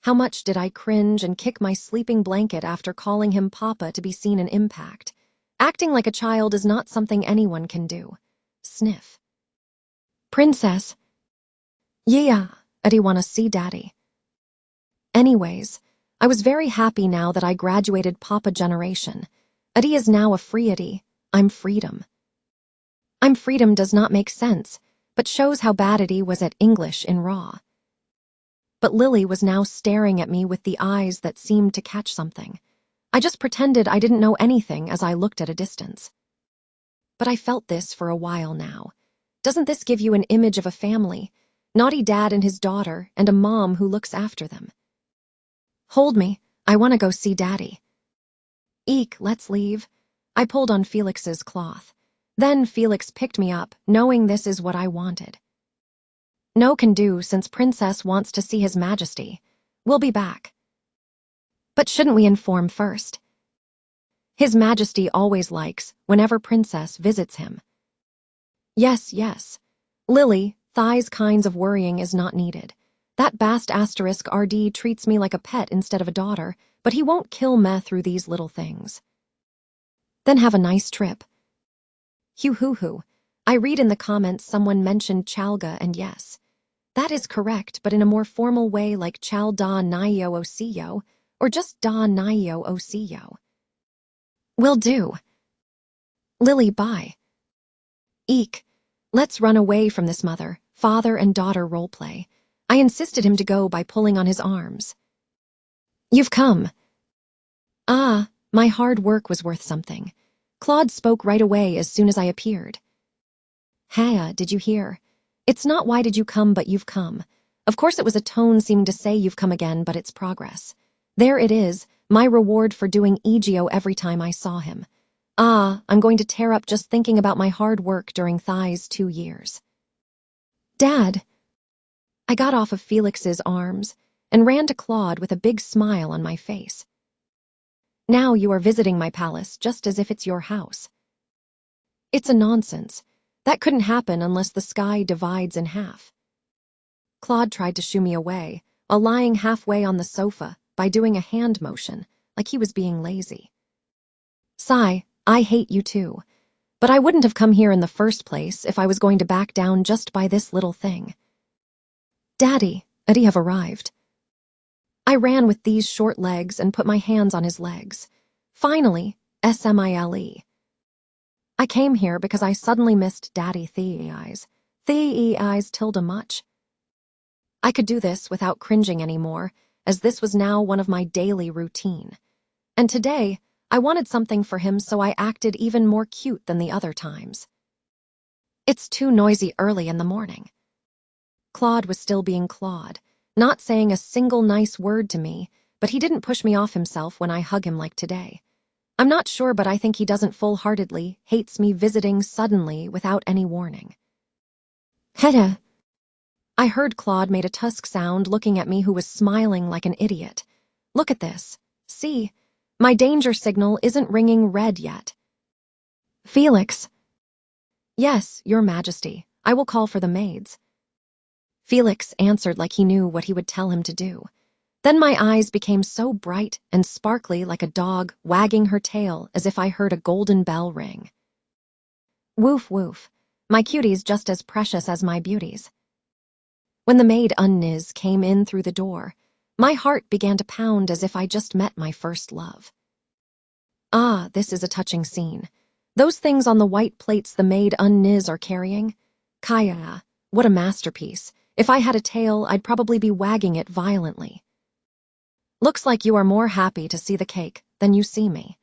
How much did I cringe and kick my sleeping blanket after calling him Papa to be seen in Impact. Acting like a child is not something anyone can do. Sniff. Princess. Yeah, Eddie wanna see Daddy. Anyways, I was very happy now that I graduated Papa generation. Eddie is now a free Eddie. I'm freedom. I'm freedom does not make sense, but shows how bad Eddie was at English in Raw. But Lily was now staring at me with the eyes that seemed to catch something. I just pretended I didn't know anything as I looked at a distance. But I felt this for a while now. Doesn't this give you an image of a family? Naughty dad and his daughter, and a mom who looks after them. Hold me, I want to go see Daddy. Eek, let's leave. I pulled on Felix's cloth. Then Felix picked me up, knowing this is what I wanted. No can do, since Princess wants to see His Majesty. We'll be back. But shouldn't we inform first? His Majesty always likes whenever Princess visits him. Yes, yes. Lily, thighs kinds of worrying is not needed. That bast asterisk RD treats me like a pet instead of a daughter, but he won't kill me through these little things. Then have a nice trip. Hoo-hoo-hoo. I read in the comments someone mentioned Chalga, and yes. That is correct, but in a more formal way, like Chal da Nio Osiyo, or just da Nio Osiyo. Will do. Lily, bye. Eek. Let's run away from this mother, father, and daughter roleplay. I insisted him to go by pulling on his arms. You've come. Ah, my hard work was worth something. Claude spoke right away as soon as I appeared. Haya, did you hear? It's not why did you come, but you've come. Of course it was a tone seeming to say you've come again, but it's progress. There it is, my reward for doing Egio every time I saw him. Ah, I'm going to tear up just thinking about my hard work during Thai's 2 years. Dad. I got off of Felix's arms and ran to Claude with a big smile on my face. Now you are visiting my palace just as if it's your house. It's a nonsense. That couldn't happen unless the sky divides in half. Claude tried to shoo me away, while lying halfway on the sofa by doing a hand motion, like he was being lazy. Sigh, I hate you too. But I wouldn't have come here in the first place if I was going to back down just by this little thing. Daddy, Eddie have arrived. I ran with these short legs and put my hands on his legs. Finally, Smile. I came here because I suddenly missed Daddy Thei's tilde much. I could do this without cringing anymore, as this was now one of my daily routine. And today, I wanted something for him, so I acted even more cute than the other times. It's too noisy early in the morning. Claude was still being Claude, not saying a single nice word to me, but he didn't push me off himself when I hug him like today. I'm not sure, but I think he doesn't full-heartedly hates me visiting suddenly without any warning. Hedda. I heard Claude made a tusk sound looking at me, who was smiling like an idiot. Look at this. See? My danger signal isn't ringing red yet. Felix. Yes, Your Majesty. I will call for the maids. Felix answered like he knew what he would tell him to do. Then my eyes became so bright and sparkly like a dog wagging her tail as if I heard a golden bell ring. Woof woof. My cutie's just as precious as my beauties. When the maid Unniz came in through the door, my heart began to pound as if I just met my first love. Ah, this is a touching scene. Those things on the white plates the maid Unniz are carrying? Kaya, what a masterpiece. If I had a tail, I'd probably be wagging it violently. Looks like you are more happy to see the cake than you see me,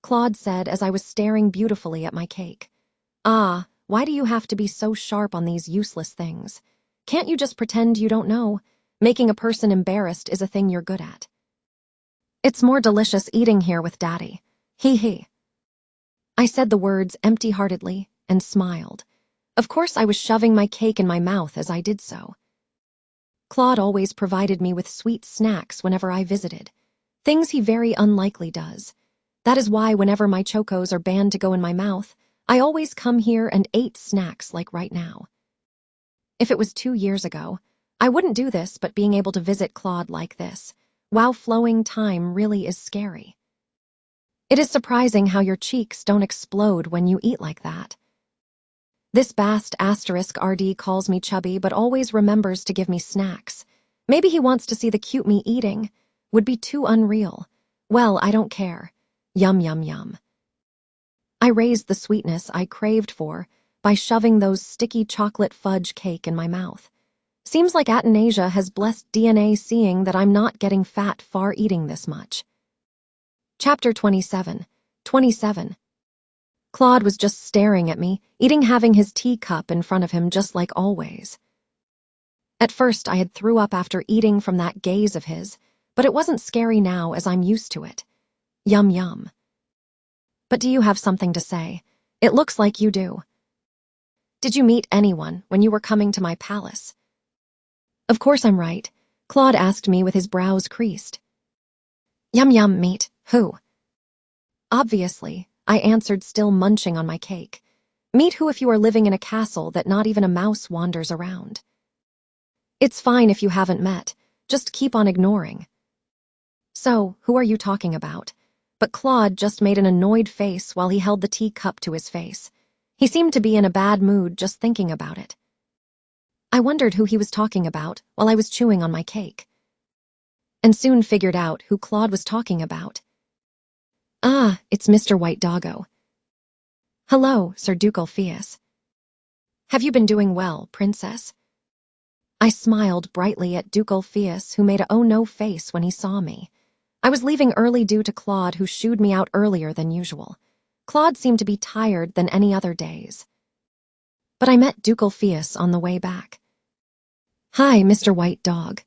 Claude said as I was staring beautifully at my cake. Ah, why do you have to be so sharp on these useless things? Can't you just pretend you don't know? Making a person embarrassed is a thing you're good at. It's more delicious eating here with Daddy. He. I said the words empty-heartedly and smiled. Of course I was shoving my cake in my mouth as I did so. Claude always provided me with sweet snacks whenever I visited, things he very unlikely does. That is why whenever my chocos are banned to go in my mouth, I always come here and ate snacks like right now. If it was 2 years ago, I wouldn't do this, but being able to visit Claude like this, while flowing time, really is scary. It is surprising how your cheeks don't explode when you eat like that. This bast asterisk RD calls me chubby but always remembers to give me snacks. Maybe he wants to see the cute me eating. Would be too unreal. Well, I don't care. Yum, yum, yum. I raised the sweetness I craved for by shoving those sticky chocolate fudge cake in my mouth. Seems like Athanasia has blessed DNA seeing that I'm not getting fat far eating this much. Chapter 27. Claude was just staring at me, having his teacup in front of him just like always. At first I had threw up after eating from that gaze of his, but it wasn't scary now as I'm used to it. Yum yum. But do you have something to say? It looks like you do. Did you meet anyone when you were coming to my palace? Of course I'm right, Claude asked me with his brows creased. Yum yum, meet who? Obviously, I answered, still munching on my cake. Meet who if you are living in a castle that not even a mouse wanders around. It's fine if you haven't met, just keep on ignoring. So, who are you talking about? But Claude just made an annoyed face while he held the teacup to his face. He seemed to be in a bad mood just thinking about it. I wondered who he was talking about while I was chewing on my cake, and soon figured out who Claude was talking about. Ah, it's Mr. White Doggo. Hello, Sir Ducal Fias. Have you been doing well, Princess? I smiled brightly at Ducal Fias, who made a oh-no face when he saw me. I was leaving early due to Claude, who shooed me out earlier than usual. Claude seemed to be tired than any other days. But I met Ducal Fias on the way back. Hi, Mr. White Dog.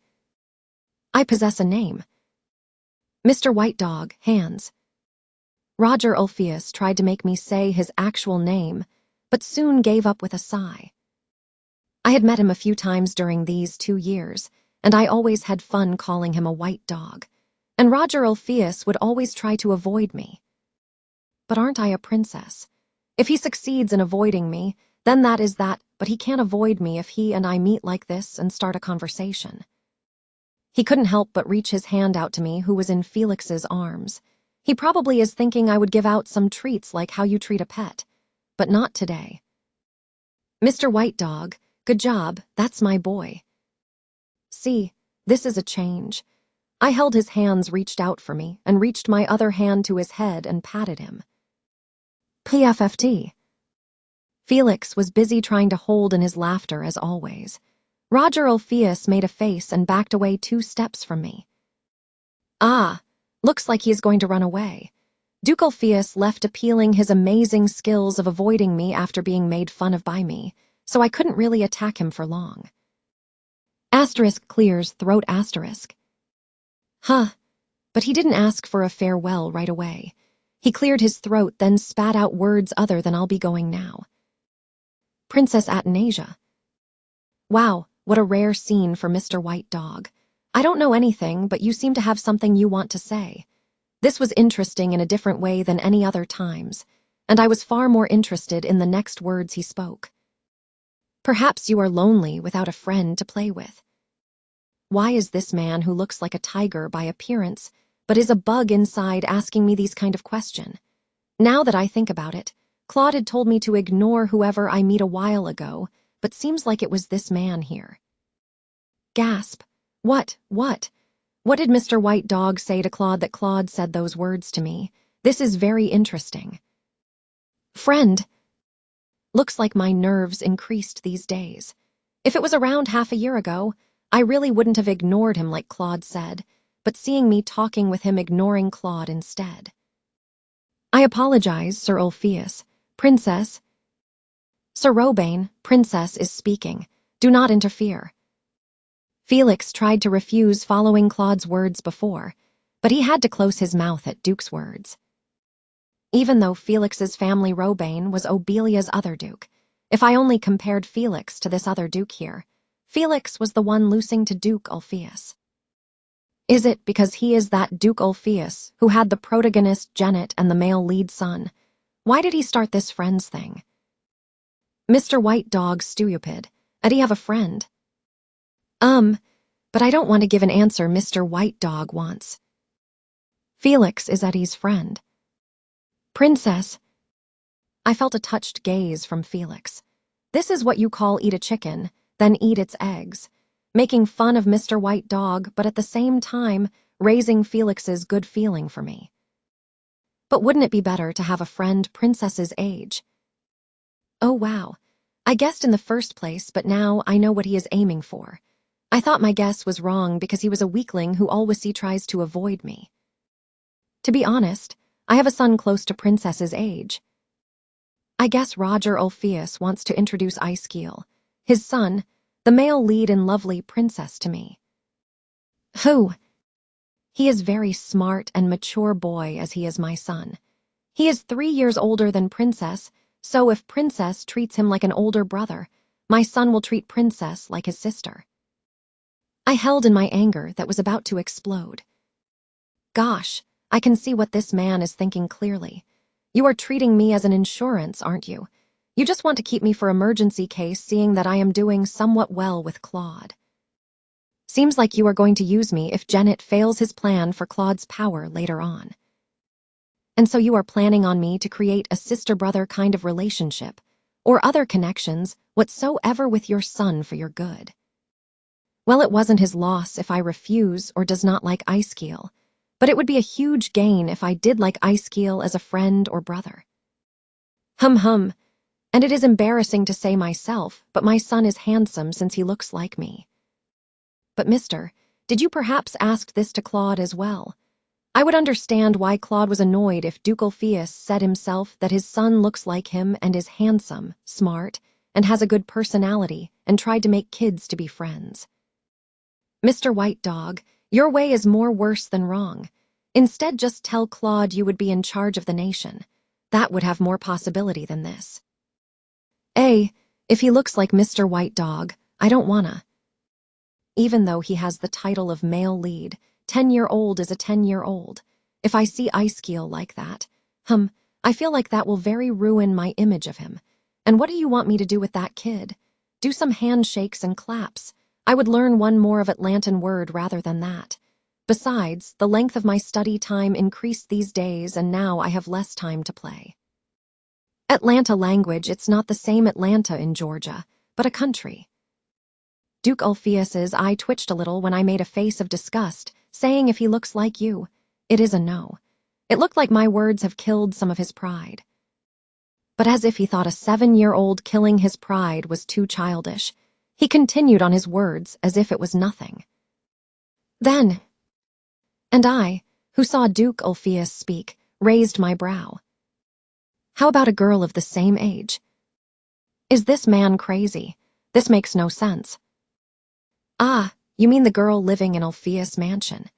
I possess a name. Mr. White Dog, Hands. Roger Ulfius tried to make me say his actual name, but soon gave up with a sigh. I had met him a few times during these 2 years, and I always had fun calling him a white dog, and Roger Ulfius would always try to avoid me. But aren't I a princess? If he succeeds in avoiding me, then that is that, but he can't avoid me if he and I meet like this and start a conversation. He couldn't help but reach his hand out to me, who was in Felix's arms. He probably is thinking I would give out some treats like how you treat a pet. But not today. Mr. White Dog, good job, that's my boy. See, this is a change. I held his hands reached out for me and reached my other hand to his head and patted him. PFFT. Felix was busy trying to hold in his laughter as always. Roger Ulfius made a face and backed away 2 steps from me. Ah, looks like he is going to run away. Duke Ulfius left appealing his amazing skills of avoiding me after being made fun of by me, so I couldn't really attack him for long. Asterisk clears throat asterisk. Huh, but he didn't ask for a farewell right away. He cleared his throat, then spat out words other than I'll be going now. Princess Athanasia. Wow, what a rare scene for Mr. White Dog. I don't know anything, but you seem to have something you want to say. This was interesting in a different way than any other times, and I was far more interested in the next words he spoke. Perhaps you are lonely without a friend to play with. Why is this man who looks like a tiger by appearance, but is a bug inside, asking me these kind of questions? Now that I think about it, Claude had told me to ignore whoever I meet a while ago, but seems like it was this man here. Gasp. What? What did Mr. White Dog say to Claude that Claude said those words to me? This is very interesting. Friend. Looks like my nerves increased these days. If it was around half a year ago, I really wouldn't have ignored him like Claude said, but seeing me talking with him, ignoring Claude instead. I apologize, Sir Ulfius. Princess. Sir Robane, Princess is speaking. Do not interfere. Felix tried to refuse following Claude's words before, but he had to close his mouth at Duke's words. Even though Felix's family Robane was Obelia's other Duke, if I only compared Felix to this other Duke here, Felix was the one losing to Duke Ulfius. Is it because he is that Duke Ulfius who had the protagonist Janet and the male lead son? Why did he start this friends thing? Mr. White Dog stupid. Did he have a friend? But I don't want to give an answer Mr. White Dog wants. Felix is Eddie's friend. Princess. I felt a touched gaze from Felix. This is what you call eat a chicken, then eat its eggs. Making fun of Mr. White Dog, but at the same time, raising Felix's good feeling for me. But wouldn't it be better to have a friend Princess's age? Oh wow, I guessed in the first place, but now I know what he is aiming for. I thought my guess was wrong because he was a weakling who always tries to avoid me. To be honest, I have a son close to Princess's age. I guess Roger Ulfius wants to introduce Icekiel, his son, the male lead in lovely Princess, to me. Who? He is very smart and mature boy as he is my son. He is 3 years older than Princess, so if Princess treats him like an older brother, my son will treat Princess like his sister. I held in my anger that was about to explode. Gosh, I can see what this man is thinking clearly. You are treating me as an insurance, aren't you? You just want to keep me for emergency case, seeing that I am doing somewhat well with Claude. Seems like you are going to use me if Janet fails his plan for Claude's power later on. And so you are planning on me to create a sister-brother kind of relationship, or other connections whatsoever with your son for your good. Well, it wasn't his loss if I refuse or does not like Icekiel, but it would be a huge gain if I did like Icekiel as a friend or brother. And it is embarrassing to say myself, but my son is handsome since he looks like me. But mister, did you perhaps ask this to Claude as well? I would understand why Claude was annoyed if Duke Ulfius said himself that his son looks like him and is handsome, smart, and has a good personality, and tried to make kids to be friends. Mr. White Dog, your way is more worse than wrong. Instead, just tell Claude you would be in charge of the nation. That would have more possibility than this. If he looks like Mr. White Dog, I don't wanna. Even though he has the title of male lead, 10-year-old is a 10-year-old. If I see Icekiel like that, I feel like that will very ruin my image of him. And what do you want me to do with that kid? Do some handshakes and claps. I would learn one more of Atlantan word rather than that. Besides, the length of my study time increased these days, and now I have less time to play. Atlanta language, it's not the same Atlanta in Georgia, but a country. Duke Ulfius's eye twitched a little when I made a face of disgust, saying if he looks like you, it is a no. It looked like my words have killed some of his pride. But as if he thought a 7-year-old killing his pride was too childish, he continued on his words as if it was nothing. Then, and I, who saw Duke Ulfius speak, raised my brow. How about a girl of the same age? Is this man crazy? This makes no sense. Ah, you mean the girl living in Ulfius mansion?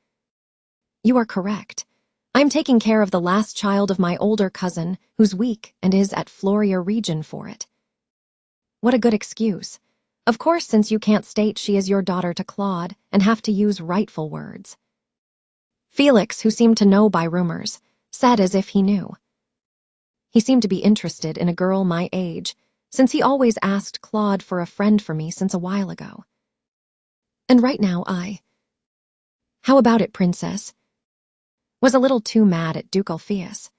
You are correct. I'm taking care of the last child of my older cousin, who's weak and is at Floria region for it. What a good excuse. Of course, since you can't state she is your daughter to Claude and have to use rightful words. Felix, who seemed to know by rumors, said as if he knew. He seemed to be interested in a girl my age, since he always asked Claude for a friend for me since a while ago. And right now How about it, princess? Was a little too mad at Duke Ulfius.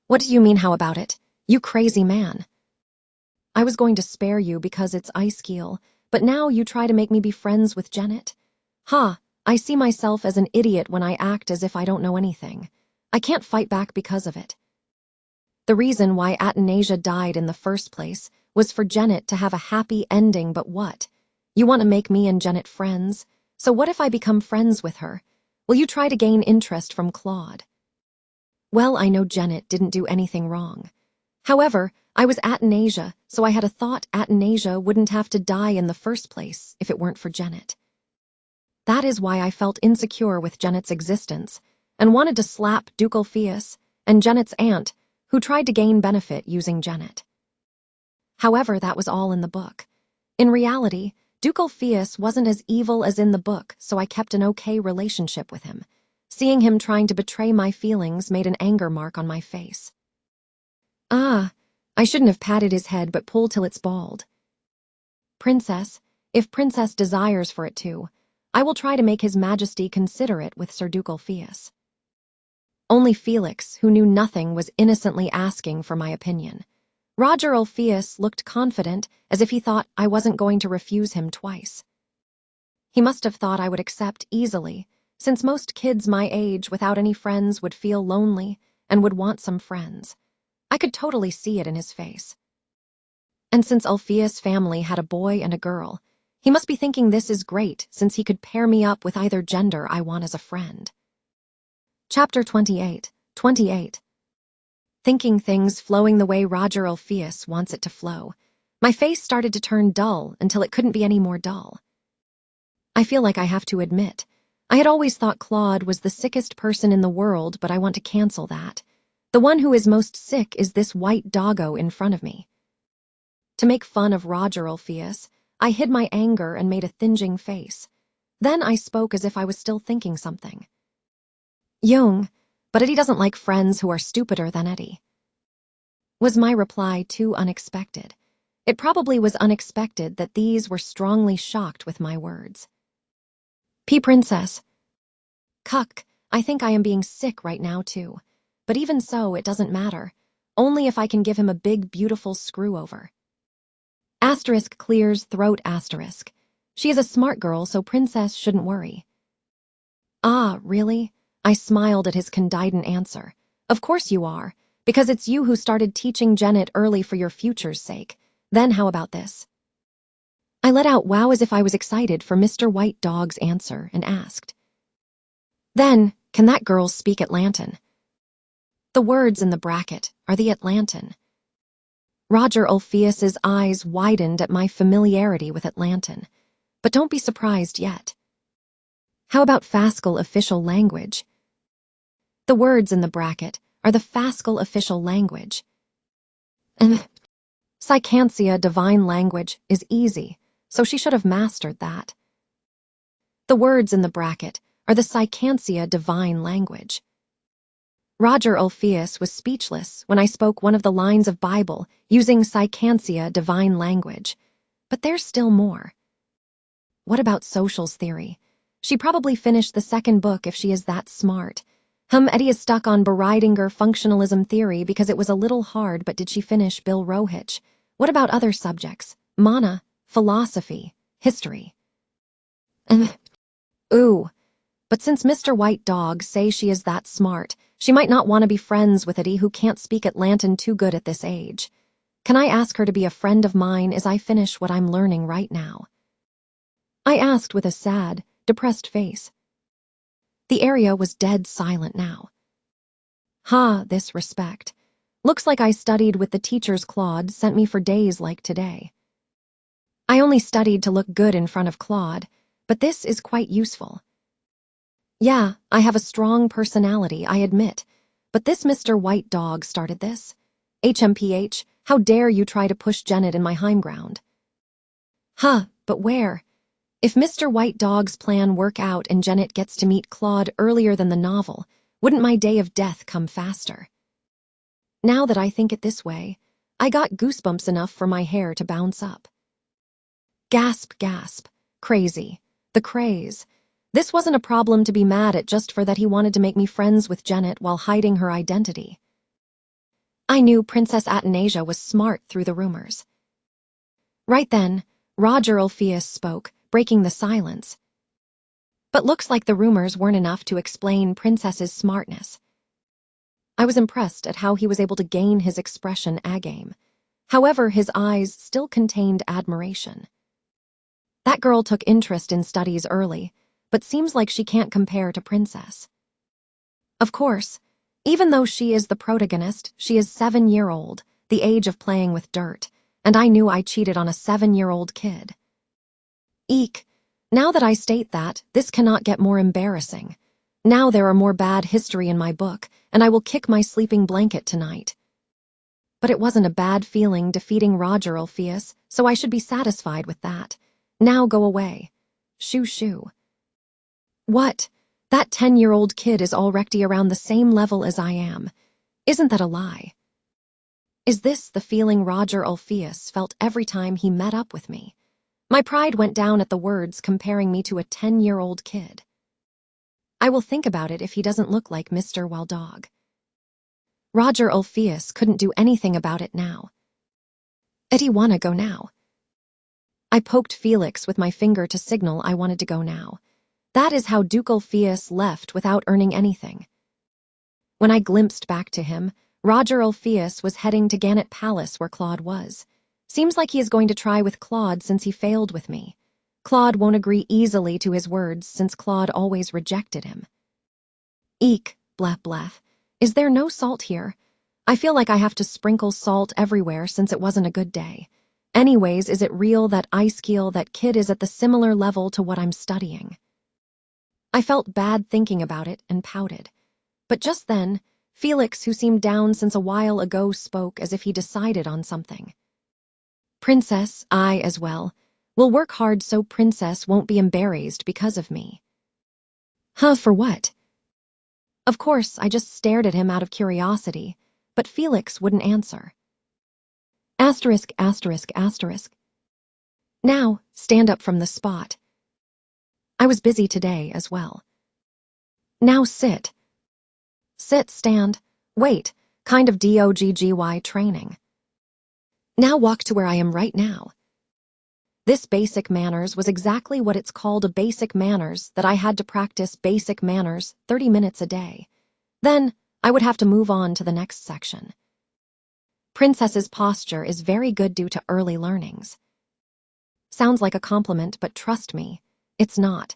What do you mean, how about it? You crazy man. I was going to spare you because it's Icekeel, but now you try to make me be friends with Janet? Ha! I see myself as an idiot when I act as if I don't know anything. I can't fight back because of it. The reason why Athanasia died in the first place was for Janet to have a happy ending, but what? You want to make me and Janet friends? So what if I become friends with her? Will you try to gain interest from Claude? Well, I know Janet didn't do anything wrong. However, I was Athanasia, so I had a thought Athanasia wouldn't have to die in the first place if it weren't for Janet. That is why I felt insecure with Janet's existence and wanted to slap Duke Ulfius and Janet's aunt, who tried to gain benefit using Janet. However, that was all in the book. In reality, Duke Ulfius wasn't as evil as in the book, so I kept an okay relationship with him. Seeing him trying to betray my feelings made an anger mark on my face. Ah, I shouldn't have patted his head but pulled till it's bald. Princess, if Princess desires for it to, I will try to make His Majesty consider it with Sir Duke Ulfius. Only Felix, who knew nothing, was innocently asking for my opinion. Roger Ulfius looked confident, as if he thought I wasn't going to refuse him twice. He must have thought I would accept easily, since most kids my age without any friends would feel lonely and would want some friends. I could totally see it in his face. And since Ulfius' family had a boy and a girl, he must be thinking this is great since he could pair me up with either gender I want as a friend. Chapter 28. Thinking things flowing the way Roger Ulfius wants it to flow, my face started to turn dull until it couldn't be any more dull. I feel like I have to admit, I had always thought Claude was the sickest person in the world, but I want to cancel that. The one who is most sick is this white doggo in front of me. To make fun of Roger Ulfius, I hid my anger and made a thinging face. Then I spoke as if I was still thinking something. Jung, but Eddie doesn't like friends who are stupider than Eddie. Was my reply too unexpected? It probably was unexpected that these were strongly shocked with my words. Princess. Cuck, I think I am being sick right now too. But even so, it doesn't matter. Only if I can give him a big, beautiful screw-over. Asterisk clears throat asterisk. She is a smart girl, so Princess shouldn't worry. Ah, really? I smiled at his condident answer. Of course you are, because it's you who started teaching Janet early for your future's sake. Then how about this? I let out wow as if I was excited for Mr. White Dog's answer and asked. Then, can that girl speak Atlantan? The words in the bracket are the Atlantan. Roger Ulfius's eyes widened at my familiarity with Atlantan, but don't be surprised yet. How about Fascal official language? The words in the bracket are the Fascal official language. Psychancia divine language is easy, so she should have mastered that. The words in the bracket are the Psychancia divine language. Roger Ulfius was speechless when I spoke one of the lines of Bible using Psychancia divine language, but there's still more. What about socials theory? She probably finished the second book if she is that smart. Eddie is stuck on Bereidinger functionalism theory because it was a little hard, but did she finish Bill Rohich? What about other subjects? Mana, philosophy, history. Ooh. But since Mr. White Dog say she is that smart, she might not want to be friends with Eddie, who can't speak Atlantan too good at this age. Can I ask her to be a friend of mine as I finish what I'm learning right now? I asked with a sad, depressed face. The area was dead silent now. This respect. Looks like I studied with the teachers Claude sent me for days like today. I only studied to look good in front of Claude, but this is quite useful. Yeah, I have a strong personality, I admit, but this Mr. White Dog started this. HMPH, how dare you try to push Janet in my heimground? But where? If Mr. White Dog's plan work out and Janet gets to meet Claude earlier than the novel, wouldn't my day of death come faster? Now that I think it this way, I got goosebumps enough for my hair to bounce up. Gasp, gasp. Crazy. The craze. This wasn't a problem to be mad at just for that he wanted to make me friends with Janet while hiding her identity. I knew Princess Athanasia was smart through the rumors. Right then, Roger Ulfius spoke, breaking the silence. But looks like the rumors weren't enough to explain Princess's smartness. I was impressed at how he was able to gain his expression agame. However, his eyes still contained admiration. That girl took interest in studies early, but seems like she can't compare to Princess. Of course, even though she is the protagonist, she is 7-year-old, the age of playing with dirt, and I knew I cheated on a 7-year-old kid. Eek, now that I state that, this cannot get more embarrassing. Now there are more bad history in my book, and I will kick my sleeping blanket tonight. But it wasn't a bad feeling defeating Roger Ulfius, so I should be satisfied with that. Now go away. Shoo shoo. What? That 10-year-old kid is already around the same level as I am. Isn't that a lie? Is this the feeling Roger Ulfius felt every time he met up with me? My pride went down at the words comparing me to a 10-year-old kid. I will think about it if he doesn't look like Mr. Wild Dog. Roger Ulfius couldn't do anything about it now. Eddie wanna go now. I poked Felix with my finger to signal I wanted to go now. That is how Duke Ulfius left without earning anything. When I glimpsed back to him, Roger Ulfius was heading to Gannett Palace where Claude was. Seems like he is going to try with Claude since he failed with me. Claude won't agree easily to his words since Claude always rejected him. Eek, bleh bleh. Is there no salt here? I feel like I have to sprinkle salt everywhere since it wasn't a good day. Anyways, is it real that Icekeel, that kid, is at the similar level to what I'm studying? I felt bad thinking about it and pouted. But just then, Felix, who seemed down since a while ago, spoke as if he decided on something. Princess, I as well, will work hard so Princess won't be embarrassed because of me. For what? Of course, I just stared at him out of curiosity, but Felix wouldn't answer. Asterisk, asterisk, asterisk. Now, stand up from the spot. I was busy today as well. Now sit. Sit, stand, wait, kind of DOGGY training. Now walk to where I am right now. This basic manners was exactly what it's called, a basic manners, that I had to practice basic manners 30 minutes a day. Then I would have to move on to the next section. Princess's posture is very good due to early learnings. Sounds like a compliment, but trust me, it's not.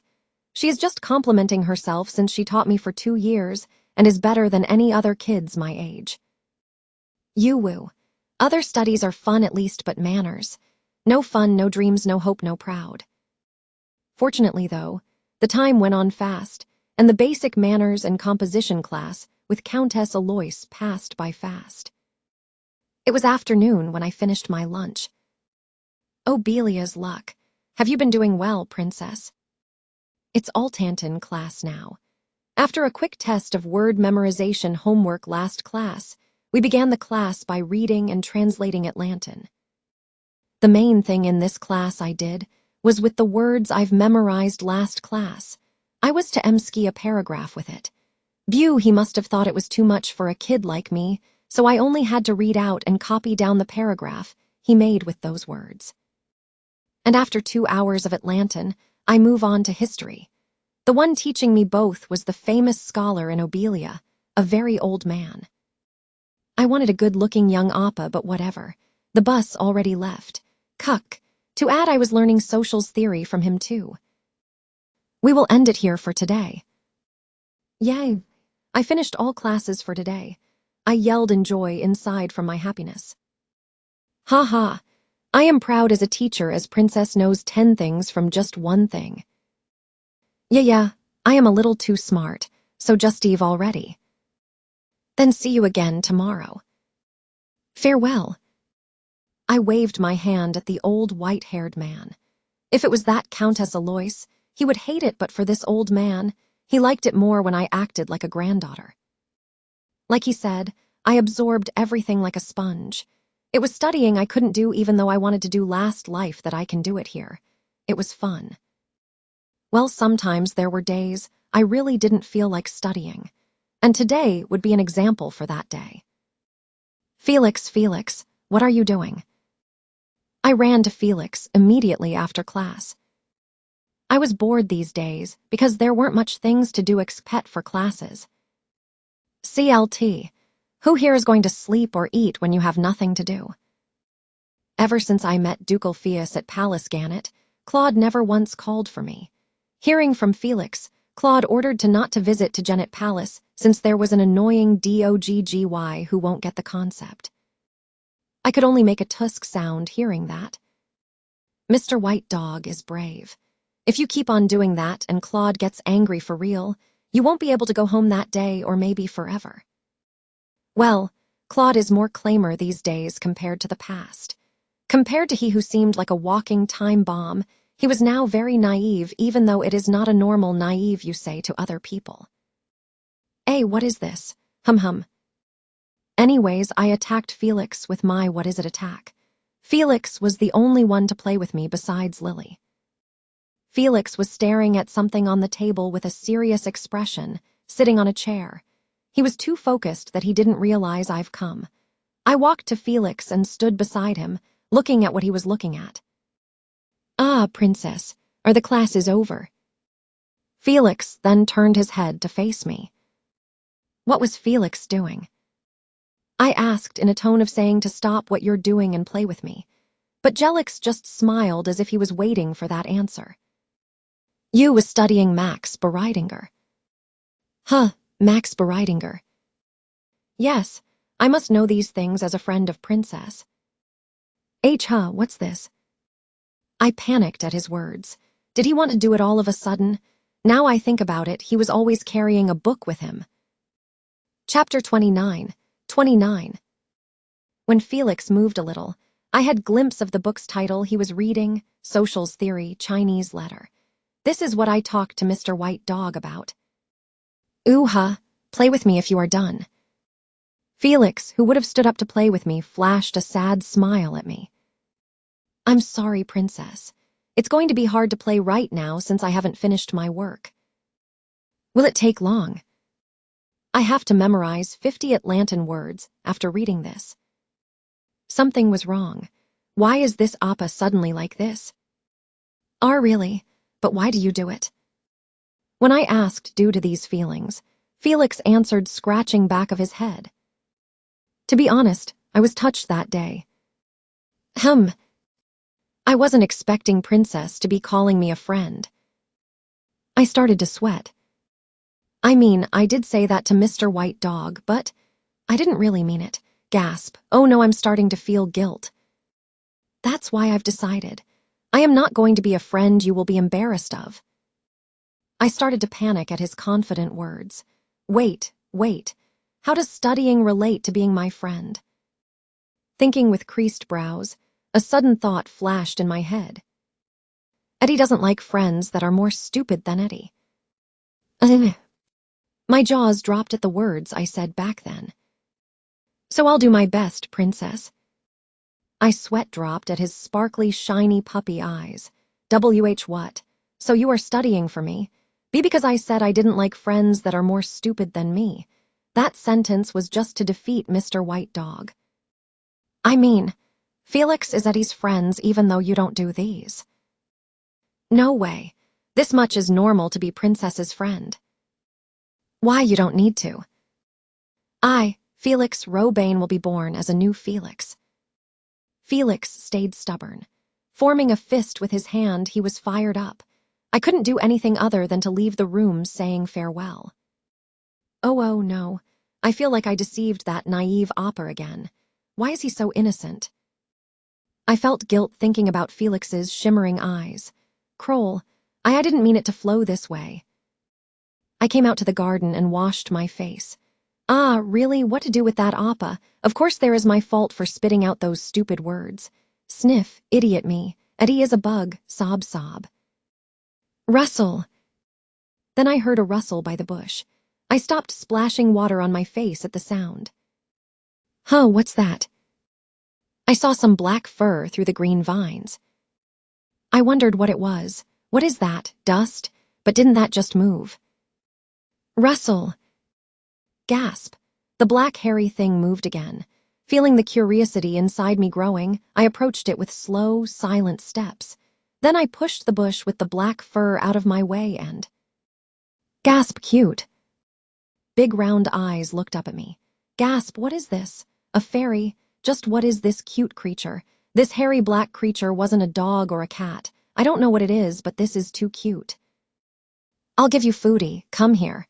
She is just complimenting herself since she taught me for 2 years and is better than any other kids my age. You woo. Other studies are fun at least, but manners. No fun, no dreams, no hope, no proud. Fortunately, though, the time went on fast, and the basic manners and composition class with Countess Alois passed by fast. It was afternoon when I finished my lunch. Oh, Belia's luck. Have you been doing well, Princess? It's Altanton class now. After a quick test of word memorization homework last class, we began the class by reading and translating Atlantan. The main thing in this class I did was with the words I've memorized last class. I was to emski a paragraph with it. Bew, he must have thought it was too much for a kid like me, so I only had to read out and copy down the paragraph he made with those words. And after 2 hours of Atlantan, I move on to history. The one teaching me both was the famous scholar in Obelia, a very old man. I wanted a good-looking young appa, but whatever. The bus already left. Cuck. To add, I was learning socials theory from him too. We will end it here for today. Yay. I finished all classes for today. I yelled in joy inside from my happiness. Ha ha. I am proud as a teacher as Princess knows 10 things from just one thing. Yeah, I am a little too smart, so just Eve already. Then see you again tomorrow. Farewell. I waved my hand at the old white-haired man. If it was that Countess Alois, he would hate it, but for this old man, he liked it more when I acted like a granddaughter. Like he said, I absorbed everything like a sponge. It was studying I couldn't do even though I wanted to do last life that I can do it here. It was fun. Well, sometimes there were days I really didn't feel like studying, and today would be an example for that day. Felix, what are you doing? I ran to Felix immediately after class. I was bored these days because there weren't much things to do except for classes. CLT, who here is going to sleep or eat when you have nothing to do? Ever since I met Ducal Fias at Palace Gannet, Claude never once called for me. Hearing from Felix, Claude ordered not to visit to Janet Palace since there was an annoying dogggy who won't get the concept. I could only make a tusk sound hearing that. Mr. White Dog is brave. If you keep on doing that and Claude gets angry for real, you won't be able to go home that day or maybe forever. Well, Claude is more claimer these days compared to the past. Compared to he who seemed like a walking time bomb, he was now very naive, even though it is not a normal naive you say to other people. Hey, what is this? Hum. Anyways, I attacked Felix with my what is it attack. Felix was the only one to play with me besides Lily. Felix was staring at something on the table with a serious expression, sitting on a chair. He was too focused that he didn't realize I've come. I walked to Felix and stood beside him, looking at what he was looking at. Ah, Princess, are the classes over? Felix then turned his head to face me. What was Felix doing? I asked in a tone of saying to stop what you're doing and play with me. But Jelix just smiled as if he was waiting for that answer. You was studying Max Bereidinger. Huh, Max Bereidinger. Yes, I must know these things as a friend of Princess. What's this? I panicked at his words. Did he want to do it all of a sudden? Now I think about it, he was always carrying a book with him. Chapter 29. When Felix moved a little, I had a glimpse of the book's title he was reading, Socials Theory, Chinese Letter. This is what I talked to Mr. White Dog about. Ooh-ha, play with me if you are done. Felix, who would have stood up to play with me, flashed a sad smile at me. I'm sorry, Princess. It's going to be hard to play right now since I haven't finished my work. Will it take long? I have to memorize 50 Atlantan words after reading this. Something was wrong. Why is this appa suddenly like this? Really? But why do you do it? When I asked due to these feelings, Felix answered, scratching back of his head. To be honest, I was touched that day. I wasn't expecting Princess to be calling me a friend. I started to sweat. I mean, I did say that to Mr. White Dog, but I didn't really mean it. Gasp. Oh no, I'm starting to feel guilt. That's why I've decided. I am not going to be a friend you will be embarrassed of. I started to panic at his confident words. Wait. How does studying relate to being my friend? Thinking with creased brows, a sudden thought flashed in my head. Eddie doesn't like friends that are more stupid than Eddie. My jaws dropped at the words I said back then. So I'll do my best, Princess. I sweat dropped at his sparkly, shiny puppy eyes. What? So you are studying for me? Be because I said I didn't like friends that are more stupid than me. That sentence was just to defeat Mr. White Dog. I mean, Felix is Eddie's friends even though you don't do these. No way. This much is normal to be Princess's friend. Why, you don't need to. Felix Robane will be born as a new Felix. Felix stayed stubborn. Forming a fist with his hand, he was fired up. I couldn't do anything other than to leave the room saying farewell. Oh no. I feel like I deceived that naive opera again. Why is he so innocent? I felt guilt thinking about Felix's shimmering eyes. Kroll, I didn't mean it to flow this way. I came out to the garden and washed my face. Really? What to do with that oppa? Of course there is my fault for spitting out those stupid words. Sniff, idiot me. Eddie is a bug, sob sob. Rustle. Then I heard a rustle by the bush. I stopped splashing water on my face at the sound. Huh, what's that? I saw some black fur through the green vines. I wondered what it was. What is that? Dust? But didn't that just move? Rustle. Gasp. The black hairy thing moved again. Feeling the curiosity inside me growing, I approached it with slow, silent steps. Then I pushed the bush with the black fur out of my way and... Gasp, cute. Big round eyes looked up at me. Gasp, what is this? A fairy? Just what is this cute creature? This hairy black creature wasn't a dog or a cat. I don't know what it is, but this is too cute. I'll give you foodie. Come here.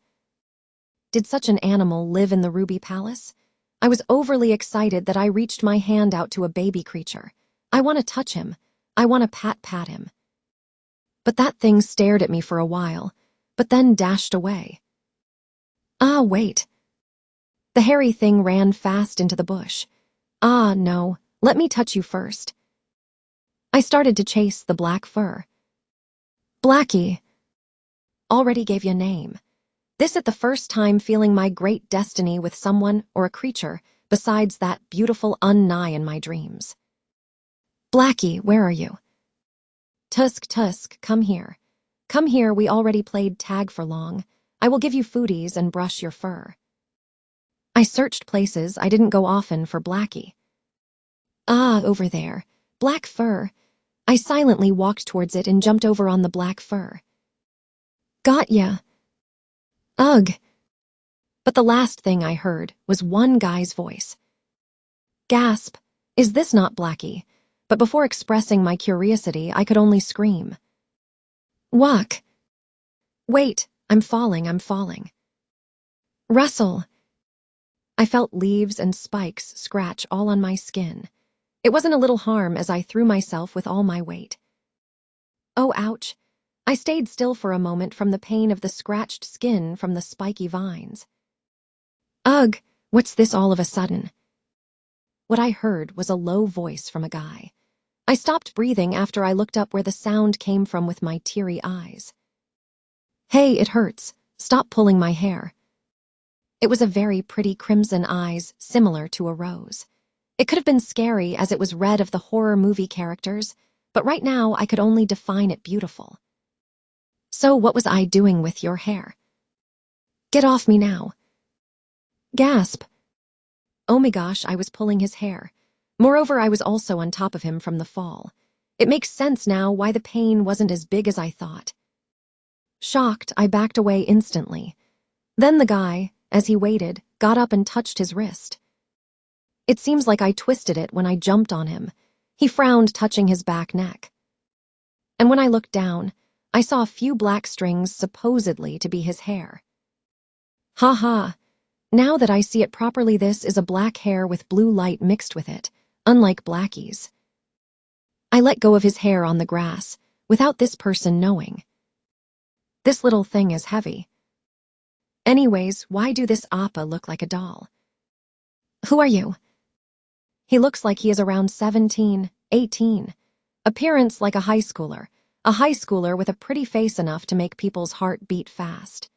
Did such an animal live in the Ruby Palace? I was overly excited that I reached my hand out to a baby creature. I want to touch him. I want to pat him. But that thing stared at me for a while, but then dashed away. Wait. The hairy thing ran fast into the bush. No, let me touch you first. I started to chase the black fur. Blackie. Already gave you a name. This at the first time feeling my great destiny with someone or a creature besides that beautiful unnigh in my dreams. Blackie, where are you? Tusk, come here. Come here, we already played tag for long. I will give you foodies and brush your fur. I searched places I didn't go often for Blackie. Over there. Black fur. I silently walked towards it and jumped over on the black fur. Got ya. Ugh. But the last thing I heard was one guy's voice. Gasp. Is this not Blackie? But before expressing my curiosity, I could only scream. Wuck. Wait, I'm falling. Rustle. I felt leaves and spikes scratch all on my skin. It wasn't a little harm as I threw myself with all my weight. Oh, ouch. I stayed still for a moment from the pain of the scratched skin from the spiky vines. Ugh, what's this all of a sudden? What I heard was a low voice from a guy. I stopped breathing after I looked up where the sound came from with my teary eyes. Hey, it hurts. Stop pulling my hair. It was a very pretty crimson eyes, similar to a rose. It could have been scary as it was red of the horror movie characters, but right now I could only define it beautiful. So what was I doing with your hair? Get off me now. Gasp. Oh my gosh, I was pulling his hair. Moreover, I was also on top of him from the fall. It makes sense now why the pain wasn't as big as I thought. Shocked, I backed away instantly. Then the guy, as he waited, got up and touched his wrist. It seems like I twisted it when I jumped on him. He frowned, touching his back neck. And when I looked down, I saw a few black strings supposedly to be his hair. Ha ha. Now that I see it properly, this is a black hair with blue light mixed with it, unlike Blackie's. I let go of his hair on the grass, without this person knowing. This little thing is heavy. Anyways, why do this appa look like a doll? Who are you? He looks like he is around 17, 18. Appearance like a high schooler with a pretty face enough to make people's heart beat fast.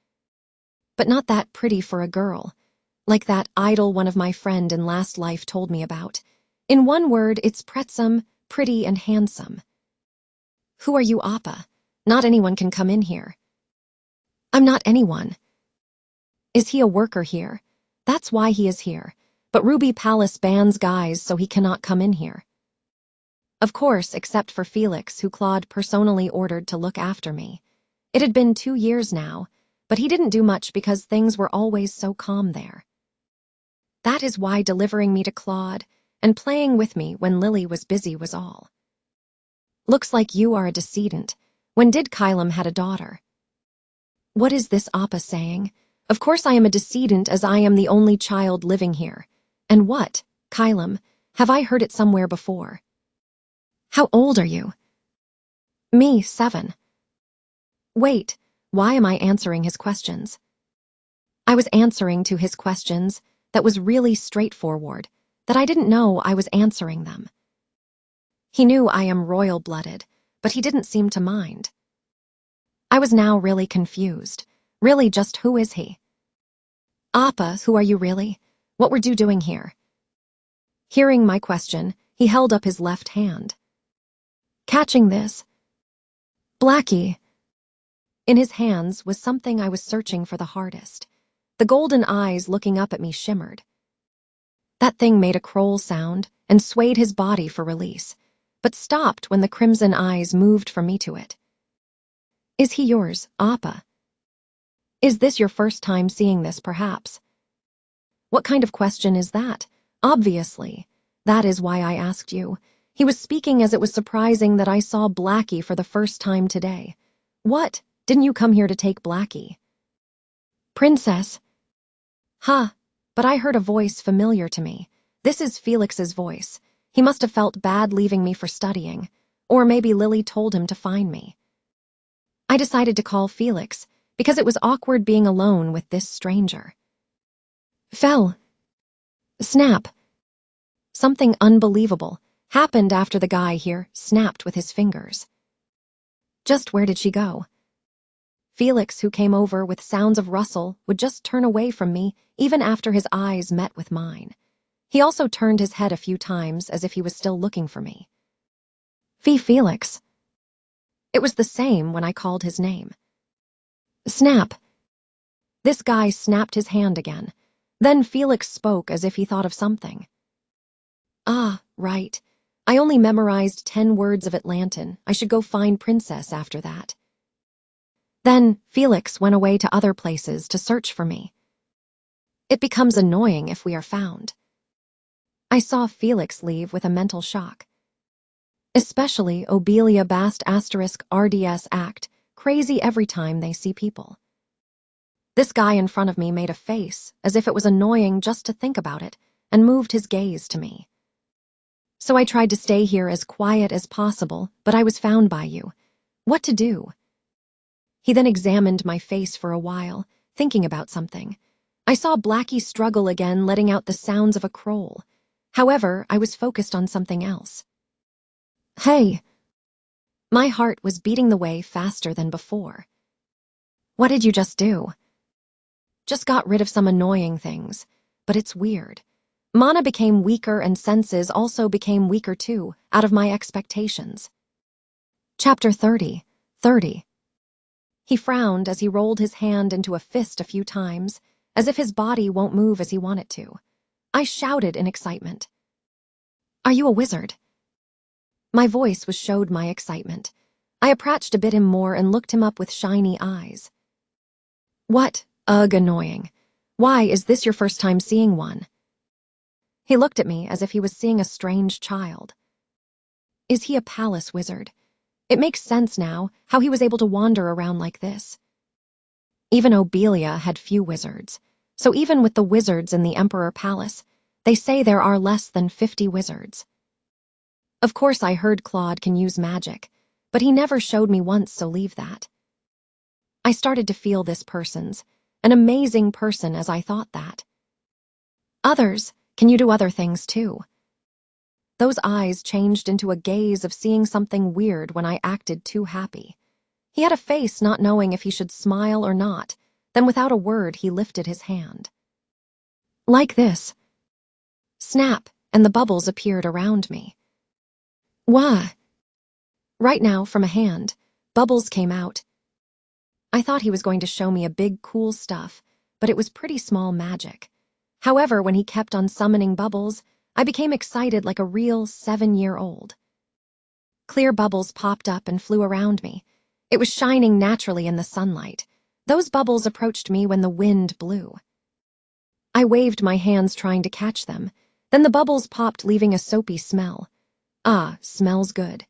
But not that pretty for a girl, like that idol one of my friend in last life told me about. In one word, it's pretty and handsome. Who are you, Appa? Not anyone can come in here. I'm not anyone. Is he a worker here? That's why he is here. But Ruby Palace bans guys, so he cannot come in here. Of course, except for Felix, who Claude personally ordered to look after me. It had been 2 years now, but he didn't do much because things were always so calm there. That is why delivering me to Claude and playing with me when Lily was busy was all. Looks like you are a decedent. When did Kylam had a daughter? What is this Appa saying? Of course I am a decedent, as I am the only child living here. And what, Kylam, have I heard it somewhere before? How old are you? Me, 7. Wait, why am I answering his questions? I was answering to his questions that was really straightforward, that I didn't know I was answering them. He knew I am royal-blooded, but he didn't seem to mind. I was now really confused. Really, just who is he? Appa, who are you really? What were you doing here? Hearing my question, he held up his left hand. Catching this, Blackie. In his hands was something I was searching for the hardest. The golden eyes looking up at me shimmered. That thing made a crowl sound and swayed his body for release, but stopped when the crimson eyes moved from me to it. Is he yours, Appa? Is this your first time seeing this, perhaps? What kind of question is that? Obviously. That is why I asked you. He was speaking as it was surprising that I saw Blackie for the first time today. What? Didn't you come here to take Blackie? Princess. Huh, but I heard a voice familiar to me. This is Felix's voice. He must have felt bad leaving me for studying, or maybe Lily told him to find me. I decided to call Felix because it was awkward being alone with this stranger. Fell. Snap. Something unbelievable happened after the guy here snapped with his fingers. Just where did she go? Felix, who came over with sounds of rustle, would just turn away from me even after his eyes met with mine. He also turned his head a few times as if he was still looking for me. Felix. It was the same when I called his name. Snap. This guy snapped his hand again. Then Felix spoke as if he thought of something. Ah, right. I only memorized 10 words of Atlantan. I should go find Princess after that. Then Felix went away to other places to search for me. It becomes annoying if we are found. I saw Felix leave with a mental shock. Especially Obelia Bast * RDS act, crazy every time they see people. This guy in front of me made a face as if it was annoying just to think about it and moved his gaze to me. So I tried to stay here as quiet as possible, but I was found by you. What to do? He then examined my face for a while, thinking about something. I saw Blackie struggle again, letting out the sounds of a crowl. However, I was focused on something else. Hey! My heart was beating the way faster than before. What did you just do? Just got rid of some annoying things, but it's weird. Mana became weaker and senses also became weaker too, out of my expectations. Chapter 30. He frowned as he rolled his hand into a fist a few times, as if his body won't move as he wanted to. I shouted in excitement. Are you a wizard? My voice showed my excitement. I approached a bit him more and looked him up with shiny eyes. What? Ugh, annoying. Why, is this your first time seeing one? He looked at me as if he was seeing a strange child. Is he a palace wizard? It makes sense now how he was able to wander around like this. Even Obelia had few wizards, so even with the wizards in the Emperor Palace, they say there are less than 50 wizards. Of course I heard Claude can use magic, but he never showed me once, so leave that. I started to feel this person's, an amazing person as I thought that. Others, can you do other things too? Those eyes changed into a gaze of seeing something weird when I acted too happy. He had a face not knowing if he should smile or not, then without a word he lifted his hand. Like this. Snap, and the bubbles appeared around me. Wah! Right now, from a hand, bubbles came out. I thought he was going to show me a big, cool stuff, but it was pretty small magic. However, when he kept on summoning bubbles, I became excited like a real 7-year-old. Clear bubbles popped up and flew around me. It was shining naturally in the sunlight. Those bubbles approached me when the wind blew. I waved my hands trying to catch them. Then the bubbles popped, leaving a soapy smell. Ah, smells good.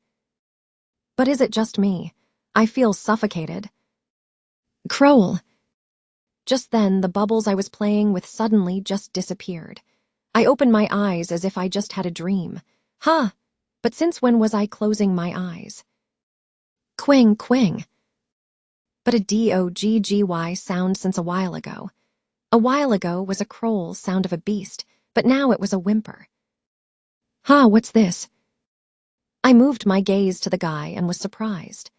But is it just me? I feel suffocated. Crowell. Just then, the bubbles I was playing with suddenly just disappeared. I opened my eyes as if I just had a dream. Huh, but since when was I closing my eyes? Quing, quing. But a D-O-G-G-Y sound since a while ago. A while ago was a crowl sound of a beast, but now it was a whimper. Huh, what's this? I moved my gaze to the guy and was surprised.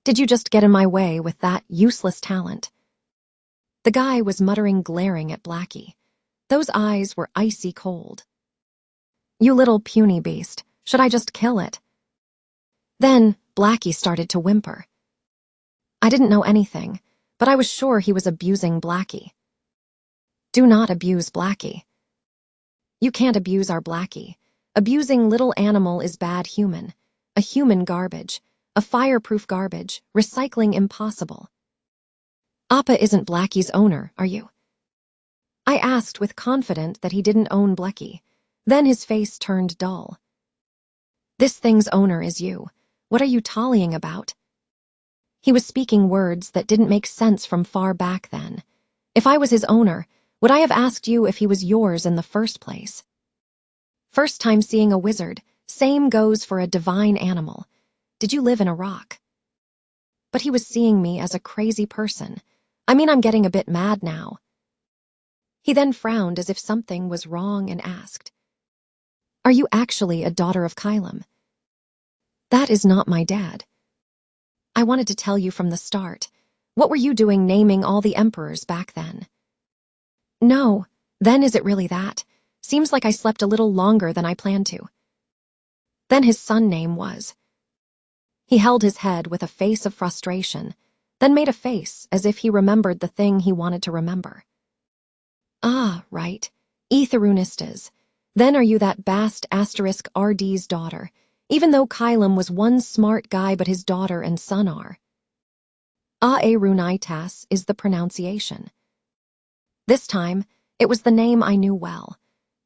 Did you just get in my way with that useless talent? The guy was muttering, glaring at Blackie. Those eyes were icy cold. You little puny beast, should I just kill it? Then Blackie started to whimper. I didn't know anything, but I was sure he was abusing Blackie. Do not abuse Blackie. You can't abuse our Blackie. Abusing little animal is bad human. A human garbage. A fireproof garbage. Recycling impossible. Appa isn't Blackie's owner, are you? I asked with confidence that he didn't own Blackie. Then his face turned dull. This thing's owner is you. What are you tallying about? He was speaking words that didn't make sense from far back then. If I was his owner, would I have asked you if he was yours in the first place? First time seeing a wizard, same goes for a divine animal. Did you live in a rock? But he was seeing me as a crazy person. I mean, I'm getting a bit mad now. He then frowned as if something was wrong and asked, Are you actually a daughter of Kylam? That is not my dad. I wanted to tell you from the start. What were you doing naming all the emperors back then? No, then is it really that? Seems like I slept a little longer than I planned to. Then his son name was. He held his head with a face of frustration, then made a face as if he remembered the thing he wanted to remember. Ah, right. Etherunistas. Then are you that Bast asterisk RD's daughter, even though Kylam was one smart guy but his daughter and son are. Aerunitas is the pronunciation. This time, it was the name I knew well.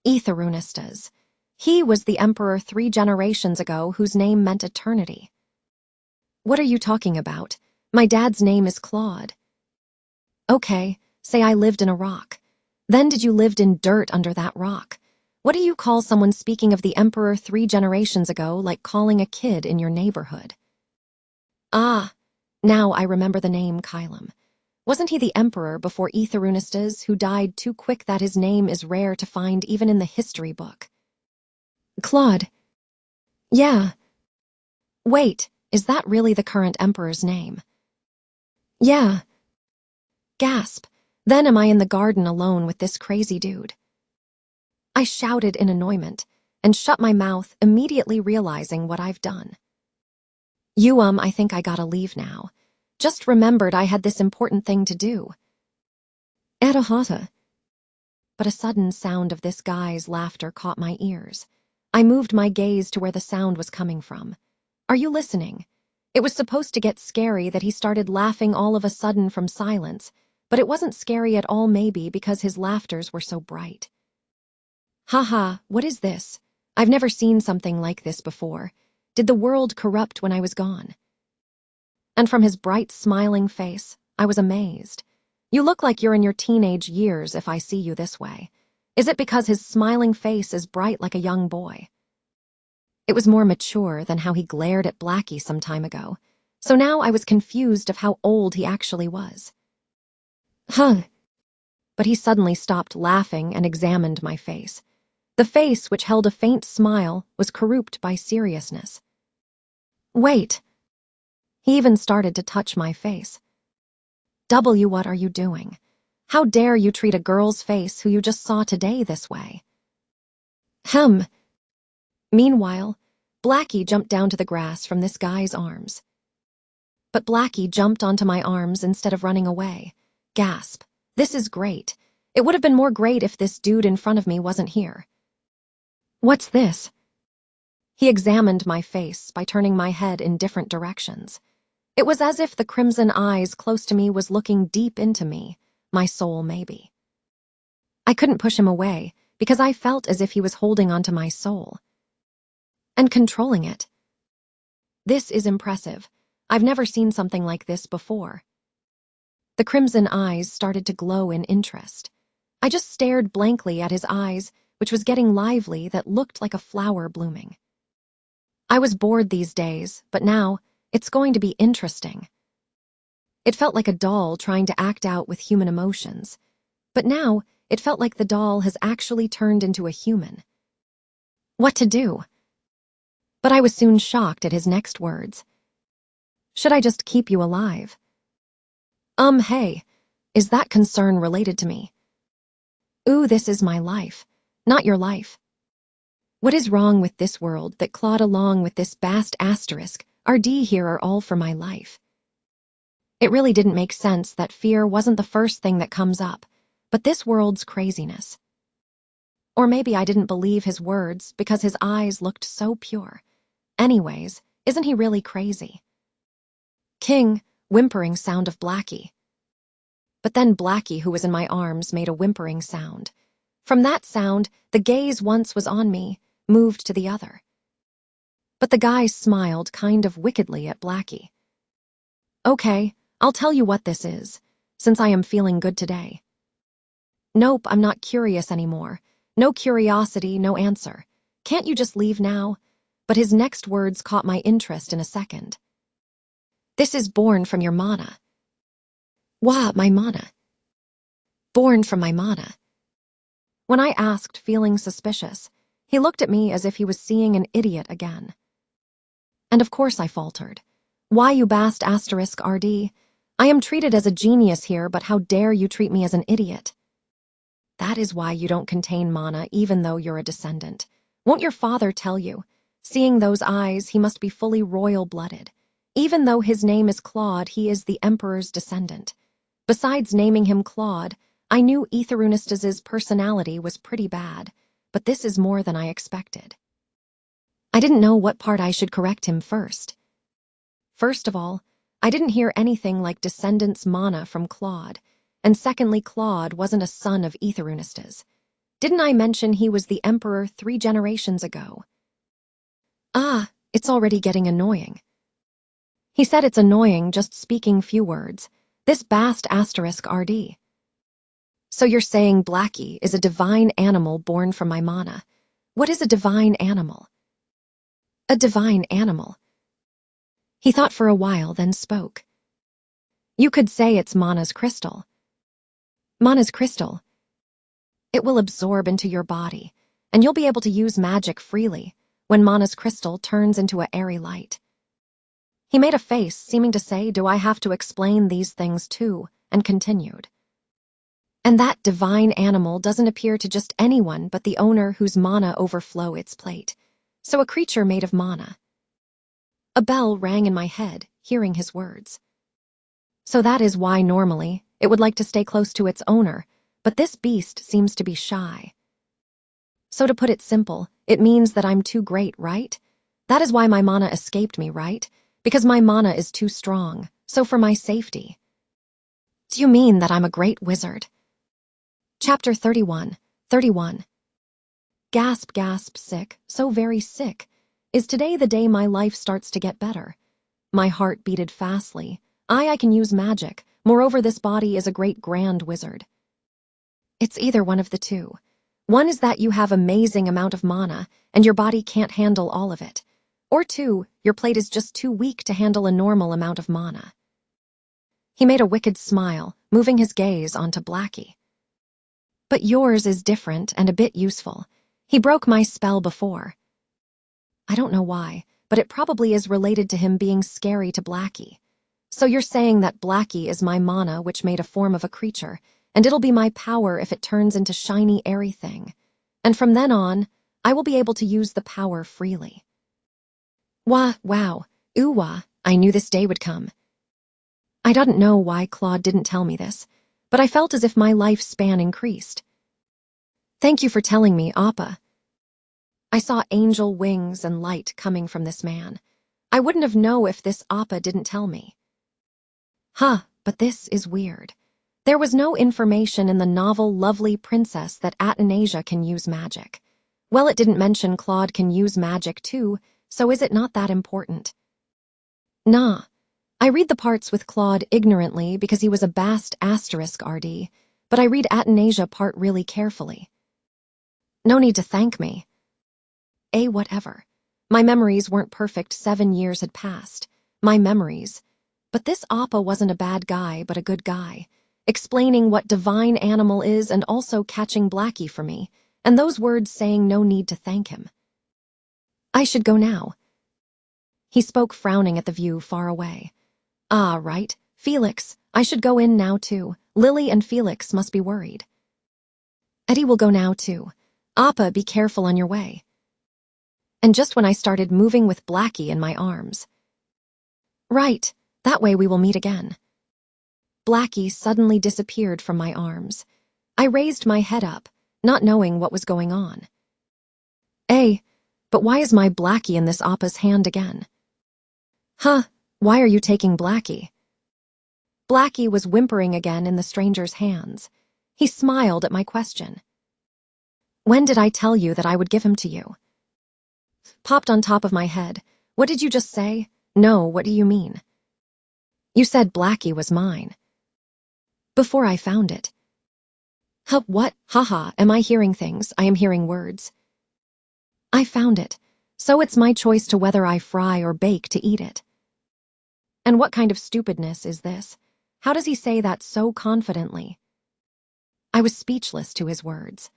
Etherunistas. He was the emperor 3 generations ago whose name meant eternity. What are you talking about? My dad's name is Claude. Okay, say I lived in a rock. Then did you lived in dirt under that rock? What do you call someone speaking of the emperor 3 generations ago like calling a kid in your neighborhood? Ah, now I remember the name Kylam. Wasn't he the emperor before Etherunistas who died too quick that his name is rare to find even in the history book? Claude. Yeah. Wait, is that really the current emperor's name? Yeah. Gasp. Then am I in the garden alone with this crazy dude? I shouted in annoyment and shut my mouth, immediately realizing what I've done. I think I gotta leave now. Just remembered I had this important thing to do. Athanasia. But a sudden sound of this guy's laughter caught my ears. I moved my gaze to where the sound was coming from. Are you listening? It was supposed to get scary that he started laughing all of a sudden from silence, but it wasn't scary at all maybe because his laughters were so bright. Haha, what is this? I've never seen something like this before. Did the world corrupt when I was gone? And from his bright, smiling face, I was amazed. You look like you're in your teenage years if I see you this way. Is it because his smiling face is bright like a young boy? It was more mature than how he glared at Blackie some time ago, so now I was confused of how old he actually was. Huh. But he suddenly stopped laughing and examined my face. The face, which held a faint smile, was corrupted by seriousness. Wait. He even started to touch my face. What are you doing? How dare you treat a girl's face who you just saw today this way? Meanwhile, Blackie jumped down to the grass from this guy's arms. But Blackie jumped onto my arms instead of running away. Gasp. This is great. It would have been more great if this dude in front of me wasn't here. What's this? He examined my face by turning my head in different directions. It was as if the crimson eyes close to me was looking deep into me, my soul maybe. I couldn't push him away because I felt as if he was holding onto my soul and controlling it. This is impressive. I've never seen something like this before. The crimson eyes started to glow in interest. I just stared blankly at his eyes, which was getting lively, that looked like a flower blooming. I was bored these days, but now it's going to be interesting. It felt like a doll trying to act out with human emotions, but now it felt like the doll has actually turned into a human. What to do? But I was soon shocked at his next words. Should I just keep you alive? Hey, is that concern related to me? Ooh, this is my life, not your life. What is wrong with this world that Claude along with this bast asterisk, RD here are all for my life? It really didn't make sense that fear wasn't the first thing that comes up, but this world's craziness. Or maybe I didn't believe his words because his eyes looked so pure. Anyways, isn't he really crazy? King, whimpering sound of Blackie. But then Blackie, who was in my arms, made a whimpering sound. From that sound, the gaze once was on me, moved to the other. But the guy smiled kind of wickedly at Blackie. Okay, I'll tell you what this is, since I am feeling good today. Nope, I'm not curious anymore. No curiosity, no answer. Can't you just leave now? But his next words caught my interest in a second. This is born from your mana. Wah, my mana. Born from my mana. When I asked, feeling suspicious, he looked at me as if he was seeing an idiot again. And of course I faltered. Why, you bast asterisk RD? I am treated as a genius here, but how dare you treat me as an idiot? That is why you don't contain mana even though you're a descendant. Won't your father tell you? Seeing those eyes, he must be fully royal-blooded. Even though his name is Claude, he is the emperor's descendant. Besides naming him Claude, I knew Athanasia personality was pretty bad, but this is more than I expected. I didn't know what part I should correct him first. First of all, I didn't hear anything like descendants mana from Claude, and secondly, Claude wasn't a son of Athanasia. Didn't I mention he was the emperor 3 generations ago? Ah, it's already getting annoying. He said it's annoying just speaking few words. This bast asterisk RD. So you're saying Blackie is a divine animal born from my mana. What is a divine animal? A divine animal. He thought for a while, then spoke. You could say it's Mana's crystal. Mana's crystal. It will absorb into your body, and you'll be able to use magic freely when Mana's crystal turns into a airy light. He made a face, seeming to say, do I have to explain these things too, and continued. And that divine animal doesn't appear to just anyone but the owner whose mana overflow its plate. So a creature made of mana. A bell rang in my head, hearing his words. So that is why normally it would like to stay close to its owner, but this beast seems to be shy. So to put it simple, it means that I'm too great, right? That is why my mana escaped me, right? Because my mana is too strong, so for my safety. Do you mean that I'm a great wizard? Chapter 31. Gasp, gasp, sick, so very sick. Is today the day my life starts to get better? My heart beated fastly. I can use magic. Moreover, this body is a great grand wizard. It's either one of the two. One is that you have amazing amount of mana, and your body can't handle all of it. Or two, your plate is just too weak to handle a normal amount of mana. He made a wicked smile, moving his gaze onto Blackie. But yours is different and a bit useful. He broke my spell before. I don't know why, but it probably is related to him being scary to Blackie. So you're saying that Blackie is my mana which made a form of a creature, and it'll be my power if it turns into shiny, airy thing. And from then on, I will be able to use the power freely. Wah, wow, ooh wah, I knew this day would come. I didn't know why Claude didn't tell me this, but I felt as if my lifespan increased. Thank you for telling me, Appa. I saw angel wings and light coming from this man. I wouldn't have known if this Appa didn't tell me. Huh, but this is weird. There was no information in the novel Lovely Princess that Athanasia can use magic. Well, it didn't mention Claude can use magic too, so is it not that important? Nah. I read the parts with Claude ignorantly because he was a bast asterisk RD, but I read Athanasia part really carefully. No need to thank me. Whatever. My memories weren't perfect, 7 years had passed. My memories. But this Appa wasn't a bad guy, but a good guy, explaining what divine animal is and also catching Blackie for me, and those words saying no need to thank him. I should go now. He spoke, frowning at the view far away. Ah, right. Felix, I should go in now too. Lily and Felix must be worried. Eddie will go now too. Appa, be careful on your way. And just when I started moving with Blackie in my arms. Right, that way we will meet again. Blackie suddenly disappeared from my arms. I raised my head up, not knowing what was going on. But why is my Blackie in this Appa's hand again? Huh, why are you taking Blackie? Blackie was whimpering again in the stranger's hands. He smiled at my question. When did I tell you that I would give him to you? Popped on top of my head. What did you just say? No, what do you mean? You said Blackie was mine. Before I found it. Huh, what? Haha, am I hearing things? I am hearing words. I found it, so it's my choice to whether I fry or bake to eat it. And what kind of stupidness is this? How does he say that so confidently? I was speechless to his words.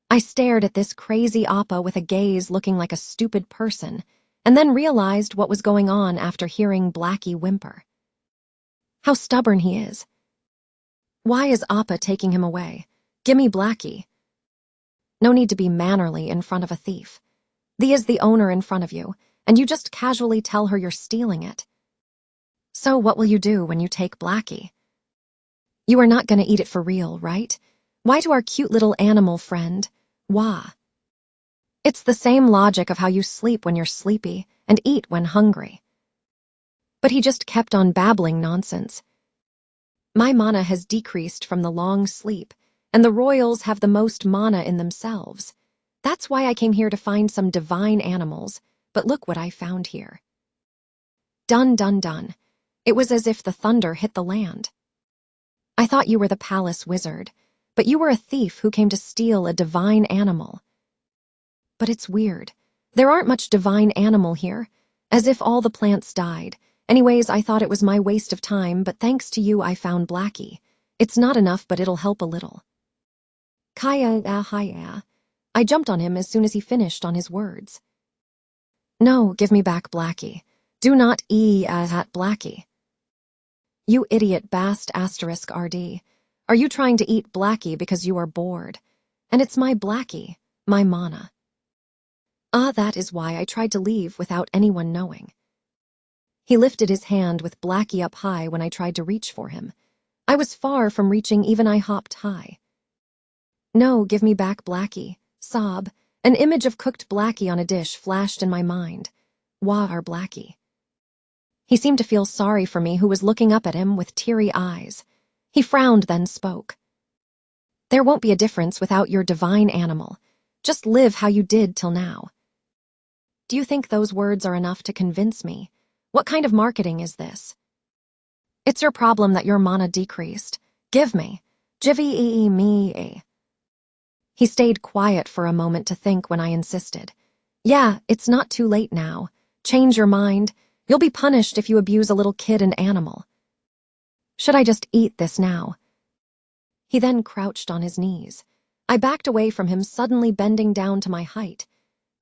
I stared at this crazy Appa with a gaze looking like a stupid person, and then realized what was going on after hearing Blackie whimper. How stubborn he is. Why is Appa taking him away? Gimme Blackie. No need to be mannerly in front of a thief. Thee is the owner in front of you, and you just casually tell her you're stealing it. So what will you do when you take Blackie? You are not going to eat it for real, right? Why to our cute little animal friend? Wah. It's the same logic of how you sleep when you're sleepy and eat when hungry. But he just kept on babbling nonsense. My mana has decreased from the long sleep, and the royals have the most mana in themselves. That's why I came here to find some divine animals, but look what I found here. Dun dun dun. It was as if the thunder hit the land. I thought you were the palace wizard, but you were a thief who came to steal a divine animal. But it's weird. There aren't much divine animal here, as if all the plants died. Anyways, I thought it was my waste of time, but thanks to you I found Blackie. It's not enough, but it'll help a little. Kaya. I jumped on him as soon as he finished on his words. No, give me back Blackie. Do not at Blackie. You idiot bast asterisk RD. Are you trying to eat Blackie because you are bored? And it's my Blackie, my mana. That is why I tried to leave without anyone knowing. He lifted his hand with Blackie up high when I tried to reach for him. I was far from reaching, even I hopped high. No, give me back Blackie. Sob. An image of cooked Blackie on a dish flashed in my mind. Wah, our Blackie. He seemed to feel sorry for me, who was looking up at him with teary eyes. He frowned, then spoke. There won't be a difference without your divine animal. Just live how you did till now. Do you think those words are enough to convince me? What kind of marketing is this? It's your problem that your mana decreased. Give me. Jivvy me. He stayed quiet for a moment to think when I insisted. Yeah, it's not too late now. Change your mind. You'll be punished if you abuse a little kid and animal. Should I just eat this now? He then crouched on his knees. I backed away from him, suddenly bending down to my height.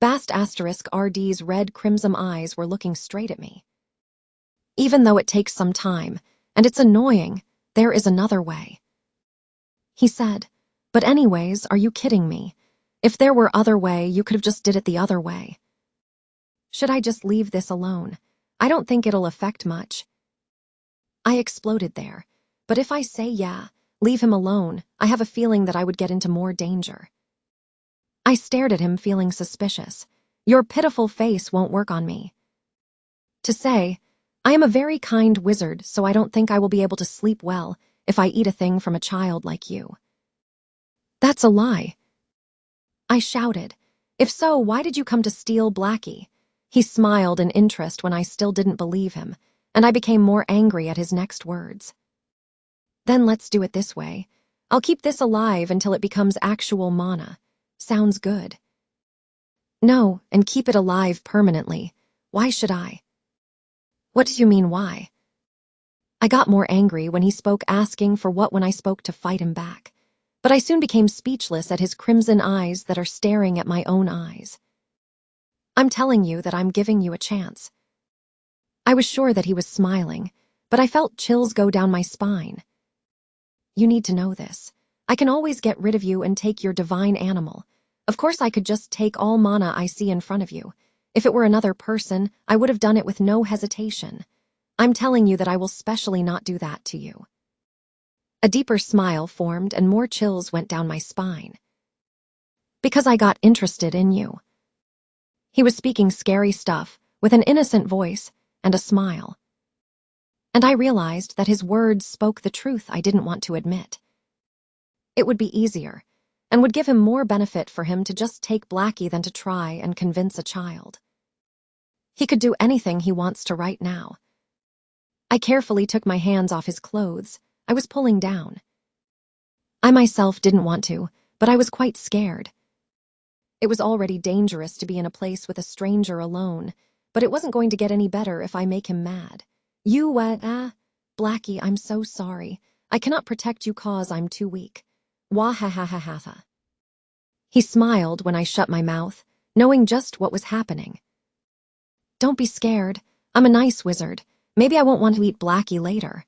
Bast asterisk RD's red crimson eyes were looking straight at me. Even though it takes some time, and it's annoying, there is another way. He said, but anyways, are you kidding me? If there were other way, you could have just did it the other way. Should I just leave this alone? I don't think it'll affect much. I exploded there. But if I say yeah, leave him alone, I have a feeling that I would get into more danger. I stared at him, feeling suspicious. Your pitiful face won't work on me. To say, I am a very kind wizard, so I don't think I will be able to sleep well if I eat a thing from a child like you. That's a lie. I shouted. If so, why did you come to steal Blackie? He smiled in interest when I still didn't believe him, and I became more angry at his next words. Then let's do it this way. I'll keep this alive until it becomes actual mana. Sounds good. No, and keep it alive permanently. Why should I? What do you mean, why? I got more angry when he spoke, asking for what when I spoke to fight him back. But I soon became speechless at his crimson eyes that are staring at my own eyes. I'm telling you that I'm giving you a chance. I was sure that he was smiling, but I felt chills go down my spine. You need to know this. I can always get rid of you and take your divine animal. Of course, I could just take all mana I see in front of you. If it were another person, I would have done it with no hesitation. I'm telling you that I will specially not do that to you. A deeper smile formed and more chills went down my spine. Because I got interested in you. He was speaking scary stuff with an innocent voice and a smile. And I realized that his words spoke the truth I didn't want to admit. It would be easier and would give him more benefit for him to just take Blackie than to try and convince a child. He could do anything he wants to right now. I carefully took my hands off his clothes. I was pulling down. I myself didn't want to, but I was quite scared. It was already dangerous to be in a place with a stranger alone, but it wasn't going to get any better if I make him mad. Blackie, I'm so sorry. I cannot protect you cause I'm too weak. Wah-ha-ha-ha-ha-ha. He smiled when I shut my mouth, knowing just what was happening. Don't be scared. I'm a nice wizard. Maybe I won't want to eat Blackie later.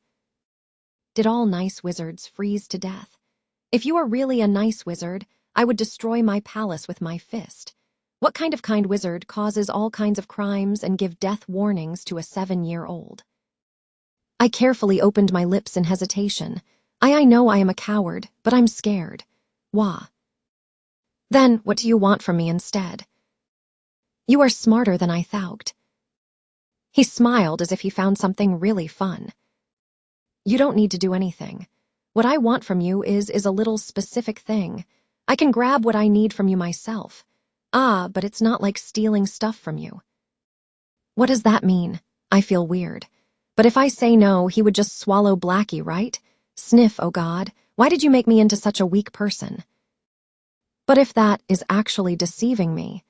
Did all nice wizards freeze to death? If you are really a nice wizard, I would destroy my palace with my fist. What kind of kind wizard causes all kinds of crimes and give death warnings to a 7-year-old? I carefully opened my lips in hesitation. I know I am a coward, but I'm scared. Wah. Then, what do you want from me instead? You are smarter than I thought. He smiled as if he found something really fun. You don't need to do anything. What I want from you is a little specific thing. I can grab what I need from you myself. But it's not like stealing stuff from you. What does that mean? I feel weird. But if I say no, he would just swallow Blackie, right? Sniff, oh God, why did you make me into such a weak person? But if that is actually deceiving me...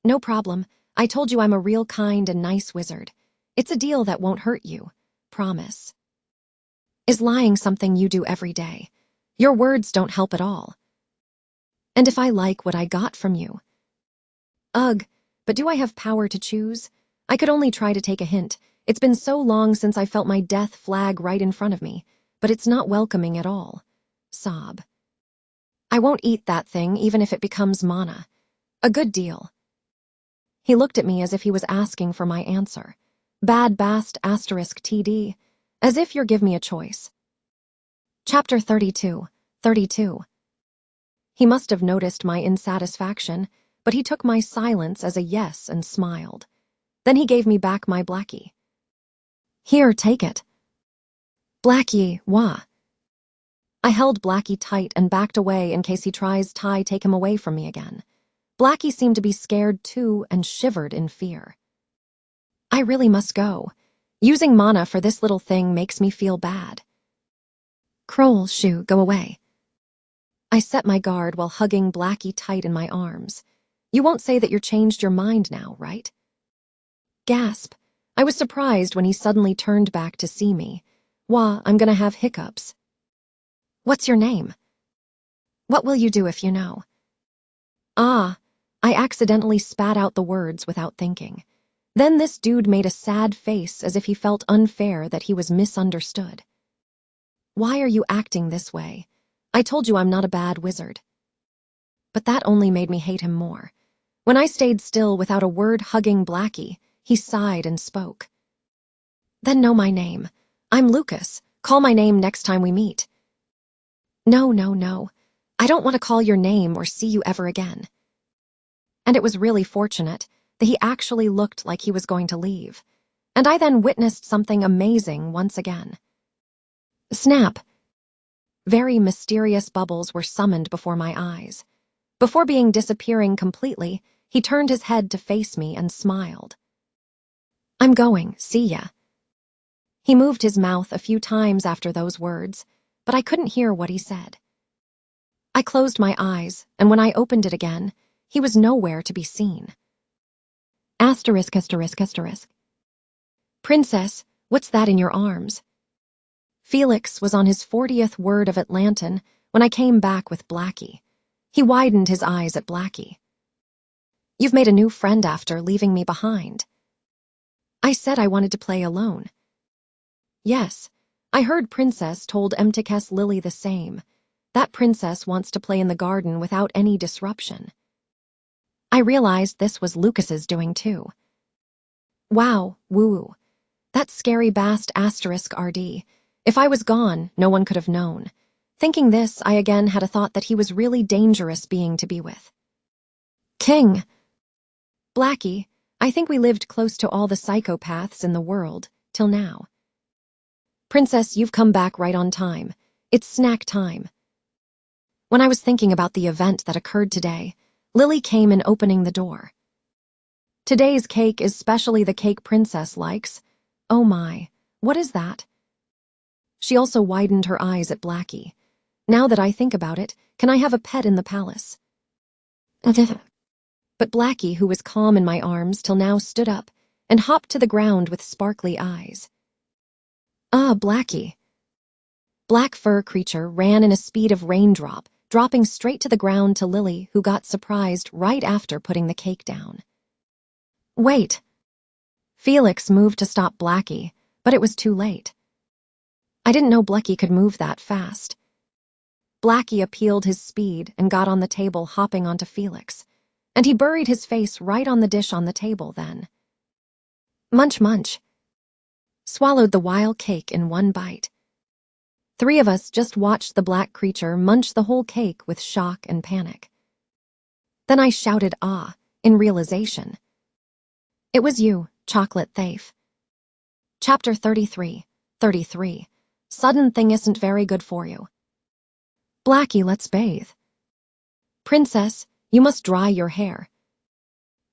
No problem. I told you I'm a real kind and nice wizard. It's a deal that won't hurt you. Promise. Is lying something you do every day? Your words don't help at all. And if I like what I got from you? Ugh, but do I have power to choose? I could only try to take a hint. It's been so long since I felt my death flag right in front of me, but it's not welcoming at all. Sob. I won't eat that thing even if it becomes mana. A good deal. He looked at me as if he was asking for my answer. Bad bast asterisk TD. As if you're give me a choice. Chapter 32. He must have noticed my insatisfaction, but he took my silence as a yes and smiled. Then he gave me back my Blackie. Here, take it. Blackie, wah. I held Blackie tight and backed away in case he tries to take him away from me again. Blackie seemed to be scared too and shivered in fear. I really must go. Using mana for this little thing makes me feel bad. Kroll, shoo, go away. I set my guard while hugging Blackie tight in my arms. You won't say that you're changed your mind now, right? Gasp. I was surprised when he suddenly turned back to see me. Wah, I'm gonna have hiccups. What's your name? What will you do if you know? I accidentally spat out the words without thinking. Then this dude made a sad face as if he felt unfair that he was misunderstood. Why are you acting this way? I told you I'm not a bad wizard. But that only made me hate him more. When I stayed still without a word hugging Blackie, he sighed and spoke. Then know my name. I'm Lucas. Call my name next time we meet. No, no, no. I don't want to call your name or see you ever again. And it was really fortunate that he actually looked like he was going to leave. And I then witnessed something amazing once again. Snap! Very mysterious bubbles were summoned before my eyes. Before disappearing completely, he turned his head to face me and smiled. I'm going, see ya. He moved his mouth a few times after those words, but I couldn't hear what he said. I closed my eyes, and when I opened it again, he was nowhere to be seen. Asterisk, asterisk, asterisk. Princess, what's that in your arms? Felix was on his 40th word of Atlantan when I came back with Blackie. He widened his eyes at Blackie. You've made a new friend after leaving me behind. I said I wanted to play alone. Yes, I heard Princess told Emtikes Lily the same. That princess wants to play in the garden without any disruption. I realized this was Lucas's doing too. Wow, woo. That scary bast asterisk RD. If I was gone, no one could have known. Thinking this, I again had a thought that he was really dangerous being to be with. King. Blackie, I think we lived close to all the psychopaths in the world, till now. Princess, you've come back right on time. It's snack time. When I was thinking about the event that occurred today, Lily came in opening the door. Today's cake is specially the cake Princess likes. Oh my, what is that? She also widened her eyes at Blackie. Now that I think about it, can I have a pet in the palace? But Blackie, who was calm in my arms till now, stood up and hopped to the ground with sparkly eyes. Ah, Blackie. Black fur creature ran in a speed of raindrop, dropping straight to the ground to Lily, who got surprised right after putting the cake down. Wait. Felix moved to stop Blackie, but it was too late. I didn't know Blackie could move that fast. Blackie appealed his speed and got on the table, hopping onto Felix, and he buried his face right on the dish on the table then. Munch, munch. Swallowed the wild cake in one bite. 3 of us just watched the black creature munch the whole cake with shock and panic. Then I shouted ah, in realization. It was you, Chocolate Thief. Chapter 33. Sudden thing isn't very good for you. Blackie, let's bathe. Princess, you must dry your hair.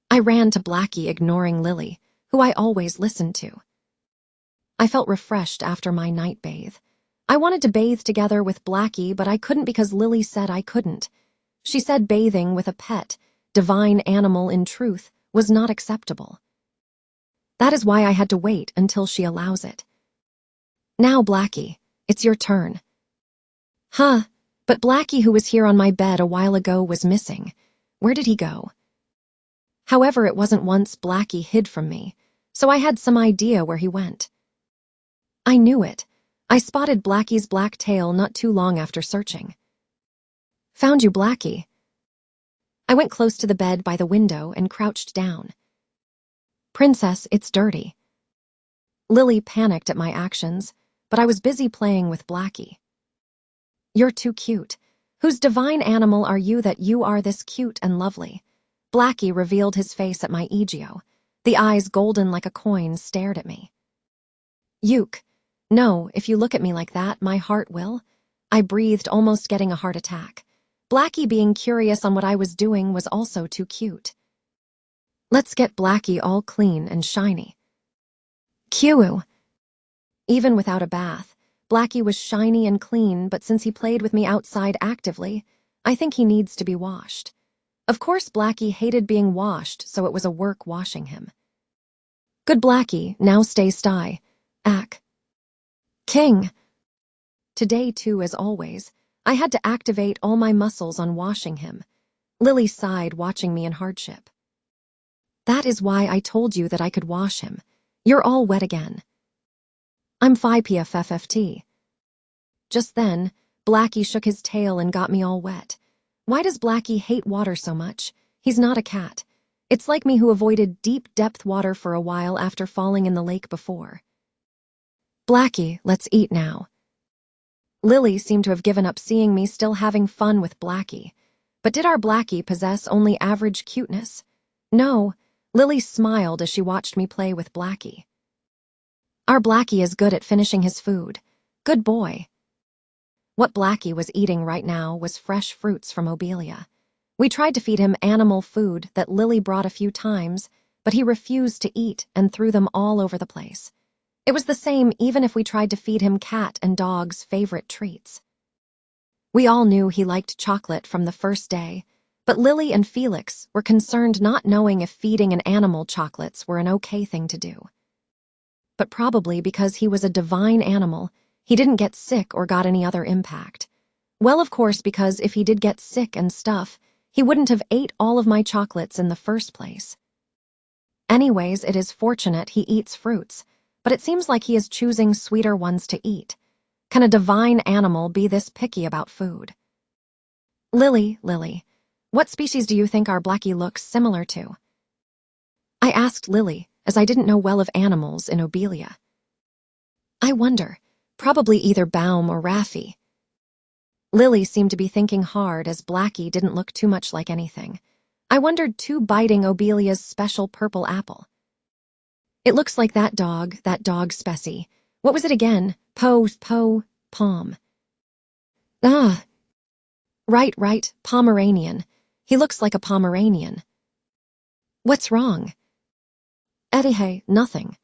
I ran to Blackie, ignoring Lily, who I always listened to. I felt refreshed after my night bathe. I wanted to bathe together with Blackie, but I couldn't because Lily said I couldn't. She said bathing with a pet, divine animal in truth, was not acceptable. That is why I had to wait until she allows it. Now, Blackie, it's your turn. Huh, but Blackie, who was here on my bed a while ago, was missing. Where did he go? However, it wasn't once Blackie hid from me, so I had some idea where he went. I knew it. I spotted Blackie's black tail not too long after searching. Found you, Blackie. I went close to the bed by the window and crouched down. Princess, it's dirty. Lily panicked at my actions, but I was busy playing with Blackie. You're too cute. Whose divine animal are you that you are this cute and lovely? Blackie revealed his face at my Egeo. The eyes, golden like a coin, stared at me. Yuke. No, if you look at me like that, my heart will. I breathed, almost getting a heart attack. Blackie being curious on what I was doing was also too cute. Let's get Blackie all clean and shiny. Cue. Even without a bath, Blackie was shiny and clean, but since he played with me outside actively, I think he needs to be washed. Of course, Blackie hated being washed, so it was a work washing him. Good Blackie, now stay sty. Ack. King. Today, too, as always, I had to activate all my muscles on washing him. Lily sighed, watching me in hardship. That is why I told you that I could wash him. You're all wet again. I'm FIPFFFT. Just then, Blackie shook his tail and got me all wet. Why does Blackie hate water so much? He's not a cat. It's like me who avoided deep depth water for a while after falling in the lake before. Blackie, let's eat now. Lily seemed to have given up seeing me still having fun with Blackie. But did our Blackie possess only average cuteness? No, Lily smiled as she watched me play with Blackie. Our Blackie is good at finishing his food. Good boy. What Blackie was eating right now was fresh fruits from Obelia. We tried to feed him animal food that Lily brought a few times, but he refused to eat and threw them all over the place. It was the same even if we tried to feed him cat and dog's favorite treats. We all knew he liked chocolate from the first day, but Lily and Felix were concerned not knowing if feeding an animal chocolates were an okay thing to do. But probably because he was a divine animal, he didn't get sick or got any other impact. Well, of course, because if he did get sick and stuff, he wouldn't have ate all of my chocolates in the first place. Anyways, it is fortunate he eats fruits, but it seems like he is choosing sweeter ones to eat. Can a divine animal be this picky about food? Lily, what species do you think our Blackie looks similar to? I asked Lily, as I didn't know well of animals in Obelia. I wonder, probably either Baum or Raffi. Lily seemed to be thinking hard as Blackie didn't look too much like anything. I wondered too, biting Obelia's special purple apple. It looks like that dog specie. What was it again? Pom. Ah. Right, Pomeranian. He looks like a Pomeranian. What's wrong? Hey, nothing.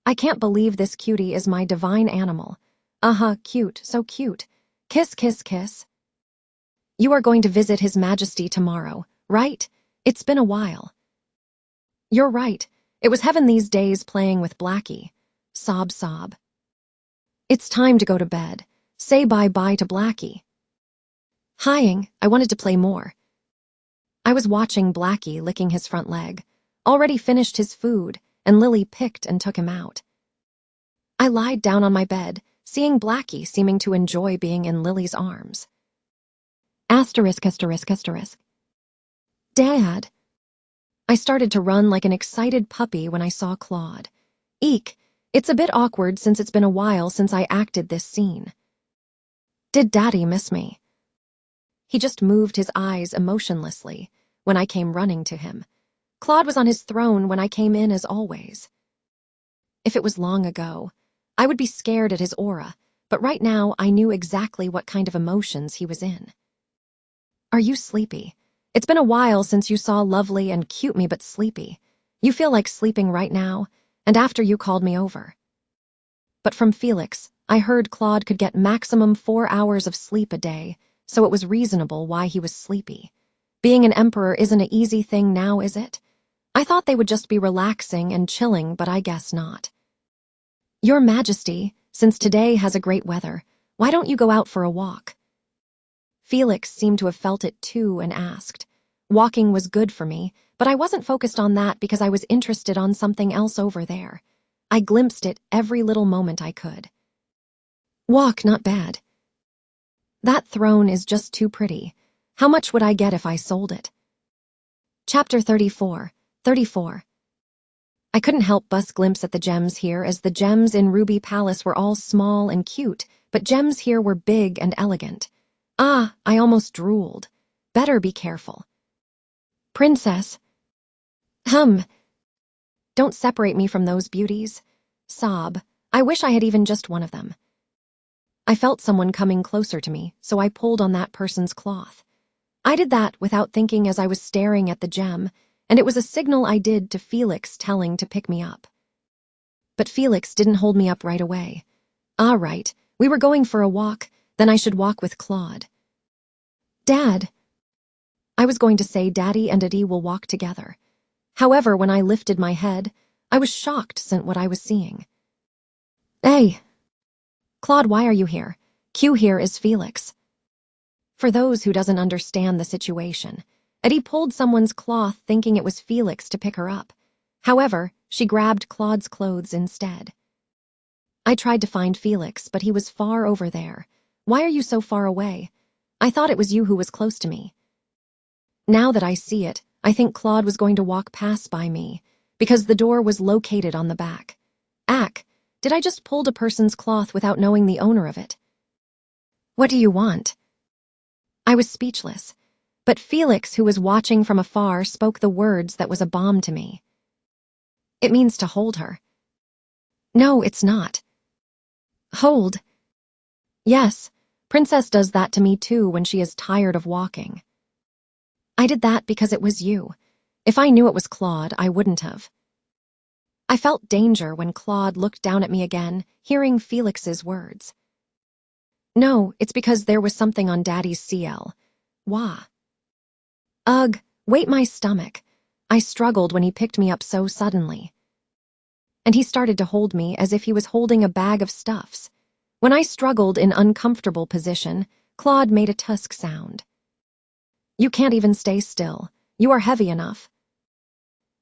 I can't believe this cutie is my divine animal. Cute, so cute. Kiss, kiss, kiss. You are going to visit His Majesty tomorrow, right? It's been a while. You're right. It was heaven these days playing with Blackie. Sob, sob. It's time to go to bed. Say bye-bye to Blackie. Hiing, I wanted to play more. I was watching Blackie licking his front leg, already finished his food, and Lily picked and took him out. I lied down on my bed, seeing Blackie seeming to enjoy being in Lily's arms. Asterisk. Dad. I started to run like an excited puppy when I saw Claude. Eek, it's a bit awkward since it's been a while since I acted this scene. Did Daddy miss me? He just moved his eyes emotionlessly when I came running to him. Claude was on his throne when I came in as always. If it was long ago, I would be scared at his aura, but right now I knew exactly what kind of emotions he was in. Are you sleepy? It's been a while since you saw lovely and cute me but sleepy. You feel like sleeping right now, and after you called me over. But from Felix, I heard Claude could get maximum 4 hours of sleep a day, so it was reasonable why he was sleepy. Being an emperor isn't an easy thing now, is it? I thought they would just be relaxing and chilling, but I guess not. Your Majesty, since today has a great weather, why don't you go out for a walk? Felix seemed to have felt it too and asked. Walking was good for me, but I wasn't focused on that because I was interested on something else over there. I glimpsed it every little moment I could. Walk, not bad. That throne is just too pretty. How much would I get if I sold it? Chapter 34. I couldn't help but glimpse at the gems here, as the gems in Ruby Palace were all small and cute, but gems here were big and elegant. I almost drooled. Better be careful. Princess. Don't separate me from those beauties. Sob. I wish I had even just one of them. I felt someone coming closer to me, so I pulled on that person's cloth. I did that without thinking as I was staring at the gem, and it was a signal I did to Felix telling to pick me up. But Felix didn't hold me up right away. Right, we were going for a walk, then I should walk with Claude. Dad. I was going to say Daddy and Eddie will walk together. However, when I lifted my head, I was shocked at what I was seeing. Hey. Claude, why are you here? Q here is Felix. For those who doesn't understand the situation, Eddie pulled someone's cloth thinking it was Felix to pick her up. However, she grabbed Claude's clothes instead. I tried to find Felix, but he was far over there. Why are you so far away? I thought it was you who was close to me. Now that I see it, I think Claude was going to walk past by me, because the door was located on the back. Ack, did I just pulled a person's cloth without knowing the owner of it? What do you want? I was speechless, but Felix, who was watching from afar, spoke the words that was a bomb to me. It means to hold her. No, it's not. Hold. Yes, Princess does that to me too when she is tired of walking. I did that because it was you. If I knew it was Claude, I wouldn't have. I felt danger when Claude looked down at me again, hearing Felix's words. No, it's because there was something on Daddy's CL. Wah. Ugh, wait my stomach. I struggled when he picked me up so suddenly. And he started to hold me as if he was holding a bag of stuffs. When I struggled in uncomfortable position, Claude made a tusk sound. You can't even stay still. You are heavy enough.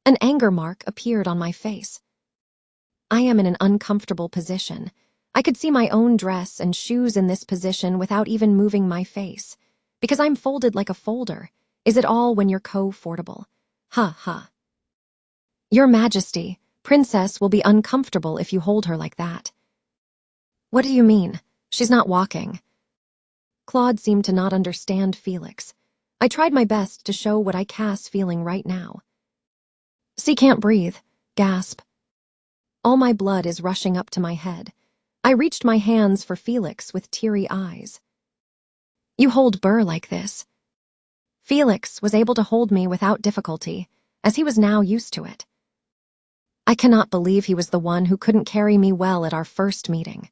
An anger mark appeared on my face. I am in an uncomfortable position. I could see my own dress and shoes in this position without even moving my face. Because I'm folded like a folder. Is it all when you're comfortable? Ha ha. Your Majesty, Princess will be uncomfortable if you hold her like that. What do you mean? She's not walking. Claude seemed to not understand Felix. I tried my best to show what I Cass feeling right now. She can't breathe. Gasp. All my blood is rushing up to my head. I reached my hands for Felix with teary eyes. You hold Burr like this. Felix was able to hold me without difficulty, as he was now used to it. I cannot believe he was the one who couldn't carry me well at our first meeting.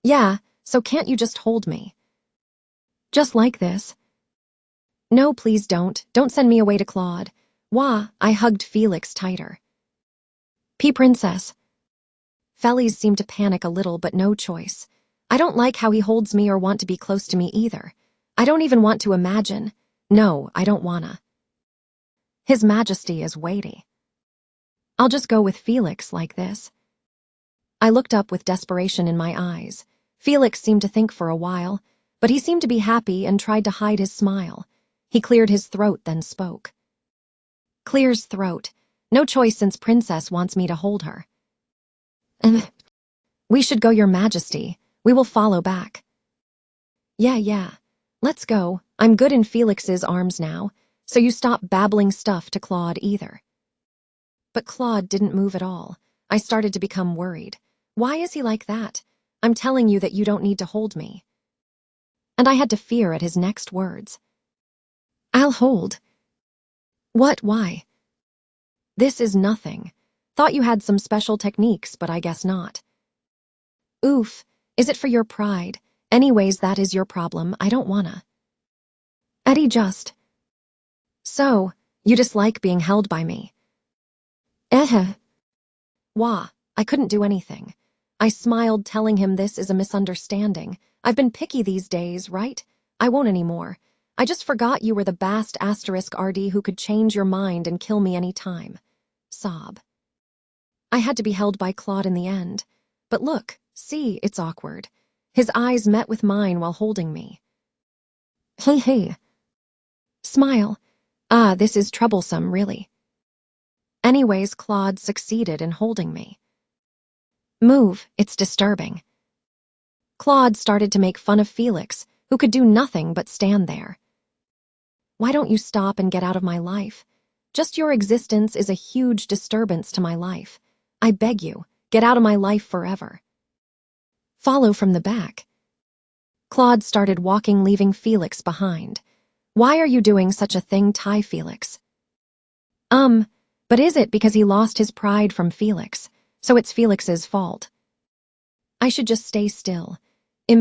Yeah, so can't you just hold me? Just like this? No, please don't. Don't send me away to Claude. Wah, I hugged Felix tighter. Princess. Fellies seemed to panic a little, but no choice. I don't like how he holds me or want to be close to me either. I don't even want to imagine. No, I don't wanna. His Majesty is weighty. I'll just go with Felix like this. I looked up with desperation in my eyes. Felix seemed to think for a while, but he seemed to be happy and tried to hide his smile. He cleared his throat, then spoke. Clears throat. No choice since Princess wants me to hold her. We should go, Your Majesty. We will follow back. Yeah. Let's go. I'm good in Felix's arms now, so you stop babbling stuff to Claude either. But Claude didn't move at all. I started to become worried. Why is he like that? I'm telling you that you don't need to hold me. And I had to fear at his next words. I'll hold. What? Why? This is nothing. Thought you had some special techniques, but I guess not. Oof. Is it for your pride? Anyways, that is your problem. I don't wanna. Eddie just. So, you dislike being held by me? Wah, I couldn't do anything. I smiled, telling him this is a misunderstanding. I've been picky these days, right? I won't anymore. I just forgot you were the bast *RD who could change your mind and kill me any time. Sob. I had to be held by Claude in the end. But look, see, it's awkward. His eyes met with mine while holding me. Hey. Smile. Ah, this is troublesome, really. Anyways, Claude succeeded in holding me. Move, it's disturbing. Claude started to make fun of Felix, who could do nothing but stand there. Why don't you stop and get out of my life? Just your existence is a huge disturbance to my life. I beg you, get out of my life forever. Follow from the back. Claude started walking, leaving Felix behind. Why are you doing such a thing, Felix? But is it because he lost his pride from Felix, so it's Felix's fault? I should just stay still. A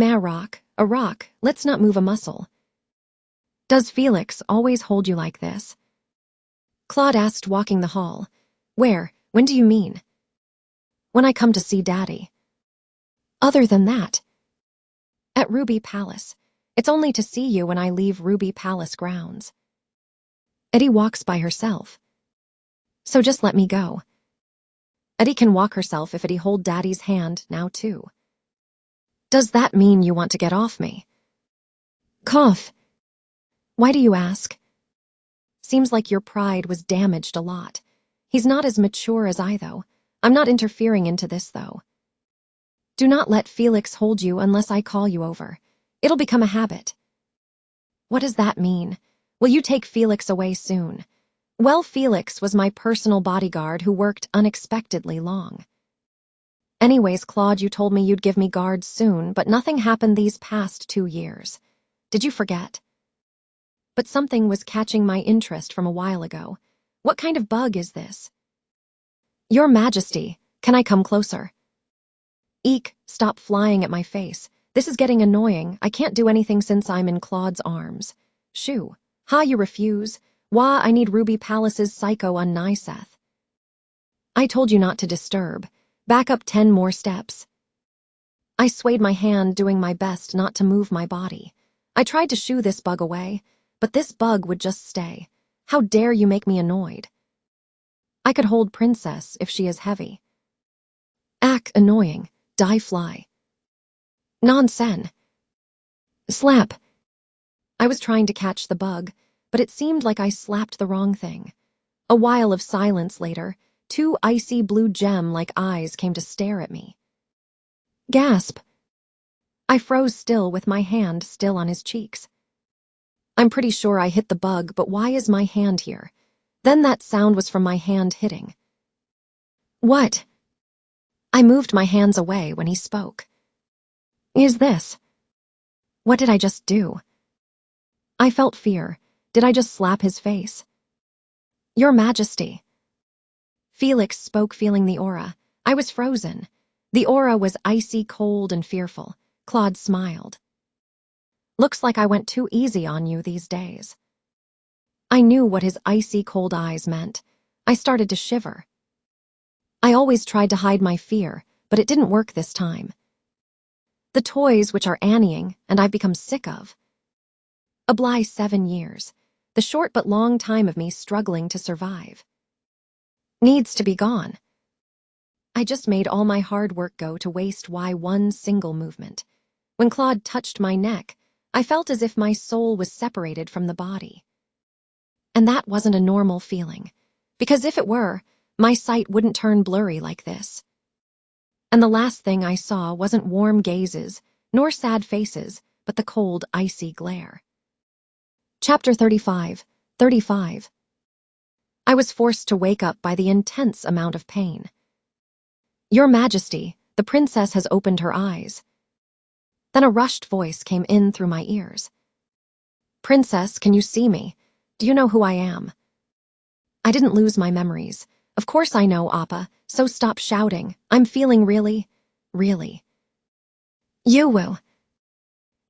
rock, let's not move a muscle. Does Felix always hold you like this? Claude asked, walking the hall. Where? When do you mean? When I come to see Daddy. Other than that? At Ruby Palace. It's only to see you when I leave Ruby Palace grounds. Eddie walks by herself. So just let me go. Eddie can walk herself if Eddie hold Daddy's hand now too. Does that mean you want to get off me? Cough. Why do you ask? Seems like your pride was damaged a lot. He's not as mature as I, though. I'm not interfering into this, though. Do not let Felix hold you unless I call you over. It'll become a habit. What does that mean? Will you take Felix away soon? Well, Felix was my personal bodyguard who worked unexpectedly long. Anyways, Claude, you told me you'd give me guards soon, but nothing happened these past 2 years. Did you forget? But something was catching my interest from a while ago. What kind of bug is this? Your Majesty, can I come closer? Eek, stop flying at my face. This is getting annoying. I can't do anything since I'm in Claude's arms. Shoo. Ha, you refuse? Wah, I need Ruby Palace's psycho on Nyseth. I told you not to disturb. Back up 10 more steps. I swayed my hand, doing my best not to move my body. I tried to shoo this bug away, but this bug would just stay. How dare you make me annoyed? I could hold Princess if she is heavy. Ack, annoying. Die fly. Nonsen. Slap. I was trying to catch the bug, but it seemed like I slapped the wrong thing. A while of silence later, 2 icy blue gem-like eyes came to stare at me. Gasp. I froze still with my hand still on his cheeks. I'm pretty sure I hit the bug, but why is my hand here? Then that sound was from my hand hitting. What? I moved my hands away when he spoke. Is this? What did I just do? I felt fear. Did I just slap his face? Your Majesty. Felix spoke, feeling the aura. I was frozen. The aura was icy cold and fearful. Claude smiled. Looks like I went too easy on you these days. I knew what his icy cold eyes meant. I started to shiver. I always tried to hide my fear, but it didn't work this time. The toys which are Annieing and I've become sick of. A bly 7 years, the short but long time of me struggling to survive. Needs to be gone. I just made all my hard work go to waste. Why one single movement? When Claude touched my neck, I felt as if my soul was separated from the body. And that wasn't a normal feeling, because if it were, my sight wouldn't turn blurry like this. And the last thing I saw wasn't warm gazes, nor sad faces, but the cold, icy glare. Chapter 35. I was forced to wake up by the intense amount of pain. Your Majesty, the princess has opened her eyes. Then a rushed voice came in through my ears. Princess, can you see me? Do you know who I am? I didn't lose my memories. Of course I know, Appa, so stop shouting. I'm feeling really. You will.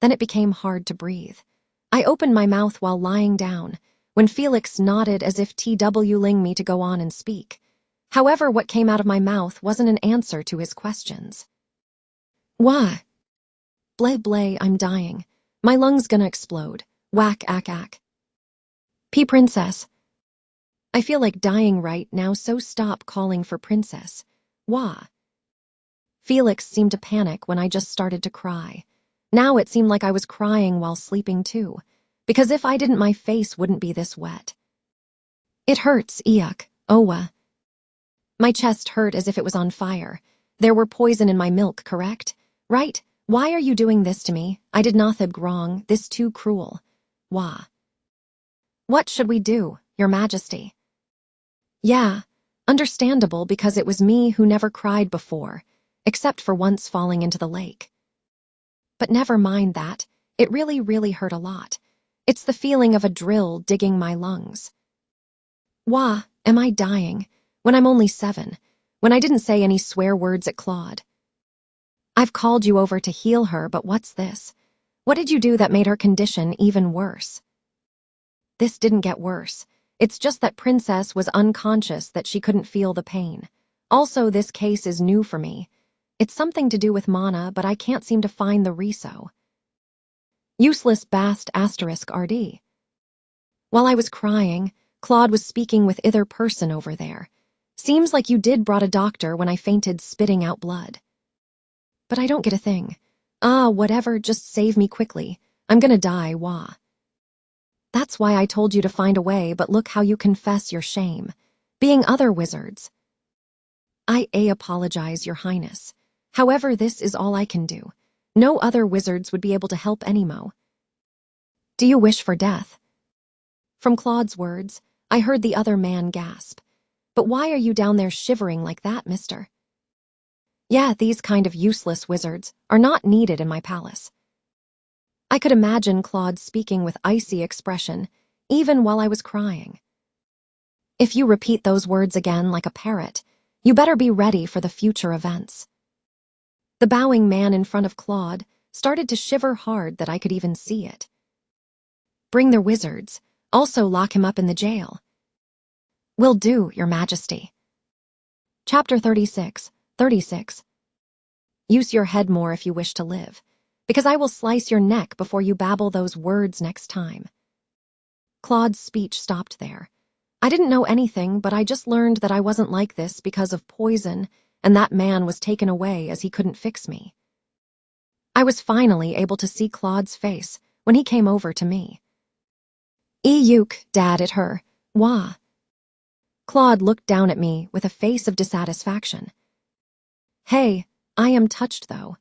Then it became hard to breathe. I opened my mouth while lying down, when Felix nodded as if TWing me to go on and speak. However, what came out of my mouth wasn't an answer to his questions. Why? Blay, I'm dying. My lungs gonna explode. Whack, ack. Princess. I feel like dying right now, so stop calling for Princess. Wah. Felix seemed to panic when I just started to cry. Now it seemed like I was crying while sleeping too, because if I didn't, my face wouldn't be this wet. It hurts, Iuk, Owa. My chest hurt as if it was on fire. There were poison in my milk, correct? Right? Why are you doing this to me? I did nothing wrong, this too cruel. Wah. What should we do, Your Majesty? Yeah, understandable, because it was me who never cried before, except for once falling into the lake. But never mind that, it really hurt a lot. It's the feeling of a drill digging my lungs. Wah, am I dying? When I'm only 7, when I didn't say any swear words at Claude. I've called you over to heal her, but what's this? What did you do that made her condition even worse? This didn't get worse. It's just that Princess was unconscious, that she couldn't feel the pain. Also, this case is new for me. It's something to do with mana, but I can't seem to find the reso. Useless bast asterisk RD. While I was crying, Claude was speaking with either person over there. Seems like you did brought a doctor when I fainted, spitting out blood. But I don't get a thing. Whatever, just save me quickly. I'm gonna die, wah. That's why I told you to find a way, but look how you confess your shame. Being other wizards. I apologize, Your Highness. However, this is all I can do. No other wizards would be able to help Animo. Do you wish for death? From Claude's words, I heard the other man gasp. But why are you down there shivering like that, mister? Yeah, these kind of useless wizards are not needed in my palace. I could imagine Claude speaking with icy expression, even while I was crying. If you repeat those words again like a parrot, you better be ready for the future events. The bowing man in front of Claude started to shiver hard that I could even see it. Bring their wizards. Also lock him up in the jail. Will do, Your Majesty. Chapter 36. Use your head more if you wish to live, because I will slice your neck before you babble those words next time. Claude's speech stopped there. I didn't know anything, but I just learned that I wasn't like this because of poison, and that man was taken away as he couldn't fix me. I was finally able to see Claude's face when he came over to me. Euk, Dad, at her. Wah. Claude looked down at me with a face of dissatisfaction. Hey, I am touched, though.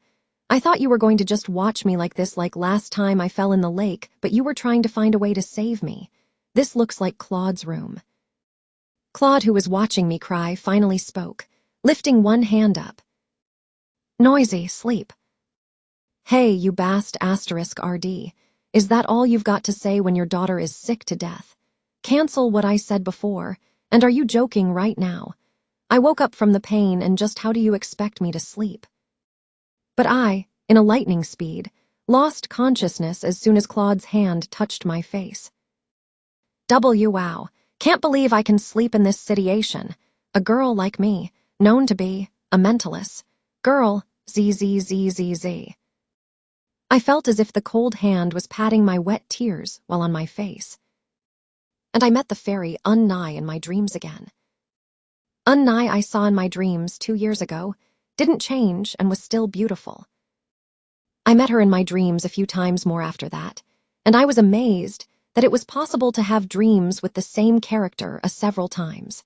I thought you were going to just watch me like this like last time I fell in the lake, but you were trying to find a way to save me. This looks like Claude's room. Claude, who was watching me cry, finally spoke, lifting one hand up. Noisy, sleep. Hey, you bast *RD. Is that all you've got to say when your daughter is sick to death? Cancel what I said before, and are you joking right now? I woke up from the pain, and just how do you expect me to sleep? But I, in a lightning speed, lost consciousness as soon as Claude's hand touched my face. Wow, can't believe I can sleep in this situation. A girl like me, known to be a mentalist. Girl, zzzzz. I felt as if the cold hand was patting my wet tears while on my face. And I met the fairy Unnai in my dreams again. Unnai I saw in my dreams 2 years ago didn't change and was still beautiful. I met her in my dreams a few times more after that, and I was amazed that it was possible to have dreams with the same character several times.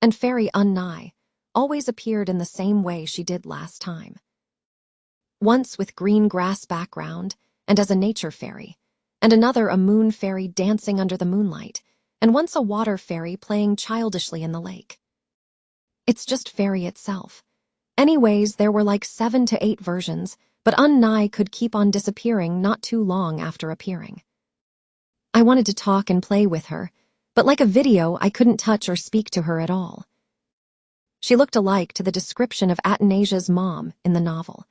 And Fairy Unnai always appeared in the same way she did last time. Once with green grass background and as a nature fairy, and another a moon fairy dancing under the moonlight, and once a water fairy playing childishly in the lake. It's just fairy itself. Anyways, there were like 7 to 8 versions, but Unnai could keep on disappearing not too long after appearing. I wanted to talk and play with her, but like a video, I couldn't touch or speak to her at all. She looked alike to the description of Athanasia's mom in the novel,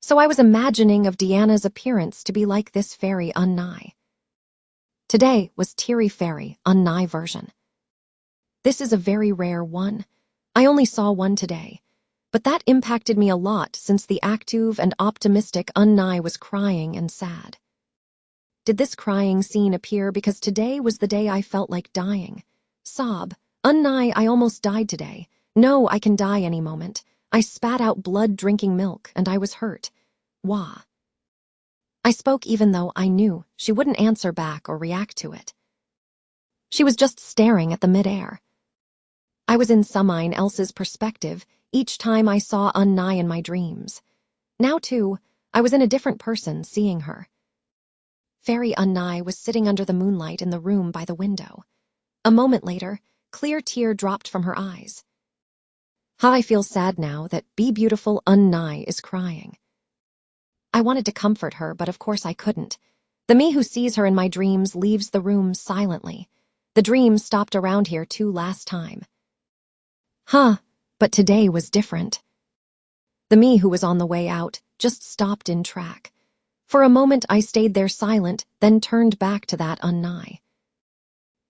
so I was imagining of Deanna's appearance to be like this fairy Unnai. Today was Teary Fairy Unnai version. This is a very rare one. I only saw one today, but that impacted me a lot since the active and optimistic Unnai was crying and sad. Did this crying scene appear because today was the day I felt like dying? Sob, Unnai, I almost died today. No, I can die any moment. I spat out blood-drinking milk, and I was hurt. Wah. I spoke even though I knew she wouldn't answer back or react to it. She was just staring at the midair. I was in someone else's perspective each time I saw Unnai in my dreams. Now, too, I was in a different person seeing her. Fairy Unnai was sitting under the moonlight in the room by the window. A moment later, clear tear dropped from her eyes. How I feel sad now that Be Beautiful Unnai is crying. I wanted to comfort her, but of course I couldn't. The me who sees her in my dreams leaves the room silently. The dream stopped around here too last time. But today was different. The me who was on the way out just stopped in track. For a moment I stayed there silent, then turned back to that Unnai.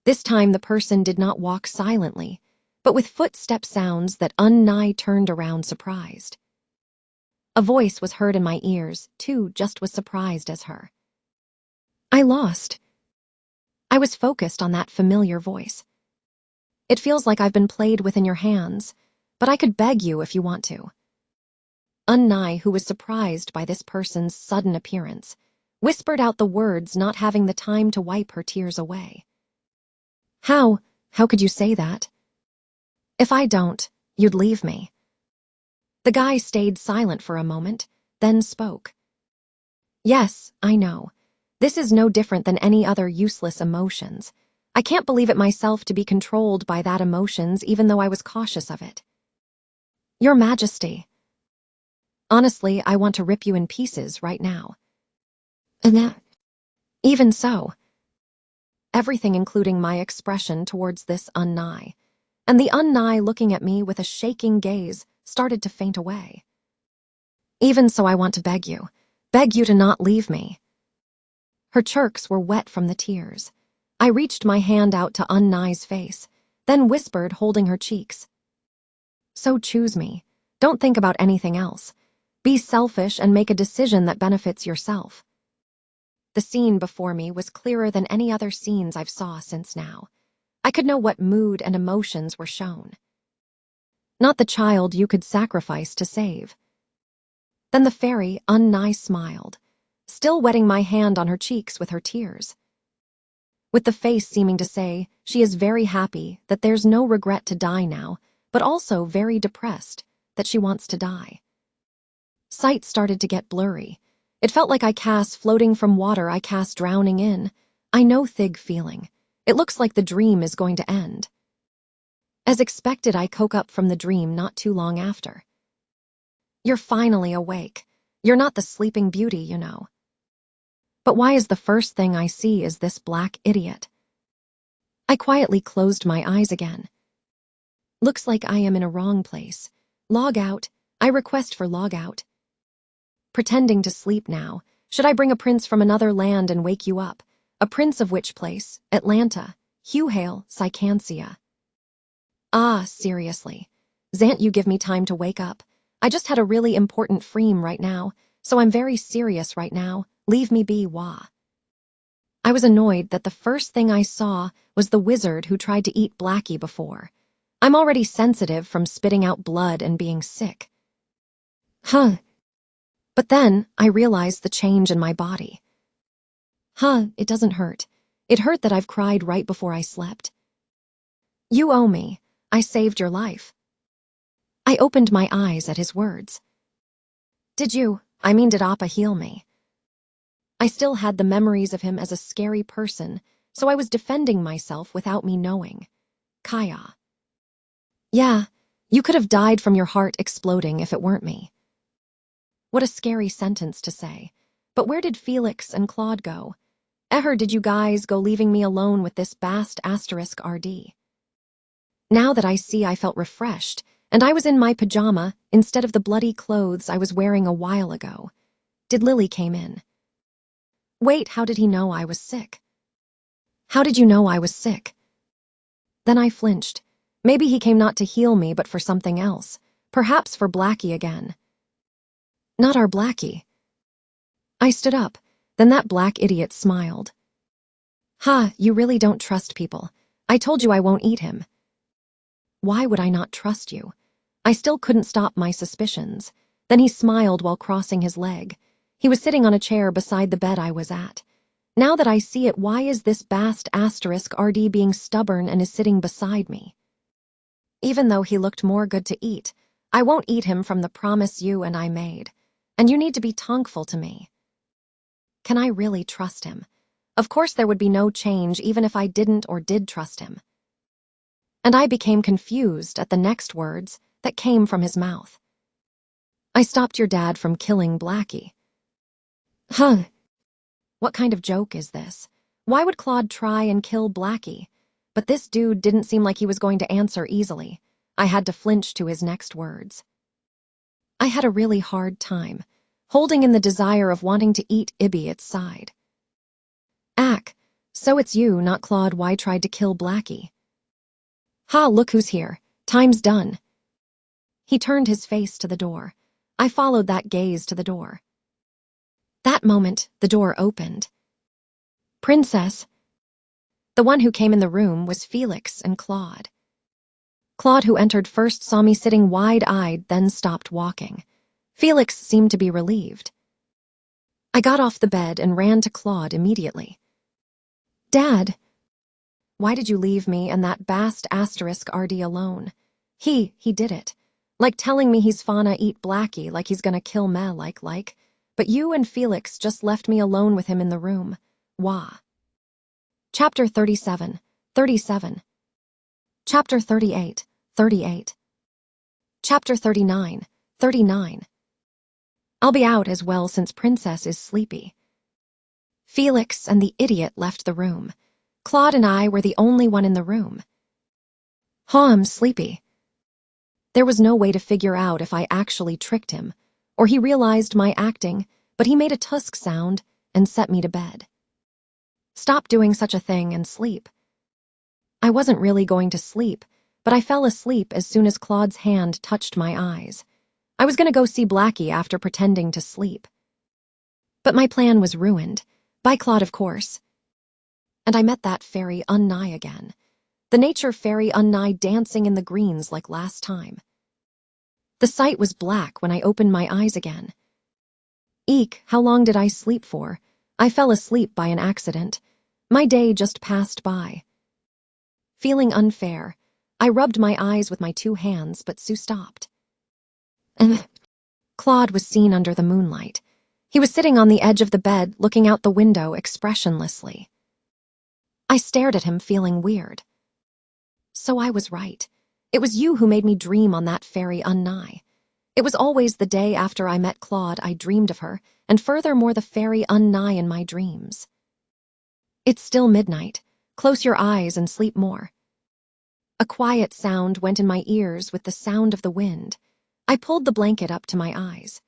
This time the person did not walk silently, but with footstep sounds that Unnai turned around surprised. A voice was heard in my ears, too, just was surprised as her. I lost. I was focused on that familiar voice. It feels like I've been played with in your hands, but I could beg you if you want to. Unnai, who was surprised by this person's sudden appearance, whispered out the words, not having the time to wipe her tears away. How could you say that? If I don't, you'd leave me. The guy stayed silent for a moment, then spoke. Yes, I know. This is no different than any other useless emotions. I can't believe it myself to be controlled by that emotions even though I was cautious of it. Your Majesty. Honestly, I want to rip you in pieces right now. And that, even so, everything including my expression towards this unnigh, and the unnigh looking at me with a shaking gaze started to faint away. Even so, I want to beg you to not leave me. Her chirks were wet from the tears. I reached my hand out to unnig's face, then whispered, holding her cheeks. So choose me. Don't think about anything else. Be selfish and make a decision that benefits yourself. The scene before me was clearer than any other scenes I've saw since now. I could know what mood and emotions were shown. Not the child you could sacrifice to save. Then the fairy unnigh smiled, still wetting my hand on her cheeks with her tears, with the face seeming to say she is very happy that there's no regret to die now, but also very depressed that she wants to die. Sight started to get blurry. It felt like I cast floating from water I cast drowning in. I know Thig feeling. It looks like the dream is going to end. As expected, I woke up from the dream not too long after. You're finally awake. You're not the sleeping beauty, you know. But why is the first thing I see is this black idiot? I quietly closed my eyes again. Looks like I am in a wrong place. Log out. I request for log out. Pretending to sleep now. Should I bring a prince from another land and wake you up? A prince of which place? Atlanta, Hughale, Sycansia. Ah, seriously. Zant you give me time to wake up? I just had a really important freem right now, so I'm very serious right now. Leave me be, wah. I was annoyed that the first thing I saw was the wizard who tried to eat Blackie before. I'm already sensitive from spitting out blood and being sick. But then I realized the change in my body. It doesn't hurt. It hurt that I've cried right before I slept. You owe me. I saved your life. I opened my eyes at his words. Did Appa heal me? I still had the memories of him as a scary person, so I was defending myself without me knowing. Kaya. Yeah, you could have died from your heart exploding if it weren't me. What a scary sentence to say. But where did Felix and Claude go? Did you guys go leaving me alone with this bast asterisk RD? Now that I see, I felt refreshed, and I was in my pajama instead of the bloody clothes I was wearing a while ago. Did Lily came in? Wait, how did he know I was sick? How did you know I was sick? Then I flinched. Maybe he came not to heal me, but for something else. Perhaps for Blackie again. Not our Blackie. I stood up. Then that black idiot smiled. You really don't trust people. I told you I won't eat him. Why would I not trust you? I still couldn't stop my suspicions. Then he smiled while crossing his leg. He was sitting on a chair beside the bed I was at. Now that I see it, why is this bast asterisk RD being stubborn and is sitting beside me? Even though he looked more good to eat, I won't eat him from the promise you and I made. And you need to be thankful to me. Can I really trust him? Of course there would be no change even if I didn't or did trust him. And I became confused at the next words that came from his mouth. I stopped your dad from killing Blackie. What kind of joke is this? Why would Claude try and kill Blackie? But this dude didn't seem like he was going to answer easily. I had to flinch to his next words. I had a really hard time, holding in the desire of wanting to eat Ibby its side. So it's you, not Claude, why tried to kill Blackie. Look who's here. Time's done. He turned his face to the door. I followed that gaze to the door. That moment, the door opened. Princess. The one who came in the room was Felix and Claude. Claude, who entered first, saw me sitting wide-eyed, then stopped walking. Felix seemed to be relieved. I got off the bed and ran to Claude immediately. Dad, why did you leave me and that bast asterisk RD alone? He did it. Like telling me he's finna eat Blackie, like he's gonna kill Mel, like. But you and Felix just left me alone with him in the room. Wah. Chapter 37. Chapter 38. Chapter 39. I'll be out as well since Princess is sleepy. Felix and the idiot left the room. Claude and I were the only one in the room. I'm sleepy. There was no way to figure out if I actually tricked him, or he realized my acting, but he made a tusk sound and set me to bed. Stop doing such a thing and sleep. I wasn't really going to sleep, but I fell asleep as soon as Claude's hand touched my eyes. I was going to go see Blackie after pretending to sleep. But my plan was ruined, by Claude of course. And I met that fairy Unnai again. The nature fairy Unnai dancing in the greens like last time. The sight was black when I opened my eyes again. Eek, how long did I sleep for? I fell asleep by an accident. My day just passed by. Feeling unfair, I rubbed my eyes with my 2 hands, but Sue stopped. Claude was seen under the moonlight. He was sitting on the edge of the bed, looking out the window expressionlessly. I stared at him, feeling weird. So I was right. It was you who made me dream on that fairy Unnai. It was always the day after I met Claude I dreamed of her, and furthermore the fairy Unnai in my dreams. It's still midnight. Close your eyes and sleep more. A quiet sound went in my ears with the sound of the wind. I pulled the blanket up to my eyes.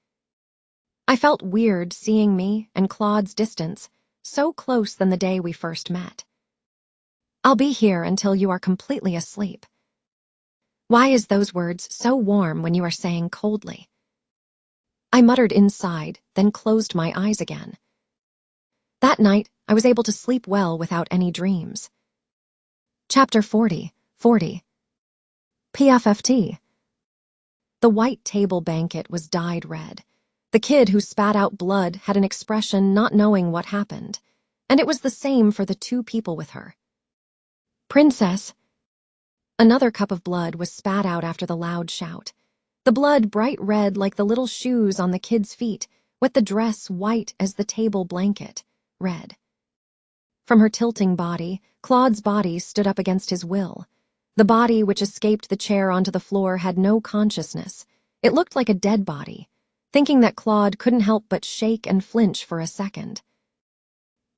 I felt weird seeing me and Claude's distance, so close than the day we first met. I'll be here until you are completely asleep. Why is those words so warm when you are saying coldly? I muttered inside, then closed my eyes again. That night, I was able to sleep well without any dreams. Chapter 40. PFFT. The white table blanket was dyed red. The kid who spat out blood had an expression not knowing what happened, and it was the same for the 2 people with her. Princess. Another cup of blood was spat out after the loud shout. The blood bright red like the little shoes on the kid's feet, with the dress white as the table blanket, red. From her tilting body, Claude's body stood up against his will. The body which escaped the chair onto the floor had no consciousness. It looked like a dead body. Thinking that Claude couldn't help but shake and flinch for a second.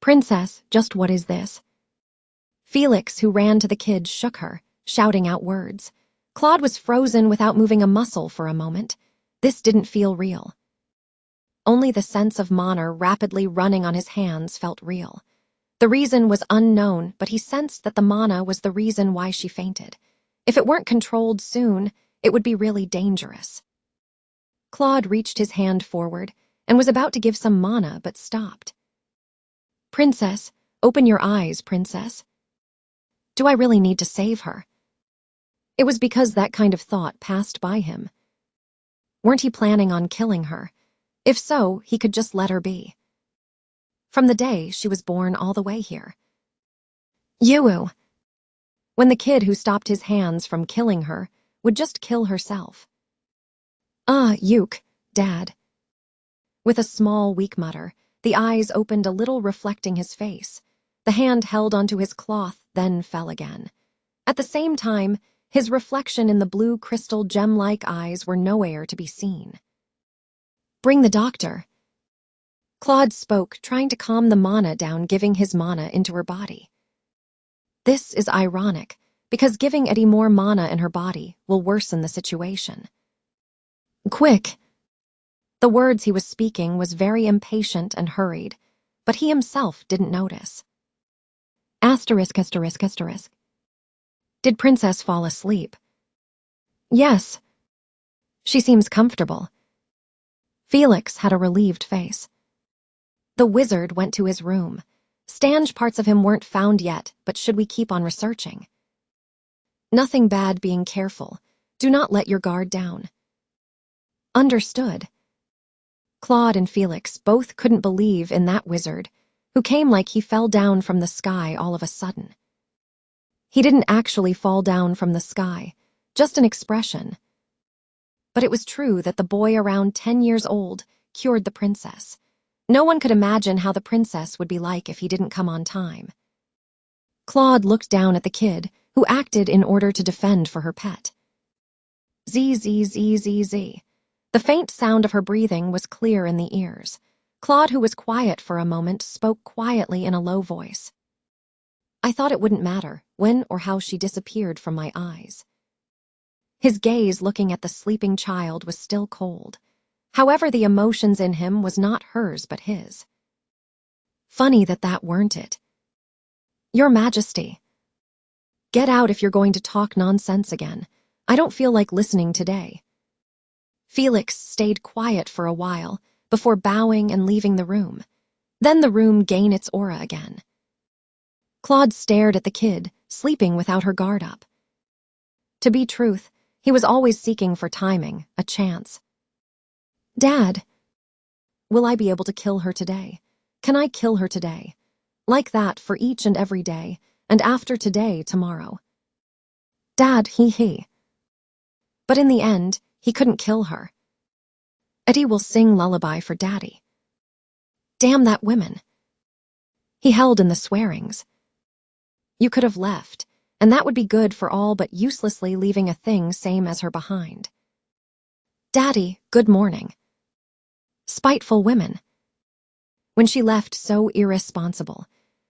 Princess, just what is this? Felix, who ran to the kid, shook her, shouting out words. Claude was frozen without moving a muscle for a moment. This didn't feel real. Only the sense of mana rapidly running on his hands felt real. The reason was unknown, but he sensed that the mana was the reason why she fainted. If it weren't controlled soon, it would be really dangerous. Claude reached his hand forward and was about to give some mana, but stopped. Princess, open your eyes, Princess. Do I really need to save her? It was because that kind of thought passed by him. Weren't he planning on killing her? If so, he could just let her be. From the day she was born all the way here. Yoo. When the kid who stopped his hands from killing her would just kill herself. Yook, Dad. With a small, weak mutter, the eyes opened a little, reflecting his face. The hand held onto his cloth, then fell again. At the same time, his reflection in the blue crystal gem-like eyes were nowhere to be seen. Bring the doctor. Claude spoke, trying to calm the mana down, giving his mana into her body. This is ironic, because giving Eddie more mana in her body will worsen the situation. Quick! The words he was speaking was very impatient and hurried, but he himself didn't notice. Asterisk. Did Princess fall asleep? Yes. She seems comfortable. Felix had a relieved face. The wizard went to his room. Stange parts of him weren't found yet, but should we keep on researching? Nothing bad, being careful. Do not let your guard down. Understood. Claude and Felix both couldn't believe in that wizard, who came like he fell down from the sky all of a sudden. He didn't actually fall down from the sky, just an expression. But it was true that the boy around 10 years old cured the princess. No one could imagine how the princess would be like if he didn't come on time. Claude looked down at the kid, who acted in order to defend for her pet. Z, z, z, z, z. The faint sound of her breathing was clear in the ears. Claude, who was quiet for a moment, spoke quietly in a low voice. I thought it wouldn't matter when or how she disappeared from my eyes. His gaze looking at the sleeping child was still cold. However, the emotions in him was not hers but his. Funny that weren't it. Your Majesty. Get out if you're going to talk nonsense again. I don't feel like listening today. Felix stayed quiet for a while before bowing and leaving the room. Then the room gained its aura again. Claude stared at the kid, sleeping without her guard up. To be truth, he was always seeking for timing, a chance. Dad, will I be able to kill her today? Can I kill her today? Like that for each and every day, and after today, tomorrow. Dad, he. But in the end, he couldn't kill her. Eddie will sing lullaby for Daddy. Damn that woman. He held in the swearings. You could have left, and that would be good for all but uselessly leaving a thing same as her behind. Daddy, good morning. Spiteful women. When she left so irresponsible,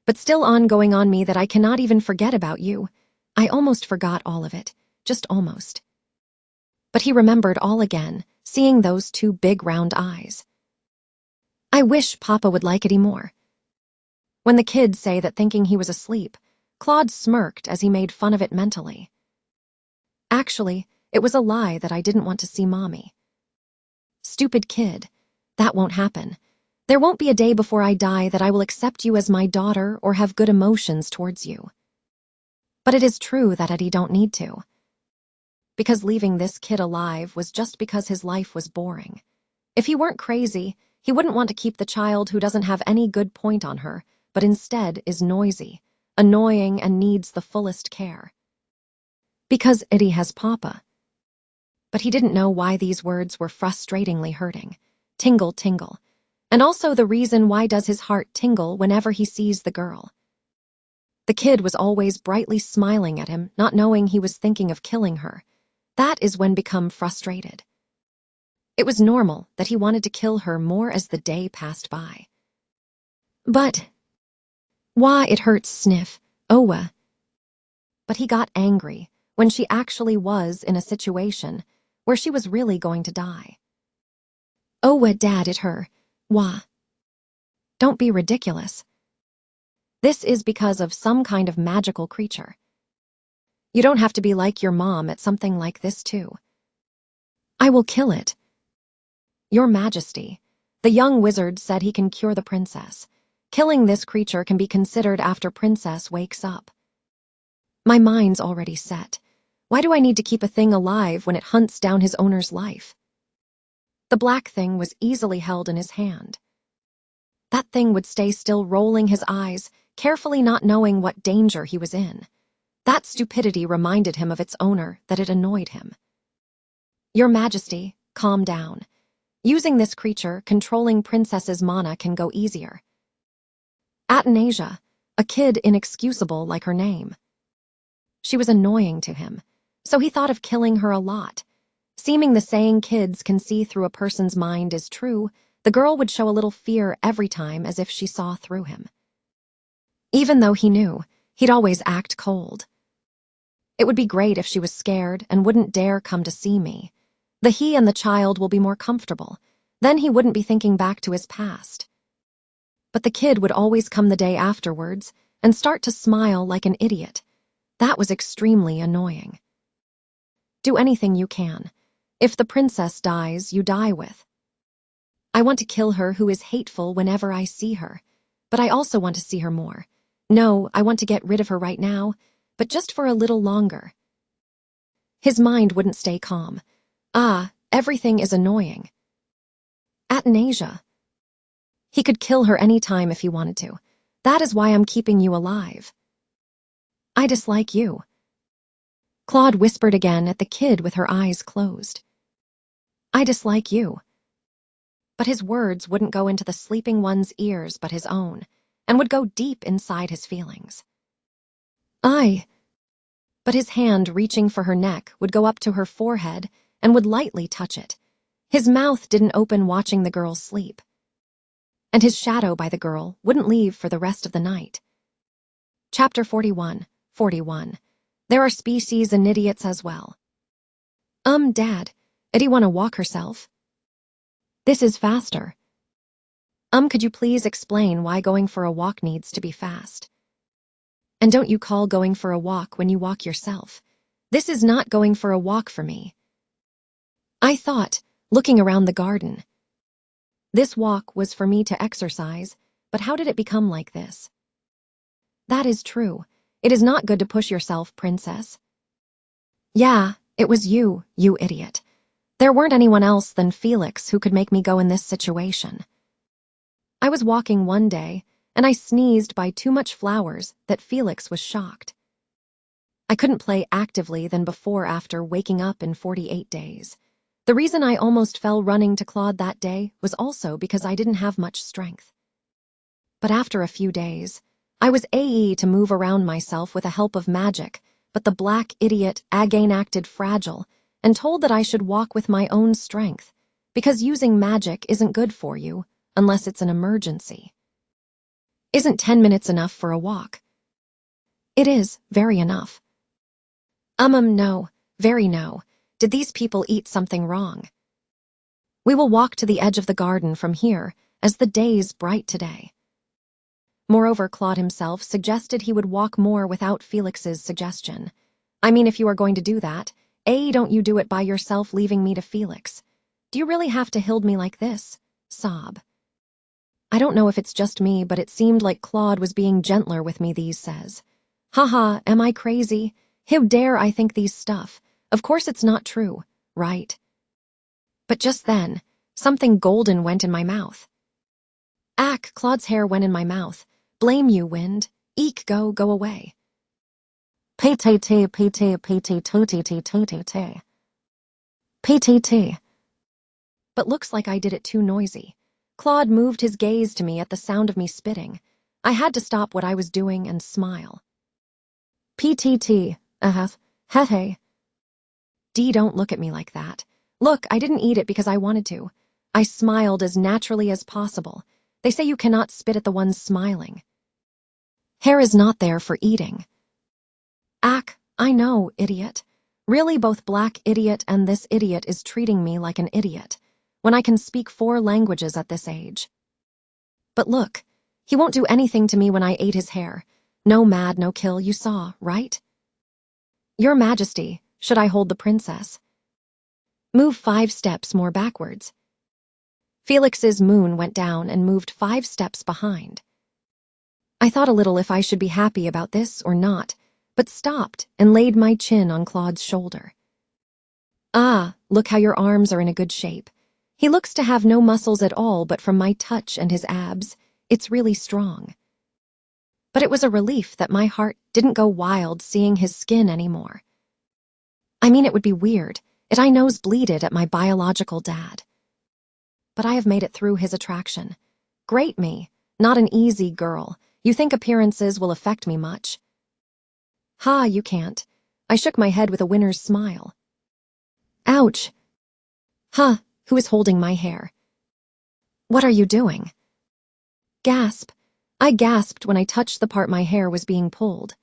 but still ongoing on me that I cannot even forget about you, I almost forgot all of it, just almost. But he remembered all again, seeing those two big round eyes. I wish Papa would like Eddie more. When the kids say that thinking he was asleep, Claude smirked as he made fun of it mentally. Actually, it was a lie that I didn't want to see Mommy. Stupid kid, that won't happen. There won't be a day before I die that I will accept you as my daughter or have good emotions towards you. But it is true that Eddie don't need to. Because leaving this kid alive was just because his life was boring. If he weren't crazy, he wouldn't want to keep the child who doesn't have any good point on her, but instead is noisy, annoying, and needs the fullest care. Because Eddie has Papa. But he didn't know why these words were frustratingly hurting. Tingle, tingle. And also the reason why does his heart tingle whenever he sees the girl. The kid was always brightly smiling at him, not knowing he was thinking of killing her. That is when become frustrated. It was normal that he wanted to kill her more as the day passed by. But why it hurts sniff, Owa. But he got angry when she actually was in a situation where she was really going to die. Owa, Dad, it her. Wah. Don't be ridiculous. This is because of some kind of magical creature. You don't have to be like your mom at something like this too. I will kill it. Your Majesty, the young wizard said he can cure the princess. Killing this creature can be considered after princess wakes up. My mind's already set. Why do I need to keep a thing alive when it hunts down his owner's life? The black thing was easily held in his hand. That thing would stay still, rolling his eyes, carefully not knowing what danger he was in. That stupidity reminded him of its owner, that it annoyed him. Your Majesty, calm down. Using this creature, controlling Princess's mana can go easier. Athanasia, a kid inexcusable like her name. She was annoying to him, so he thought of killing her a lot. Seeming the saying kids can see through a person's mind is true, the girl would show a little fear every time as if she saw through him. Even though he knew, he'd always act cold. It would be great if she was scared and wouldn't dare come to see me. He and the child will be more comfortable. Then he wouldn't be thinking back to his past. But the kid would always come the day afterwards and start to smile like an idiot. That was extremely annoying. Do anything you can. If the princess dies, you die with. I want to kill her who is hateful whenever I see her, but I also want to see her more. No, I want to get rid of her right now, but just for a little longer. His mind wouldn't stay calm. Everything is annoying. Athanasia. He could kill her any time if he wanted to. That is why I'm keeping you alive. I dislike you. Claude whispered again at the kid with her eyes closed. I dislike you. But his words wouldn't go into the sleeping one's ears but his own, and would go deep inside his feelings. But his hand reaching for her neck would go up to her forehead and would lightly touch it. His mouth didn't open watching the girl sleep. And his shadow by the girl wouldn't leave for the rest of the night. Chapter 41. There are species and idiots as well. Dad, Iddy wanna walk herself? This is faster. Could you please explain why going for a walk needs to be fast? And don't you call going for a walk when you walk yourself? This is not going for a walk for me. I thought, looking around the garden. This walk was for me to exercise, but how did it become like this? That is true. It is not good to push yourself, princess. Yeah, it was you, you idiot. There weren't anyone else than Felix who could make me go in this situation. I was walking one day, and I sneezed by too much flowers that Felix was shocked. I couldn't play actively than before after waking up in 48 days. The reason I almost fell running to Claude that day was also because I didn't have much strength. But after a few days, I was able to move around myself with the help of magic, but the black idiot again acted fragile and told that I should walk with my own strength, because using magic isn't good for you unless it's an emergency. Isn't 10 minutes enough for a walk? It is, very enough. No, very no. Did these people eat something wrong? We will walk to the edge of the garden from here, as the day's bright today. Moreover, Claude himself suggested he would walk more without Felix's suggestion. I mean, if you are going to do that, don't you do it by yourself leaving me to Felix. Do you really have to hild me like this? Sob. I don't know if it's just me, but it seemed like Claude was being gentler with me these says. Haha, am I crazy? How dare I think these stuff? Of course it's not true, right? But just then, something golden went in my mouth. Claude's hair went in my mouth. Blame you, wind. Eek, go away. PTT. But looks like I did it too noisy. Claude moved his gaze to me at the sound of me spitting. I had to stop what I was doing and smile. PTT, hey. Dee, don't look at me like that. Look, I didn't eat it because I wanted to. I smiled as naturally as possible. They say you cannot spit at the ones smiling. Hair is not there for eating. I know, idiot. Really, both black idiot and this idiot is treating me like an idiot, when I can speak 4 languages at this age. But look, he won't do anything to me when I ate his hair. No mad, no kill, you saw, right? Your Majesty, should I hold the princess? Move 5 steps more backwards. Felix's moon went down and moved 5 steps behind. I thought a little if I should be happy about this or not, but stopped and laid my chin on Claude's shoulder. Look how your arms are in a good shape. He looks to have no muscles at all, but from my touch and his abs, it's really strong. But it was a relief that my heart didn't go wild seeing his skin anymore. I mean, it would be weird if I nosebleeded at my biological dad. But I have made it through his attraction. Great me, not an easy girl. You think appearances will affect me much? You can't. I shook my head with a winner's smile. Ouch. Who is holding my hair? What are you doing? Gasp. I gasped when I touched the part my hair was being pulled.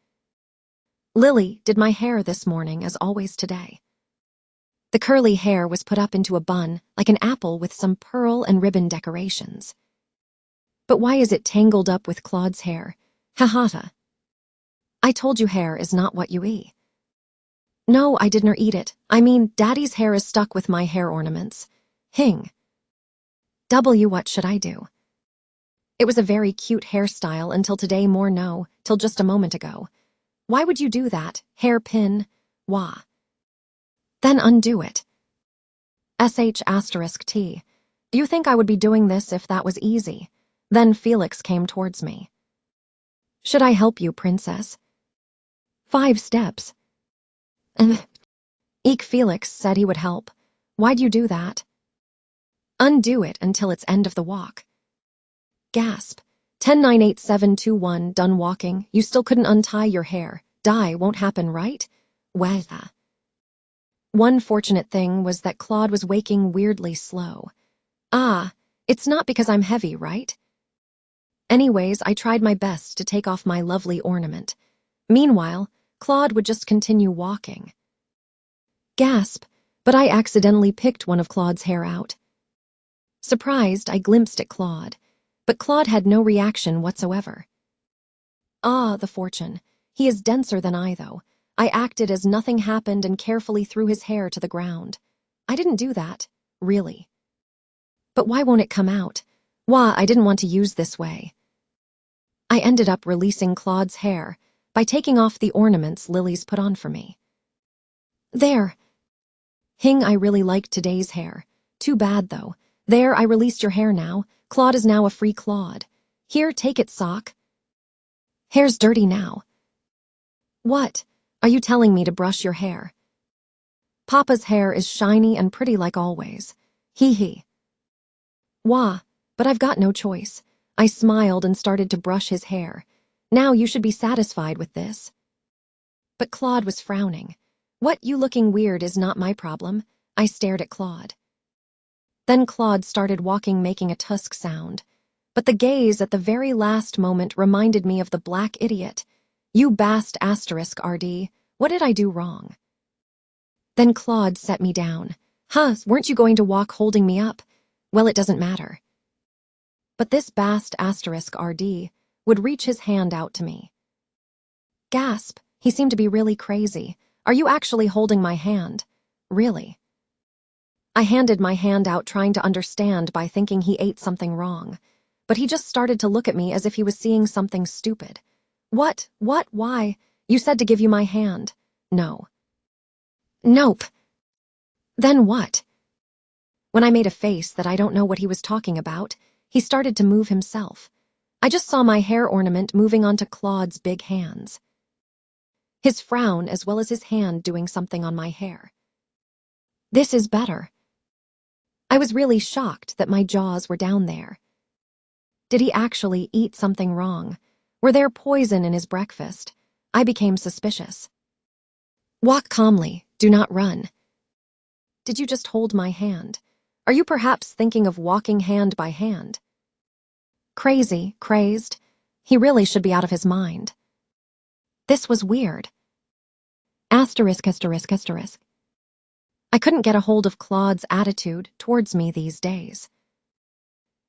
Lily did my hair this morning as always today. The curly hair was put up into a bun like an apple with some pearl and ribbon decorations. But why is it tangled up with Claude's hair? I told you hair is not what you eat. No, I didn't eat it. I mean, Daddy's hair is stuck with my hair ornaments. What should I do? It was a very cute hairstyle until today till just a moment ago. Why would you do that? Hairpin? Wah. Then undo it. *T. Do you think I would be doing this if that was easy? Then Felix came towards me. Should I help you, princess? 5 steps. Eek, Felix said he would help. Why'd you do that? Undo it until it's end of the walk. Gasp. 10, 9, 8, 7, 2, 1, done walking. You still couldn't untie your hair. Die won't happen, right? Well. One fortunate thing was that Claude was waking weirdly slow. Ah, it's not because I'm heavy, right? Anyways, I tried my best to take off my lovely ornament. Meanwhile, Claude would just continue walking. Gasp, but I accidentally picked one of Claude's hair out. Surprised, I glimpsed at Claude, but Claude had no reaction whatsoever. Ah, the fortune. He is denser than I, though. I acted as nothing happened and carefully threw his hair to the ground. I didn't do that, really. But why won't it come out? Why, I didn't want to use this way. I ended up releasing Claude's hair by taking off the ornaments Lily's put on for me. There. Hing, I really liked today's hair. Too bad, though. There, I released your hair now. Claude is now a free Claude. Here, take it, sock. Hair's dirty now. What? Are you telling me to brush your hair? Papa's hair is shiny and pretty like always. Hee. Wah, but I've got no choice. I smiled and started to brush his hair. Now you should be satisfied with this. But Claude was frowning. What, you looking weird is not my problem. I stared at Claude. Then Claude started walking, making a tusk sound. But the gaze at the very last moment reminded me of the black idiot. You bast asterisk RD, what did I do wrong? Then Claude set me down. Huh, weren't you going to walk holding me up? Well, it doesn't matter. But this bast asterisk RD would reach his hand out to me. Gasp, he seemed to be really crazy. Are you actually holding my hand? Really? I handed my hand out, trying to understand by thinking he ate something wrong. But he just started to look at me as if he was seeing something stupid. What, why? You said to give you my hand. No. Nope. Then what? When I made a face that I don't know what he was talking about, he started to move himself. I just saw my hair ornament moving onto Claude's big hands. His frown as well as his hand doing something on my hair. This is better. I was really shocked that my jaws were down there. Did he actually eat something wrong? Were there poison in his breakfast? I became suspicious. Walk calmly, do not run. Did you just hold my hand? Are you perhaps thinking of walking hand by hand? Crazy, crazed. He really should be out of his mind. This was weird. Asterisk. I couldn't get a hold of Claude's attitude towards me these days.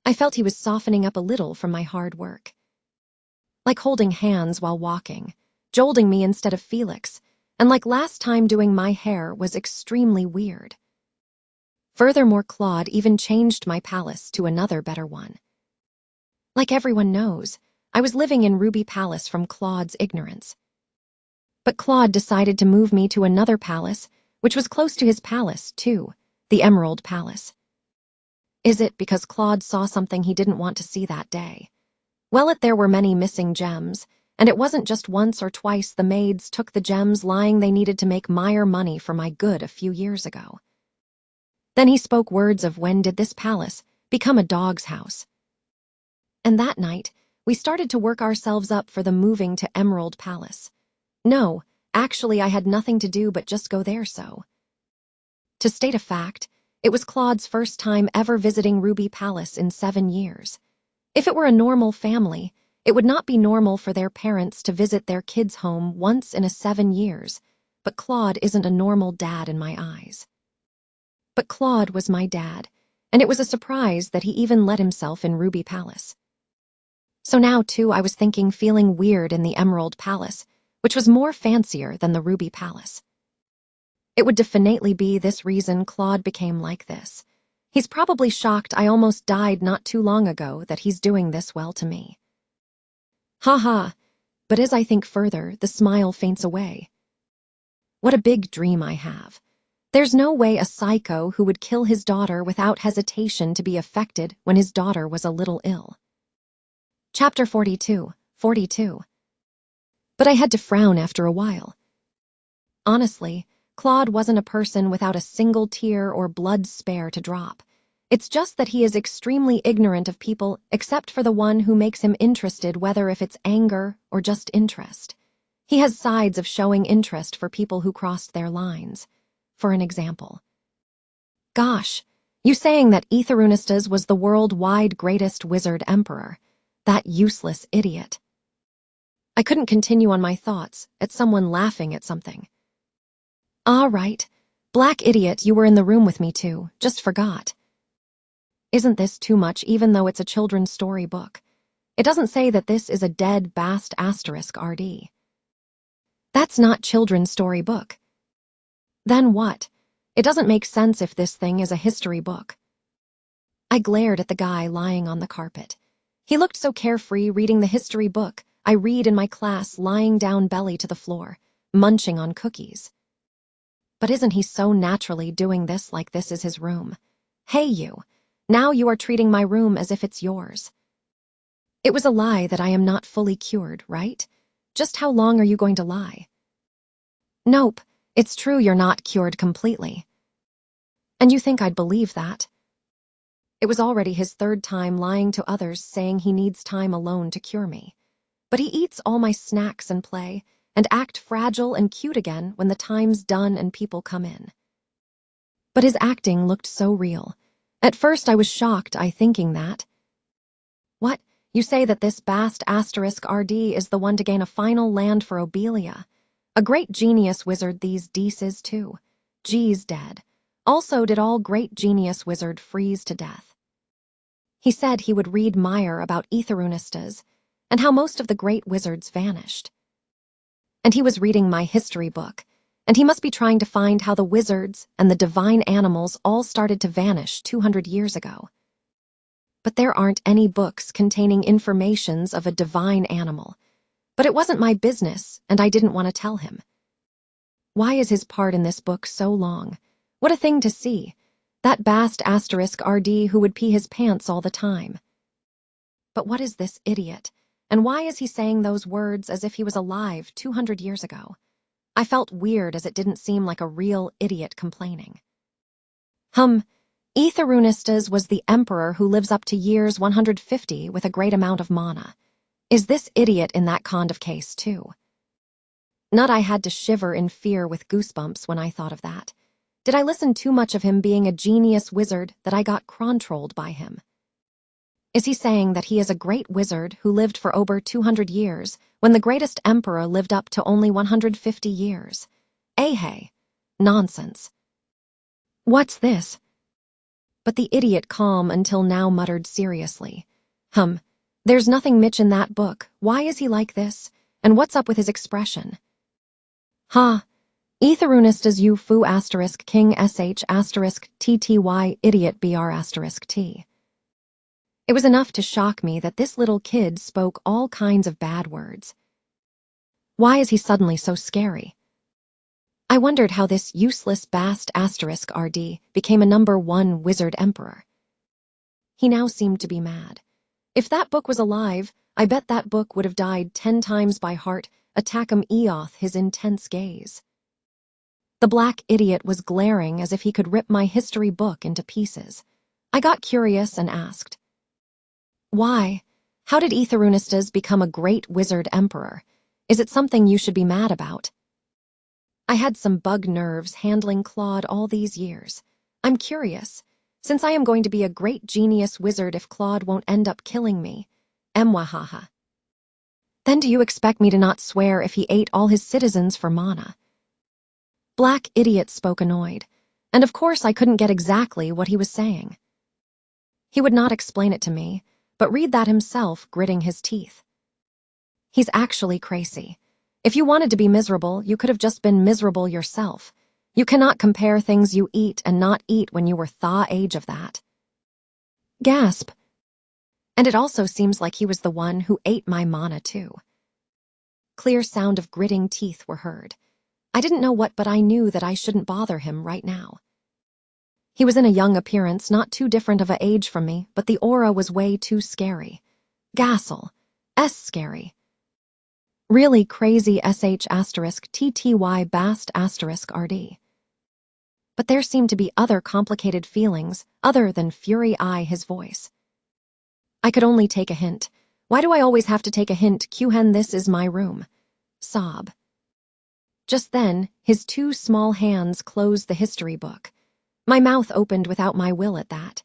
I felt he was softening up a little from my hard work. Like holding hands while walking, jolting me instead of Felix, and like last time doing my hair was extremely weird. Furthermore, Claude even changed my palace to another better one. Like everyone knows, I was living in Ruby Palace from Claude's ignorance. But Claude decided to move me to another palace, which was close to his palace, too, the Emerald Palace. Is it because Claude saw something he didn't want to see that day? Well, there were many missing gems, and it wasn't just once or twice the maids took the gems lying they needed to make Meyer money for my good a few years ago. Then he spoke words of when did this palace become a dog's house. And that night, we started to work ourselves up for the moving to Emerald Palace. No, actually I had nothing to do but just go there so. To state a fact, it was Claude's first time ever visiting Ruby Palace in 7 years. If it were a normal family, it would not be normal for their parents to visit their kids' home once in 7 years, but Claude isn't a normal dad in my eyes. But Claude was my dad, and it was a surprise that he even let himself in Ruby Palace. So now, too, I was feeling weird in the Emerald Palace, which was more fancier than the Ruby Palace. It would definitely be this reason Claude became like this. He's probably shocked I almost died not too long ago that he's doing this well to me. Ha ha, but as I think further, the smile faints away. What a big dream I have. There's no way a psycho who would kill his daughter without hesitation to be affected when his daughter was a little ill. Chapter 42. But I had to frown after a while. Honestly, Claude wasn't a person without a single tear or blood spare to drop. It's just that he is extremely ignorant of people except for the one who makes him interested, whether if it's anger or just interest. He has sides of showing interest for people who crossed their lines. For an example. Gosh, you saying that Athanasia was the worldwide greatest wizard emperor. That useless idiot. I couldn't continue on my thoughts at someone laughing at something. Ah, right. Black idiot, you were in the room with me too, just forgot. Isn't this too much even though it's a children's story book? It doesn't say that this is a dead bast asterisk RD. That's not children's story book. Then what? It doesn't make sense if this thing is a history book. I glared at the guy lying on the carpet. He looked so carefree reading the history book I read in my class, lying down belly to the floor, munching on cookies. But isn't he so naturally doing this like this is his room? Hey you, now you are treating my room as if it's yours. It was a lie that I am not fully cured, right? Just how long are you going to lie? Nope. It's true you're not cured completely. And you think I'd believe that? It was already his third time lying to others saying he needs time alone to cure me. But he eats all my snacks and play, and act fragile and cute again when the time's done and people come in. But his acting looked so real. At first I was shocked, thinking that. What, you say that this bast asterisk RD is the one to gain a final land for Obelia? A great genius wizard these Dees too. G's dead. Also did all great genius wizard freeze to death. He said he would read Meyer about Athanasia and how most of the great wizards vanished. And he was reading my history book, and he must be trying to find how the wizards and the divine animals all started to vanish 200 years ago. But there aren't any books containing informations of a divine animal. But it wasn't my business, and I didn't want to tell him. Why is his part in this book so long? What a thing to see. That bast asterisk RD who would pee his pants all the time. But what is this idiot? And why is he saying those words as if he was alive 200 years ago? I felt weird as it didn't seem like a real idiot complaining. Athanasia was the emperor who lives up to years 150 with a great amount of mana. Is this idiot in that kind of case, too? Not I had to shiver in fear with goosebumps when I thought of that. Did I listen too much of him being a genius wizard that I got controlled by him? Is he saying that he is a great wizard who lived for over 200 years when the greatest emperor lived up to only 150 years? Hey, nonsense. What's this? But the idiot, calm until now, muttered seriously. There's nothing Mitch in that book. Why is he like this? And what's up with his expression? Athanasia you foo asterisk king sh asterisk tty idiot br asterisk t. It was enough to shock me that this little kid spoke all kinds of bad words. Why is he suddenly so scary? I wondered how this useless bast asterisk RD became a #1 wizard emperor. He now seemed to be mad. If that book was alive, I bet that book would have died 10 times by heart, attack him Eoth his intense gaze. The black idiot was glaring as if he could rip my history book into pieces. I got curious and asked, why? How did Athanasia become a great wizard emperor? Is it something you should be mad about? I had some bug nerves handling Claude all these years. I'm curious, since I am going to be a great genius wizard if Claude won't end up killing me. Mwahaha. Then do you expect me to not swear if he ate all his citizens for mana? Black idiot spoke annoyed, and of course I couldn't get exactly what he was saying. He would not explain it to me, but read that himself, gritting his teeth. He's actually crazy. If you wanted to be miserable, you could have just been miserable yourself. You cannot compare things you eat and not eat when you were thaw age of that. Gasp. And it also seems like he was the one who ate my mana too. Clear sound of gritting teeth were heard. I didn't know what, but I knew that I shouldn't bother him right now. He was in a young appearance, not too different of a age from me, but the aura was way too scary. Gassel. Scary. Really crazy sh*tty bast *rd. But there seemed to be other complicated feelings other than fury. His voice. I could only take a hint. Why do I always have to take a hint? Qhen, this is my room. Sob. Just then, his two small hands closed the history book. My mouth opened without my will at that.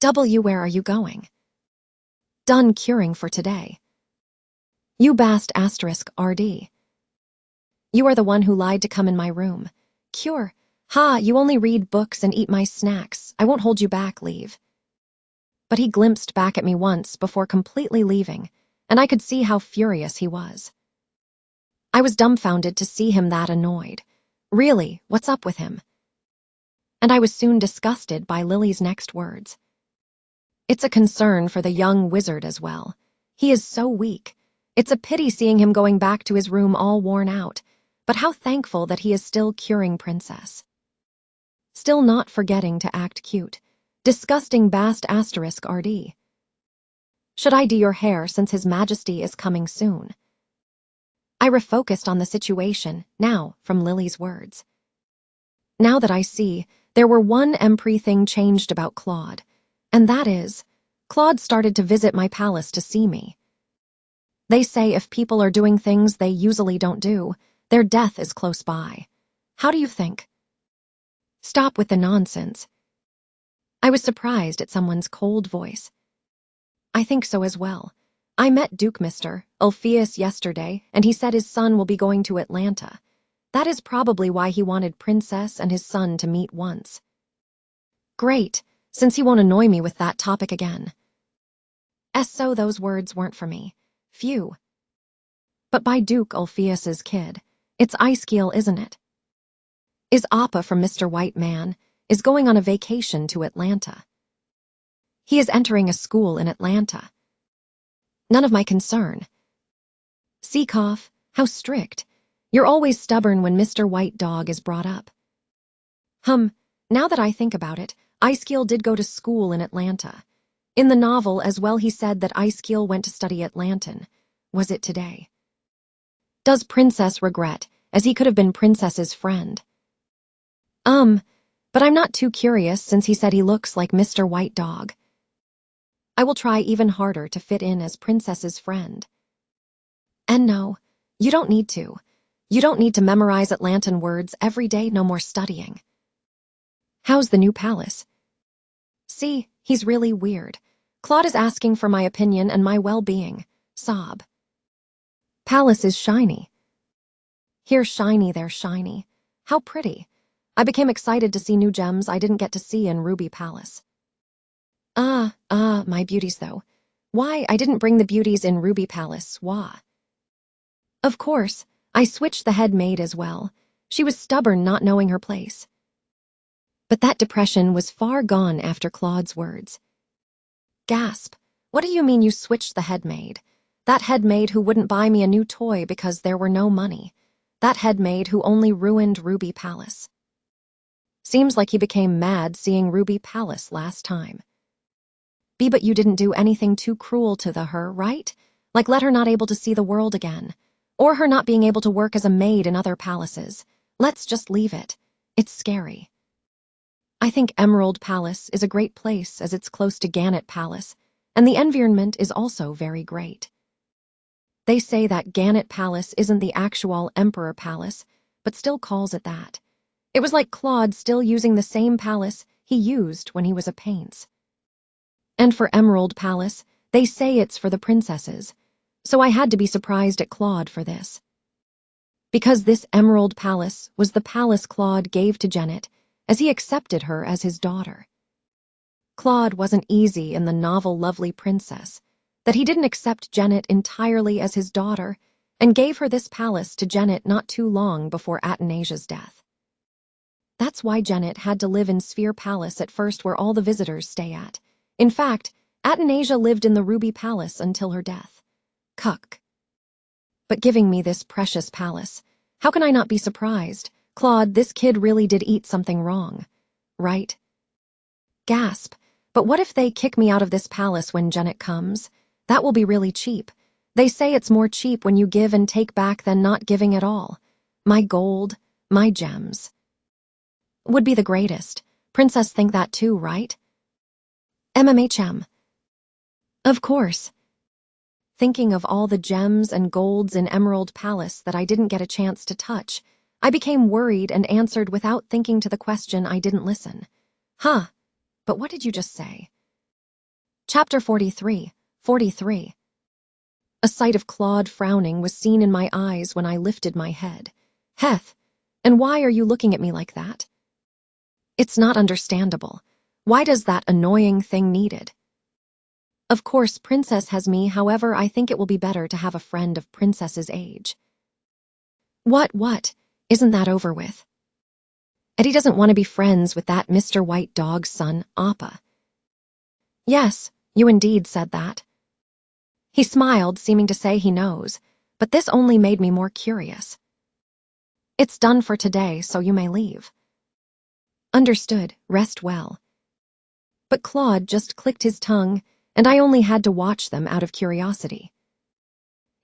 Where are you going? Done curing for today. You bast *rd. You are the one who lied to come in my room. Cure. Ha, you only read books and eat my snacks. I won't hold you back, leave. But he glimpsed back at me once before completely leaving, and I could see how furious he was. I was dumbfounded to see him that annoyed. Really, what's up with him? And I was soon disgusted by Lily's next words. It's a concern for the young wizard as well. He is so weak. It's a pity seeing him going back to his room all worn out, but how thankful that he is still curing Princess. Still not forgetting to act cute. Disgusting bast *rd. Should I do your hair since His Majesty is coming soon? I refocused on the situation, now, from Lily's words. Now that I see, there were one Empry thing changed about Claude, and that is, Claude started to visit my palace to see me. They say if people are doing things they usually don't do, their death is close by. How do you think? Stop with the nonsense. I was surprised at someone's cold voice. I think so as well. I met Duke Mr. Ulfius yesterday, and he said his son will be going to Atlanta. That is probably why he wanted Princess and his son to meet once. Great, since he won't annoy me with that topic again. So those words weren't for me. Phew. But by Duke Ulfius's kid. It's Icekeel, isn't it? Is Appa from Mr. White Man is going on a vacation to Atlanta. He is entering a school in Atlanta. None of my concern. Seacough, how strict. You're always stubborn when Mr. White Dog is brought up. Now that I think about it, Icekeel did go to school in Atlanta. In the novel as well he said that Icekeel went to study Atlantan. Was it today? Does Princess regret, as he could have been Princess's friend? But I'm not too curious since he said he looks like Mr. White Dog. I will try even harder to fit in as Princess's friend. And no, you don't need to. You don't need to memorize Atlantan words every day, no more studying. How's the new palace? See, he's really weird. Claude is asking for my opinion and my well-being. Sob. Palace is shiny. Here shiny, there shiny. How pretty. I became excited to see new gems I didn't get to see in Ruby Palace. My beauties though. Why, I didn't bring the beauties in Ruby Palace, wah. Of course, I switched the head maid as well. She was stubborn not knowing her place. But that depression was far gone after Claude's words. Gasp. What do you mean you switched the head maid? That head maid who wouldn't buy me a new toy because there were no money. That head maid who only ruined Ruby Palace. Seems like he became mad seeing Ruby Palace last time. But you didn't do anything too cruel to her, right? Like let her not able to see the world again. Or her not being able to work as a maid in other palaces. Let's just leave it. It's scary. I think Emerald Palace is a great place as it's close to Gannet Palace, and the environment is also very great. They say that Gannet Palace isn't the actual Emperor Palace, but still calls it that. It was like Claude still using the same palace he used when he was a Paints. And for Emerald Palace, they say it's for the princesses, so I had to be surprised at Claude for this. Because this Emerald Palace was the palace Claude gave to Janet, as he accepted her as his daughter. Claude wasn't easy in the novel Lovely Princess, that he didn't accept Janet entirely as his daughter and gave her this palace to Janet not too long before Athanasia's death. That's why Janet had to live in Sphere Palace at first where all the visitors stay at. In fact, Athanasia lived in the Ruby Palace until her death. Cuck. But giving me this precious palace, How can I not be surprised? Claude, this kid really did eat something wrong, right? Gasp. But what if they kick me out of this palace when Janet comes? That will be really cheap. They say it's more cheap when you give and take back than not giving at all. My gold, my gems. Would be the greatest. Princess think that too, right? MMHM. Of course. Thinking of all the gems and golds in Emerald Palace that I didn't get a chance to touch, I became worried and answered without thinking to the question I didn't listen. Huh, but what did you just say? Chapter 43. A sight of Claude frowning was seen in my eyes when I lifted my head. Heth, and why are you looking at me like that? It's not understandable. Why does that annoying thing need it? Of course, Princess has me, however, I think it will be better to have a friend of Princess's age. What? Isn't that over with? Eddie doesn't want to be friends with that Mr. White Dog's son, Appa. Yes, you indeed said that. He smiled, seeming to say he knows, but this only made me more curious. It's done for today, so you may leave. Understood, rest well. But Claude just clicked his tongue, and I only had to watch them out of curiosity.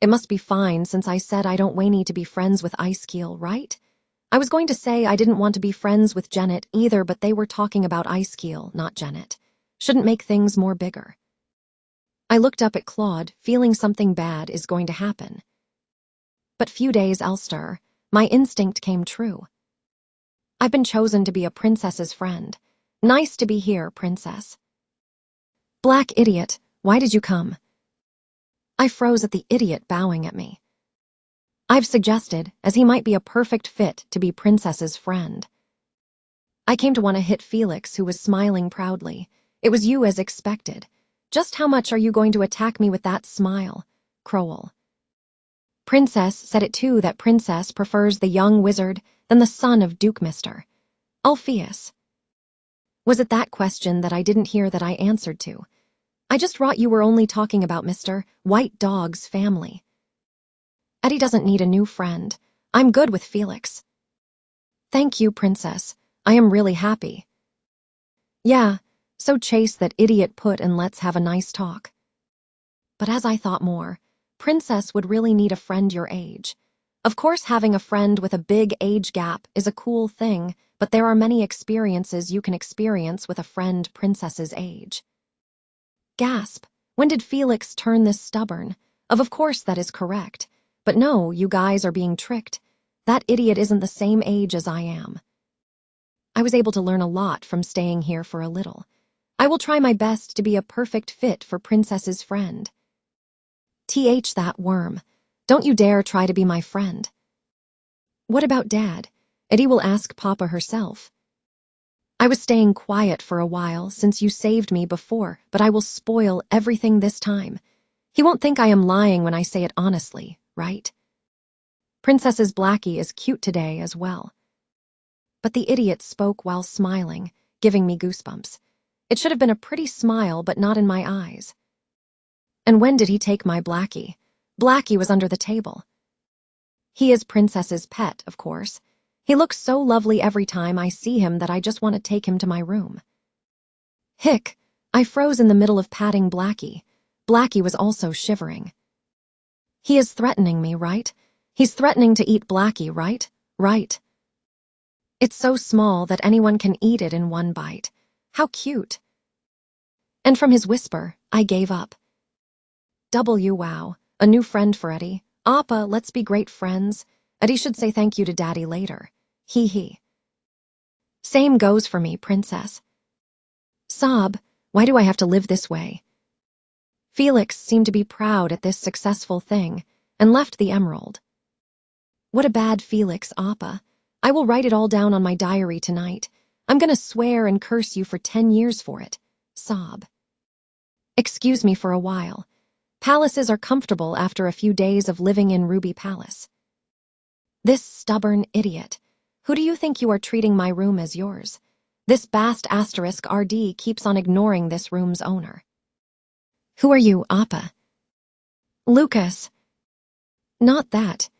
It must be fine since I said I don't need to be friends with Icekeel, right? I was going to say I didn't want to be friends with Janet either, but they were talking about Icekeel, not Janet. Shouldn't make things more bigger. I looked up at Claude, feeling something bad is going to happen. But few days Elster, my instinct came true. I've been chosen to be a princess's friend. Nice to be here, princess. Black idiot, why did you come? I froze at the idiot bowing at me. I've suggested, as he might be a perfect fit to be Princess's friend. I came to want to hit Felix, who was smiling proudly. It was you as expected. Just how much are you going to attack me with that smile, Crowell? Princess said it too that Princess prefers the young wizard than the son of Duke Mr. Ulfius. Was it that question that I didn't hear that I answered to? I just thought you were only talking about Mr. White Dog's family. Eddie doesn't need a new friend. I'm good with Felix. Thank you, Princess. I am really happy. Yeah, so chase that idiot put and let's have a nice talk. But as I thought more, Princess would really need a friend your age. Of course, having a friend with a big age gap is a cool thing, but there are many experiences you can experience with a friend Princess's age. Gasp. When did Felix turn this stubborn? Of course that is correct. But no, you guys are being tricked. That idiot isn't the same age as I am. I was able to learn a lot from staying here for a little. I will try my best to be a perfect fit for Princess's friend. That worm. Don't you dare try to be my friend. What about Dad? Eddie will ask Papa herself. I was staying quiet for a while since you saved me before, but I will spoil everything this time. He won't think I am lying when I say it honestly, right? Princess's Blackie is cute today as well. But the idiot spoke while smiling, giving me goosebumps. It should have been a pretty smile, but not in my eyes. And when did he take my Blackie? Blackie was under the table. He is Princess's pet, of course. He looks so lovely every time I see him that I just want to take him to my room. Hick, I froze in the middle of patting Blackie. Blackie was also shivering. He is threatening me, right? He's threatening to eat Blackie, right? Right. It's so small that anyone can eat it in one bite. How cute. And from his whisper, I gave up. Wow, a new friend for Eddie. Appa, let's be great friends. Eddie should say thank you to Daddy later. He. Same goes for me, Princess. Sob, why do I have to live this way? Felix seemed to be proud at this successful thing and left the emerald. What a bad Felix, Appa. I will write it all down on my diary tonight. I'm gonna swear and curse you for 10 years for it. Sob. Excuse me for a while. Palaces are comfortable after a few days of living in Ruby Palace. This stubborn idiot. Who do you think you are treating my room as yours? This Bast asterisk RD keeps on ignoring this room's owner. Who are you, Appa? Lucas. Not that.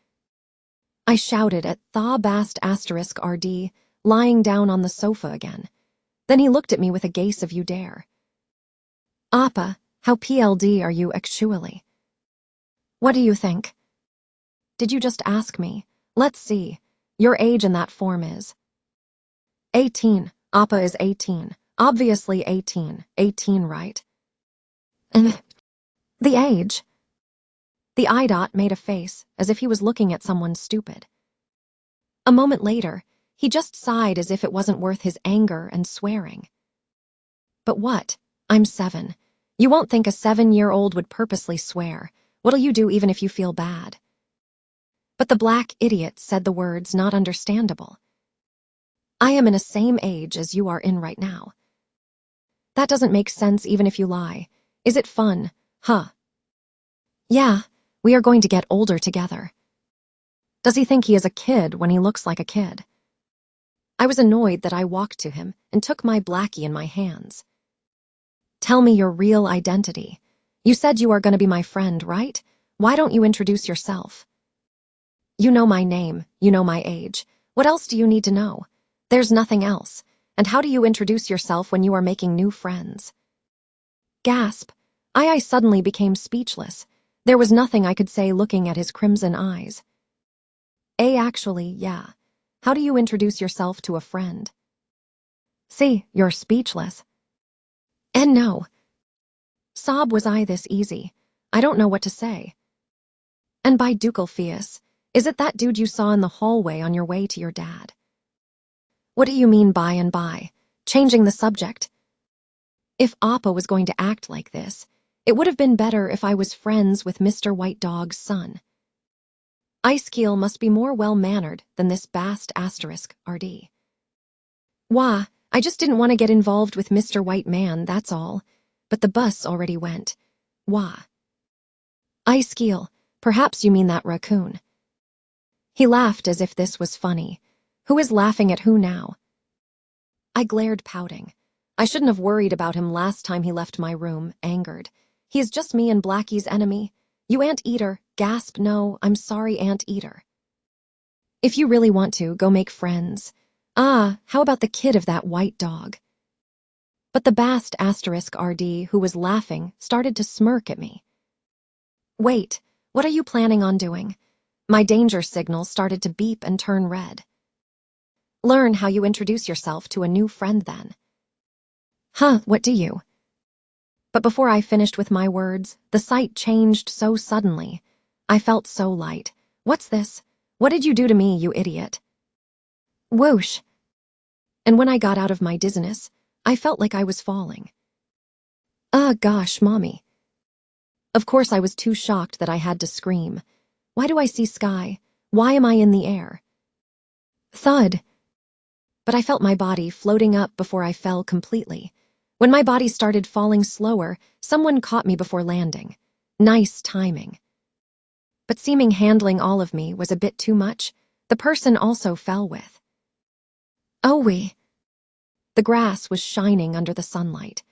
I shouted at **RD, lying down on the sofa again. Then he looked at me with a gaze of "You dare." "Appa, how PLD are you actually? What do you think?" "Did you just ask me? Let's see. Your age in that form is." 18. Appa is 18. Obviously 18. 18, right? And the age. The IDOT made a face, as if he was looking at someone stupid. A moment later, he just sighed as if it wasn't worth his anger and swearing. "But what? I'm 7. You won't think a 7-year-old would purposely swear. What'll you do even if you feel bad?" But the black idiot said the words not understandable. "I am in the same age as you are in right now. That doesn't make sense even if you lie. Is it fun, huh?" "Yeah, we are going to get older together." "Does he think he is a kid when he looks like a kid?" I was annoyed that I walked to him and took my blackie in my hands. "Tell me your real identity. You said you are going to be my friend, right? Why don't you introduce yourself?" "You know my name, you know my age. What else do you need to know? There's nothing else. And how do you introduce yourself when you are making new friends?" Gasp. I suddenly became speechless. There was nothing I could say looking at his crimson eyes. Actually, yeah. How do you introduce yourself to a friend?" "See, you're speechless." "And no. Sob, was I this easy? I don't know what to say." "And by Dukelfius, is it that dude you saw in the hallway on your way to your dad?" "What do you mean by and by? Changing the subject?" If Appa was going to act like this, it would have been better if I was friends with Mr. White Dog's son. Icekeel must be more well-mannered than this **RD. "Wah, I just didn't want to get involved with Mr. White Man, that's all. But the bus already went. Wah." "Icekeel, perhaps you mean that raccoon." He laughed as if this was funny. Who is laughing at who now? I glared, pouting. I shouldn't have worried about him last time he left my room, angered. He is just me and Blackie's enemy. "You Anteater." Gasp. "No, I'm sorry, Anteater." "If you really want to, go make friends. How about the kid of that white dog?" But the **RD who was laughing started to smirk at me. "Wait, what are you planning on doing?" My danger signal started to beep and turn red. "Learn how you introduce yourself to a new friend then." "Huh, what do you?" But before I finished with my words, the sight changed so suddenly. I felt so light. "What's this? What did you do to me, you idiot?" Whoosh! And when I got out of my dizziness, I felt like I was falling. Gosh, Mommy. Of course I was too shocked that I had to scream. Why do I see sky? Why am I in the air? Thud. But I felt my body floating up before I fell completely. When my body started falling slower, someone caught me before landing. Nice timing. But seeming handling all of me was a bit too much. The person also fell with. The grass was shining under the sunlight.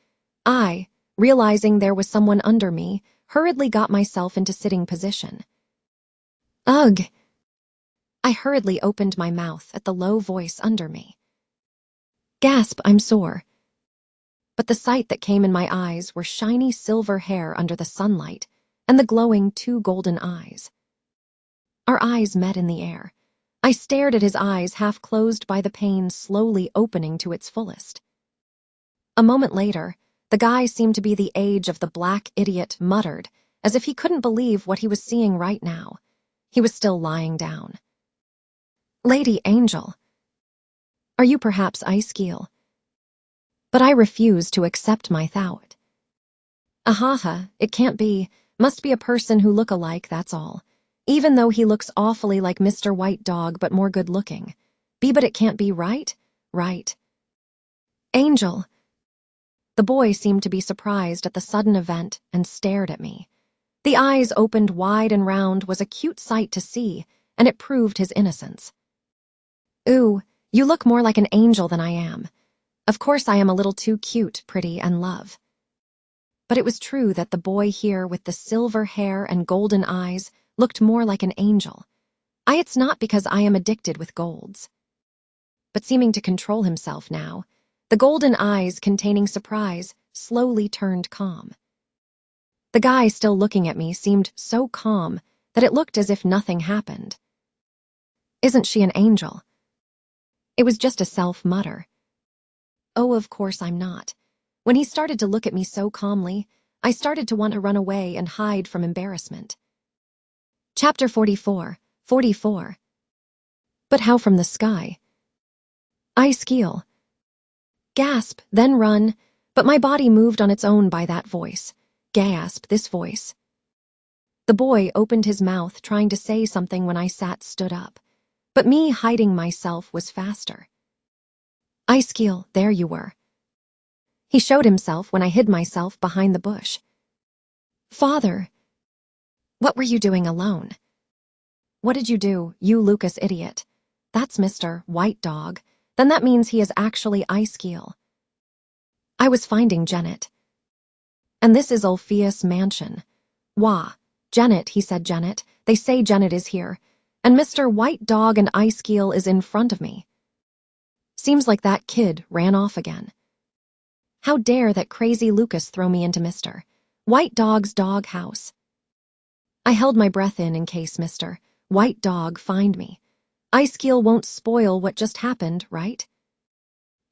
I, realizing there was someone under me, hurriedly got myself into sitting position. Ugh! I hurriedly opened my mouth at the low voice under me. Gasp, I'm sore. But the sight that came in my eyes were shiny silver hair under the sunlight and the glowing 2 golden eyes. Our eyes met in the air. I stared at his eyes, half closed by the pain slowly opening to its fullest. A moment later, the guy seemed to be the age of the black idiot, muttered, as if he couldn't believe what he was seeing right now. He was still lying down. Lady Angel. Are you perhaps Icekeel? But I refused to accept my thought. Ahaha, it can't be. Must be a person who look alike, that's all. Even though he looks awfully like Mr. White Dog but more good-looking. But it can't be, right? Right. Angel. The boy seemed to be surprised at the sudden event and stared at me. The eyes opened wide and round was a cute sight to see, and it proved his innocence. Ooh, you look more like an angel than I am. Of course I am a little too cute, pretty, and love. But it was true that the boy here with the silver hair and golden eyes looked more like an angel. It's not because I am addicted with golds. But seeming to control himself now, the golden eyes containing surprise slowly turned calm. The guy still looking at me seemed so calm that it looked as if nothing happened. Isn't she an angel? It was just a self-mutter. Oh, of course I'm not. When he started to look at me so calmly, I started to want to run away and hide from embarrassment. Chapter 44. But how from the sky? I squeal. Gasp, then run, but my body moved on its own by that voice. Gasp, this voice. The boy opened his mouth trying to say something when I stood up, but me hiding myself was faster. I squeal, there you were. He showed himself when I hid myself behind the bush. Father, what were you doing alone? What did you do, you Lucas idiot? That's Mr. White Dog. Then that means he is actually Icekiel. I was finding Janet. And this is Ulfius' mansion. Wah. Janet, he said Janet. They say Janet is here. And Mr. White Dog and Icekiel is in front of me. Seems like that kid ran off again. How dare that crazy Lucas throw me into Mr. White Dog's dog house. I held my breath in case Mr. White Dog find me. Icekiel won't spoil what just happened, right?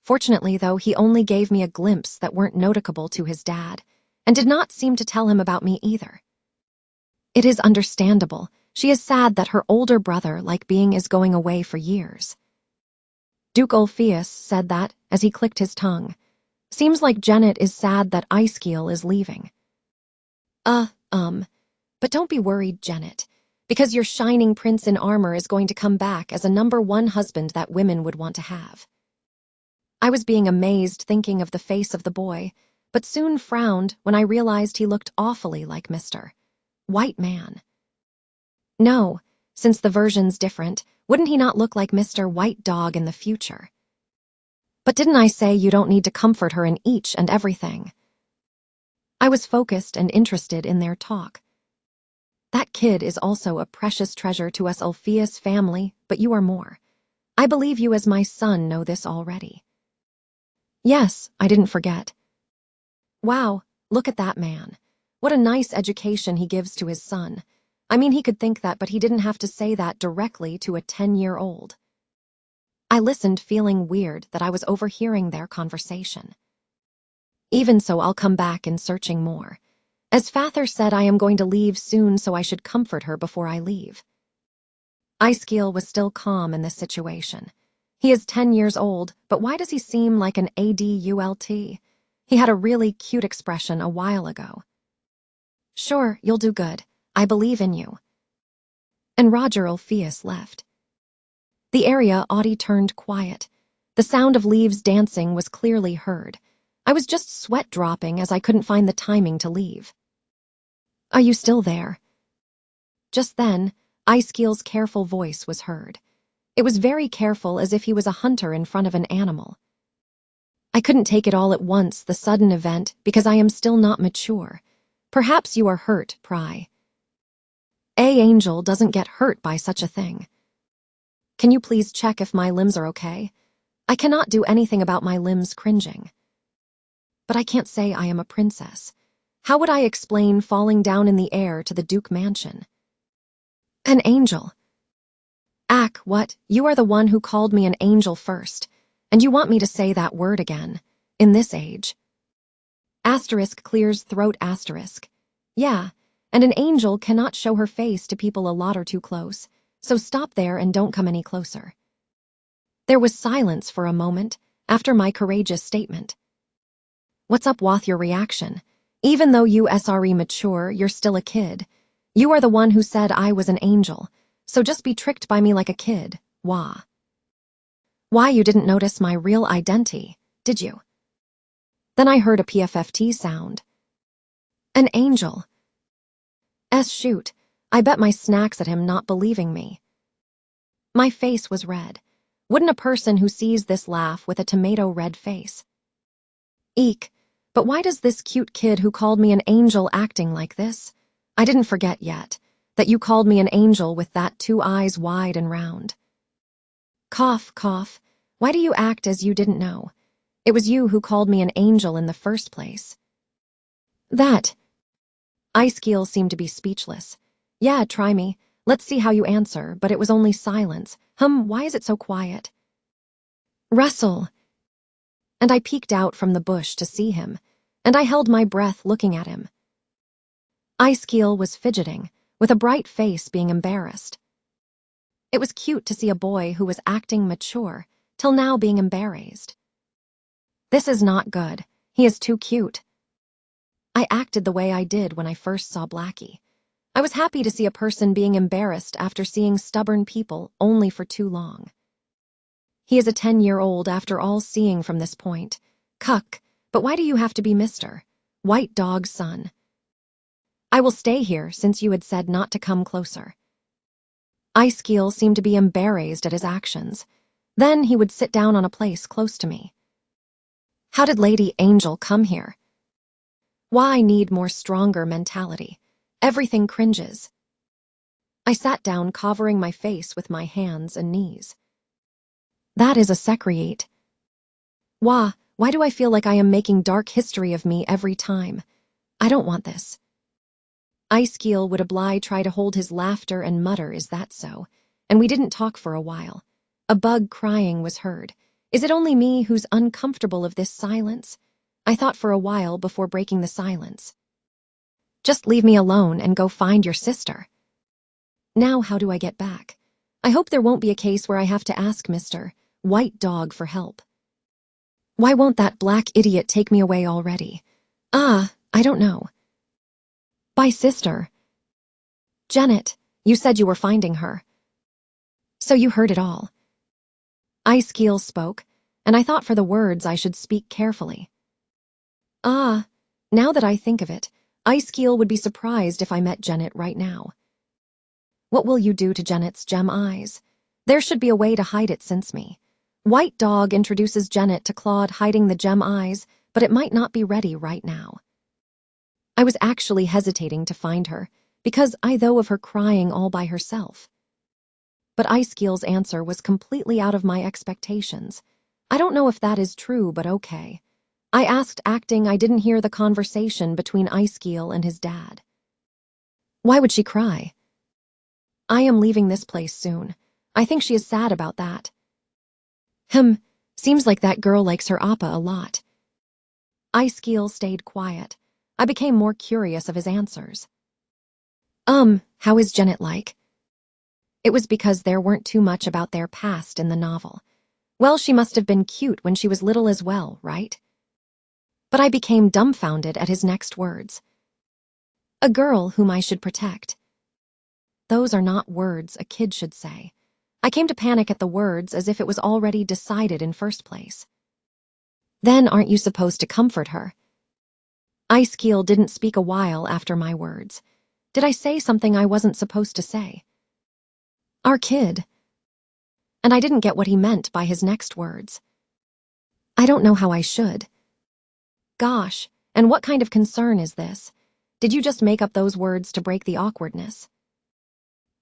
Fortunately, though, he only gave me a glimpse that weren't noticeable to his dad, and did not seem to tell him about me either. It is understandable. She is sad that her older brother, like being, is going away for years. Duke Ulfius said that as he clicked his tongue. Seems like Janet is sad that Icekiel is leaving. But don't be worried, Janet, because your shining prince in armor is going to come back as a #1 husband that women would want to have. I was being amazed thinking of the face of the boy, but soon frowned when I realized he looked awfully like Mr. White Man. No, since the version's different, wouldn't he not look like Mr. White Dog in the future? But didn't I say you don't need to comfort her in each and everything? I was focused and interested in their talk. That kid is also a precious treasure to us Ulfius family, but you are more. I believe you as my son know this already. Yes, I didn't forget. Wow, look at that man. What a nice education he gives to his son. I mean, he could think that, but he didn't have to say that directly to a 10-year-old. I listened, feeling weird that I was overhearing their conversation. Even so, I'll come back in searching more. As Father said, I am going to leave soon, so I should comfort her before I leave. Icekiel was still calm in this situation. He is 10 years old, but why does he seem like an adult? He had a really cute expression a while ago. Sure, you'll do good. I believe in you. And Roger Ulfius left. The area already turned quiet. The sound of leaves dancing was clearly heard. I was just sweat dropping as I couldn't find the timing to leave. Are you still there? Just then, Icekiel's careful voice was heard. It was very careful, as if he was a hunter in front of an animal. I couldn't take it all at once, the sudden event, because I am still not mature. Perhaps you are hurt, Pry. Angel doesn't get hurt by such a thing. Can you please check if my limbs are okay? I cannot do anything about my limbs cringing. But I can't say I am a princess. How would I explain falling down in the air to the Duke mansion? An angel. Ack, what? You are the one who called me an angel first, and you want me to say that word again, in this age. Asterisk clears throat asterisk. Yeah, and an angel cannot show her face to people a lot or too close, so stop there and don't come any closer. There was silence for a moment after my courageous statement. What's up with your reaction? Even though you SRE mature, you're still a kid. You are the one who said I was an angel, so just be tricked by me like a kid. Wah. Why, you didn't notice my real identity, did you? Then I heard a PFFT sound. An angel. Shoot, I bet my snacks at him not believing me. My face was red. Wouldn't a person who sees this laugh with a tomato red face? Eek, but why does this cute kid who called me an angel acting like this? I didn't forget yet. That you called me an angel with that 2 eyes wide and round. Cough, cough. Why do you act as you didn't know? It was you who called me an angel in the first place. That. Icekeel seemed to be speechless. Yeah, try me. Let's see how you answer, but it was only silence. Why is it so quiet? Russell. And I peeked out from the bush to see him, and I held my breath looking at him. Icekeel was fidgeting, with a bright face being embarrassed. It was cute to see a boy who was acting mature, till now being embarrassed. This is not good. He is too cute. I acted the way I did when I first saw Blackie. I was happy to see a person being embarrassed after seeing stubborn people only for too long. He is a 10-year-old after all seeing from this point. Cuck, but why do you have to be Mr. White Dog's son? I will stay here since you had said not to come closer. Icekeel seemed to be embarrassed at his actions. Then he would sit down on a place close to me. How did Lady Angel come here? Why need more stronger mentality? Everything cringes. I sat down covering my face with my hands and knees. That is a secreate. Why do I feel like I am making dark history of me every time? I don't want this. Icekeel would try to hold his laughter and mutter, is that so? And we didn't talk for a while. A bug crying was heard. Is it only me who's uncomfortable of this silence? I thought for a while before breaking the silence. Just leave me alone and go find your sister. Now how do I get back? I hope there won't be a case where I have to ask Mr. White Dog for help. Why won't that black idiot take me away already? I don't know. Bye, sister. Janet, you said you were finding her. So you heard it all. Icekeel spoke, and I thought for the words I should speak carefully. Now that I think of it, Icekeel would be surprised if I met Janet right now. What will you do to Janet's gem eyes? There should be a way to hide it since me. White Dog introduces Janet to Claude hiding the gem eyes, but it might not be ready right now. I was actually hesitating to find her, because I thought of her crying all by herself. But Icekeel's answer was completely out of my expectations. I don't know if that is true, but okay. I asked, acting I didn't hear the conversation between Icekeel and his dad. Why would she cry? I am leaving this place soon. I think she is sad about that. Seems like that girl likes her appa a lot. Icekeel stayed quiet. I became more curious of his answers. How is Janet like? It was because there weren't too much about their past in the novel. Well, she must have been cute when she was little as well, right? But I became dumbfounded at his next words. A girl whom I should protect. Those are not words a kid should say. I came to panic at the words as if it was already decided in first place. Then aren't you supposed to comfort her? Icekeel didn't speak a while after my words. Did I say something I wasn't supposed to say? Our kid. And I didn't get what he meant by his next words. I don't know how I should. Gosh, and what kind of concern is this? Did you just make up those words to break the awkwardness?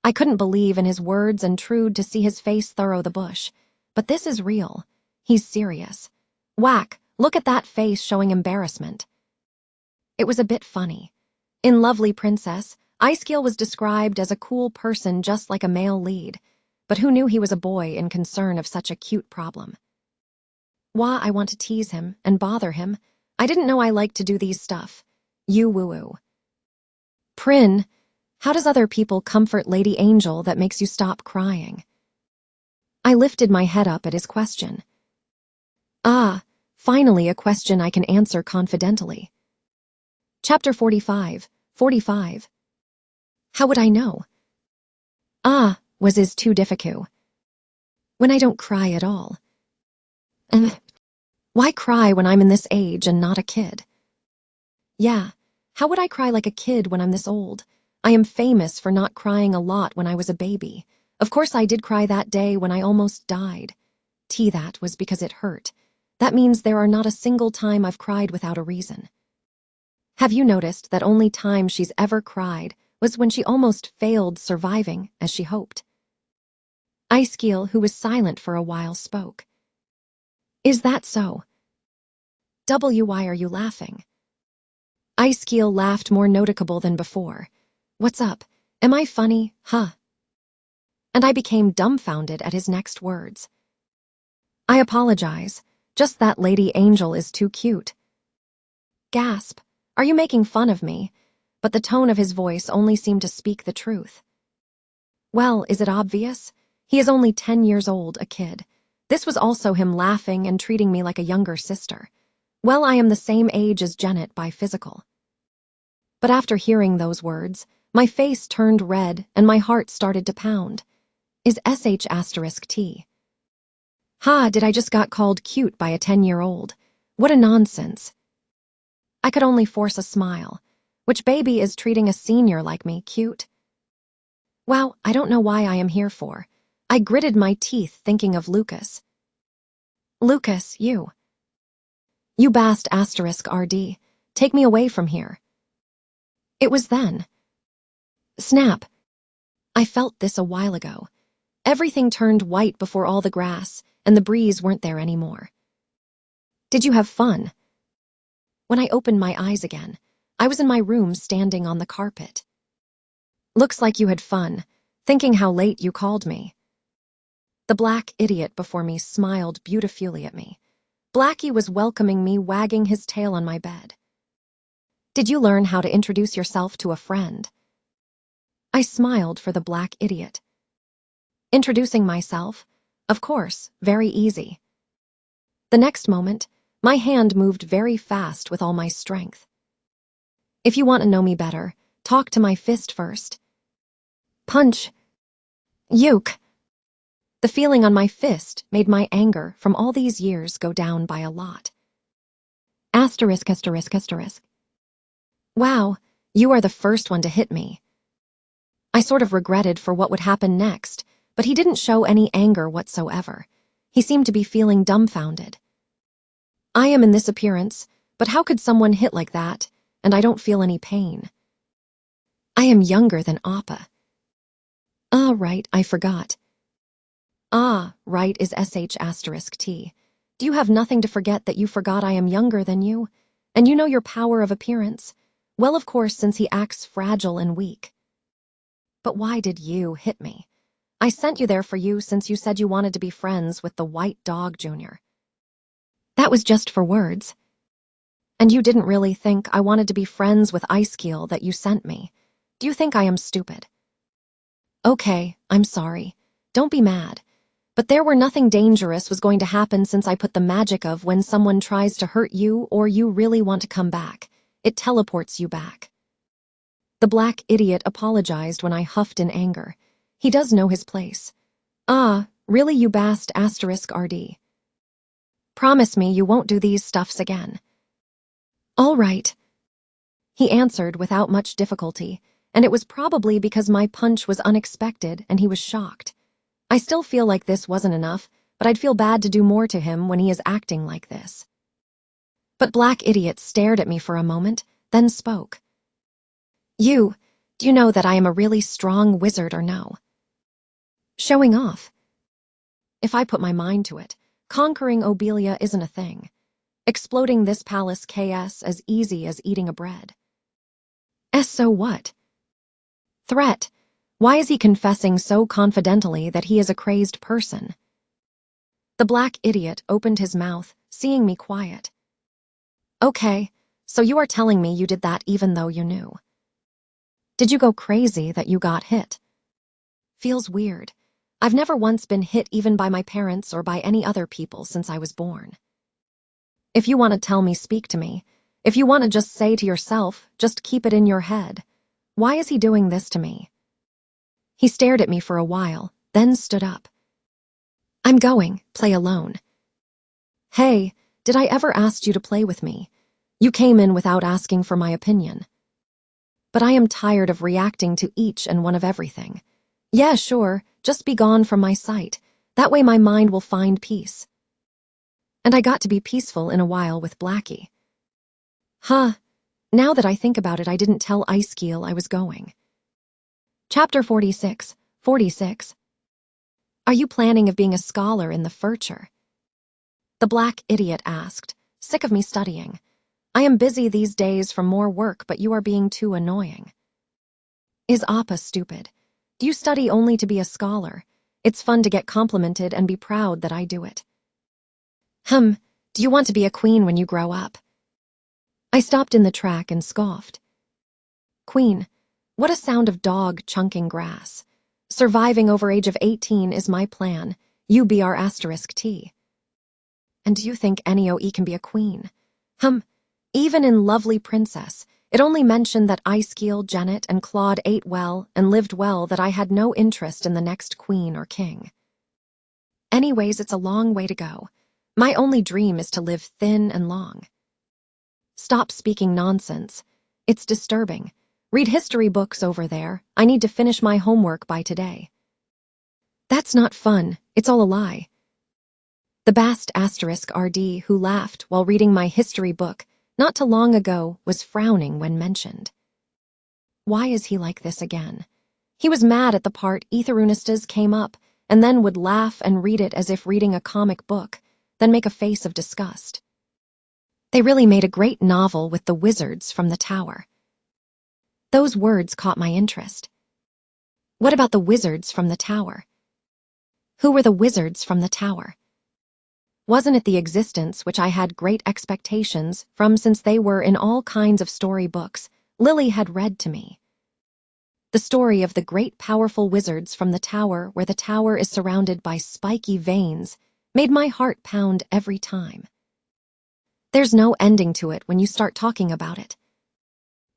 I couldn't believe in his words and trued to see his face through the bush. But this is real. He's serious. Whack, look at that face showing embarrassment. It was a bit funny. In Lovely Princess, Icekeel was described as a cool person just like a male lead, but who knew he was a boy in concern of such a cute problem? Why I want to tease him and bother him. I didn't know I liked to do these stuff. You woo-woo. Prin, how does other people comfort Lady Angel that makes you stop crying? I lifted my head up at his question. Finally a question I can answer confidently. Chapter 45. How would I know? Was his too difficult. When I don't cry at all. Why cry when I'm in this age and not a kid? Yeah, how would I cry like a kid when I'm this old? I am famous for not crying a lot when I was a baby. Of course I did cry that day when I almost died. That was because it hurt. That means there are not a single time I've cried without a reason. Have you noticed that only time she's ever cried was when she almost failed surviving as she hoped. Icekeel, who was silent for a while, spoke. Is that so? Why are you laughing? Icekeel laughed more noticeable than before. What's up? Am I funny, huh? And I became dumbfounded at his next words. I apologize. Just that Lady Angel is too cute. Gasp. Are you making fun of me? But the tone of his voice only seemed to speak the truth. Well, is it obvious? He is only 10 years old, a kid. This was also him laughing and treating me like a younger sister. Well, I am the same age as Janet by physical. But after hearing those words, my face turned red and my heart started to pound. Is sh*T. Ha, did I just got called cute by a 10-year-old? What a nonsense. I could only force a smile. Which baby is treating a senior like me cute? Wow, I don't know why I am here for. I gritted my teeth thinking of Lucas. Lucas, you. You bast *RD. Take me away from here. It was then. Snap. I felt this a while ago. Everything turned white before all the grass, and the breeze weren't there anymore. Did you have fun? When I opened my eyes again, I was in my room standing on the carpet. Looks like you had fun, thinking how late you called me. The black idiot before me smiled beautifully at me. Blackie was welcoming me, wagging his tail on my bed. Did you learn how to introduce yourself to a friend? I smiled for the black idiot. Introducing myself? Of course, very easy. The next moment, my hand moved very fast with all my strength. If you want to know me better, talk to my fist first. Punch. Yuck. The feeling on my fist made my anger from all these years go down by a lot. Asterisk. Wow, you are the first one to hit me. I sort of regretted for what would happen next, but he didn't show any anger whatsoever. He seemed to be feeling dumbfounded. I am in this appearance, but how could someone hit like that, and I don't feel any pain? I am younger than Appa. Ah, right, I forgot. Ah, right is *T. Do you have nothing to forget that you forgot I am younger than you? And you know your power of appearance? Well, of course, since he acts fragile and weak. But why did you hit me? I sent you there for you since you said you wanted to be friends with the white dog, Junior. That was just for words. And you didn't really think I wanted to be friends with Icekeel that you sent me. Do you think I am stupid? Okay, I'm sorry. Don't be mad. But there were nothing dangerous was going to happen since I put the magic of when someone tries to hurt you or you really want to come back. It teleports you back. The black idiot apologized when I huffed in anger. He does know his place. Ah, really you bast *RD. Promise me you won't do these stuffs again. All right. He answered without much difficulty, and it was probably because my punch was unexpected and he was shocked. I still feel like this wasn't enough, but I'd feel bad to do more to him when he is acting like this. But Black Idiot stared at me for a moment, then spoke. Do you know that I am a really strong wizard or no? Showing off. If I put my mind to it, conquering Obelia isn't a thing. Exploding this palace chaos as easy as eating a bread. So what? Threat. Why is he confessing so confidentally that he is a crazed person? The Black Idiot opened his mouth, seeing me quiet. Okay, so you are telling me you did that even though you knew. Did you go crazy that you got hit? Feels weird. I've never once been hit even by my parents or by any other people since I was born. If you want to tell me, speak to me. If you want to just say to yourself, just keep it in your head. Why is he doing this to me? He stared at me for a while, then stood up. I'm going, play alone. Hey, did I ever ask you to play with me? You came in without asking for my opinion. But I am tired of reacting to each and one of everything. Yeah, sure, just be gone from my sight. That way my mind will find peace. And I got to be peaceful in a while with Blackie. Huh, now that I think about it, I didn't tell Icekeel I was going. Chapter 46. 46. Are you planning of being a scholar in the future? The black idiot asked, sick of me studying. I am busy these days for more work, but you are being too annoying. Is Appa stupid? Do you study only to be a scholar? It's fun to get complimented and be proud that I do it. Do you want to be a queen when you grow up? I stopped in the track and scoffed. Queen, what a sound of dog chunking grass. Surviving over age of 18 is my plan. You be our *T. And do you think NEOE can be a queen? Even in Lovely Princess, it only mentioned that Icekiel, Janet, and Claude ate well and lived well, that I had no interest in the next queen or king. Anyways, it's a long way to go. My only dream is to live thin and long. Stop speaking nonsense. It's disturbing. Read history books over there. I need to finish my homework by today. That's not fun. It's all a lie. The bast *RD who laughed while reading my history book not too long ago was frowning when mentioned. Why is he like this again? He was mad at the part Athanasia came up and then would laugh and read it as if reading a comic book, then make a face of disgust. They really made a great novel with the wizards from the tower. Those words caught my interest. What about the wizards from the tower? Who were the wizards from the tower? Wasn't it the existence which I had great expectations from, since they were in all kinds of story books Lily had read to me? The story of the great powerful wizards from the tower, where the tower is surrounded by spiky veins, made my heart pound every time. There's no ending to it when you start talking about it.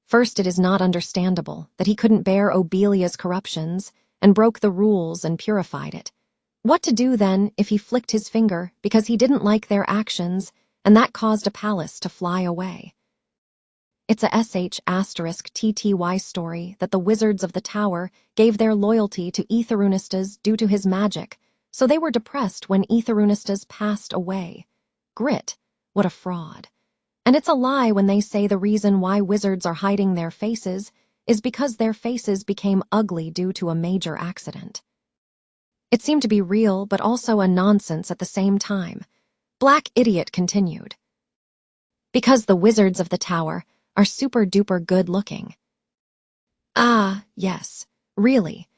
First, it is not understandable that he couldn't bear Obelia's corruptions and broke the rules and purified it. What to do then if he flicked his finger because he didn't like their actions and that caused a palace to fly away? It's a *TTY story that the wizards of the tower gave their loyalty to Athanasia due to his magic, so they were depressed when Athanasia passed away. Grit, what a fraud. And it's a lie when they say the reason why wizards are hiding their faces is because their faces became ugly due to a major accident. It seemed to be real, but also a nonsense at the same time. Black Idiot continued. Because the wizards of the tower are super-duper good-looking. Ah, yes, really.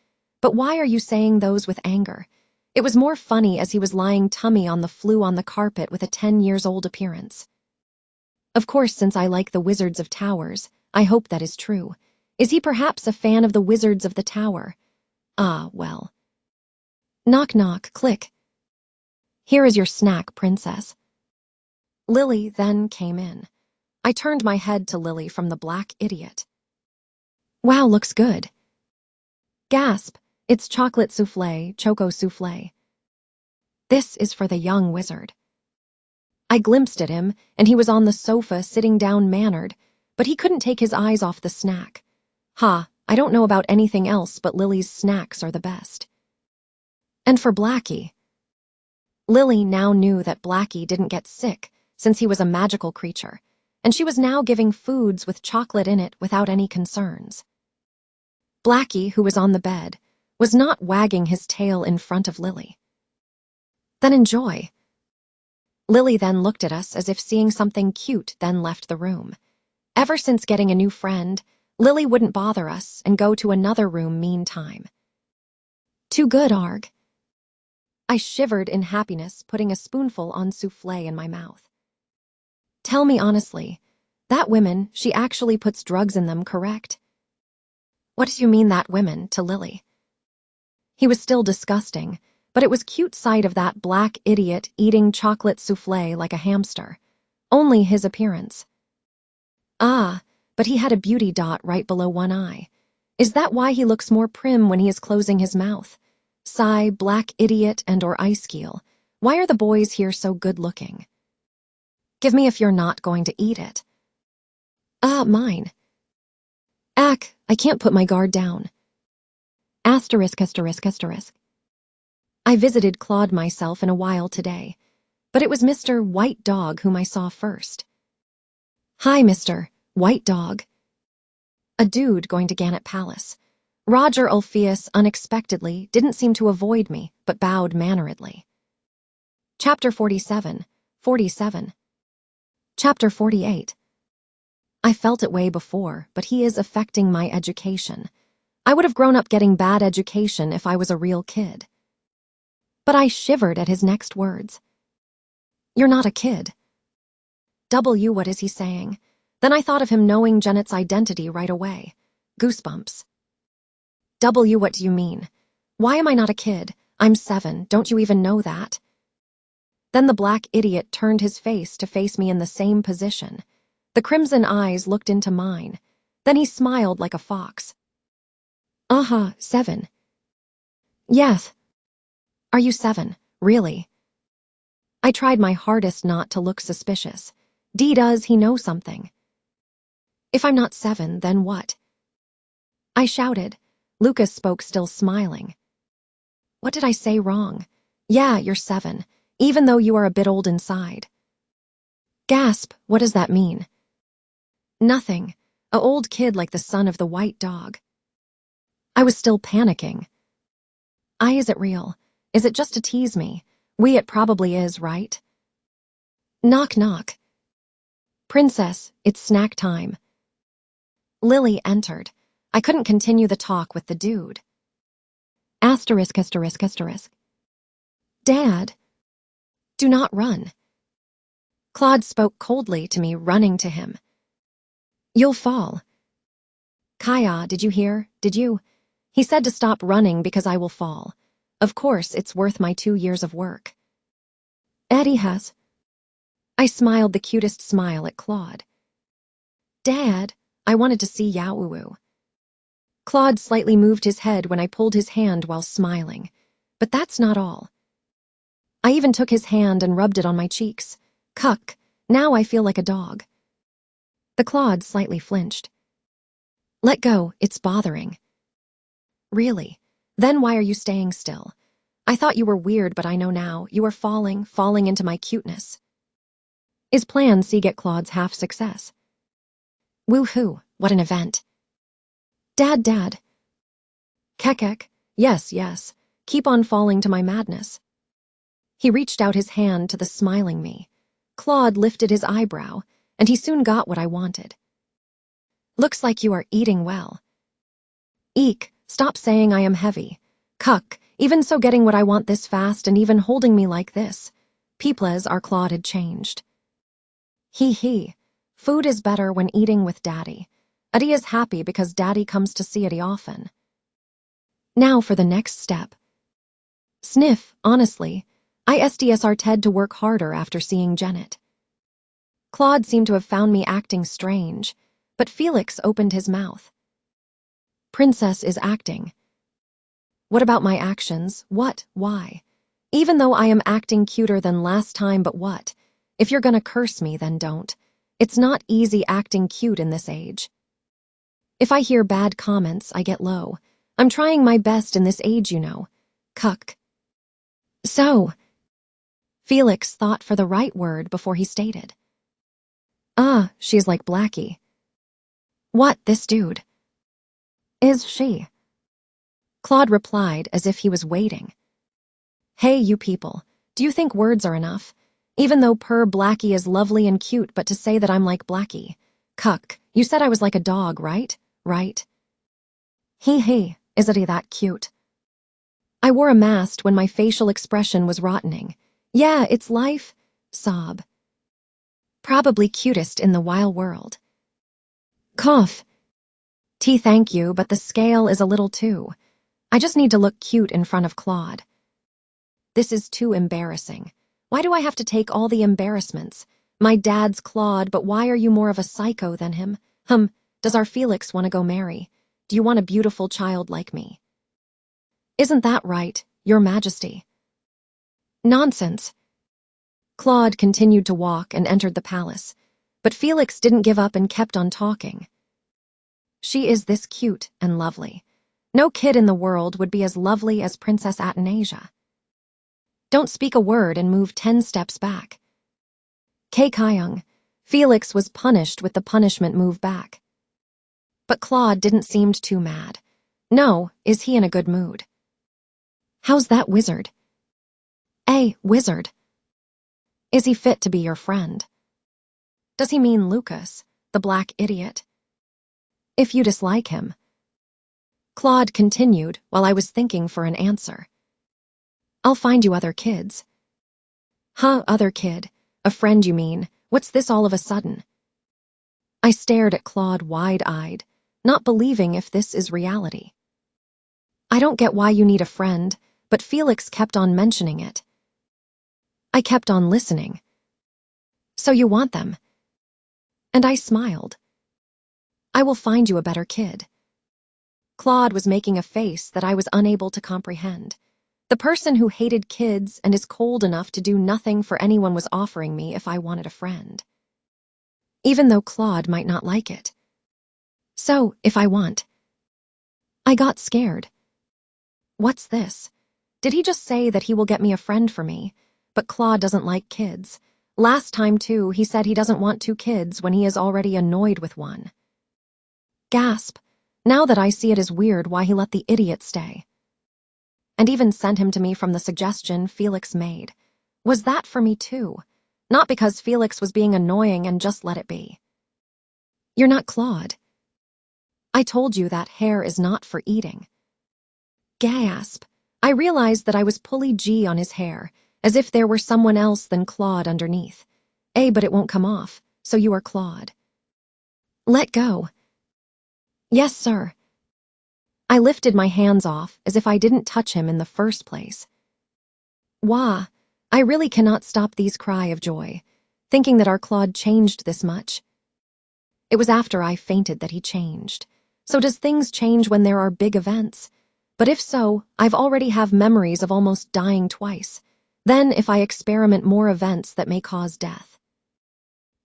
But why are you saying those with anger? It was more funny as he was lying tummy on the floor on the carpet with a 10-years-old appearance. Of course, since I like the wizards of towers, I hope that is true. Is he perhaps a fan of the wizards of the tower? Ah, well. Knock, knock, click. Here is your snack, princess. Lily then came in. I turned my head to Lily from the Black Idiot. Wow, looks good. Gasp, it's chocolate souffle, choco souffle. This is for the young wizard. I glimpsed at him, and he was on the sofa sitting down mannered, but he couldn't take his eyes off the snack. I don't know about anything else, but Lily's snacks are the best. And for Blackie. Lily now knew that Blackie didn't get sick since he was a magical creature, and she was now giving foods with chocolate in it without any concerns. Blackie, who was on the bed, was not wagging his tail in front of Lily. Then enjoy. Lily then looked at us as if seeing something cute, then left the room. Ever since getting a new friend, Lily wouldn't bother us and go to another room meantime. Too good, Arg. I shivered in happiness, putting a spoonful on souffle in my mouth. Tell me honestly, that woman, she actually puts drugs in them, correct? What do you mean, that woman, to Lily? He was still disgusting, but it was cute sight of that Black Idiot eating chocolate souffle like a hamster. Only his appearance. Ah, but he had a beauty dot right below one eye. Is that why he looks more prim when he is closing his mouth? Sigh, Black Idiot and or Icekiel. Why are the boys here so good-looking? Give me if you're not going to eat it. Mine. Ack, I can't put my guard down. ******. I visited Claude myself in a while today, but it was Mr. White Dog whom I saw first. Hi, Mr. White Dog. A dude going to Gannett Palace. Roger Ulfius unexpectedly didn't seem to avoid me, but bowed manneredly. Chapter 47. 47. Chapter 48. I felt it way before, but he is affecting my education. I would have grown up getting bad education if I was a real kid. But I shivered at his next words. You're not a kid. What is he saying? Then I thought of him knowing Janet's identity right away. Goosebumps. What do you mean? Why am I not a kid? I'm 7, don't you even know that? Then the black idiot turned his face to face me in the same position. The crimson eyes looked into mine. Then he smiled like a fox. 7. Yes. Are you 7, really? I tried my hardest not to look suspicious. Does he know something? If I'm not 7, then what? I shouted. Lucas spoke still smiling. What did I say wrong? Yeah, you're 7, even though you are a bit old inside. Gasp, what does that mean? Nothing. A old kid like the son of the white dog. I was still panicking. Is it real? Is it just to tease me? It probably is, right? Knock, knock. Princess, it's snack time. Lily entered. I couldn't continue the talk with the dude. Asterisk, asterisk, asterisk. Dad. Do not run. Claude spoke coldly to me, running to him. You'll fall. Kaya, did you hear? Did you? He said to stop running because I will fall. Of course, it's worth my 2 years of work. Eddie has. I smiled the cutest smile at Claude. Dad, I wanted to see Yaowu. Claude slightly moved his head when I pulled his hand while smiling. But that's not all. I even took his hand and rubbed it on my cheeks. Cuck, now I feel like a dog. The Claude slightly flinched. Let go, it's bothering. Really? Then why are you staying still? I thought you were weird, but I know now. You are falling into my cuteness. Is Plan C get Claude's half success? Woohoo, what an event. Dad. Kekek, yes, keep on falling to my madness. He reached out his hand to the smiling me. Claude lifted his eyebrow, and he soon got what I wanted. Looks like you are eating well. Eek, stop saying I am heavy. Cuck, even so getting what I want this fast and even holding me like this. Peoples, our Claude had changed. He. Food is better when eating with Daddy. Eddie is happy because Daddy comes to see Eddie often. Now for the next step. Sniff, honestly, I SDSR Ted to work harder after seeing Janet. Claude seemed to have found me acting strange, but Felix opened his mouth. Princess is acting. What about my actions? What? Why? Even though I am acting cuter than last time, but what? If you're gonna curse me, then don't. It's not easy acting cute in this age. If I hear bad comments, I get low. I'm trying my best in this age, you know. Cuck. So. Felix thought for the right word before he stated. She's like Blackie. What, this dude? Is she? Claude replied as if he was waiting. Hey, you people, do you think words are enough? Even though Blackie is lovely and cute, but to say that I'm like Blackie. Cuck, you said I was like a dog, right? Right? He, isn't he that cute? I wore a mask when my facial expression was rottening. Yeah, it's life. Sob. Probably cutest in the wild world. Cough. Thank you, but the scale is a little too. I just need to look cute in front of Claude. This is too embarrassing. Why do I have to take all the embarrassments? My dad's Claude, but why are you more of a psycho than him? Does our Felix want to go marry? Do you want a beautiful child like me? Isn't that right, Your Majesty? Nonsense. Claude continued to walk and entered the palace, but Felix didn't give up and kept on talking. She is this cute and lovely. No kid in the world would be as lovely as Princess Athanasia. Don't speak a word and move 10 steps back. Kyung, Felix was punished with the punishment move back. But Claude didn't seem too mad. No, is he in a good mood? How's that wizard? Wizard. Is he fit to be your friend? Does he mean Lucas, the black idiot? If you dislike him. Claude continued while I was thinking for an answer. I'll find you other kids. Huh, other kid? A friend, you mean? What's this all of a sudden? I stared at Claude wide-eyed, not believing if this is reality. I don't get why you need a friend, but Felix kept on mentioning it. I kept on listening. So you want them? And I smiled. I will find you a better kid. Claude was making a face that I was unable to comprehend. The person who hated kids and is cold enough to do nothing for anyone was offering me if I wanted a friend. Even though Claude might not like it. So, if I want. I got scared. What's this? Did he just say that he will get me a friend for me? But Claude doesn't like kids. Last time, too, he said he doesn't want 2 kids when he is already annoyed with one. Gasp. Now that I see it as weird why he let the idiot stay. And even sent him to me from the suggestion Felix made. Was that for me, too? Not because Felix was being annoying and just let it be. You're not Claude. I told you that hair is not for eating. Gasp. I realized that I was pulling G on his hair, as if there were someone else than Claude underneath. But it won't come off, so you are Claude. Let go. Yes, sir. I lifted my hands off as if I didn't touch him in the first place. Wah, I really cannot stop these cry of joy, thinking that our Claude changed this much. It was after I fainted that he changed. So does things change when there are big events? But if so, I've already have memories of almost dying twice. Then if I experiment more events that may cause death.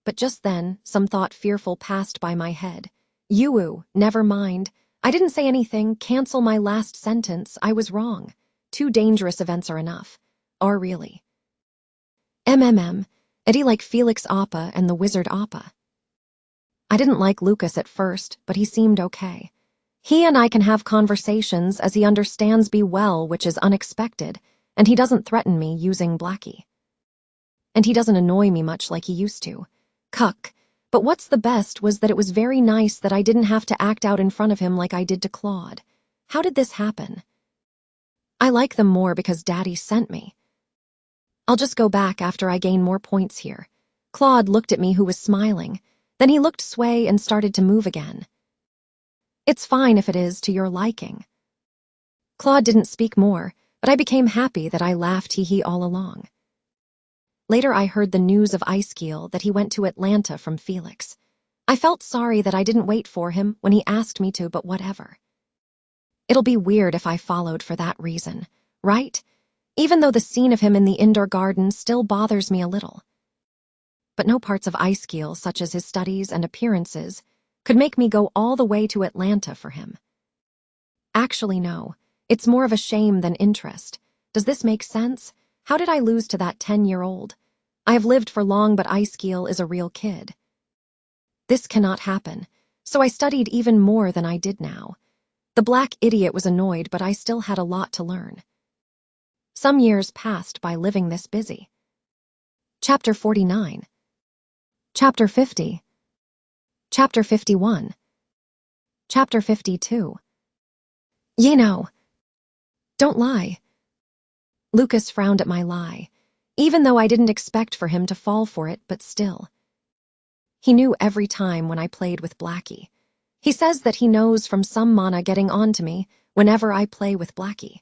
But just then, some thought fearful passed by my head. Yoo, never mind. I didn't say anything. Cancel my last sentence. I was wrong. 2 dangerous events are enough. Or really. Eddie like Felix Appa and the wizard Appa. I didn't like Lucas at first, but he seemed okay. He and I can have conversations as he understands me well, which is unexpected, and he doesn't threaten me using Blackie. And he doesn't annoy me much like he used to. Cuck. But what's the best was that it was very nice that I didn't have to act out in front of him like I did to Claude. How did this happen? I like them more because Daddy sent me. I'll just go back after I gain more points here. Claude looked at me who was smiling. Then he looked sway and started to move again. It's fine if it is to your liking. Claude didn't speak more, but I became happy that I laughed hee-hee all along. Later I heard the news of Icekeel that he went to Atlanta from Felix. I felt sorry that I didn't wait for him when he asked me to, but whatever. It'll be weird if I followed for that reason, right? Even though the scene of him in the indoor garden still bothers me a little. But no parts of Icekeel, such as his studies and appearances, could make me go all the way to Atlanta for him. Actually, no. It's more of a shame than interest. Does this make sense? How did I lose to that 10-year-old? I have lived for long, but Icekeel is a real kid. This cannot happen, so I studied even more than I did now. The black idiot was annoyed, but I still had a lot to learn. Some years passed by living this busy. Chapter 49. Chapter 50. Chapter 51. Chapter 52. Don't lie. Lucas frowned at my lie, even though I didn't expect for him to fall for it, but still. He knew every time when I played with Blackie. He says that he knows from some mana getting on to me whenever I play with Blackie.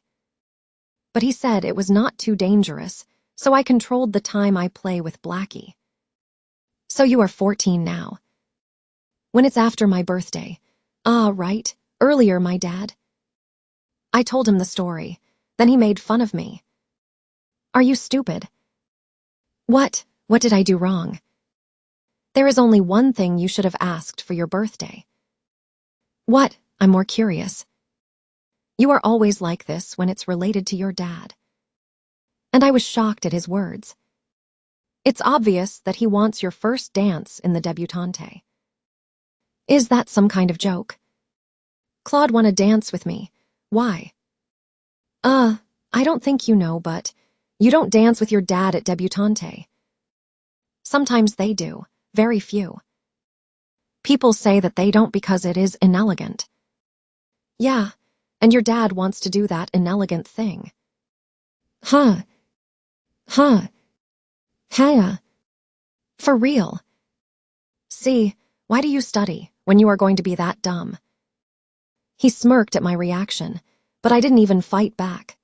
But he said it was not too dangerous, so I controlled the time I play with Blackie. So you are 14 now. When it's after my birthday. Ah, right, earlier, my dad. I told him the story. Then he made fun of me. Are you stupid? What did I do wrong? There is only one thing you should have asked for your birthday. What? I'm more curious. You are always like this when it's related to your dad. And I was shocked at his words. It's obvious that he wants your first dance in the debutante. Is that some kind of joke? Claude want to dance with me, Why? I don't think you know, but you don't dance with your dad at debutante. Sometimes they do, very few. People say that they don't because it is inelegant. Yeah, and your dad wants to do that inelegant thing. Huh. Haya. For real. See, why do you study when you are going to be that dumb? He smirked at my reaction, but I didn't even fight back.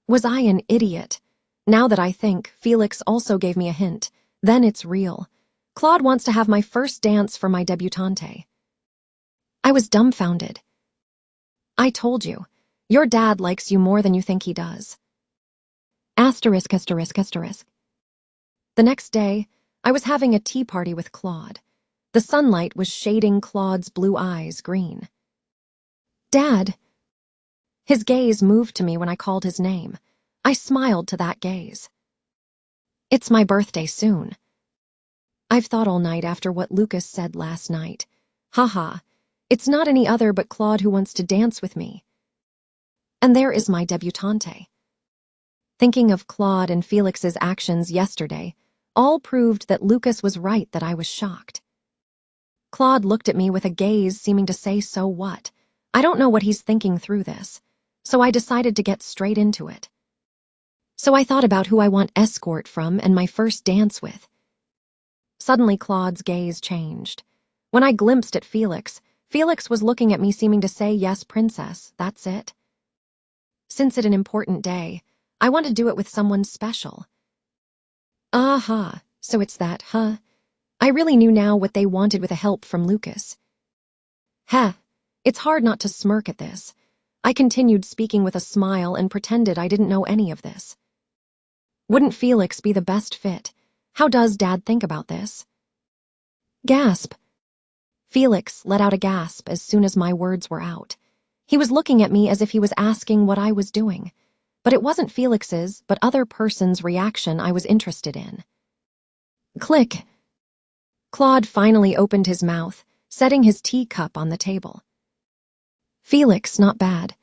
Was I an idiot? Now that I think, Felix also gave me a hint. Then it's real. Claude wants to have my first dance for my debutante. I was dumbfounded. I told you, your dad likes you more than you think he does. Asterisk. The next day, I was having a tea party with Claude. The sunlight was shading Claude's blue eyes green. Dad. His gaze moved to me when I called his name. I smiled to that gaze. It's my birthday soon. I've thought all night after what Lucas said last night. Haha, it's not any other but Claude who wants to dance with me. And there is my debutante. Thinking of Claude and Felix's actions yesterday, all proved that Lucas was right that I was shocked. Claude looked at me with a gaze seeming to say, so what? I don't know what he's thinking through this, so I decided to get straight into it. So I thought about who I want escort from and my first dance with. Suddenly Claude's gaze changed. When I glimpsed at Felix, Felix was looking at me seeming to say, yes, princess, that's it. Since it's an important day, I want to do it with someone special. Aha, so it's that, huh? I really knew now what they wanted with a help from Lucas. It's hard not to smirk at this. I continued speaking with a smile and pretended I didn't know any of this. Wouldn't Felix be the best fit? How does Dad think about this? Gasp. Felix let out a gasp as soon as my words were out. He was looking at me as if he was asking what I was doing. But it wasn't Felix's, but other person's reaction I was interested in. Click. Claude finally opened his mouth, setting his teacup on the table. Felix, not bad.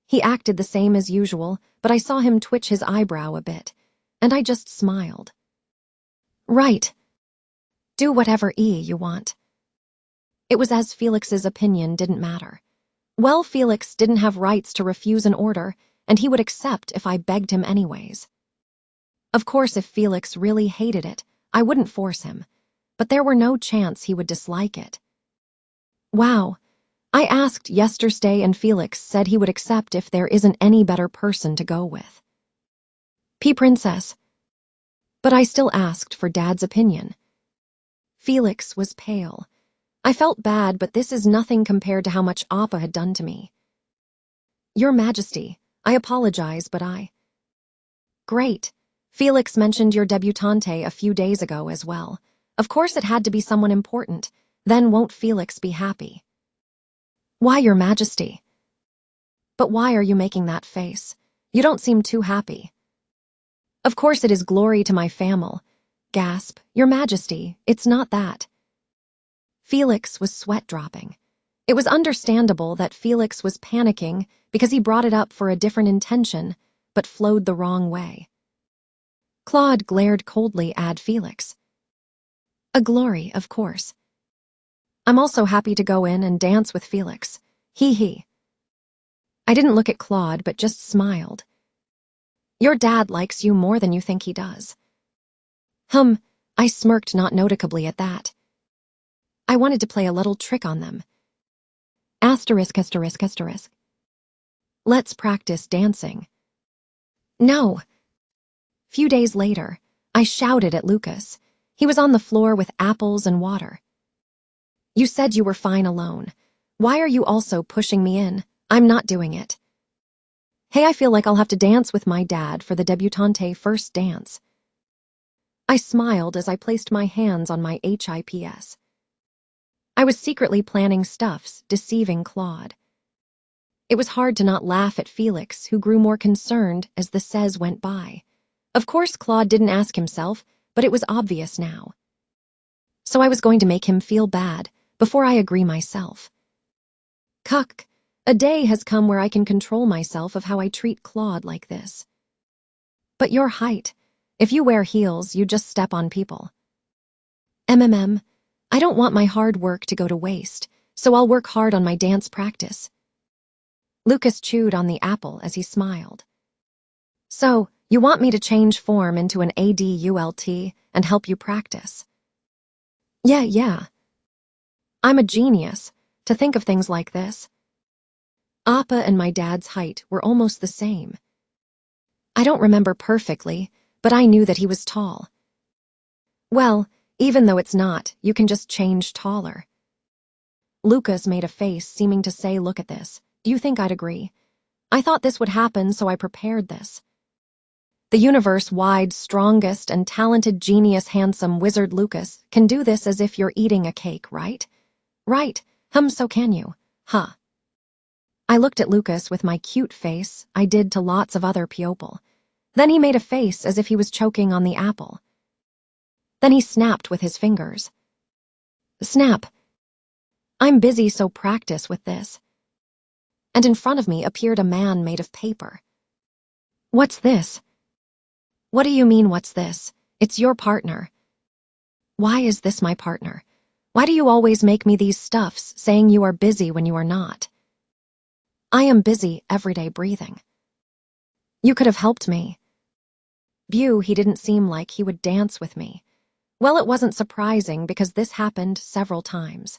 He acted the same as usual, but I saw him twitch his eyebrow a bit, and I just smiled. Right. Do whatever you want. It was as Felix's opinion didn't matter. Well, Felix didn't have rights to refuse an order, and he would accept if I begged him anyways. Of course, if Felix really hated it, I wouldn't force him, but there were no chance he would dislike it. Wow, I asked yesterday and Felix said he would accept if there isn't any better person to go with. Princess. But I still asked for Dad's opinion. Felix was pale. I felt bad, but this is nothing compared to how much Appa had done to me. Your Majesty, I apologize, but Great. Felix mentioned your debutante a few days ago as well. Of course it had to be someone important. Then won't Felix be happy? Why, Your Majesty? But why are you making that face? You don't seem too happy. Of course it is glory to my family. Gasp, Your Majesty, it's not that. Felix was sweat-dropping. It was understandable that Felix was panicking because he brought it up for a different intention, but flowed the wrong way. Claude glared coldly at Felix. A glory, of course. I'm also happy to go in and dance with Felix. He. I didn't look at Claude, but just smiled. Your dad likes you more than you think he does. I smirked not noticeably at that. I wanted to play a little trick on them. Asterisk. Let's practice dancing. No. Few days later, I shouted at Lucas. He was on the floor with apples and water. You said you were fine alone. Why are you also pushing me in? I'm not doing it. Hey, I feel like I'll have to dance with my dad for the debutante first dance. I smiled as I placed my hands on my hips. I was secretly planning stuffs, deceiving Claude. It was hard to not laugh at Felix, who grew more concerned as the says went by. Of course, Claude didn't ask himself, but it was obvious now. So I was going to make him feel bad before I agree myself. Cuck, A day has come where I can control myself of how I treat Claude like this. But your height. If you wear heels, you just step on people. I don't want my hard work to go to waste, so I'll work hard on my dance practice. Lucas chewed on the apple as he smiled. So, you want me to change form into an ADULT and help you practice? Yeah. I'm a genius to think of things like this. Appa and my dad's height were almost the same. I don't remember perfectly, but I knew that he was tall. Well, even though it's not, you can just change taller. Lucas made a face, seeming to say, look at this. Do you think I'd agree? I thought this would happen, so I prepared this. The universe-wide, strongest and talented genius handsome wizard Lucas can do this as if you're eating a cake, right? Right, so can you, huh? I looked at Lucas with my cute face I did to lots of other people. Then he made a face as if he was choking on the apple. Then he snapped with his fingers. Snap. I'm busy, so practice with this. And in front of me appeared a man made of paper. What's this? What do you mean, what's this? It's your partner. Why is this my partner? Why do you always make me these stuffs, saying you are busy when you are not? I am busy every day breathing. You could have helped me. He didn't seem like he would dance with me. Well, it wasn't surprising because this happened several times.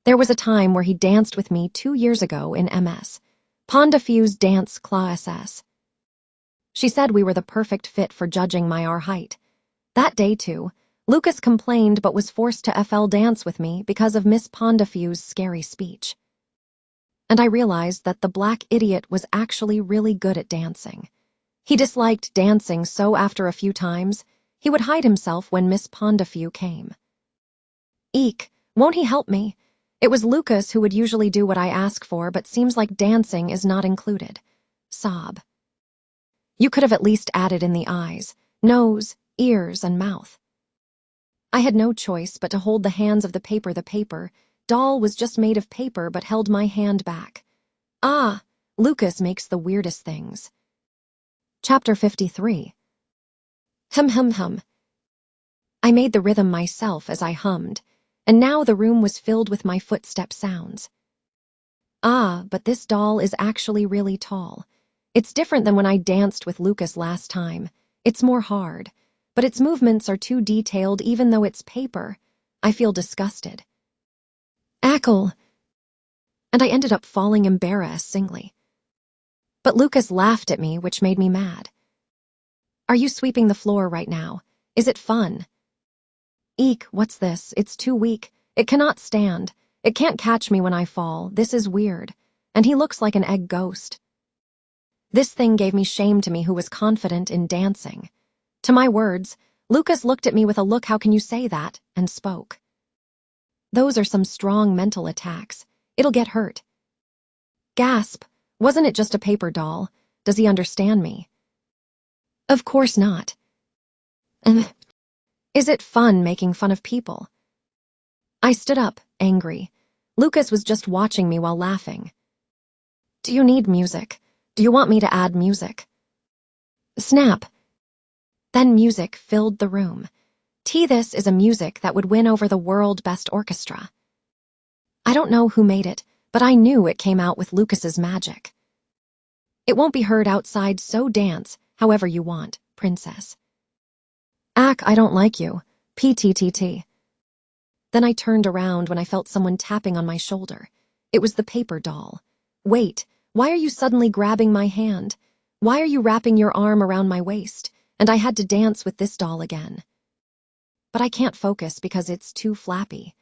There was a time where he danced with me 2 years ago in MS. Pondifu's dance class. She said we were the perfect fit for judging my height. That day, too, Lucas complained but was forced to FL dance with me because of Miss Pondifu's scary speech. And I realized that the black idiot was actually really good at dancing. He disliked dancing, so after a few times, he would hide himself when Miss Pondifu came. Eek, won't he help me? It was Lucas who would usually do what I ask for, but seems like dancing is not included. Sob. You could have at least added in the eyes, nose, ears, and mouth. I had no choice but to hold the hands of the paper. The paper doll was just made of paper but held my hand back. Ah, Lucas makes the weirdest things. Chapter 53. Hum. I made the rhythm myself as I hummed, and now the room was filled with my footstep sounds. Ah, but this doll is actually really tall. It's different than when I danced with Lucas last time. It's more hard, but its movements are too detailed even though it's paper. I feel disgusted. Ackle. And I ended up falling embarrassingly. But Lucas laughed at me, which made me mad. Are you sweeping the floor right now? Is it fun? Eek, what's this? It's too weak. It cannot stand. It can't catch me when I fall. This is weird. And he looks like an egg ghost. This thing gave me shame to me who was confident in dancing. To my words, Lucas looked at me with a look, how can you say that, and spoke. Those are some strong mental attacks. It'll get hurt. Gasp. Wasn't it just a paper doll? Does he understand me? Of course not. Is it fun making fun of people? I stood up, angry. Lucas was just watching me while laughing. Do you need music? Do you want me to add music? Snap. Then music filled the room. This is a music that would win over the world best orchestra. I don't know who made it, but I knew it came out with Lucas's magic. It won't be heard outside, so dance however you want, princess. I don't like you. PTTT. Then I turned around when I felt someone tapping on my shoulder. It was the paper doll. Wait, why are you suddenly grabbing my hand? Why are you wrapping your arm around my waist? And I had to dance with this doll again. But I can't focus because it's too flappy.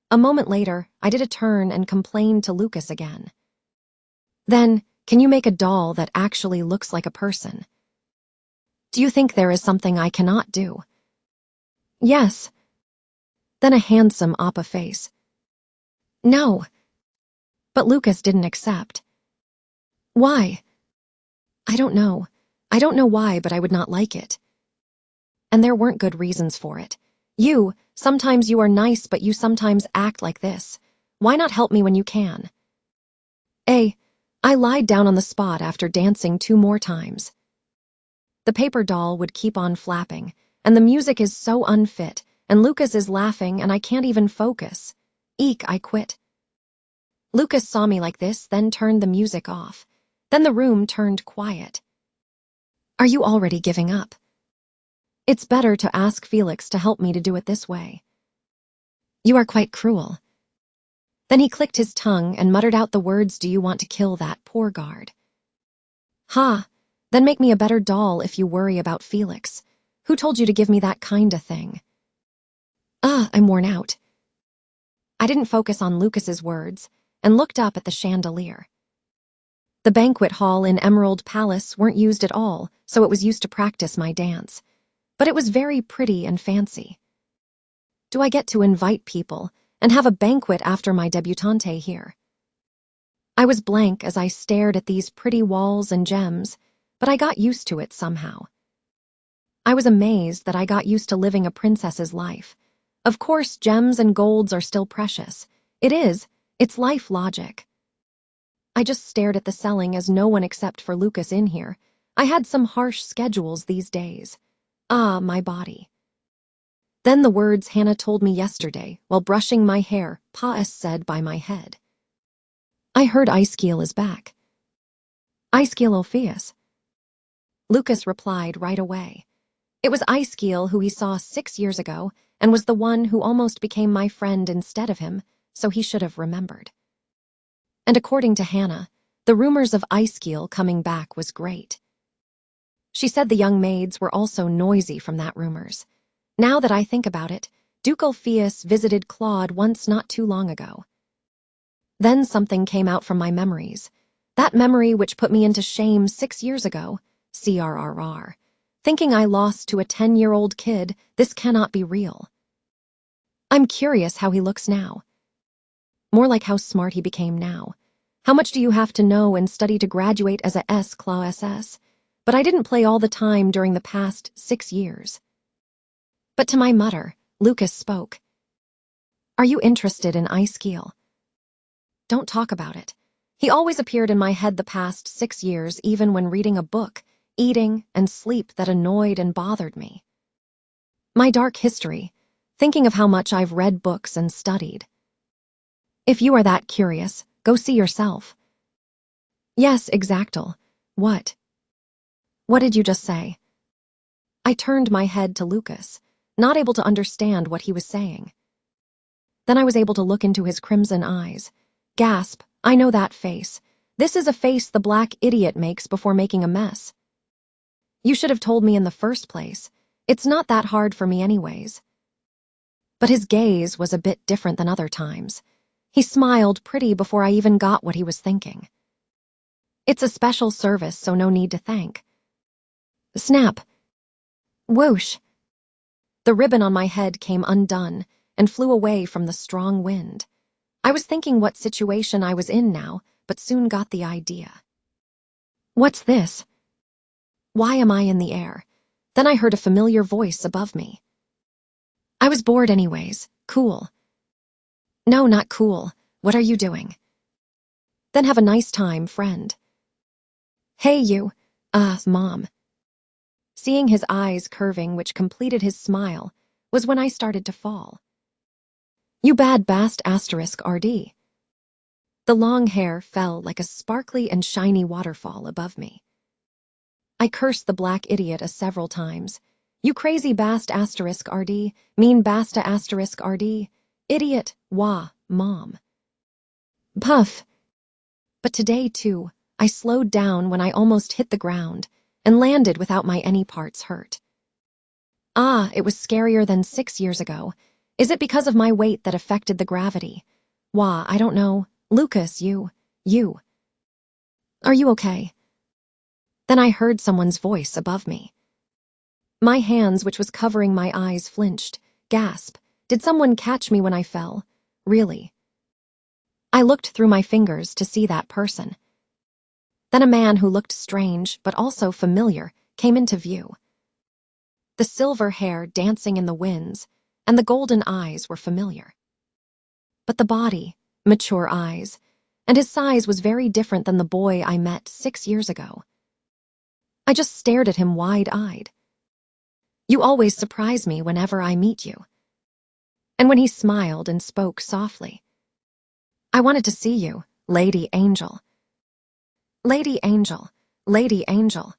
A moment later, I did a turn and complained to Lucas again. Then, can you make a doll that actually looks like a person? Do you think there is something I cannot do? Yes. Then a handsome Appa face. No. But Lucas didn't accept. Why? I don't know. I don't know why, but I would not like it. And there weren't good reasons for it. Sometimes you are nice, but you sometimes act like this. Why not help me when you can? I lied down on the spot after dancing 2 more times. The paper doll would keep on flapping, and the music is so unfit, and Lucas is laughing and I can't even focus. Eek, I quit. Lucas saw me like this, then turned the music off. Then the room turned quiet. Are you already giving up? It's better to ask Felix to help me to do it this way. You are quite cruel. Then he clicked his tongue and muttered out the words, do you want to kill that poor guard? Ha, then make me a better doll if you worry about Felix. Who told you to give me that kinda thing? I'm worn out. I didn't focus on Lucas's words and looked up at the chandelier. The banquet hall in Emerald Palace weren't used at all, so it was used to practice my dance. But it was very pretty and fancy. Do I get to invite people and have a banquet after my debutante here? I was blank as I stared at these pretty walls and gems, but I got used to it somehow. I was amazed that I got used to living a princess's life. Of course, gems and golds are still precious. It's life logic. I just stared at the selling as no one except for Lucas in here. I had some harsh schedules these days. My body. Then the words Hannah told me yesterday while brushing my hair, Pa said by my head. I heard Icekeel is back. Icekeel Ophius. Lucas replied right away. It was Icekeel who he saw 6 years ago and was the one who almost became my friend instead of him, so he should have remembered. And according to Hannah, the rumors of Icekeel coming back was great. She said the young maids were also noisy from that rumors. Now that I think about it, Duke Ophius visited Claude once not too long ago. Then something came out from my memories. That memory which put me into shame 6 years ago, CRRR. Thinking I lost to a 10-year-old kid, this cannot be real. I'm curious how he looks now. More like how smart he became now. How much do you have to know and study to graduate as a S-Class? But I didn't play all the time during the past 6 years. But to my mutter, Lucas spoke. Are you interested in Icekeel? Don't talk about it. He always appeared in my head the past 6 years, even when reading a book, eating, and sleep that annoyed and bothered me. My dark history, thinking of how much I've read books and studied. If you are that curious, go see yourself. Yes, exactal. What? What did you just say? I turned my head to Lucas, not able to understand what he was saying. Then I was able to look into his crimson eyes. Gasp, I know that face. This is a face the black idiot makes before making a mess. You should have told me in the first place. It's not that hard for me anyways. But his gaze was a bit different than other times. He smiled pretty before I even got what he was thinking. It's a special service, so no need to thank. Snap. Whoosh. The ribbon on my head came undone and flew away from the strong wind. I was thinking what situation I was in now, but soon got the idea. What's this? Why am I in the air? Then I heard a familiar voice above me. I was bored anyways. Cool. No, not cool. What are you doing? Then have a nice time, friend. Hey, you. Mom. Seeing his eyes curving, which completed his smile, was when I started to fall. You bad bast *RD. The long hair fell like a sparkly and shiny waterfall above me. I cursed the black idiot several times. You crazy bast *RD, mean basta *RD, idiot, wah, mom. Puff. But today, too, I slowed down when I almost hit the ground and landed without my any parts hurt. It was scarier than 6 years ago. Is it because of my weight that affected the gravity? Wah, I don't know. Lucas, you. Are you okay? Then I heard someone's voice above me. My hands, which was covering my eyes, flinched. Gasp. Did someone catch me when I fell? Really? I looked through my fingers to see that person. Then a man who looked strange, but also familiar, came into view. The silver hair dancing in the winds, and the golden eyes were familiar. But the body, mature eyes, and his size was very different than the boy I met 6 years ago. I just stared at him wide-eyed. "You always surprise me whenever I meet you." And when he smiled and spoke softly, "I wanted to see you, Lady Angel." Lady Angel, Lady Angel.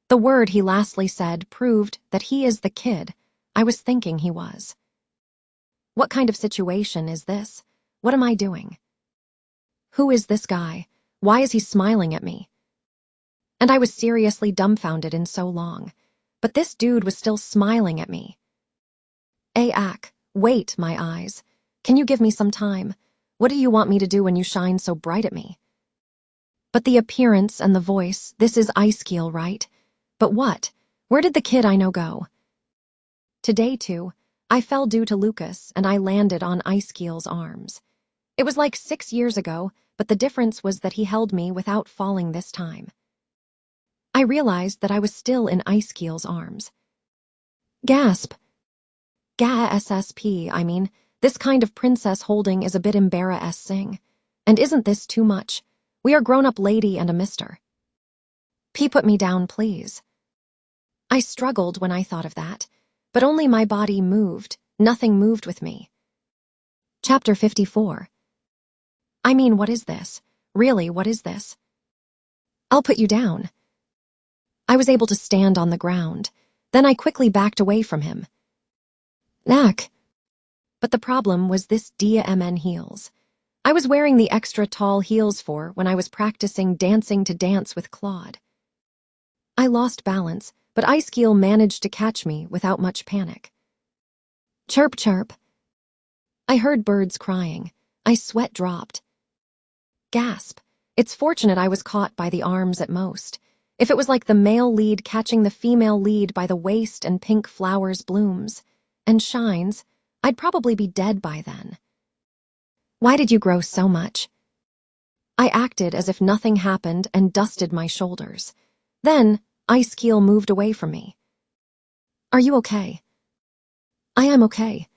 The word he lastly said proved that he is the kid I was thinking he was. What kind of situation is this? What am I doing? Who is this guy? Why is he smiling at me? And I was seriously dumbfounded in so long, but this dude was still smiling at me. Ak, wait, my eyes. Can you give me some time? What do you want me to do when you shine so bright at me? But the appearance and the voice, this is Icekeel, right? But what? Where did the kid I know go? Today, too, I fell due to Lucas and I landed on Icekeel's arms. It was like 6 years ago, but the difference was that he held me without falling this time. I realized that I was still in Icekeel's arms. Gasp. SSP, I mean, this kind of princess holding is a bit embarrassing. And isn't this too much? We are grown-up lady and a mister. P, put me down, please. I struggled when I thought of that, but only my body moved, nothing moved with me. Chapter 54. I mean, what is this? Really, what is this? I'll put you down. I was able to stand on the ground. Then I quickly backed away from him. Knack. But the problem was this DMN heels. I was wearing the extra tall heels for when I was practicing dancing to dance with Claude. I lost balance, but Icekeel managed to catch me without much panic. Chirp, chirp. I heard birds crying. I sweat dropped. Gasp. It's fortunate I was caught by the arms at most. If it was like the male lead catching the female lead by the waist and pink flowers blooms and shines, I'd probably be dead by then. Why did you grow so much? I acted as if nothing happened and dusted my shoulders. Then, Icekeel moved away from me. Are you okay? I am okay.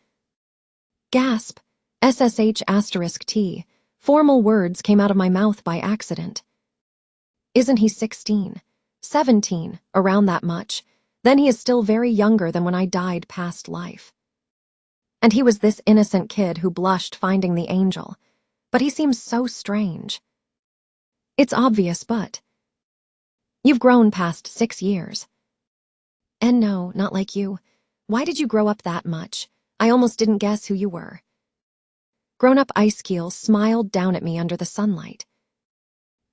Gasp. SSH*T. Formal words came out of my mouth by accident. Isn't he 16? 17, around that much? Then he is still very younger than when I died past life. And he was this innocent kid who blushed finding the angel. But he seems so strange. It's obvious, but... You've grown past 6 years. And no, not like you. Why did you grow up that much? I almost didn't guess who you were. Grown-up Icekeel smiled down at me under the sunlight.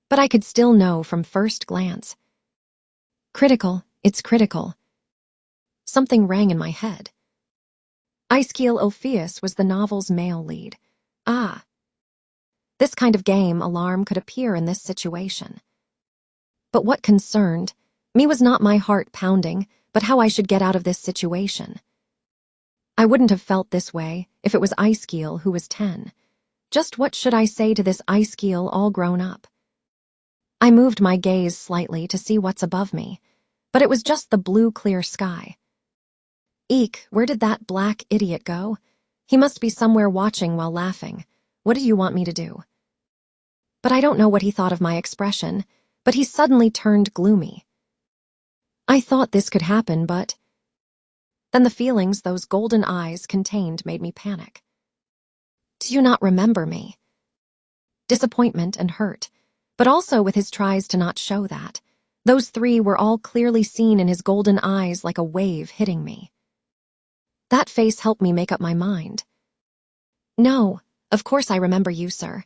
But I could still know from first glance. Critical, it's critical. Something rang in my head. Icekeel Ophius was the novel's male lead. Ah. This kind of game alarm could appear in this situation. But what concerned me was not my heart pounding, but how I should get out of this situation. I wouldn't have felt this way if it was Icekeel who was 10. Just what should I say to this Icekeel all grown up? I moved my gaze slightly to see what's above me, but it was just the blue clear sky. Eek, where did that black idiot go? He must be somewhere watching while laughing. What do you want me to do? But I don't know what he thought of my expression, but he suddenly turned gloomy. I thought this could happen, but... Then the feelings those golden eyes contained made me panic. Do you not remember me? Disappointment and hurt, but also with his tries to not show that. Those three were all clearly seen in his golden eyes like a wave hitting me. That face helped me make up my mind. No, of course I remember you, sir.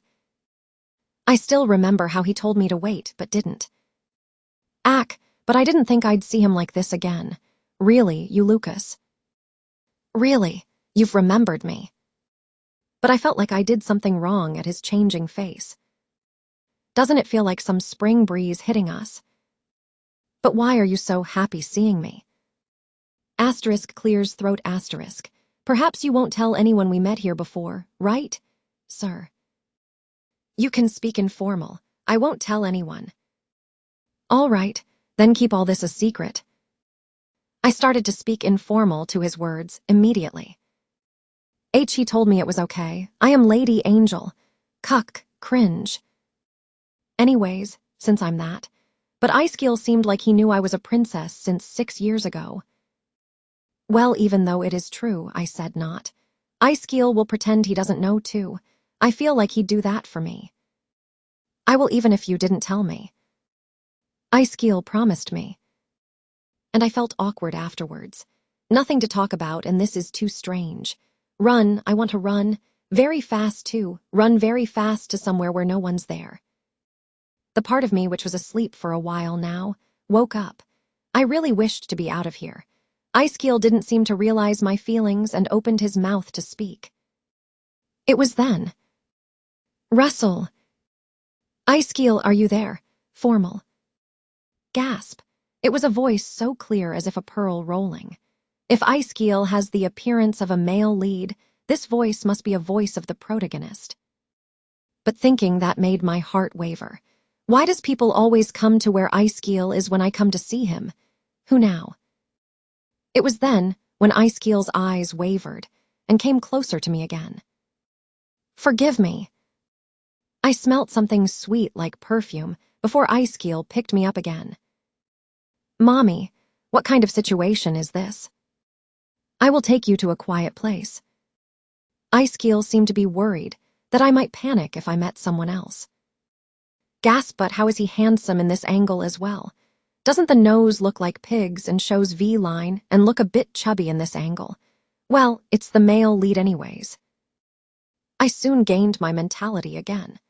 I still remember how he told me to wait, but didn't. But I didn't think I'd see him like this again. Really, you Lucas. Really, you've remembered me. But I felt like I did something wrong at his changing face. Doesn't it feel like some spring breeze hitting us? But why are you so happy seeing me? Asterisk clears throat asterisk. Perhaps you won't tell anyone we met here before, right, sir? You can speak informal. I won't tell anyone. All right, then keep all this a secret. I started to speak informal to his words immediately. He told me it was okay. I am Lady Angel. Cuck, Cringe. Anyways, since I'm that. But Icekeel seemed like he knew I was a princess since 6 years ago. Well, even though it is true, I said not. Icekeel will pretend he doesn't know too. I feel like he'd do that for me. I will even if you didn't tell me. Icekeel promised me. And I felt awkward afterwards. Nothing to talk about, and this is too strange. Run, I want to run. Very fast too. Run very fast to somewhere where no one's there. The part of me which was asleep for a while now woke up. I really wished to be out of here. Icekeel didn't seem to realize my feelings and opened his mouth to speak. It was then. Russell. Icekeel, are you there? Formal. Gasp. It was a voice so clear as if a pearl rolling. If Icekeel has the appearance of a male lead, this voice must be a voice of the protagonist. But thinking that made my heart waver. Why does people always come to where Icekeel is when I come to see him? Who now? It was then when Icekeel's eyes wavered and came closer to me again. Forgive me. I smelt something sweet like perfume before Icekeel picked me up again. Mommy, what kind of situation is this? I will take you to a quiet place. Icekeel seemed to be worried that I might panic if I met someone else. Gasp, but how is he handsome in this angle as well? Doesn't the nose look like pigs and shows V-line and look a bit chubby in this angle? Well, it's the male lead anyways. I soon gained my mentality again.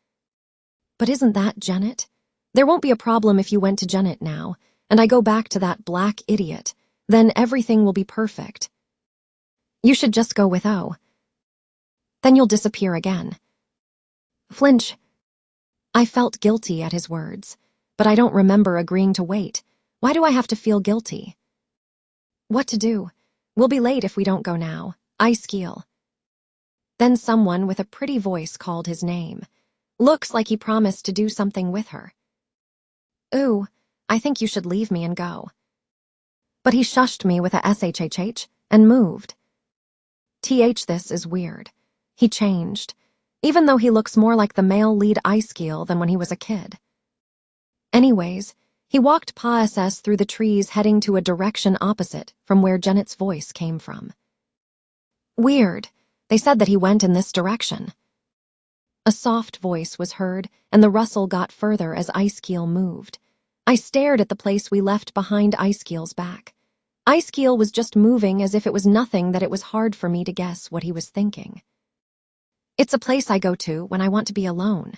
But isn't that Janet? There won't be a problem if you went to Janet now, and I go back to that black idiot. Then everything will be perfect. You should just go with O. Then you'll disappear again. Flinch. I felt guilty at his words, but I don't remember agreeing to wait. Why do I have to feel guilty? What to do? We'll be late if we don't go now. Icekeel. Then someone with a pretty voice called his name. Looks like he promised to do something with her. Ooh, I think you should leave me and go. But he shushed me with a SHHH and moved. This is weird. He changed, even though he looks more like the male lead Icekeel than when he was a kid. Anyways, he walked past us through the trees heading to a direction opposite from where Janet's voice came from. Weird. They said that he went in this direction. A soft voice was heard, and the rustle got further as Icekeel moved. I stared at the place we left behind Icekeel's back. Icekeel was just moving as if it was nothing that it was hard for me to guess what he was thinking. It's a place I go to when I want to be alone.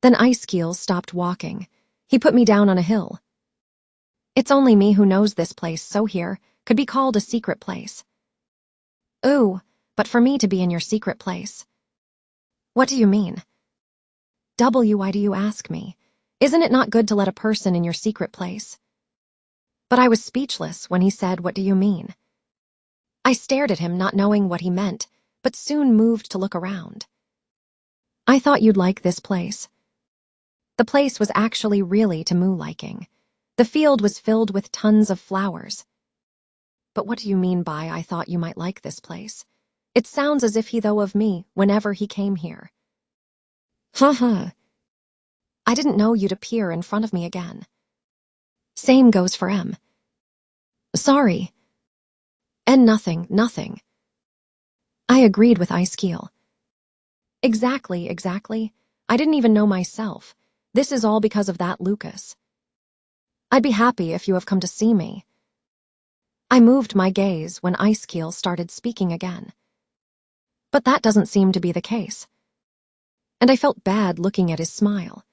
Then Icekeel stopped walking. He put me down on a hill. It's only me who knows this place, so here could be called a secret place. Ooh, but for me to be in your secret place. What do you mean? Why do you ask me? Isn't it not good to let a person in your secret place? But I was speechless when he said, what do you mean? I stared at him, not knowing what he meant, but soon moved to look around. I thought you'd like this place. The place was actually really to Moo liking. The field was filled with tons of flowers. But what do you mean by I thought you might like this place? It sounds as if he thought of me whenever he came here. I didn't know you'd appear in front of me again. Same goes for M. Sorry. And nothing. I agreed with Icekeel. Exactly. I didn't even know myself. This is all because of that Lucas. I'd be happy if you have come to see me. I moved my gaze when Icekeel started speaking again. But that doesn't seem to be the case. And I felt bad looking at his smile.